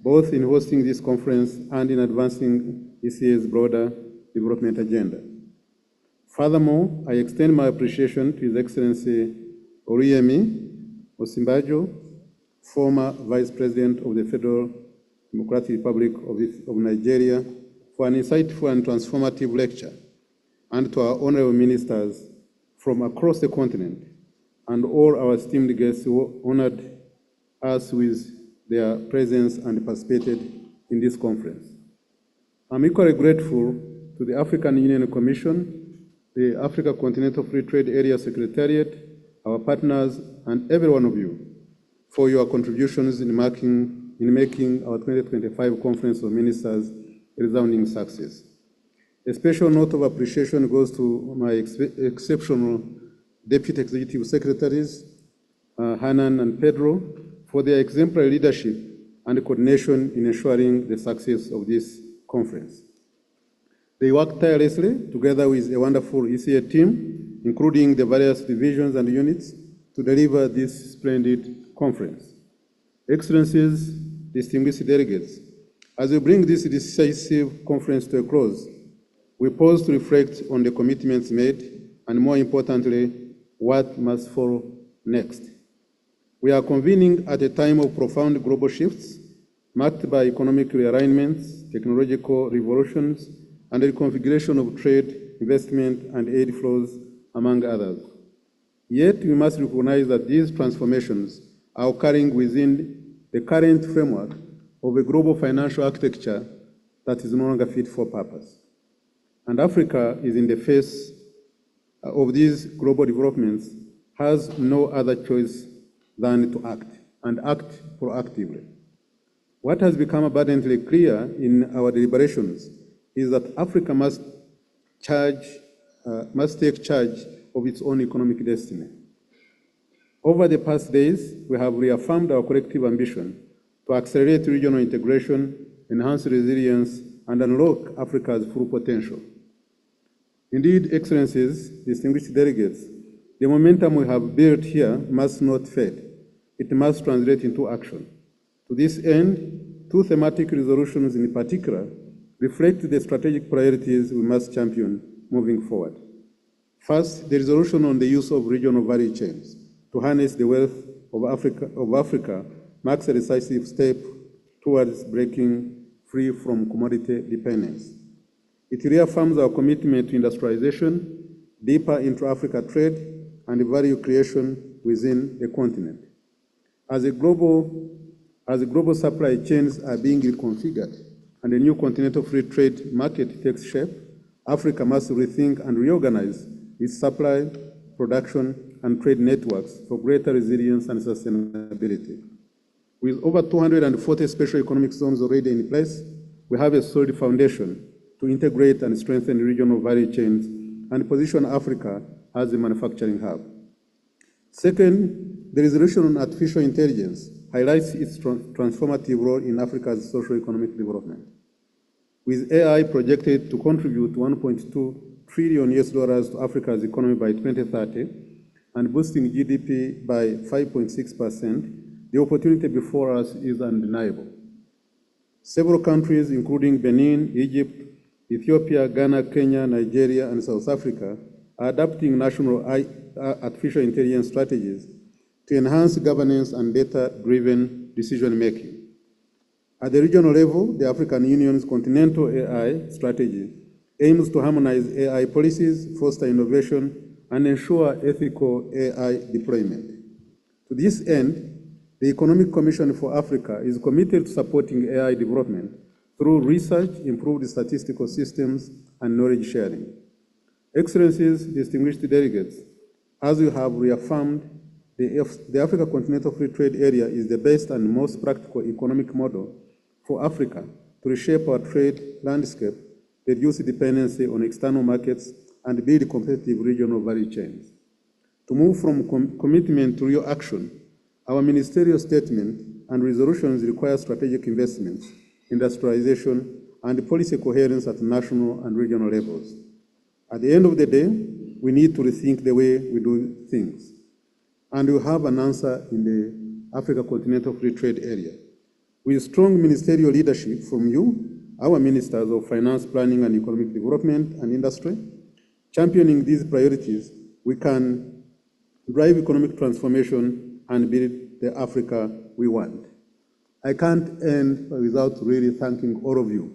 both in hosting this conference and in advancing ECA's broader development agenda. Furthermore, I extend my appreciation to His Excellency Oluyemi Osinbajo, former Vice President of the Federal Democratic Republic of Nigeria, for an insightful and transformative lecture, and to our honorable ministers from across the continent and all our esteemed guests who honored us with their presence and participated in this conference. I'm equally grateful to the African Union Commission the Africa Continental Free Trade Area Secretariat, our partners, and every one of you for your contributions in making our 2025 Conference of Ministers a resounding success. A special note of appreciation goes to my exceptional Deputy Executive Secretaries, Hanan and Pedro, for their exemplary leadership and coordination in ensuring the success of this conference. They worked tirelessly together with a wonderful ECA team, including the various divisions and units, to deliver this splendid conference. Excellencies, distinguished delegates, as we bring this decisive conference to a close, we pause to reflect on the commitments made and, more importantly, what must follow next. We are convening at a time of profound global shifts, marked by economic realignments, technological revolutions, and the reconfiguration of trade, investment, and aid flows, among others. Yet, we must recognize that these transformations are occurring within the current framework of a global financial architecture that is no longer fit for purpose. And Africa is in the face of these global developments, has no other choice than to act, and act proactively. What has become abundantly clear in our deliberations is that Africa must take charge of its own economic destiny. Over the past days, we have reaffirmed our collective ambition to accelerate regional integration, enhance resilience, and unlock Africa's full potential. Indeed, Excellencies, distinguished delegates, the momentum we have built here must not fade. It must translate into action. To this end, two thematic resolutions in particular reflect the strategic priorities we must champion moving forward. First, the resolution on the use of regional value chains to harness the wealth of Africa marks a decisive step towards breaking free from commodity dependence. It reaffirms our commitment to industrialization, deeper intra-Africa trade, and value creation within the continent. As global supply chains are being reconfigured and a new continental free trade market takes shape, Africa must rethink and reorganize its supply, production, and trade networks for greater resilience and sustainability. With over 240 special economic zones already in place, we have a solid foundation to integrate and strengthen regional value chains and position Africa as a manufacturing hub. Second, the resolution on artificial intelligence highlights its transformative role in Africa's socio-economic development. With AI projected to contribute $1.2 trillion to Africa's economy by 2030 and boosting GDP by 5.6%, the opportunity before us is undeniable. Several countries, including Benin, Egypt, Ethiopia, Ghana, Kenya, Nigeria, and South Africa, are adopting national artificial intelligence strategies to enhance governance and data-driven decision-making. At the regional level, the African Union's Continental AI Strategy aims to harmonize AI policies, foster innovation, and ensure ethical AI deployment. To this end, the Economic Commission for Africa is committed to supporting AI development through research, improved statistical systems, and knowledge sharing. Excellencies, distinguished delegates, as we have reaffirmed, the Africa Continental Free Trade Area is the best and most practical economic model for Africa to reshape our trade landscape, reduce dependency on external markets, and build competitive regional value chains. To move from commitment to real action, our ministerial statement and resolutions require strategic investments, industrialization, and policy coherence at national and regional levels. At the end of the day, we need to rethink the way we do things. And we have an answer in the Africa Continental Free Trade Area. With strong ministerial leadership from you, our ministers of finance, planning, and economic development and industry, championing these priorities, we can drive economic transformation and build the Africa we want. I can't end without really thanking all of you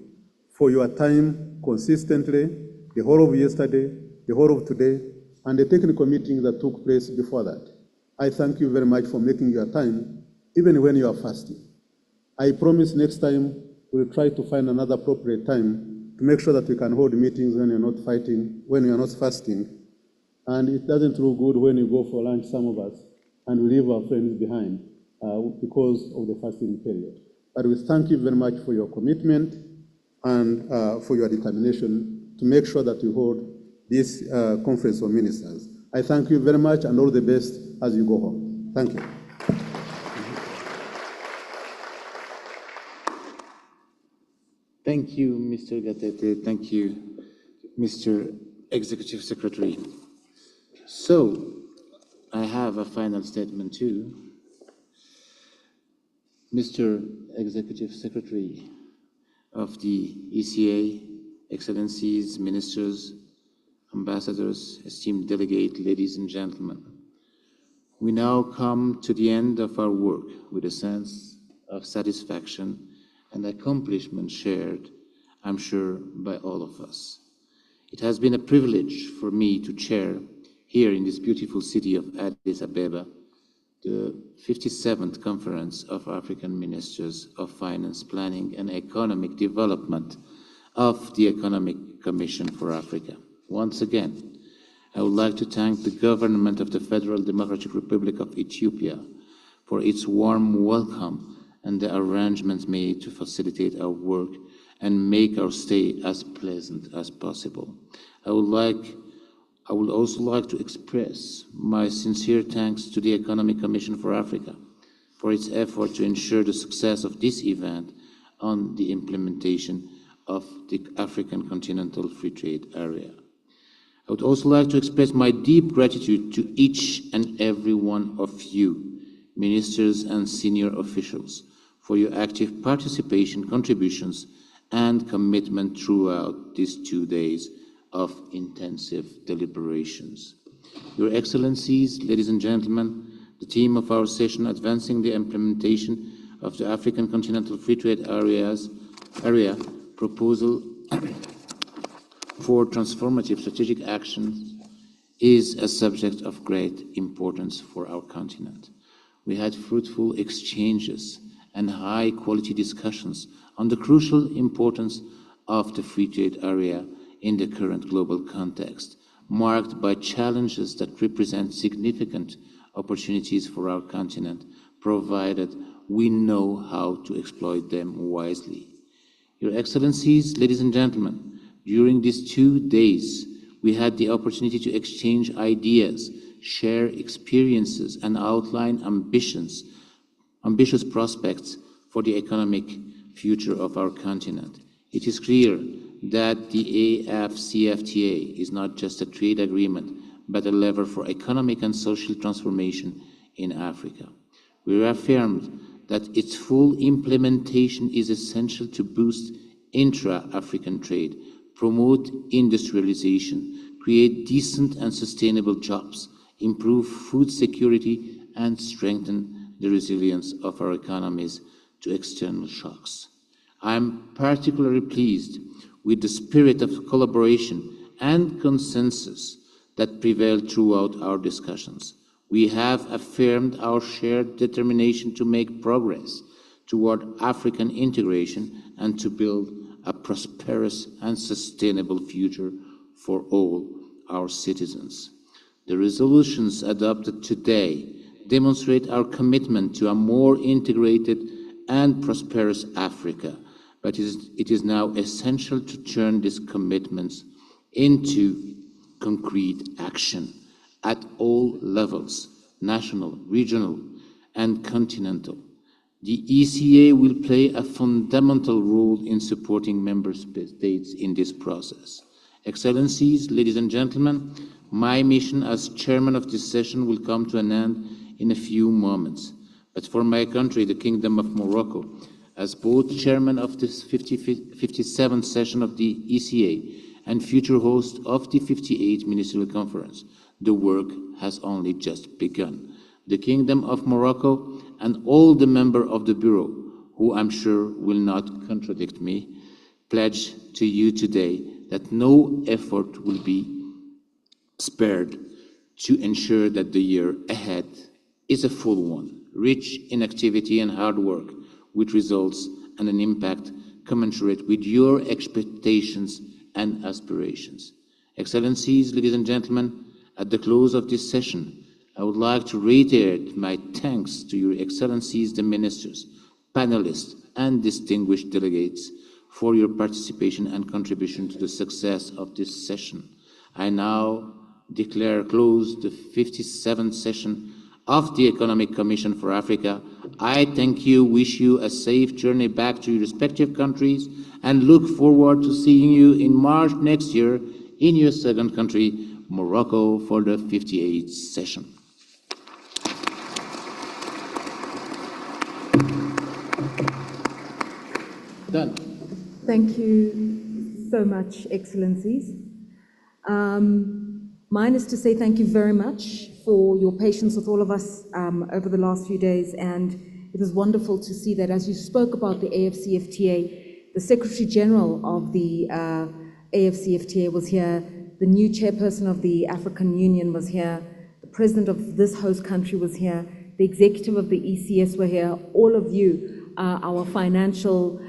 for your time consistently, the whole of yesterday, the whole of today, and the technical meetings that took place before that. I thank you very much for making your time, even when you are fasting. I promise next time we'll try to find another appropriate time to make sure that we can hold meetings when you're not fighting, when you're not fasting. And it doesn't look good when you go for lunch, some of us, and we leave our friends behind because of the fasting period. But we thank you very much for your commitment and for your determination to make sure that we hold this Conference of Ministers. I thank you very much and all the best as you go home. Thank you. Thank you, Mr. Gatete. Thank you, Mr. Executive Secretary. So, I have a final statement too. Mr. Executive Secretary of the ECA, Excellencies, Ministers, Ambassadors, esteemed delegate, ladies and gentlemen, we now come to the end of our work with a sense of satisfaction and accomplishment shared, I'm sure, by all of us. It has been a privilege for me to chair here in this beautiful city of Addis Ababa the 57th Conference of African Ministers of Finance, Planning and Economic Development of the Economic Commission for Africa. Once again, I would like to thank the government of the Federal Democratic Republic of Ethiopia for its warm welcome and the arrangements made to facilitate our work and make our stay as pleasant as possible. I would also like to express my sincere thanks to the Economic Commission for Africa for its effort to ensure the success of this event on the implementation of the African Continental Free Trade Area. I would also like to express my deep gratitude to each and every one of you, ministers and senior officials, for your active participation, contributions, and commitment throughout these 2 days of intensive deliberations. Your Excellencies, ladies and gentlemen, the theme of our session, Advancing the Implementation of the African Continental Free Trade Area Proposal for Transformative Strategic Actions, is a subject of great importance for our continent. We had fruitful exchanges and high-quality discussions on the crucial importance of the free trade area in the current global context, marked by challenges that represent significant opportunities for our continent, provided we know how to exploit them wisely. Your Excellencies, ladies and gentlemen, during these 2 days, we had the opportunity to exchange ideas, share experiences, and outline ambitious prospects for the economic future of our continent. It is clear that the AFCFTA is not just a trade agreement, but a lever for economic and social transformation in Africa. We reaffirmed that its full implementation is essential to boost intra-African trade, promote industrialization, create decent and sustainable jobs, improve food security, and strengthen the resilience of our economies to external shocks. I'm particularly pleased with the spirit of collaboration and consensus that prevailed throughout our discussions. We have affirmed our shared determination to make progress toward African integration and to build a prosperous and sustainable future for all our citizens. The resolutions adopted today demonstrate our commitment to a more integrated and prosperous Africa, but it is now essential to turn these commitments into concrete action at all levels, national, regional, and continental. The ECA will play a fundamental role in supporting member states in this process. Excellencies, ladies and gentlemen, my mission as chairman of this session will come to an end in a few moments. But for my country, the Kingdom of Morocco, as both chairman of this 57th session of the ECA and future host of the 58th Ministerial Conference, the work has only just begun. The Kingdom of Morocco and all the members of the Bureau, who I'm sure will not contradict me, pledge to you today that no effort will be spared to ensure that the year ahead is a full one, rich in activity and hard work, with results and an impact commensurate with your expectations and aspirations. Excellencies, ladies and gentlemen, at the close of this session, I would like to reiterate my thanks to Your Excellencies the Ministers, panelists, and distinguished delegates for your participation and contribution to the success of this session. I now declare closed the 57th session of the Economic Commission for Africa. I thank you, wish you a safe journey back to your respective countries, and look forward to seeing you in March next year in your second country, Morocco, for the 58th session. Done. Thank you so much, Excellencies. Mine is to say thank you very much for your patience with all of us over the last few days, and it was wonderful to see that as you spoke about the AFCFTA, the Secretary General of the AFCFTA was here, the new chairperson of the African Union was here, the president of this host country was here, the executive of the ECS were here, all of you, our financial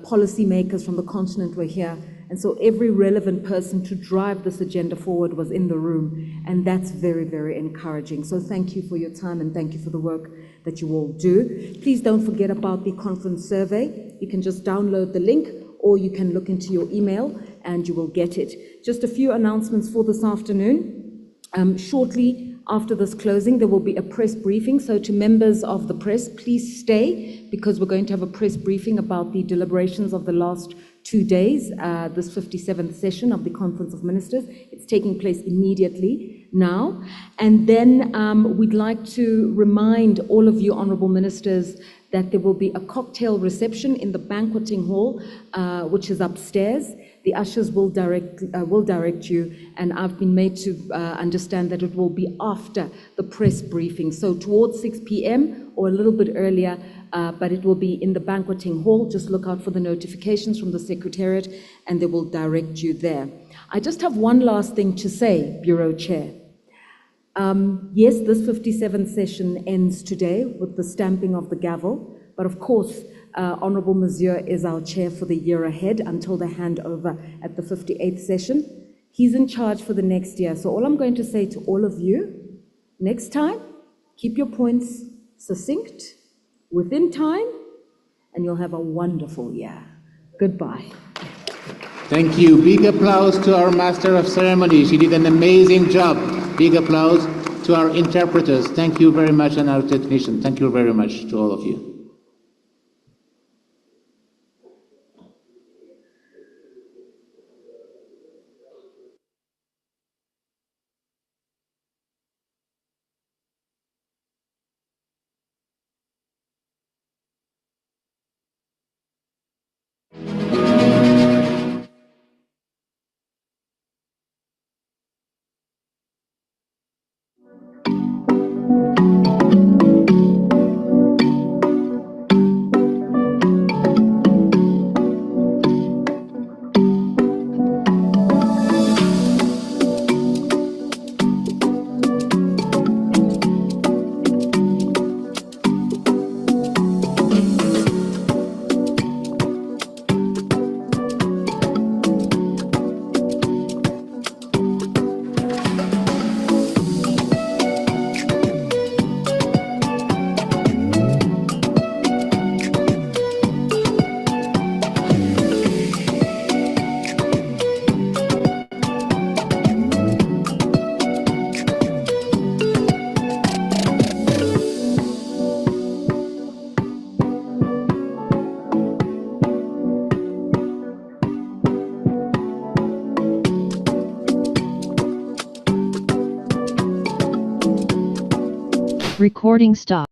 policy makers from the continent were here. And so every relevant person to drive this agenda forward was in the room, and that's very, very encouraging. So thank you for your time and thank you for the work that you all do. Please don't forget about the conference survey. You can just download the link or you can look into your email and you will get it. Just a few announcements for this afternoon. Shortly after this closing, there will be a press briefing. So to members of the press, please stay because we're going to have a press briefing about the deliberations of the last 2 days, this 57th session of the Conference of Ministers. It's taking place immediately now. And then we'd like to remind all of you honorable ministers that there will be a cocktail reception in the banqueting hall, which is upstairs. The ushers will direct you, and I've been made to understand that it will be after the press briefing, so towards 6 p.m. or a little bit earlier, but it will be in the banqueting hall. Just look out for the notifications from the Secretariat, and they will direct you there. I just have one last thing to say, Bureau Chair. Yes, this 57th session ends today with the stamping of the gavel, but of course, Honorable Monsieur is our chair for the year ahead until the handover at the 58th session. He's in charge for the next year. So all I'm going to say to all of you, next time, keep your points succinct, within time, and you'll have a wonderful year. Goodbye. Thank you. Big applause to our Master of Ceremony. She did an amazing job. Big applause to our interpreters. Thank you very much, and our technicians. Thank you very much to all of you. Recording stop.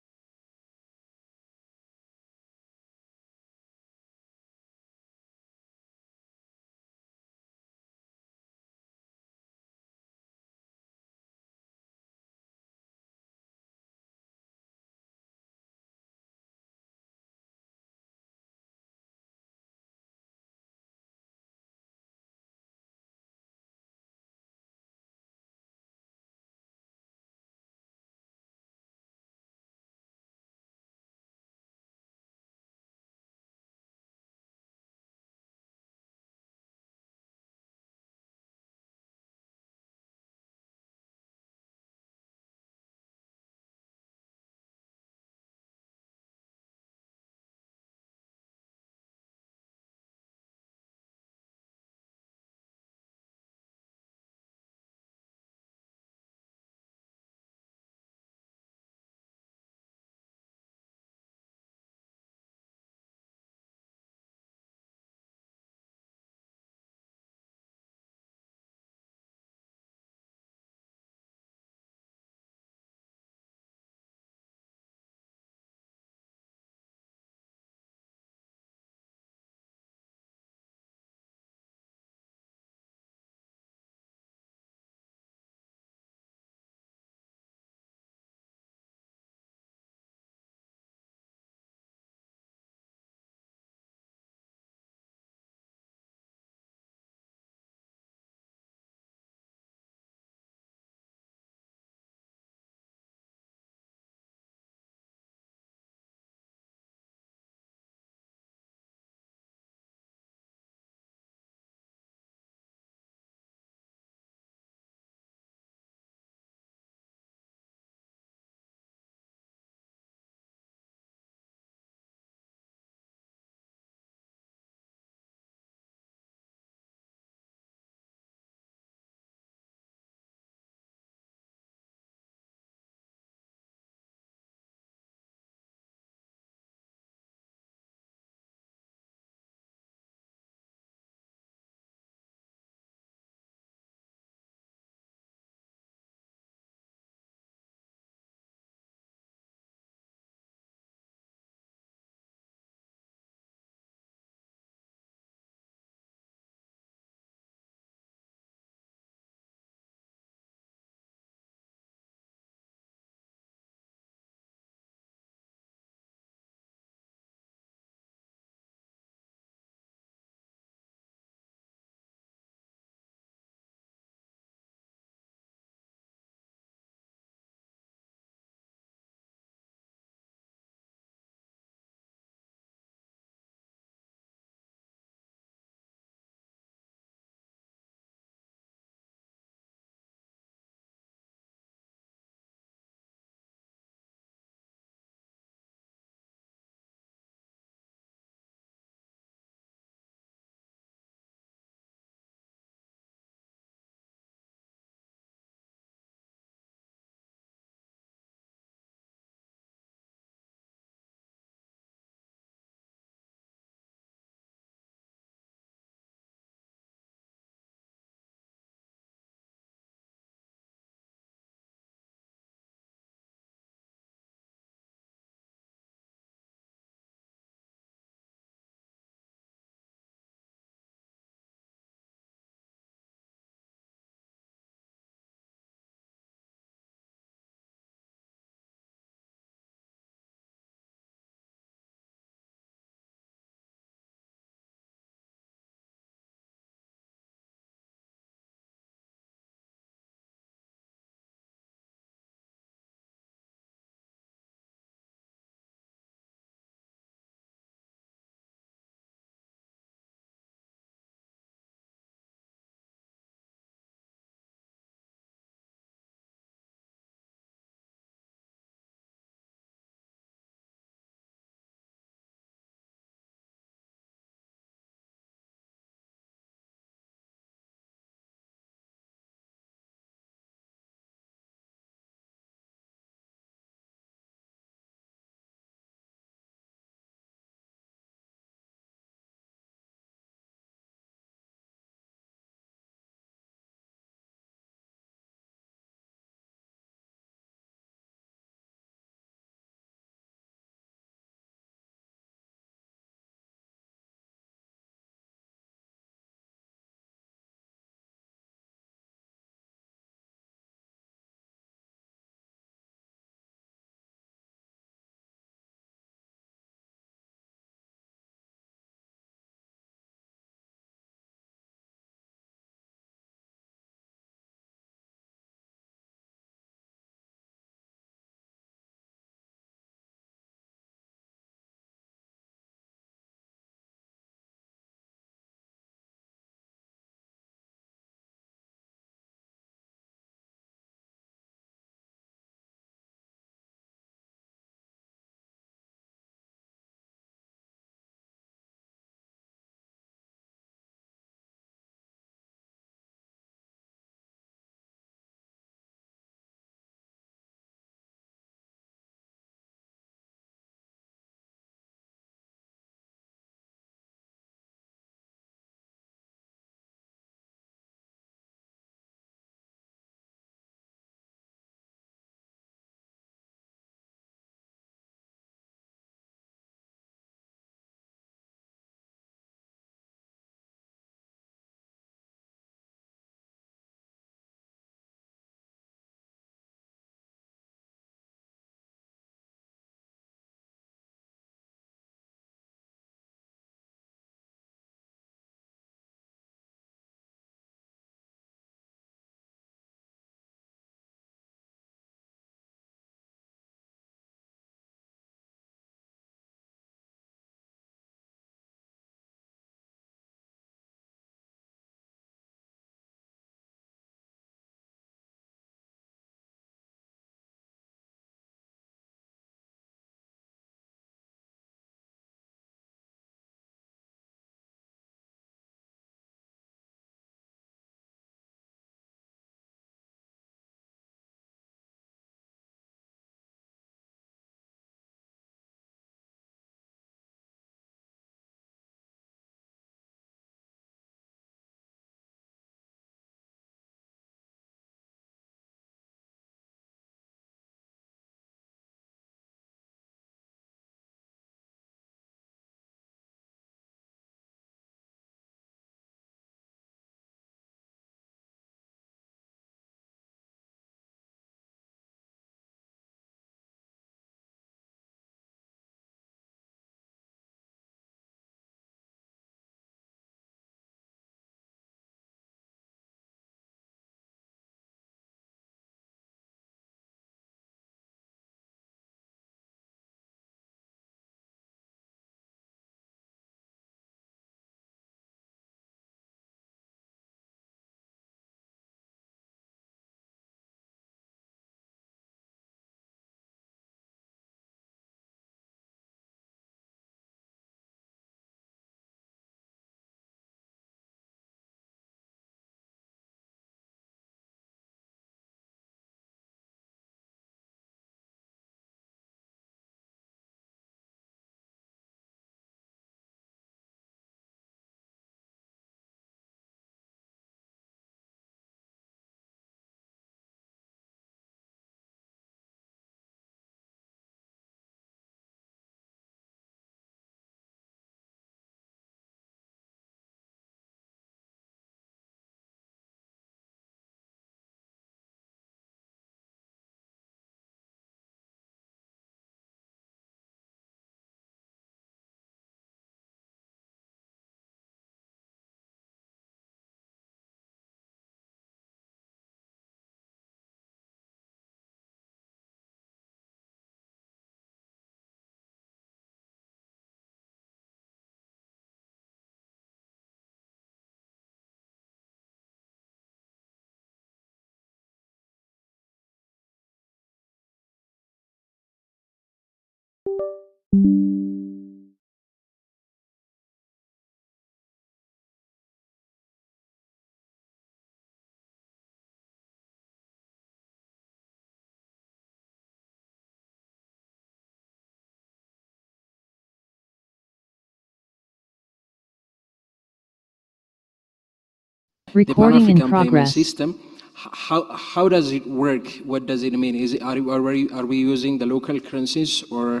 Recording in Pan-African payment progress. system. How does it work? What does it mean? Are we using the local currencies or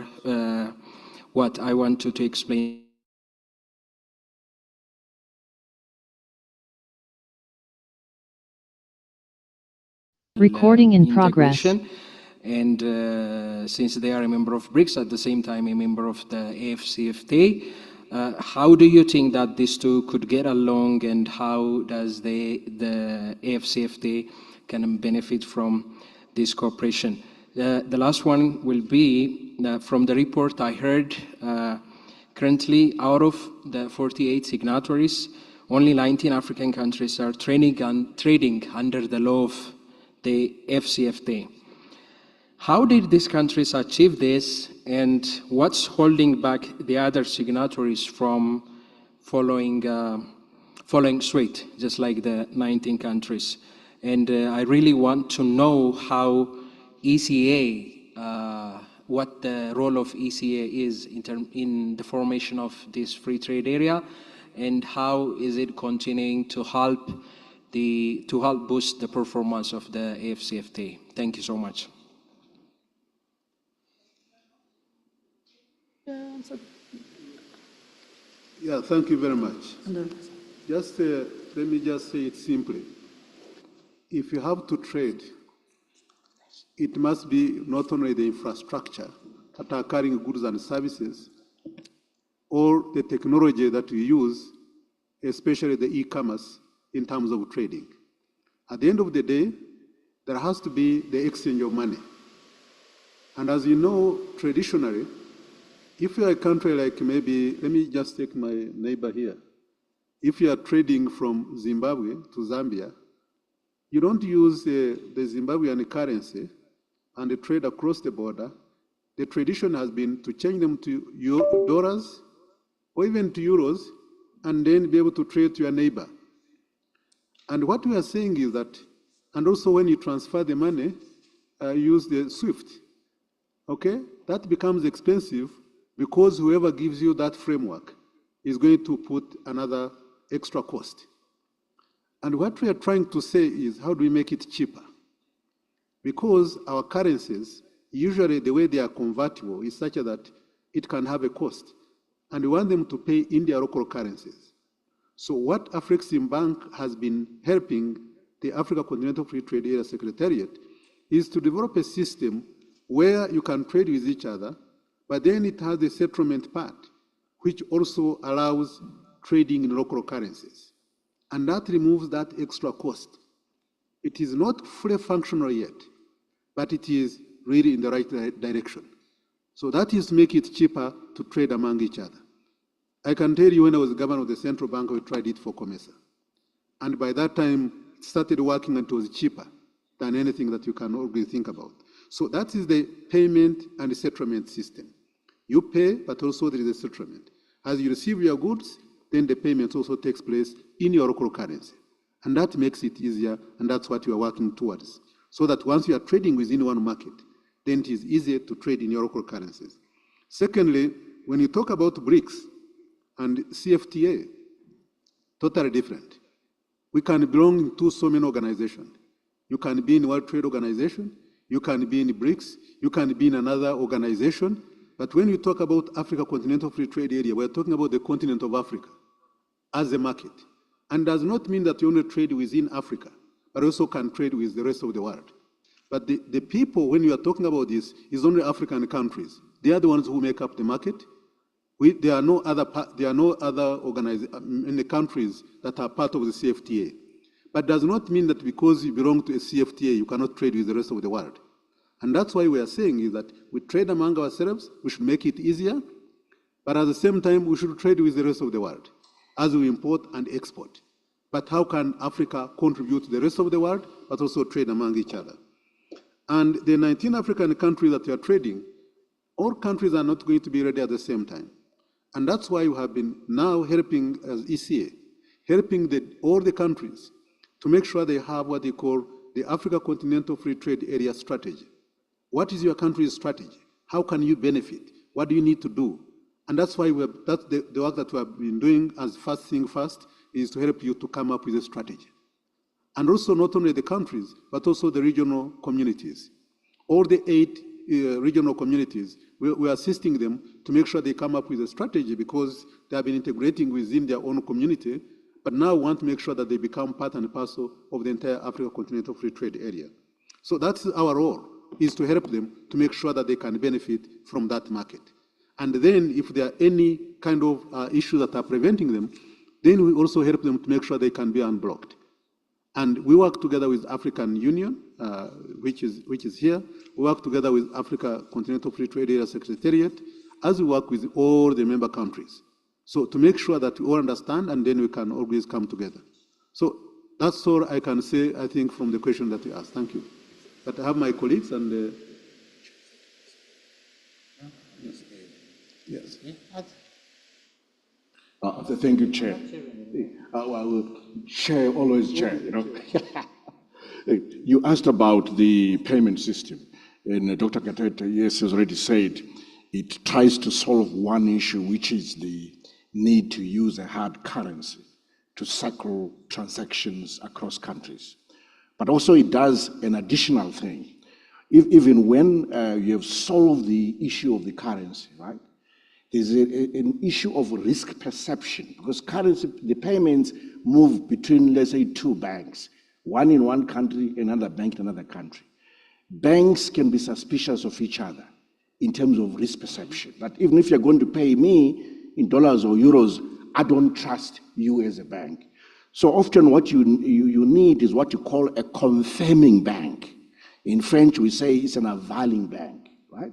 what? I want to explain. Recording in progress. Integration. And since they are a member of BRICS, at the same time a member of the AFCFTA, how do you think that these two could get along, and how does the AFCFTA can benefit from this cooperation? The last one will be, from the report I heard, currently out of the 48 signatories, only 19 African countries are trading under the law of the AFCFTA. How did these countries achieve this, and what's holding back the other signatories from following suit, just like the 19 countries? And I really want to know how ECA, what the role of ECA is in the formation of this free trade area, and how is it continuing to help boost the performance of the AFCFTA. Thank you so much. Yeah, thank you very much. Just let me just say it simply. If you have to trade, it must be not only the infrastructure that are carrying goods and services, or the technology that we use, especially the e-commerce, in terms of trading. At the end of the day, there has to be the exchange of money. And as you know, traditionally, if you're a country like maybe, let me just take my neighbor here. If you are trading from Zimbabwe to Zambia, you don't use the Zimbabwean currency and the trade across the border. The tradition has been to change them to dollars or even to euros, and then be able to trade to your neighbor. And what we are saying is that, and also when you transfer the money, use the SWIFT, okay? That becomes expensive because whoever gives you that framework is going to put another extra cost. And what we are trying to say is, how do we make it cheaper? Because our currencies, usually the way they are convertible is such that it can have a cost. And we want them to pay in their local currencies. So what Afreximbank has been helping the Africa Continental Free Trade Area Secretariat is to develop a system where you can trade with each other, but then it has the settlement part, which also allows trading in local currencies. And that removes that extra cost. It is not fully functional yet, but it is really in the right direction. So that is to make it cheaper to trade among each other. I can tell you when I was governor of the central bank, we tried it for COMESA. And by that time, it started working and it was cheaper than anything that you can already think about. So that is the payment and the settlement system. You pay, but also there is a settlement. As you receive your goods, then the payment also takes place in your local currency. And that makes it easier, and that's what you are working towards. So that once you are trading within one market, then it is easier to trade in your local currencies. Secondly, when you talk about BRICS and CFTA, totally different. We can belong to so many organizations. You can be in World Trade Organization, you can be in BRICS, you can be in another organization, but when you talk about Africa Continental Free Trade Area, we're talking about the continent of Africa as a market. And does not mean that you only trade within Africa, but also can trade with the rest of the world. But the people, when you are talking about this, is only African countries. They are the ones who make up the market. There are no other in the countries that are part of the CFTA. But does not mean that because you belong to a CFTA, you cannot trade with the rest of the world. And that's why we are saying is that we trade among ourselves, we should make it easier, but at the same time, we should trade with the rest of the world as we import and export. But how can Africa contribute to the rest of the world, but also trade among each other? And the 19 African countries that we are trading, all countries are not going to be ready at the same time. And that's why we have been now helping as ECA, helping all the countries to make sure they have what they call the Africa Continental Free Trade Area Strategy. What is your country's strategy? How can you benefit? What do you need to do? And that's why that's the work that we have been doing as first thing first, is to help you to come up with a strategy. and also not only the countries, but also the regional communities. All the 8 regional communities, we're assisting them to make sure they come up with a strategy because they have been integrating within their own community, but now want to make sure that they become part and parcel of the entire Africa Continental Free Trade Area. So that's our role, is to help them to make sure that they can benefit from that market. And then if there are any kind of issues that are preventing them, then we also help them to make sure they can be unblocked. And we work together with African Union, which is here. We work together with Africa Continental Free Trade Area Secretariat, as we work with all the member countries. So to make sure that we all understand, and then we can always come together. So that's all I can say, I think, from the question that you asked. Thank you. But I have my colleagues and... Yes. Thank you, Chair. Chair, always Chair, you know. You asked about the payment system, and Dr. Gatete, yes, has already said it tries to solve one issue, which is the need to use a hard currency to circle transactions across countries. But also it does an additional thing. Even when you have solved the issue of the currency, right? There's an issue of risk perception, because currency, the payments move between, let's say, 2 banks, one in one country, another bank in another country. Banks can be suspicious of each other in terms of risk perception. That even if you're going to pay me in dollars or euros, I don't trust you as a bank. So often what you need is what you call a confirming bank. In French, we say it's an availing bank, right?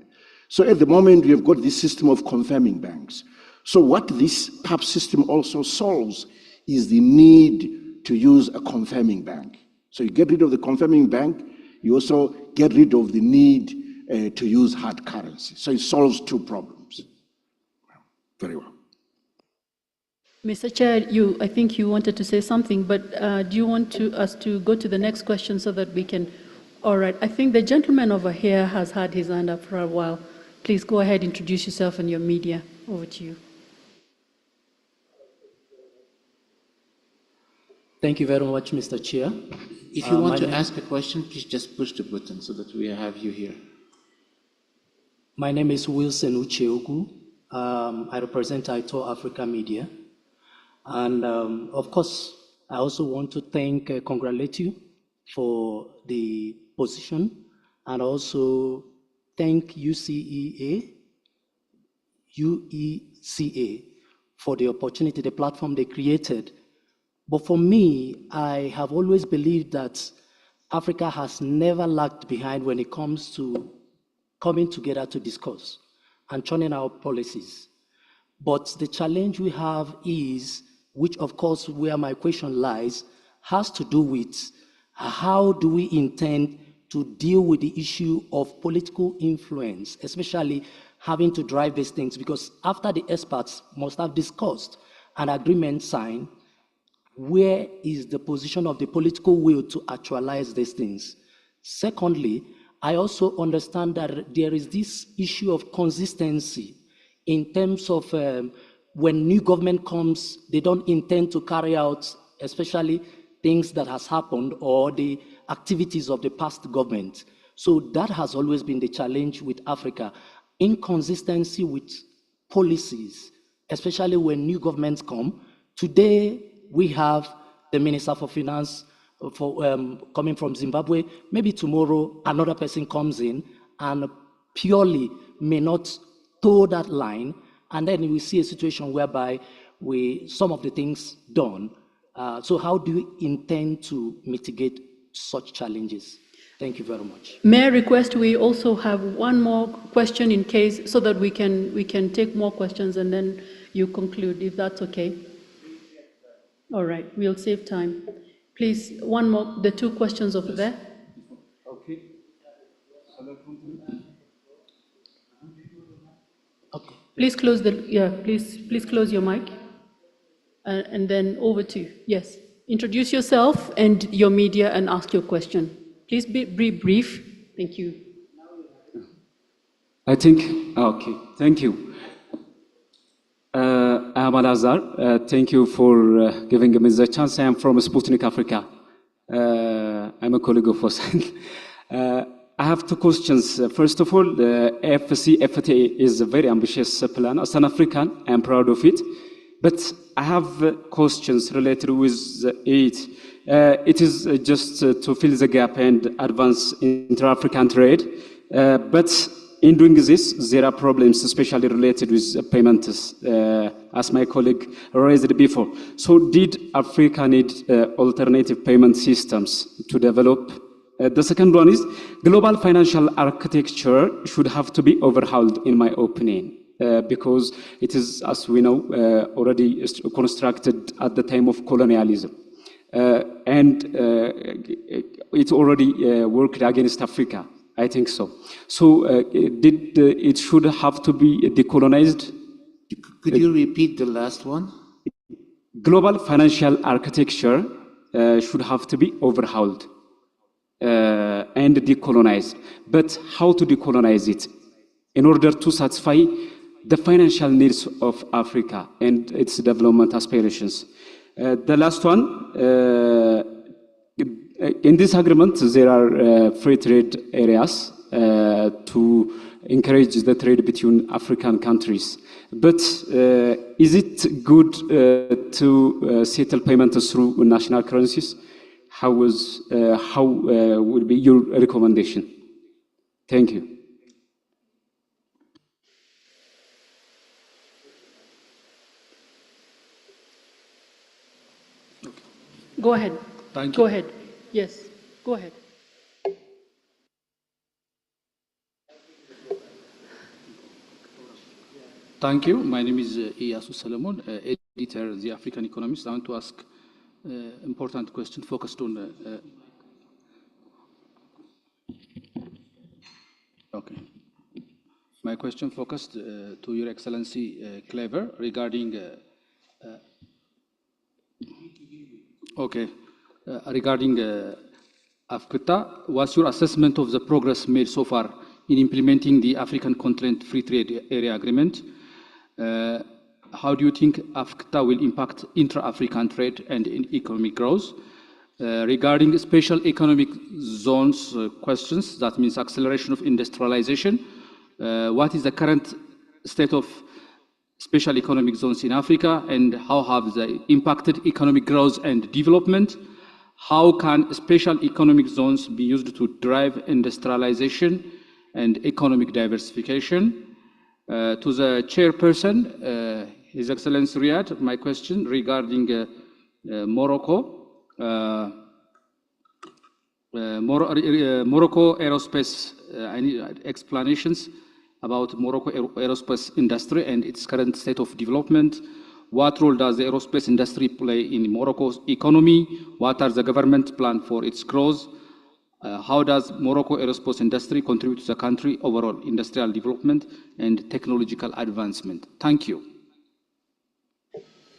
So at the moment, we have got this system of confirming banks. So what this PAP system also solves is the need to use a confirming bank. So you get rid of the confirming bank, you also get rid of the need to use hard currency. So it solves 2 problems. Very well. Mr. Chair, I think you wanted to say something, but do you want us to go to the next question so that we can? All right. I think the gentleman over here has had his hand up for a while. Please go ahead, introduce yourself and your media. Over to you. Thank you very much, Mr. Chair. If you want to ask a question, please just push the button so that we have you here. My name is Wilson Ucheogu. I represent Aito Africa Media. And of course, I also want to congratulate you for the position, and also thank UECA for the opportunity, the platform they created. But for me, I have always believed that Africa has never lagged behind when it comes to coming together to discuss and turning our policies. But the challenge we have is, which of course where my question lies, has to do with how do we intend to deal with the issue of political influence, especially having to drive these things, because after the experts must have discussed an agreement signed, where is the position of the political will to actualize these things? Secondly, I also understand that there is this issue of consistency in terms of when new government comes, they don't intend to carry out, especially things that has happened or the activities of the past government. So that has always been the challenge with Africa. Inconsistency with policies, especially when new governments come. Today, we have the Minister for Finance coming from Zimbabwe. Maybe tomorrow, another person comes in and purely may not toe that line. And then we see a situation whereby some of the things done. So how do you intend to mitigate such challenges? Thank you very much. May I request we also have one more question in case, so that we can take more questions and then you conclude, if that's okay. All right, we'll save time. Please, one more, the 2 questions over there. Okay. Please close please close your mic. And then over to you. Yes. Introduce yourself and your media and ask your question. Please be brief. Thank you. I think, okay, thank you. I'm Al-Azhar. Thank you for giving me the chance. I am from Sputnik Africa. I'm a colleague of Hossein. I have two questions. First of all, the AFCFTA is a very ambitious plan. As an African, I'm proud of it. But I have questions related with it. It is just to fill the gap and advance intra-African trade. But in doing this, there are problems, especially related with payments, as my colleague raised before. So did Africa need alternative payment systems to develop? The second one is global financial architecture should have to be overhauled, in my opinion, because it is, as we know, already constructed at the time of colonialism. And it already worked against Africa, I think so. So it should have to be decolonized? Could you repeat the last one? Global financial architecture should have to be overhauled and decolonized. But how to decolonize it? In order to satisfy the financial needs of Africa and its development aspirations. The last one, in this agreement, there are free trade areas to encourage the trade between African countries. But is it good to settle payments through national currencies? How would be your recommendation? Thank you. Go ahead. Thank you. Go ahead. Yes, go ahead. Thank you. My name is Iyasu Salomon, editor of The African Economist. I want to ask important question focused on okay. My question focused to Your Excellency Clever regarding regarding AFCFTA. What's your assessment of the progress made so far in implementing the African Continent Free Trade Area Agreement? How do you think AFCFTA will impact intra-African trade and economic growth? Regarding special economic zones questions, that means acceleration of industrialization. What is the current state of special economic zones in Africa and how have they impacted economic growth and development? How can special economic zones be used to drive industrialization and economic diversification? To the chairperson, His Excellency Riyad, my question regarding Morocco. Morocco aerospace, I need explanations about Morocco aerospace industry and its current state of development. What role does the aerospace industry play in Morocco's economy? What are the government plans for its growth? How does Morocco aerospace industry contribute to the country overall industrial development and technological advancement? Thank you.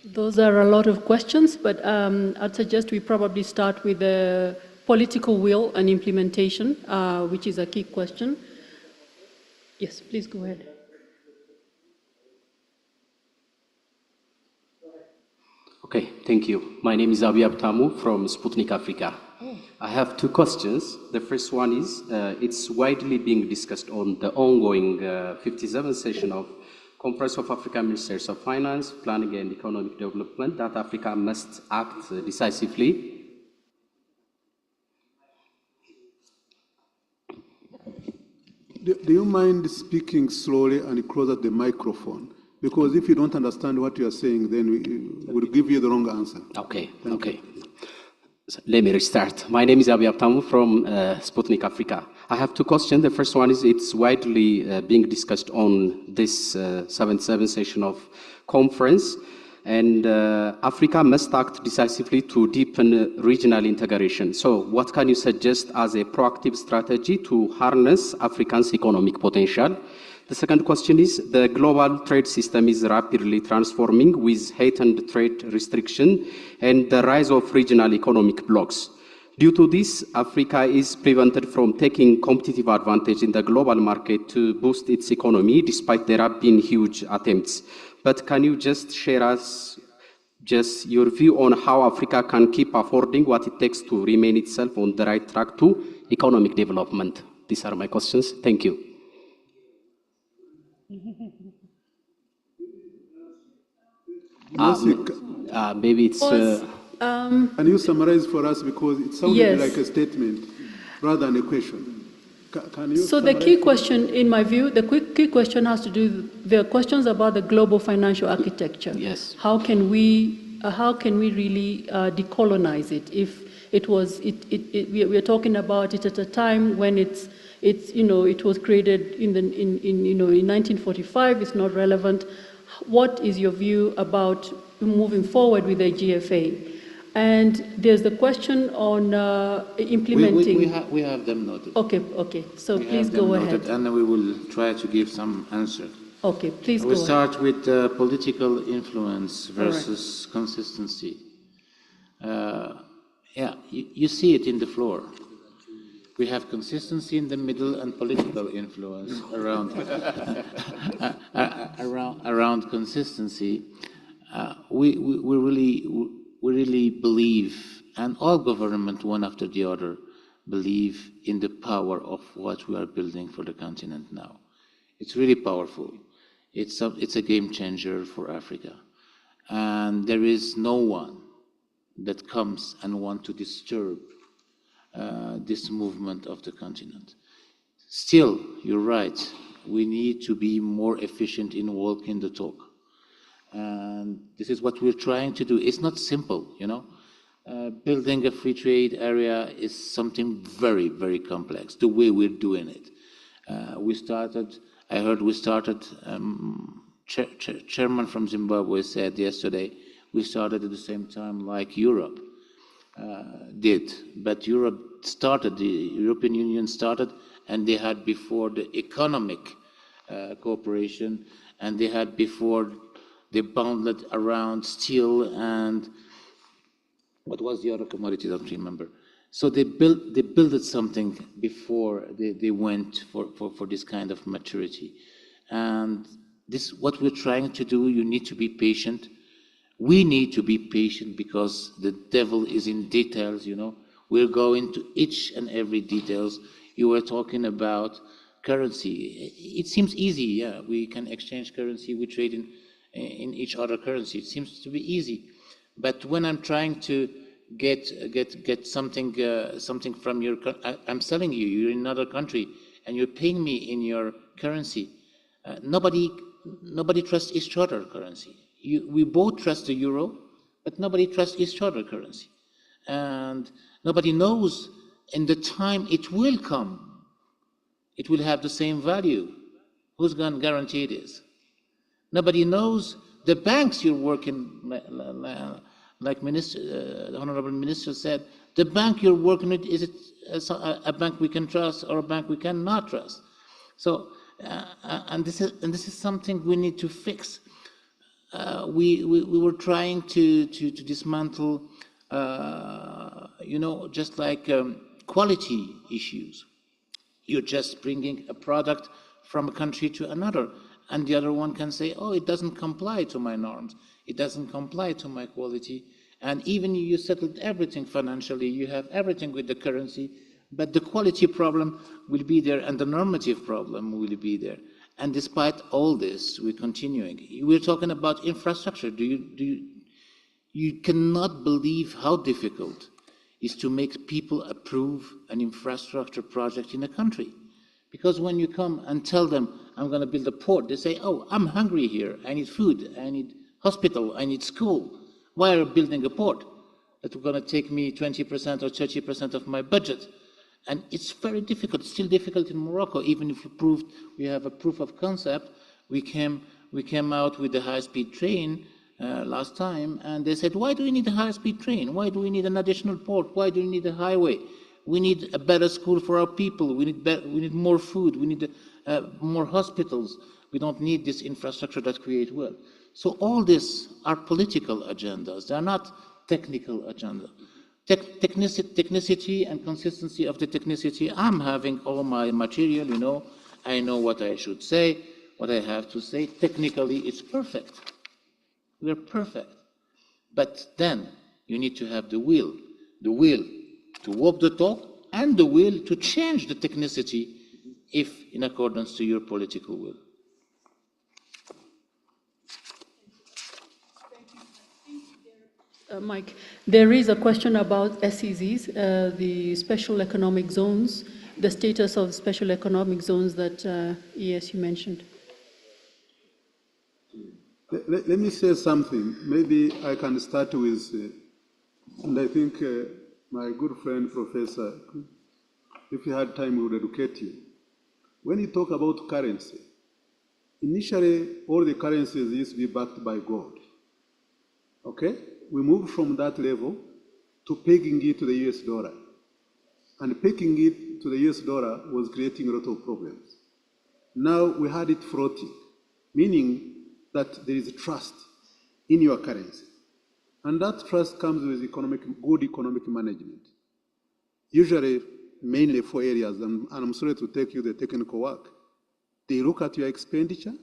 Those are a lot of questions, but I'd suggest we probably start with the political will and implementation, which is a key question. Yes, please go ahead. Okay, thank you. My name is Abi Abtamu from Sputnik Africa. I have two questions. The first one is, it's widely being discussed on the ongoing 57th session of Conference of African Ministers of Finance, Planning and Economic Development that Africa must act decisively. Do you mind speaking slowly and closer to the microphone? Because if you don't understand what you are saying, then we will give you the wrong answer. Okay, okay. So let me restart. My name is Abi Abtamu from Sputnik Africa. I have two questions. The first one is, it's widely being discussed on this 77th session of conference, and Africa must act decisively to deepen regional integration. So what can you suggest as a proactive strategy to harness Africa's economic potential? The second question is, the global trade system is rapidly transforming with heightened trade restriction and the rise of regional economic blocs. Due to this, Africa is prevented from taking competitive advantage in the global market to boost its economy, despite there have been huge attempts. But can you just share us just your view on how Africa can keep affording what it takes to remain itself on the right track to economic development. These are my questions. Thank you. Maybe it's... Can you summarize for us, because it sounded Yes. like a statement rather than a question. Can you So the key question, in my view, the key question has to do, there are questions about the global financial architecture. Yes. How can we really decolonize it? If we're talking about it at a time when it was created in 1945. It's not relevant. What is your view about moving forward with the GFA? And there's the question on implementing. We have them noted. Okay. So We please have them go noted, ahead. and then we will try to give some answer. Okay, please go We ahead. start with political influence versus consistency. You see it in the floor. We have consistency in the middle and political influence around around consistency. We really believe, and all government, one after the other, believe in the power of what we are building for the continent now. It's really powerful. It's a game changer for Africa, and there is no one that comes and want to disturb this movement of the continent. Still, you're right, we need to be more efficient in walking the talk. And this is what we're trying to do. It's not simple, building a free trade area is something very, very complex, the way we're doing it. Chairman from Zimbabwe said yesterday, we started at the same time like Europe did. But Europe started, the European Union started, and they had before the economic cooperation, and they had before they bounded around steel and what was the other commodity? I don't remember. So they built something before they went for this kind of maturity. And this what we're trying to do. You need to be patient. We need to be patient because the devil is in details, We're going to each and every details. You were talking about currency. It seems easy, yeah. We can exchange currency, we trade in each other currency. It seems to be easy. But when I'm trying to get something from your, I'm selling you, you're in another country, and you're paying me in your currency. Nobody trusts each other currency. We both trust the euro, but nobody trusts each other currency. And nobody knows in the time it will come, it will have the same value. Who's going to guarantee it is? Nobody knows. The banks you're working, like the Honorable Minister said, the bank you're working with, is it a bank we can trust or a bank we cannot trust? So, and this is something we need to fix. We were trying to dismantle, just like quality issues. You're just bringing a product from a country to another, and the other one can say, oh, it doesn't comply to my norms, it doesn't comply to my quality, and even you settled everything financially, you have everything with the currency, but the quality problem will be there and the normative problem will be there. And despite all this, we're continuing. We're talking about infrastructure. You cannot believe how difficult it is to make people approve an infrastructure project in a country. Because when you come and tell them, I'm going to build a port, they say, oh, I'm hungry here. I need food. I need hospital. I need school. Why are you building a port? That's going to take me 20% or 30% of my budget. And it's very difficult, still difficult in Morocco, even if we have a proof of concept. We came out with the high-speed train last time, and they said, why do we need a high-speed train? Why do we need an additional port? Why do we need a highway? We need a better school for our people. We need more food. We need more hospitals. We don't need this infrastructure that creates wealth. So all these are political agendas. They are not technical agendas. Technicity and consistency of the technicity. I'm having all my material, I know what I should say, what I have to say. Technically, it's perfect. We're perfect. But then you need to have the will to walk the talk and the will to change the technicity if in accordance to your political will. Mike, there is a question about SEZs, the special economic zones, the status of special economic zones that ES you mentioned. Let me say something. Maybe I can start with, and I think my good friend, Professor, if he had time, he would educate you. When you talk about currency, initially all the currencies used to be backed by gold. Okay? We moved from that level to pegging it to the US dollar. And pegging it to the US dollar was creating a lot of problems. Now we had it floating, meaning that there is trust in your currency. And that trust comes with good economic management. Usually, mainly 4 areas, and I'm sorry to take you the technical work. They look at your expenditure,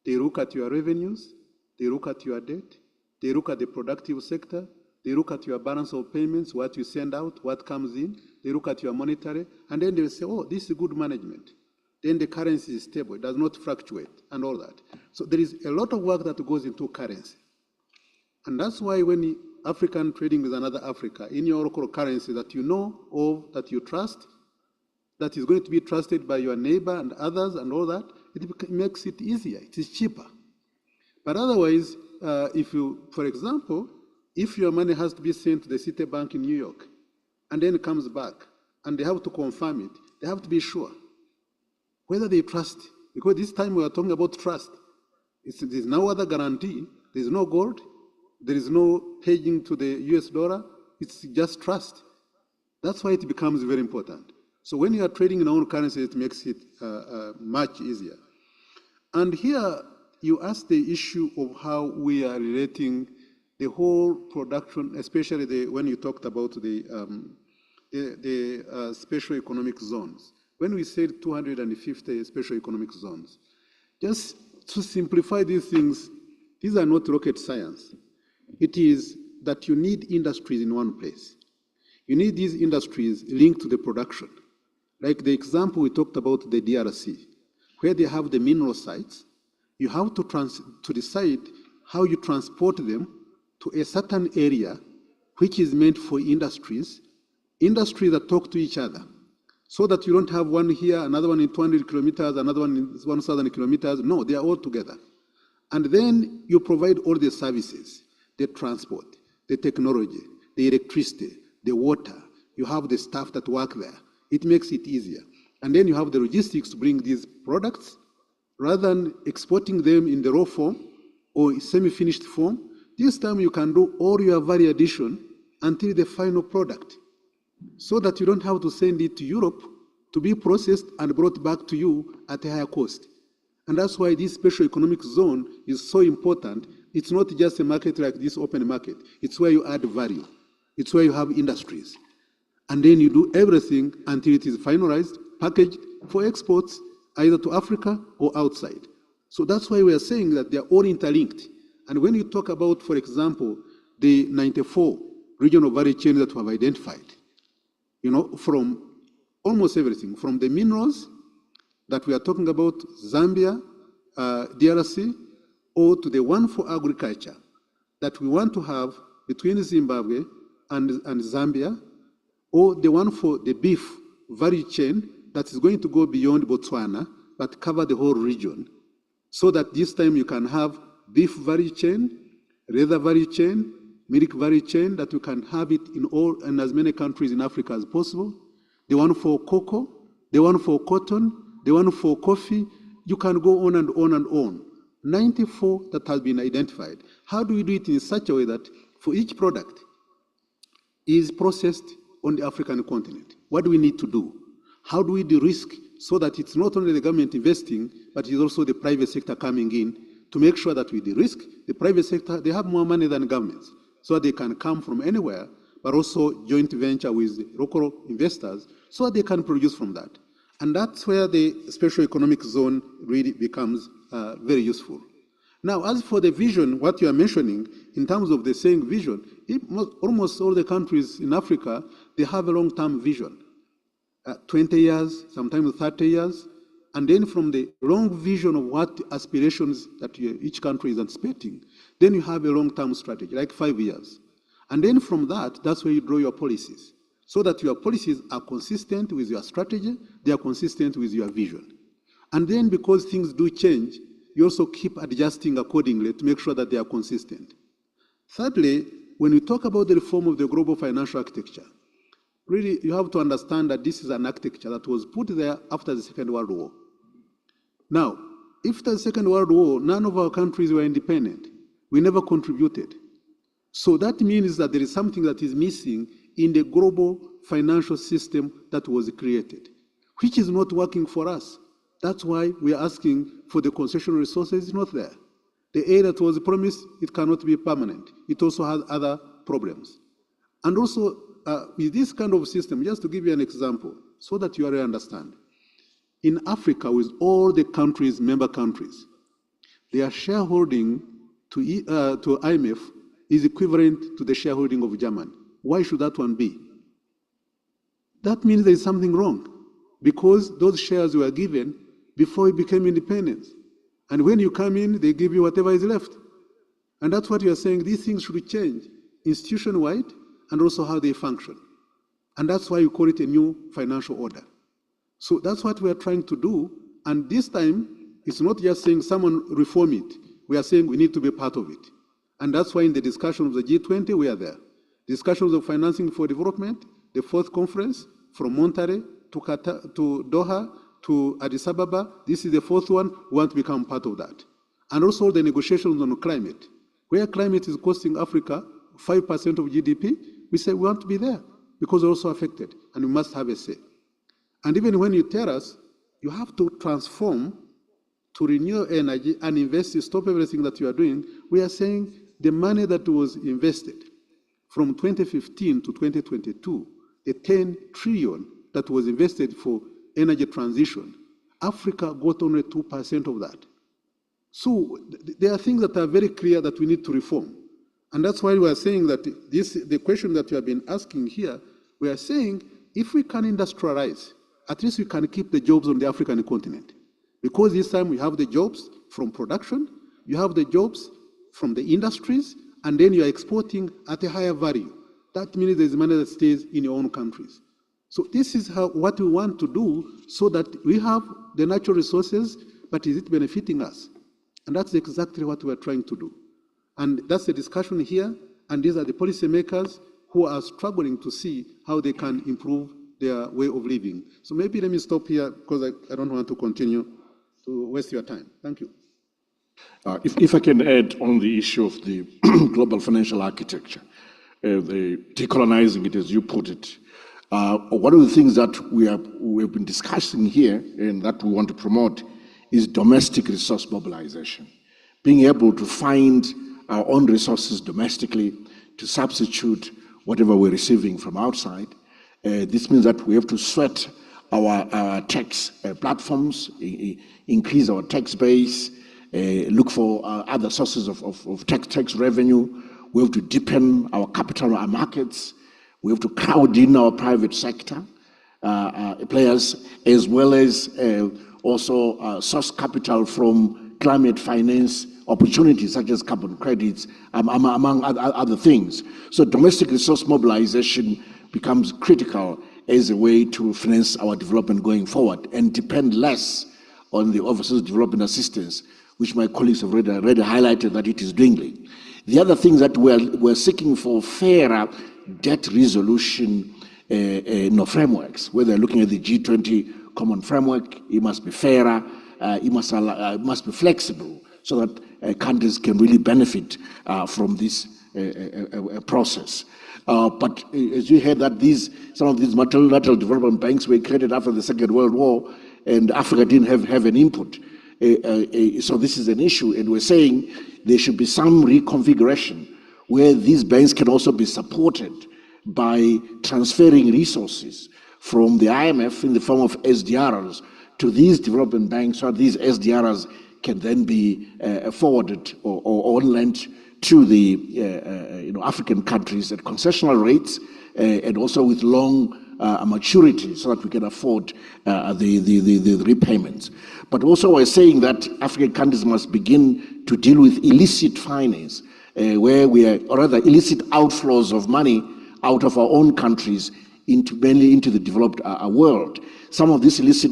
they look at your revenues, they look at your debt, they look at the productive sector, they look at your balance of payments, what you send out, what comes in, they look at your monetary, and then they say, oh, this is good management. Then the currency is stable, it does not fluctuate, and all that. So there is a lot of work that goes into currency. And that's why when African trading with another Africa, in your local currency that you know of, that you trust, that is going to be trusted by your neighbor and others and all that, it makes it easier, it is cheaper. But otherwise, if you, for example, if your money has to be sent to the Citibank in New York, and then it comes back, and they have to confirm it, they have to be sure whether they trust, because this time we are talking about trust. There's no other guarantee, there's no gold, there is no hedging to the US dollar, it's just trust. That's why it becomes very important. So when you are trading in our own currency, it makes it much easier. And here you ask the issue of how we are relating the whole production, especially when you talked about the special economic zones. When we said 250 special economic zones, just to simplify these things, these are not rocket science. It is that you need industries in one place. You need these industries linked to the production. Like the example we talked about, the DRC, where they have the mineral sites, you have to decide how you transport them to a certain area which is meant for industries that talk to each other, so that you don't have one here, another one in 200 kilometers, another one in 1,000 kilometers. No, they are all together. And then you provide all the services, the transport, the technology, the electricity, the water. You have the staff that work there. It makes it easier. And then you have the logistics to bring these products. Rather than exporting them in the raw form or semi-finished form, this time you can do all your value addition until the final product, so that you don't have to send it to Europe to be processed and brought back to you at a higher cost. And that's why this special economic zone is so important. It's not just a market like this open market. It's where you add value. It's where you have industries. And then you do everything until it is finalized, packaged for exports, either to Africa or outside. So that's why we are saying that they are all interlinked. And when you talk about, for example, the 94 regional value chains that we have identified, from almost everything, from the minerals that we are talking about, Zambia, DRC, or to the one for agriculture that we want to have between Zimbabwe and Zambia, or the one for the beef value chain that is going to go beyond Botswana but cover the whole region, so that this time you can have beef value chain, leather value chain, milk value chain, that you can have it in as many countries in Africa as possible. The one for cocoa, the one for cotton, the one for coffee. You can go on and on and on. 94 that has been identified. How do we do it in such a way that for each product is processed on the African continent? What do we need to do? How do we de-risk so that it's not only the government investing, but it's also the private sector coming in to make sure that we de-risk? The private sector, they have more money than governments, so they can come from anywhere, but also joint venture with local investors so they can produce from that. And that's where the special economic zone really becomes very useful. Now, as for the vision, what you are mentioning, in terms of the saying vision, almost all the countries in Africa, they have a long-term vision. 20 years, sometimes 30 years, and then from the long vision of what aspirations that each country is anticipating, then you have a long-term strategy, like 5 years. And then from that, that's where you draw your policies, so that your policies are consistent with your strategy, they are consistent with your vision. And then because things do change, you also keep adjusting accordingly to make sure that they are consistent. Thirdly, when we talk about the reform of the global financial architecture, really you have to understand that this is an architecture that was put there after the Second World War. Now, after the Second World War, none of our countries were independent. We never contributed. So that means that there is something that is missing in the global financial system that was created, which is not working for us. That's why we are asking for the concessional resources. It's not there. The aid that was promised, it cannot be permanent. It also has other problems. And also, with this kind of system, just to give you an example, so that you already understand, in Africa, with all the countries, member countries, their shareholding to IMF is equivalent to the shareholding of Germany. Why should that one be? That means there is something wrong, because those shares were given before it became independent. And when you come in, they give you whatever is left. And that's what you are saying, these things should change institution-wide and also how they function. And that's why you call it a new financial order. So that's what we are trying to do. And this time, it's not just saying someone reform it. We are saying we need to be part of it. And that's why in the discussion of the G20, we are there. Discussions of financing for development, the fourth conference from Monterrey to Qatar, to Doha, to Addis Ababa. This is the fourth one. We want to become part of that. And also the negotiations on climate. Where climate is costing Africa 5% of GDP, we say we want to be there because we're also affected and we must have a say. And even when you tell us, you have to transform to renew energy and invest to stop everything that you are doing, we are saying the money that was invested from 2015 to 2022, the 10 trillion that was invested for energy transition, Africa got only 2% of that. So there are things that are very clear that we need to reform. And that's why we are saying that the question that you have been asking here, we are saying if we can industrialize, at least we can keep the jobs on the African continent. Because this time we have the jobs from production, you have the jobs from the industries, and then you are exporting at a higher value. That means there's money that stays in your own countries. So this is what we want to do so that we have the natural resources, but is it benefiting us? And that's exactly what we're trying to do. And that's the discussion here, and these are the policymakers who are struggling to see how they can improve their way of living. So maybe let me stop here because I don't want to continue to waste your time. Thank you. If I can add on the issue of the global financial architecture, the decolonizing it as you put it, one of the things that we have been discussing here and that we want to promote is domestic resource mobilization. Being able to find our own resources domestically to substitute whatever we're receiving from outside. This means that we have to sweat our tax platforms, increase our tax base, look for other sources of tax revenue. We have to deepen our capital markets. We have to crowd in our private sector players, as well as also source capital from climate finance opportunities such as carbon credits, among other things. So domestic resource mobilization becomes critical as a way to finance our development going forward and depend less on the overseas development assistance, which my colleagues have already highlighted that it is dwindling. The other thing that we're seeking for fairer debt resolution frameworks, whether looking at the G20 common framework, it must be fairer, it must be flexible so that countries can really benefit from this process. But as you heard that some of these multilateral development banks were created after the Second World War, and Africa didn't have an input. So this is an issue, and we're saying there should be some reconfiguration where these banks can also be supported by transferring resources from the IMF in the form of SDRs to these development banks, so these SDRs can then be forwarded or lent to the African countries at concessional rates and also with long maturity so that we can afford the repayments. But also we're saying that African countries must begin to deal with illicit finance, where we are, or rather illicit outflows of money out of our own countries mainly into the developed world. Some of this illicit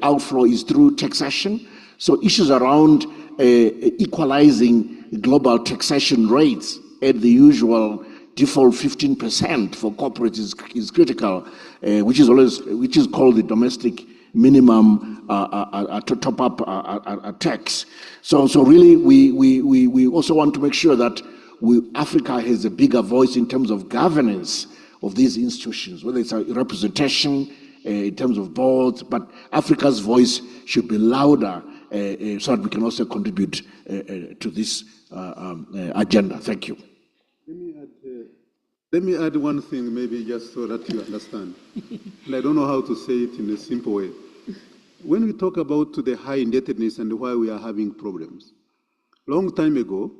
outflow is through taxation. So issues around equalizing global taxation rates at the usual default 15% for corporates is critical, which is called the domestic minimum top-up tax. So really, we also want to make sure that Africa has a bigger voice in terms of governance of these institutions, whether it's a representation in terms of boards, but Africa's voice should be louder so that we can also contribute to this agenda. Thank you. Let me add one thing, maybe just so that you understand. And I don't know how to say it in a simple way. When we talk about the high indebtedness and why we are having problems, long time ago,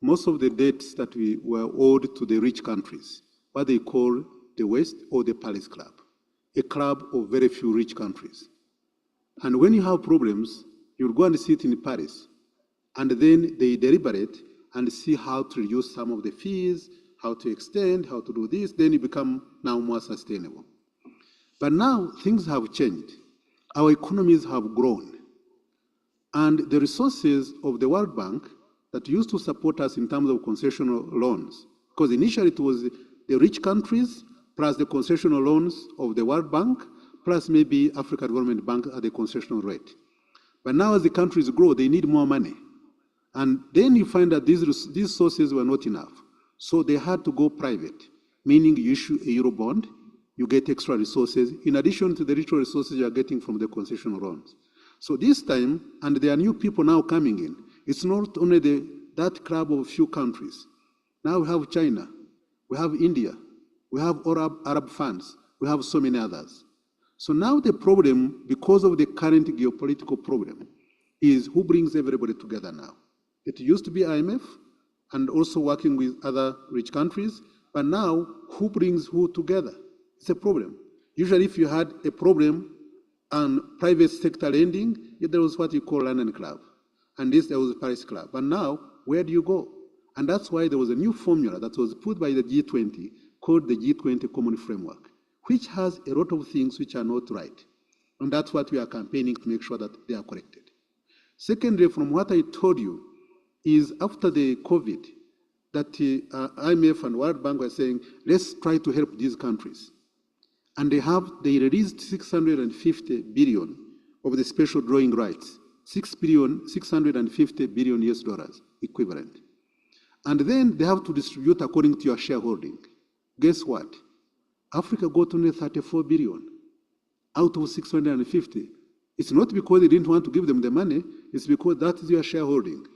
most of the debts that we were owed to the rich countries, what they call the West or the Paris Club, a club of very few rich countries. And when you have problems, you'll go and sit in Paris, and then they deliberate and see how to reduce some of the fees, how to extend, how to do this, then you become now more sustainable. But now things have changed. Our economies have grown. And the resources of the World Bank that used to support us in terms of concessional loans, because initially it was the rich countries plus the concessional loans of the World Bank, plus maybe Africa Development Bank at the concessional rate. But now as the countries grow, they need more money. And then you find that these sources were not enough. So they had to go private, meaning you issue a Euro bond, you get extra resources, in addition to the rich resources you are getting from the concessional loans. So this time, and there are new people now coming in, it's not only that club of few countries. Now we have China, we have India, we have Arab funds, we have so many others. So now the problem, because of the current geopolitical problem, is who brings everybody together now. It used to be IMF, and also working with other rich countries, but now who brings who together? It's a problem. Usually if you had a problem on private sector lending, there was what you call London Club, and there was the Paris Club. But now, where do you go? And that's why there was a new formula that was put by the G20 called the G20 Common Framework, which has a lot of things which are not right. And that's what we are campaigning to make sure that they are corrected. Secondly, from what I told you, is after the COVID, that IMF and World Bank were saying, let's try to help these countries. And they released 650 billion of the special drawing rights, 650 billion US dollars equivalent. And then they have to distribute according to your shareholding. Guess what? Africa got only 34 billion out of 650. It's not because they didn't want to give them the money, it's because that is your shareholding.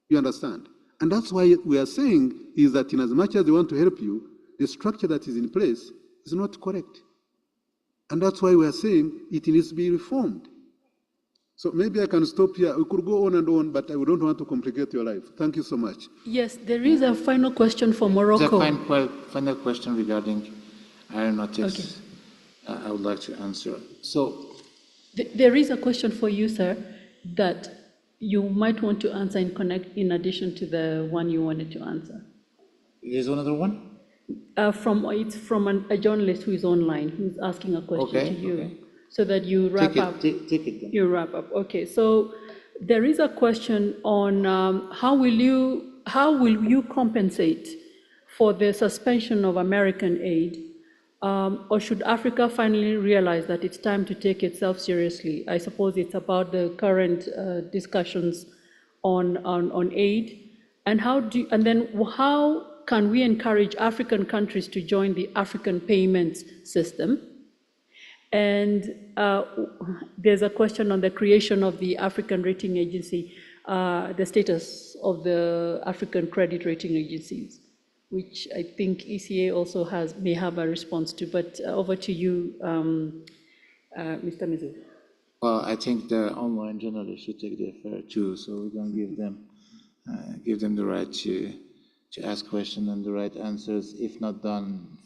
You understand? And that's why we are saying is that in as much as they want to help you, the structure that is in place is not correct. And that's why we are saying it needs to be reformed. So maybe I can stop here. We could go on, but I don't want to complicate your life. Thank you so much. Yes, there is a final question for Morocco. There's a final question regarding aeronautics. Okay. I would like to answer. So there is a question for you, sir, that you might want to answer and connect in addition to the one you wanted to answer. There's another one? It's from a journalist who is online, who's asking a question to you, so that you wrap up. Take it then. You wrap up. Okay, so there is a question on how will you compensate for the suspension of American aid, or should Africa finally realize that it's time to take itself seriously? I suppose it's about the current discussions on aid, and then how can we encourage African countries to join the African payments system? And there's a question on the creation of the African Rating Agency, the status of the African credit rating agencies, which I think ECA also may have a response to, but over to you, Mr. Mizu. Well, I think the online journalists should take their fair too, so we're going to give them the right to ask questions and the right answers, if not done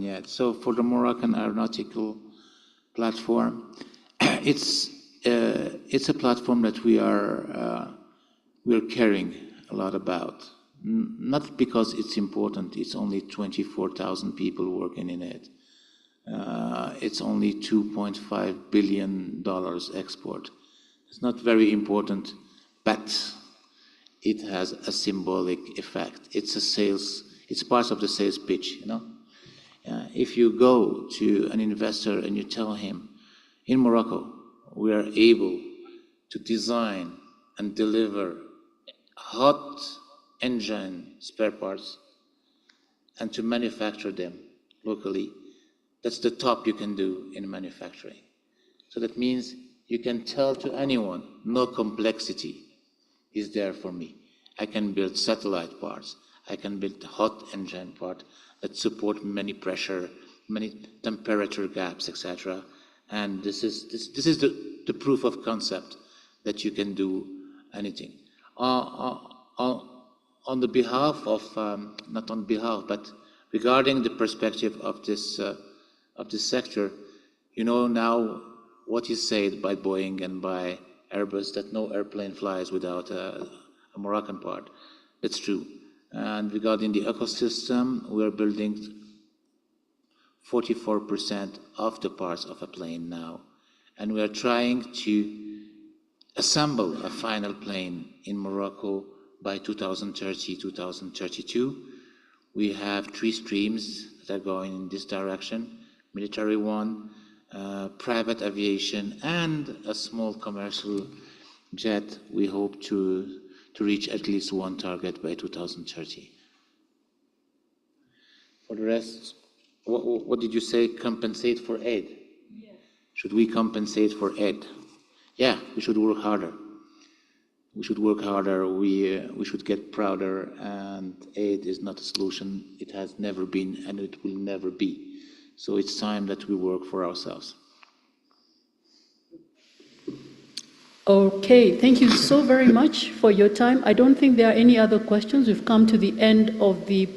yet. So for the Moroccan Aeronautical Platform, it's a platform that we're caring a lot about. Not because it's important. It's only 24,000 people working in it. It's only $2.5 billion export. It's not very important, but it has a symbolic effect. It's part of the sales pitch, you know? If you go to an investor and you tell him, in Morocco, we are able to design and deliver hot engine spare parts and to manufacture them locally, that's the top you can do in manufacturing. So that means you can tell to anyone, no complexity is there for me. I can build satellite parts. I can build hot engine part that support many pressure, many temperature gaps, etc. And this is the proof of concept that you can do anything. On the behalf of, not on behalf, but regarding the perspective of this sector, you know now what is said by Boeing and by Airbus, that no airplane flies without a Moroccan part. It's true. And regarding the ecosystem, we're building 44% of the parts of a plane now. And we are trying to assemble a final plane in Morocco by 2030, 2032. We have 3 streams that are going in this direction: military one, private aviation, and a small commercial jet. We hope to reach at least one target by 2030. For the rest, what did you say? Compensate for aid? Yes. Should we compensate for aid? Yeah, we should work harder. We should work harder. We should get prouder. And aid is not a solution. It has never been, and it will never be. So it's time that we work for ourselves. Okay, thank you so very much for your time. I don't think there are any other questions. We've come to the end of the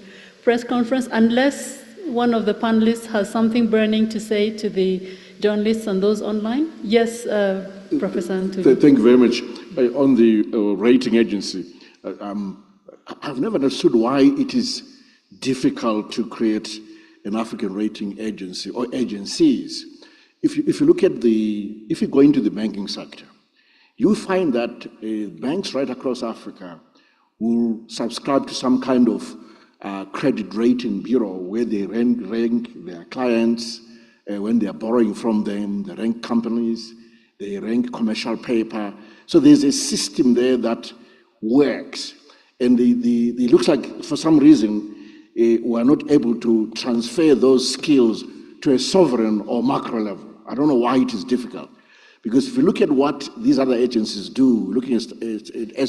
press conference, unless one of the panelists has something burning to say to the journalists and those online. Yes, Professor Antony. Thank you very much. On the rating agency, I've never understood why it is difficult to create an African rating agency or agencies. If you look at if you go into the banking sector, you find that banks right across Africa will subscribe to some kind of credit rating bureau where they rank their clients when they are borrowing from them, they rank companies, they rank commercial paper. So there's a system there that works. And it looks like for some reason we are not able to transfer those skills to a sovereign or macro level. I don't know why it is difficult. Because if you look at what these other agencies do, looking at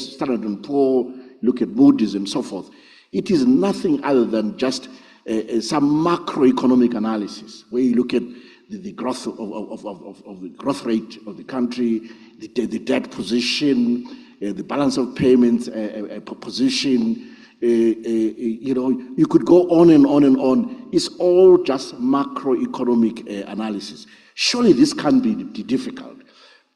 Standard & Poor, look at Moody's and so forth, it is nothing other than just some macroeconomic analysis, where you look at the growth of the growth rate of the country, the debt position, the balance of payments position. You could go on and on and on. It's all just macroeconomic analysis. Surely this can't be difficult.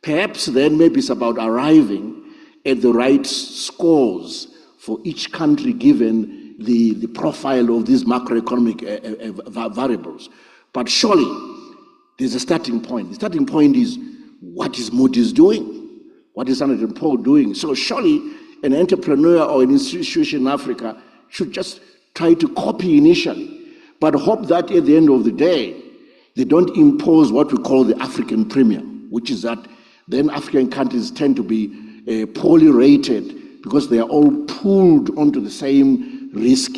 Perhaps then maybe it's about arriving at the right scores for each country given the profile of these macroeconomic variables. But surely there's a starting point. The starting point is, what is Moody's doing? What is Standard & Poor doing? So surely an entrepreneur or an institution in Africa should just try to copy initially, but hope that at the end of the day, they don't impose what we call the African premium, which is that then African countries tend to be poorly rated because they are all pooled onto the same risk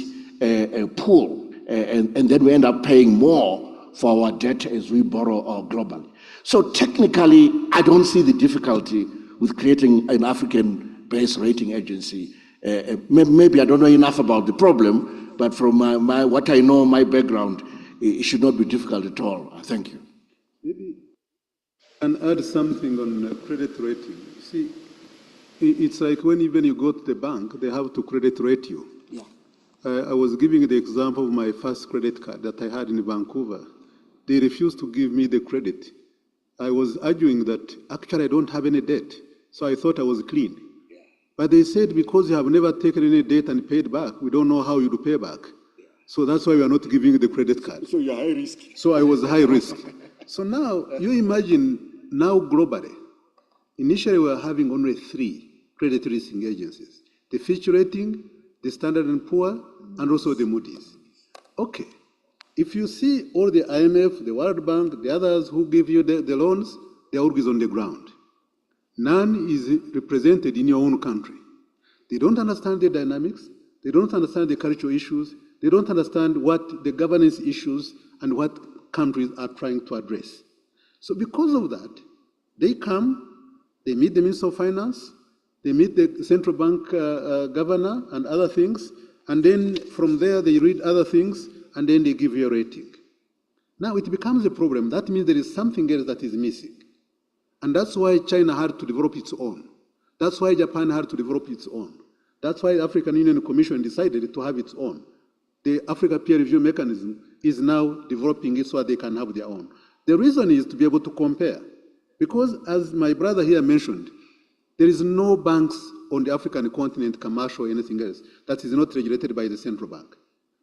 pool. And then we end up paying more for our debt as we borrow globally. So technically, I don't see the difficulty with creating an African-based rating agency. Maybe I don't know enough about the problem, but from what I know, my background, it should not be difficult at all. Thank you. And add something on credit rating. See, it's like when even you go to the bank, they have to credit rate you. Yeah. I was giving the example of my first credit card that I had in Vancouver. They refused to give me the credit. I was arguing that actually I don't have any debt, so I thought I was clean. Yeah. But they said because you have never taken any debt and paid back, we don't know how you to pay back. Yeah. So that's why we are not giving you the credit card. So you're high risk. So I was high risk. So now you imagine now globally, initially we were having only 3 credit rating agencies: the Fitch Rating, the Standard & Poor, and also the Moody's. Okay, if you see all the IMF, the World Bank, the others who give you the loans, they are always on the ground. None is represented in your own country. They don't understand the dynamics, they don't understand the cultural issues, they don't understand what the governance issues and what countries are trying to address. So because of that, they come, they meet the Minister of Finance, they meet the central bank governor and other things, and then from there they read other things, and then they give you a rating. Now it becomes a problem. That means there is something else that is missing. And that's why China had to develop its own. That's why Japan had to develop its own. That's why the African Union Commission decided to have its own. The Africa Peer Review Mechanism is now developing it so that they can have their own. The reason is to be able to compare. Because as my brother here mentioned, there is no banks on the African continent, commercial or anything else, that is not regulated by the central bank.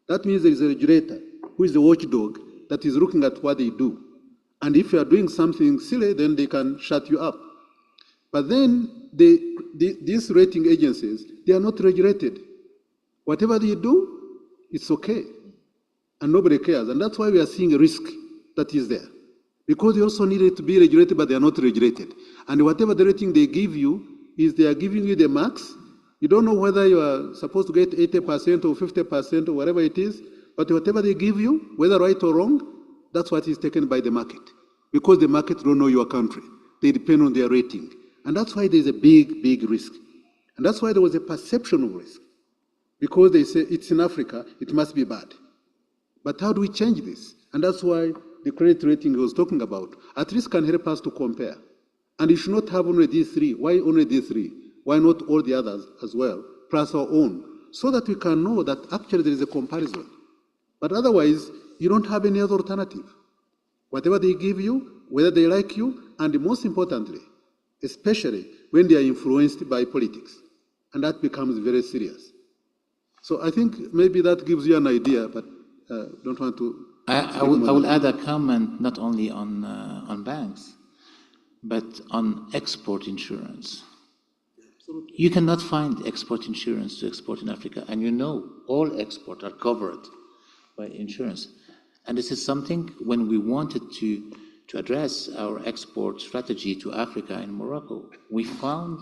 That means there is a regulator who is the watchdog that is looking at what they do. And if you are doing something silly, then they can shut you up. But then these rating agencies, they are not regulated. Whatever they do, it's okay. And nobody cares. And that's why we are seeing a risk that is there. Because they also need it to be regulated, but they are not regulated. And whatever the rating they give you, is they are giving you the marks. You don't know whether you are supposed to get 80% or 50% or whatever it is, but whatever they give you, whether right or wrong, that's what is taken by the market. Because the market don't know your country. They depend on their rating. And that's why there's a big, big risk. And that's why there was a perception of risk. Because they say it's in Africa, it must be bad. But how do we change this? And that's why the credit rating I was talking about at least can help us to compare. And you should not have only these 3. Why only these 3? Why not all the others as well, plus our own, so that we can know that actually there is a comparison. But otherwise, you don't have any other alternative. Whatever they give you, whether they like you, and most importantly, especially when they are influenced by politics. And that becomes very serious. So I think maybe that gives you an idea, but don't want to... I will add a comment not only on banks, but on export insurance. You cannot find export insurance to export in Africa, and you know all exports are covered by insurance. And this is something when we wanted to address our export strategy to Africa and Morocco, we found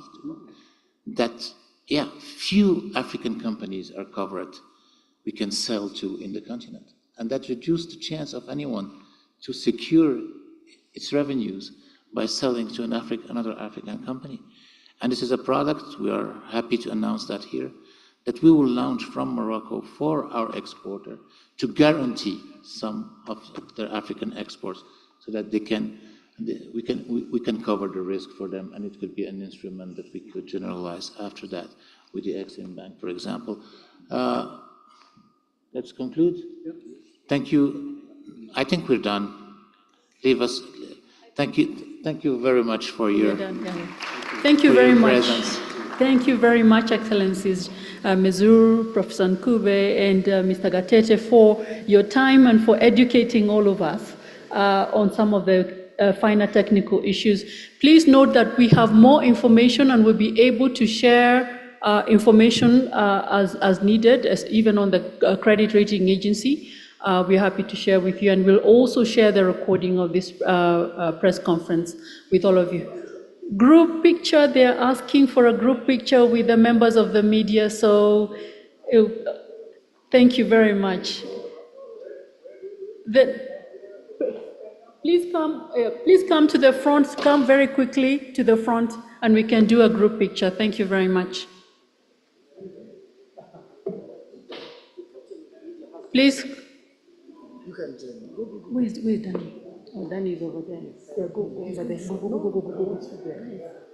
that, yeah, few African companies are covered we can sell to in the continent. And that reduced the chance of anyone to secure its revenues by selling to another African company. And this is a product, we are happy to announce that here, that we will launch from Morocco for our exporter to guarantee some of their African exports so that we can cover the risk for them, and it could be an instrument that we could generalize after that with the Exim Bank, for example. Let's conclude. Yep. Thank you. I think we're done. Leave us. Thank you very much for your Thank you very much. Presence. Thank you very much, Excellencies Mizuru, Professor Nkube, and Mr. Gatete for your time and for educating all of us on some of the finer technical issues. Please note that we have more information and we'll be able to share information as needed, even on the credit rating agency. We're happy to share with you, and we'll also share the recording of this press conference with all of you. Group picture, they're asking for a group picture with the members of the media, so thank you very much. Please come to the front, come very quickly to the front, and we can do a group picture. Thank you very much. Please. Where's Danny? Oh, Danny is over there. Yeah, go over there. Go, go, go, go, go, go, go.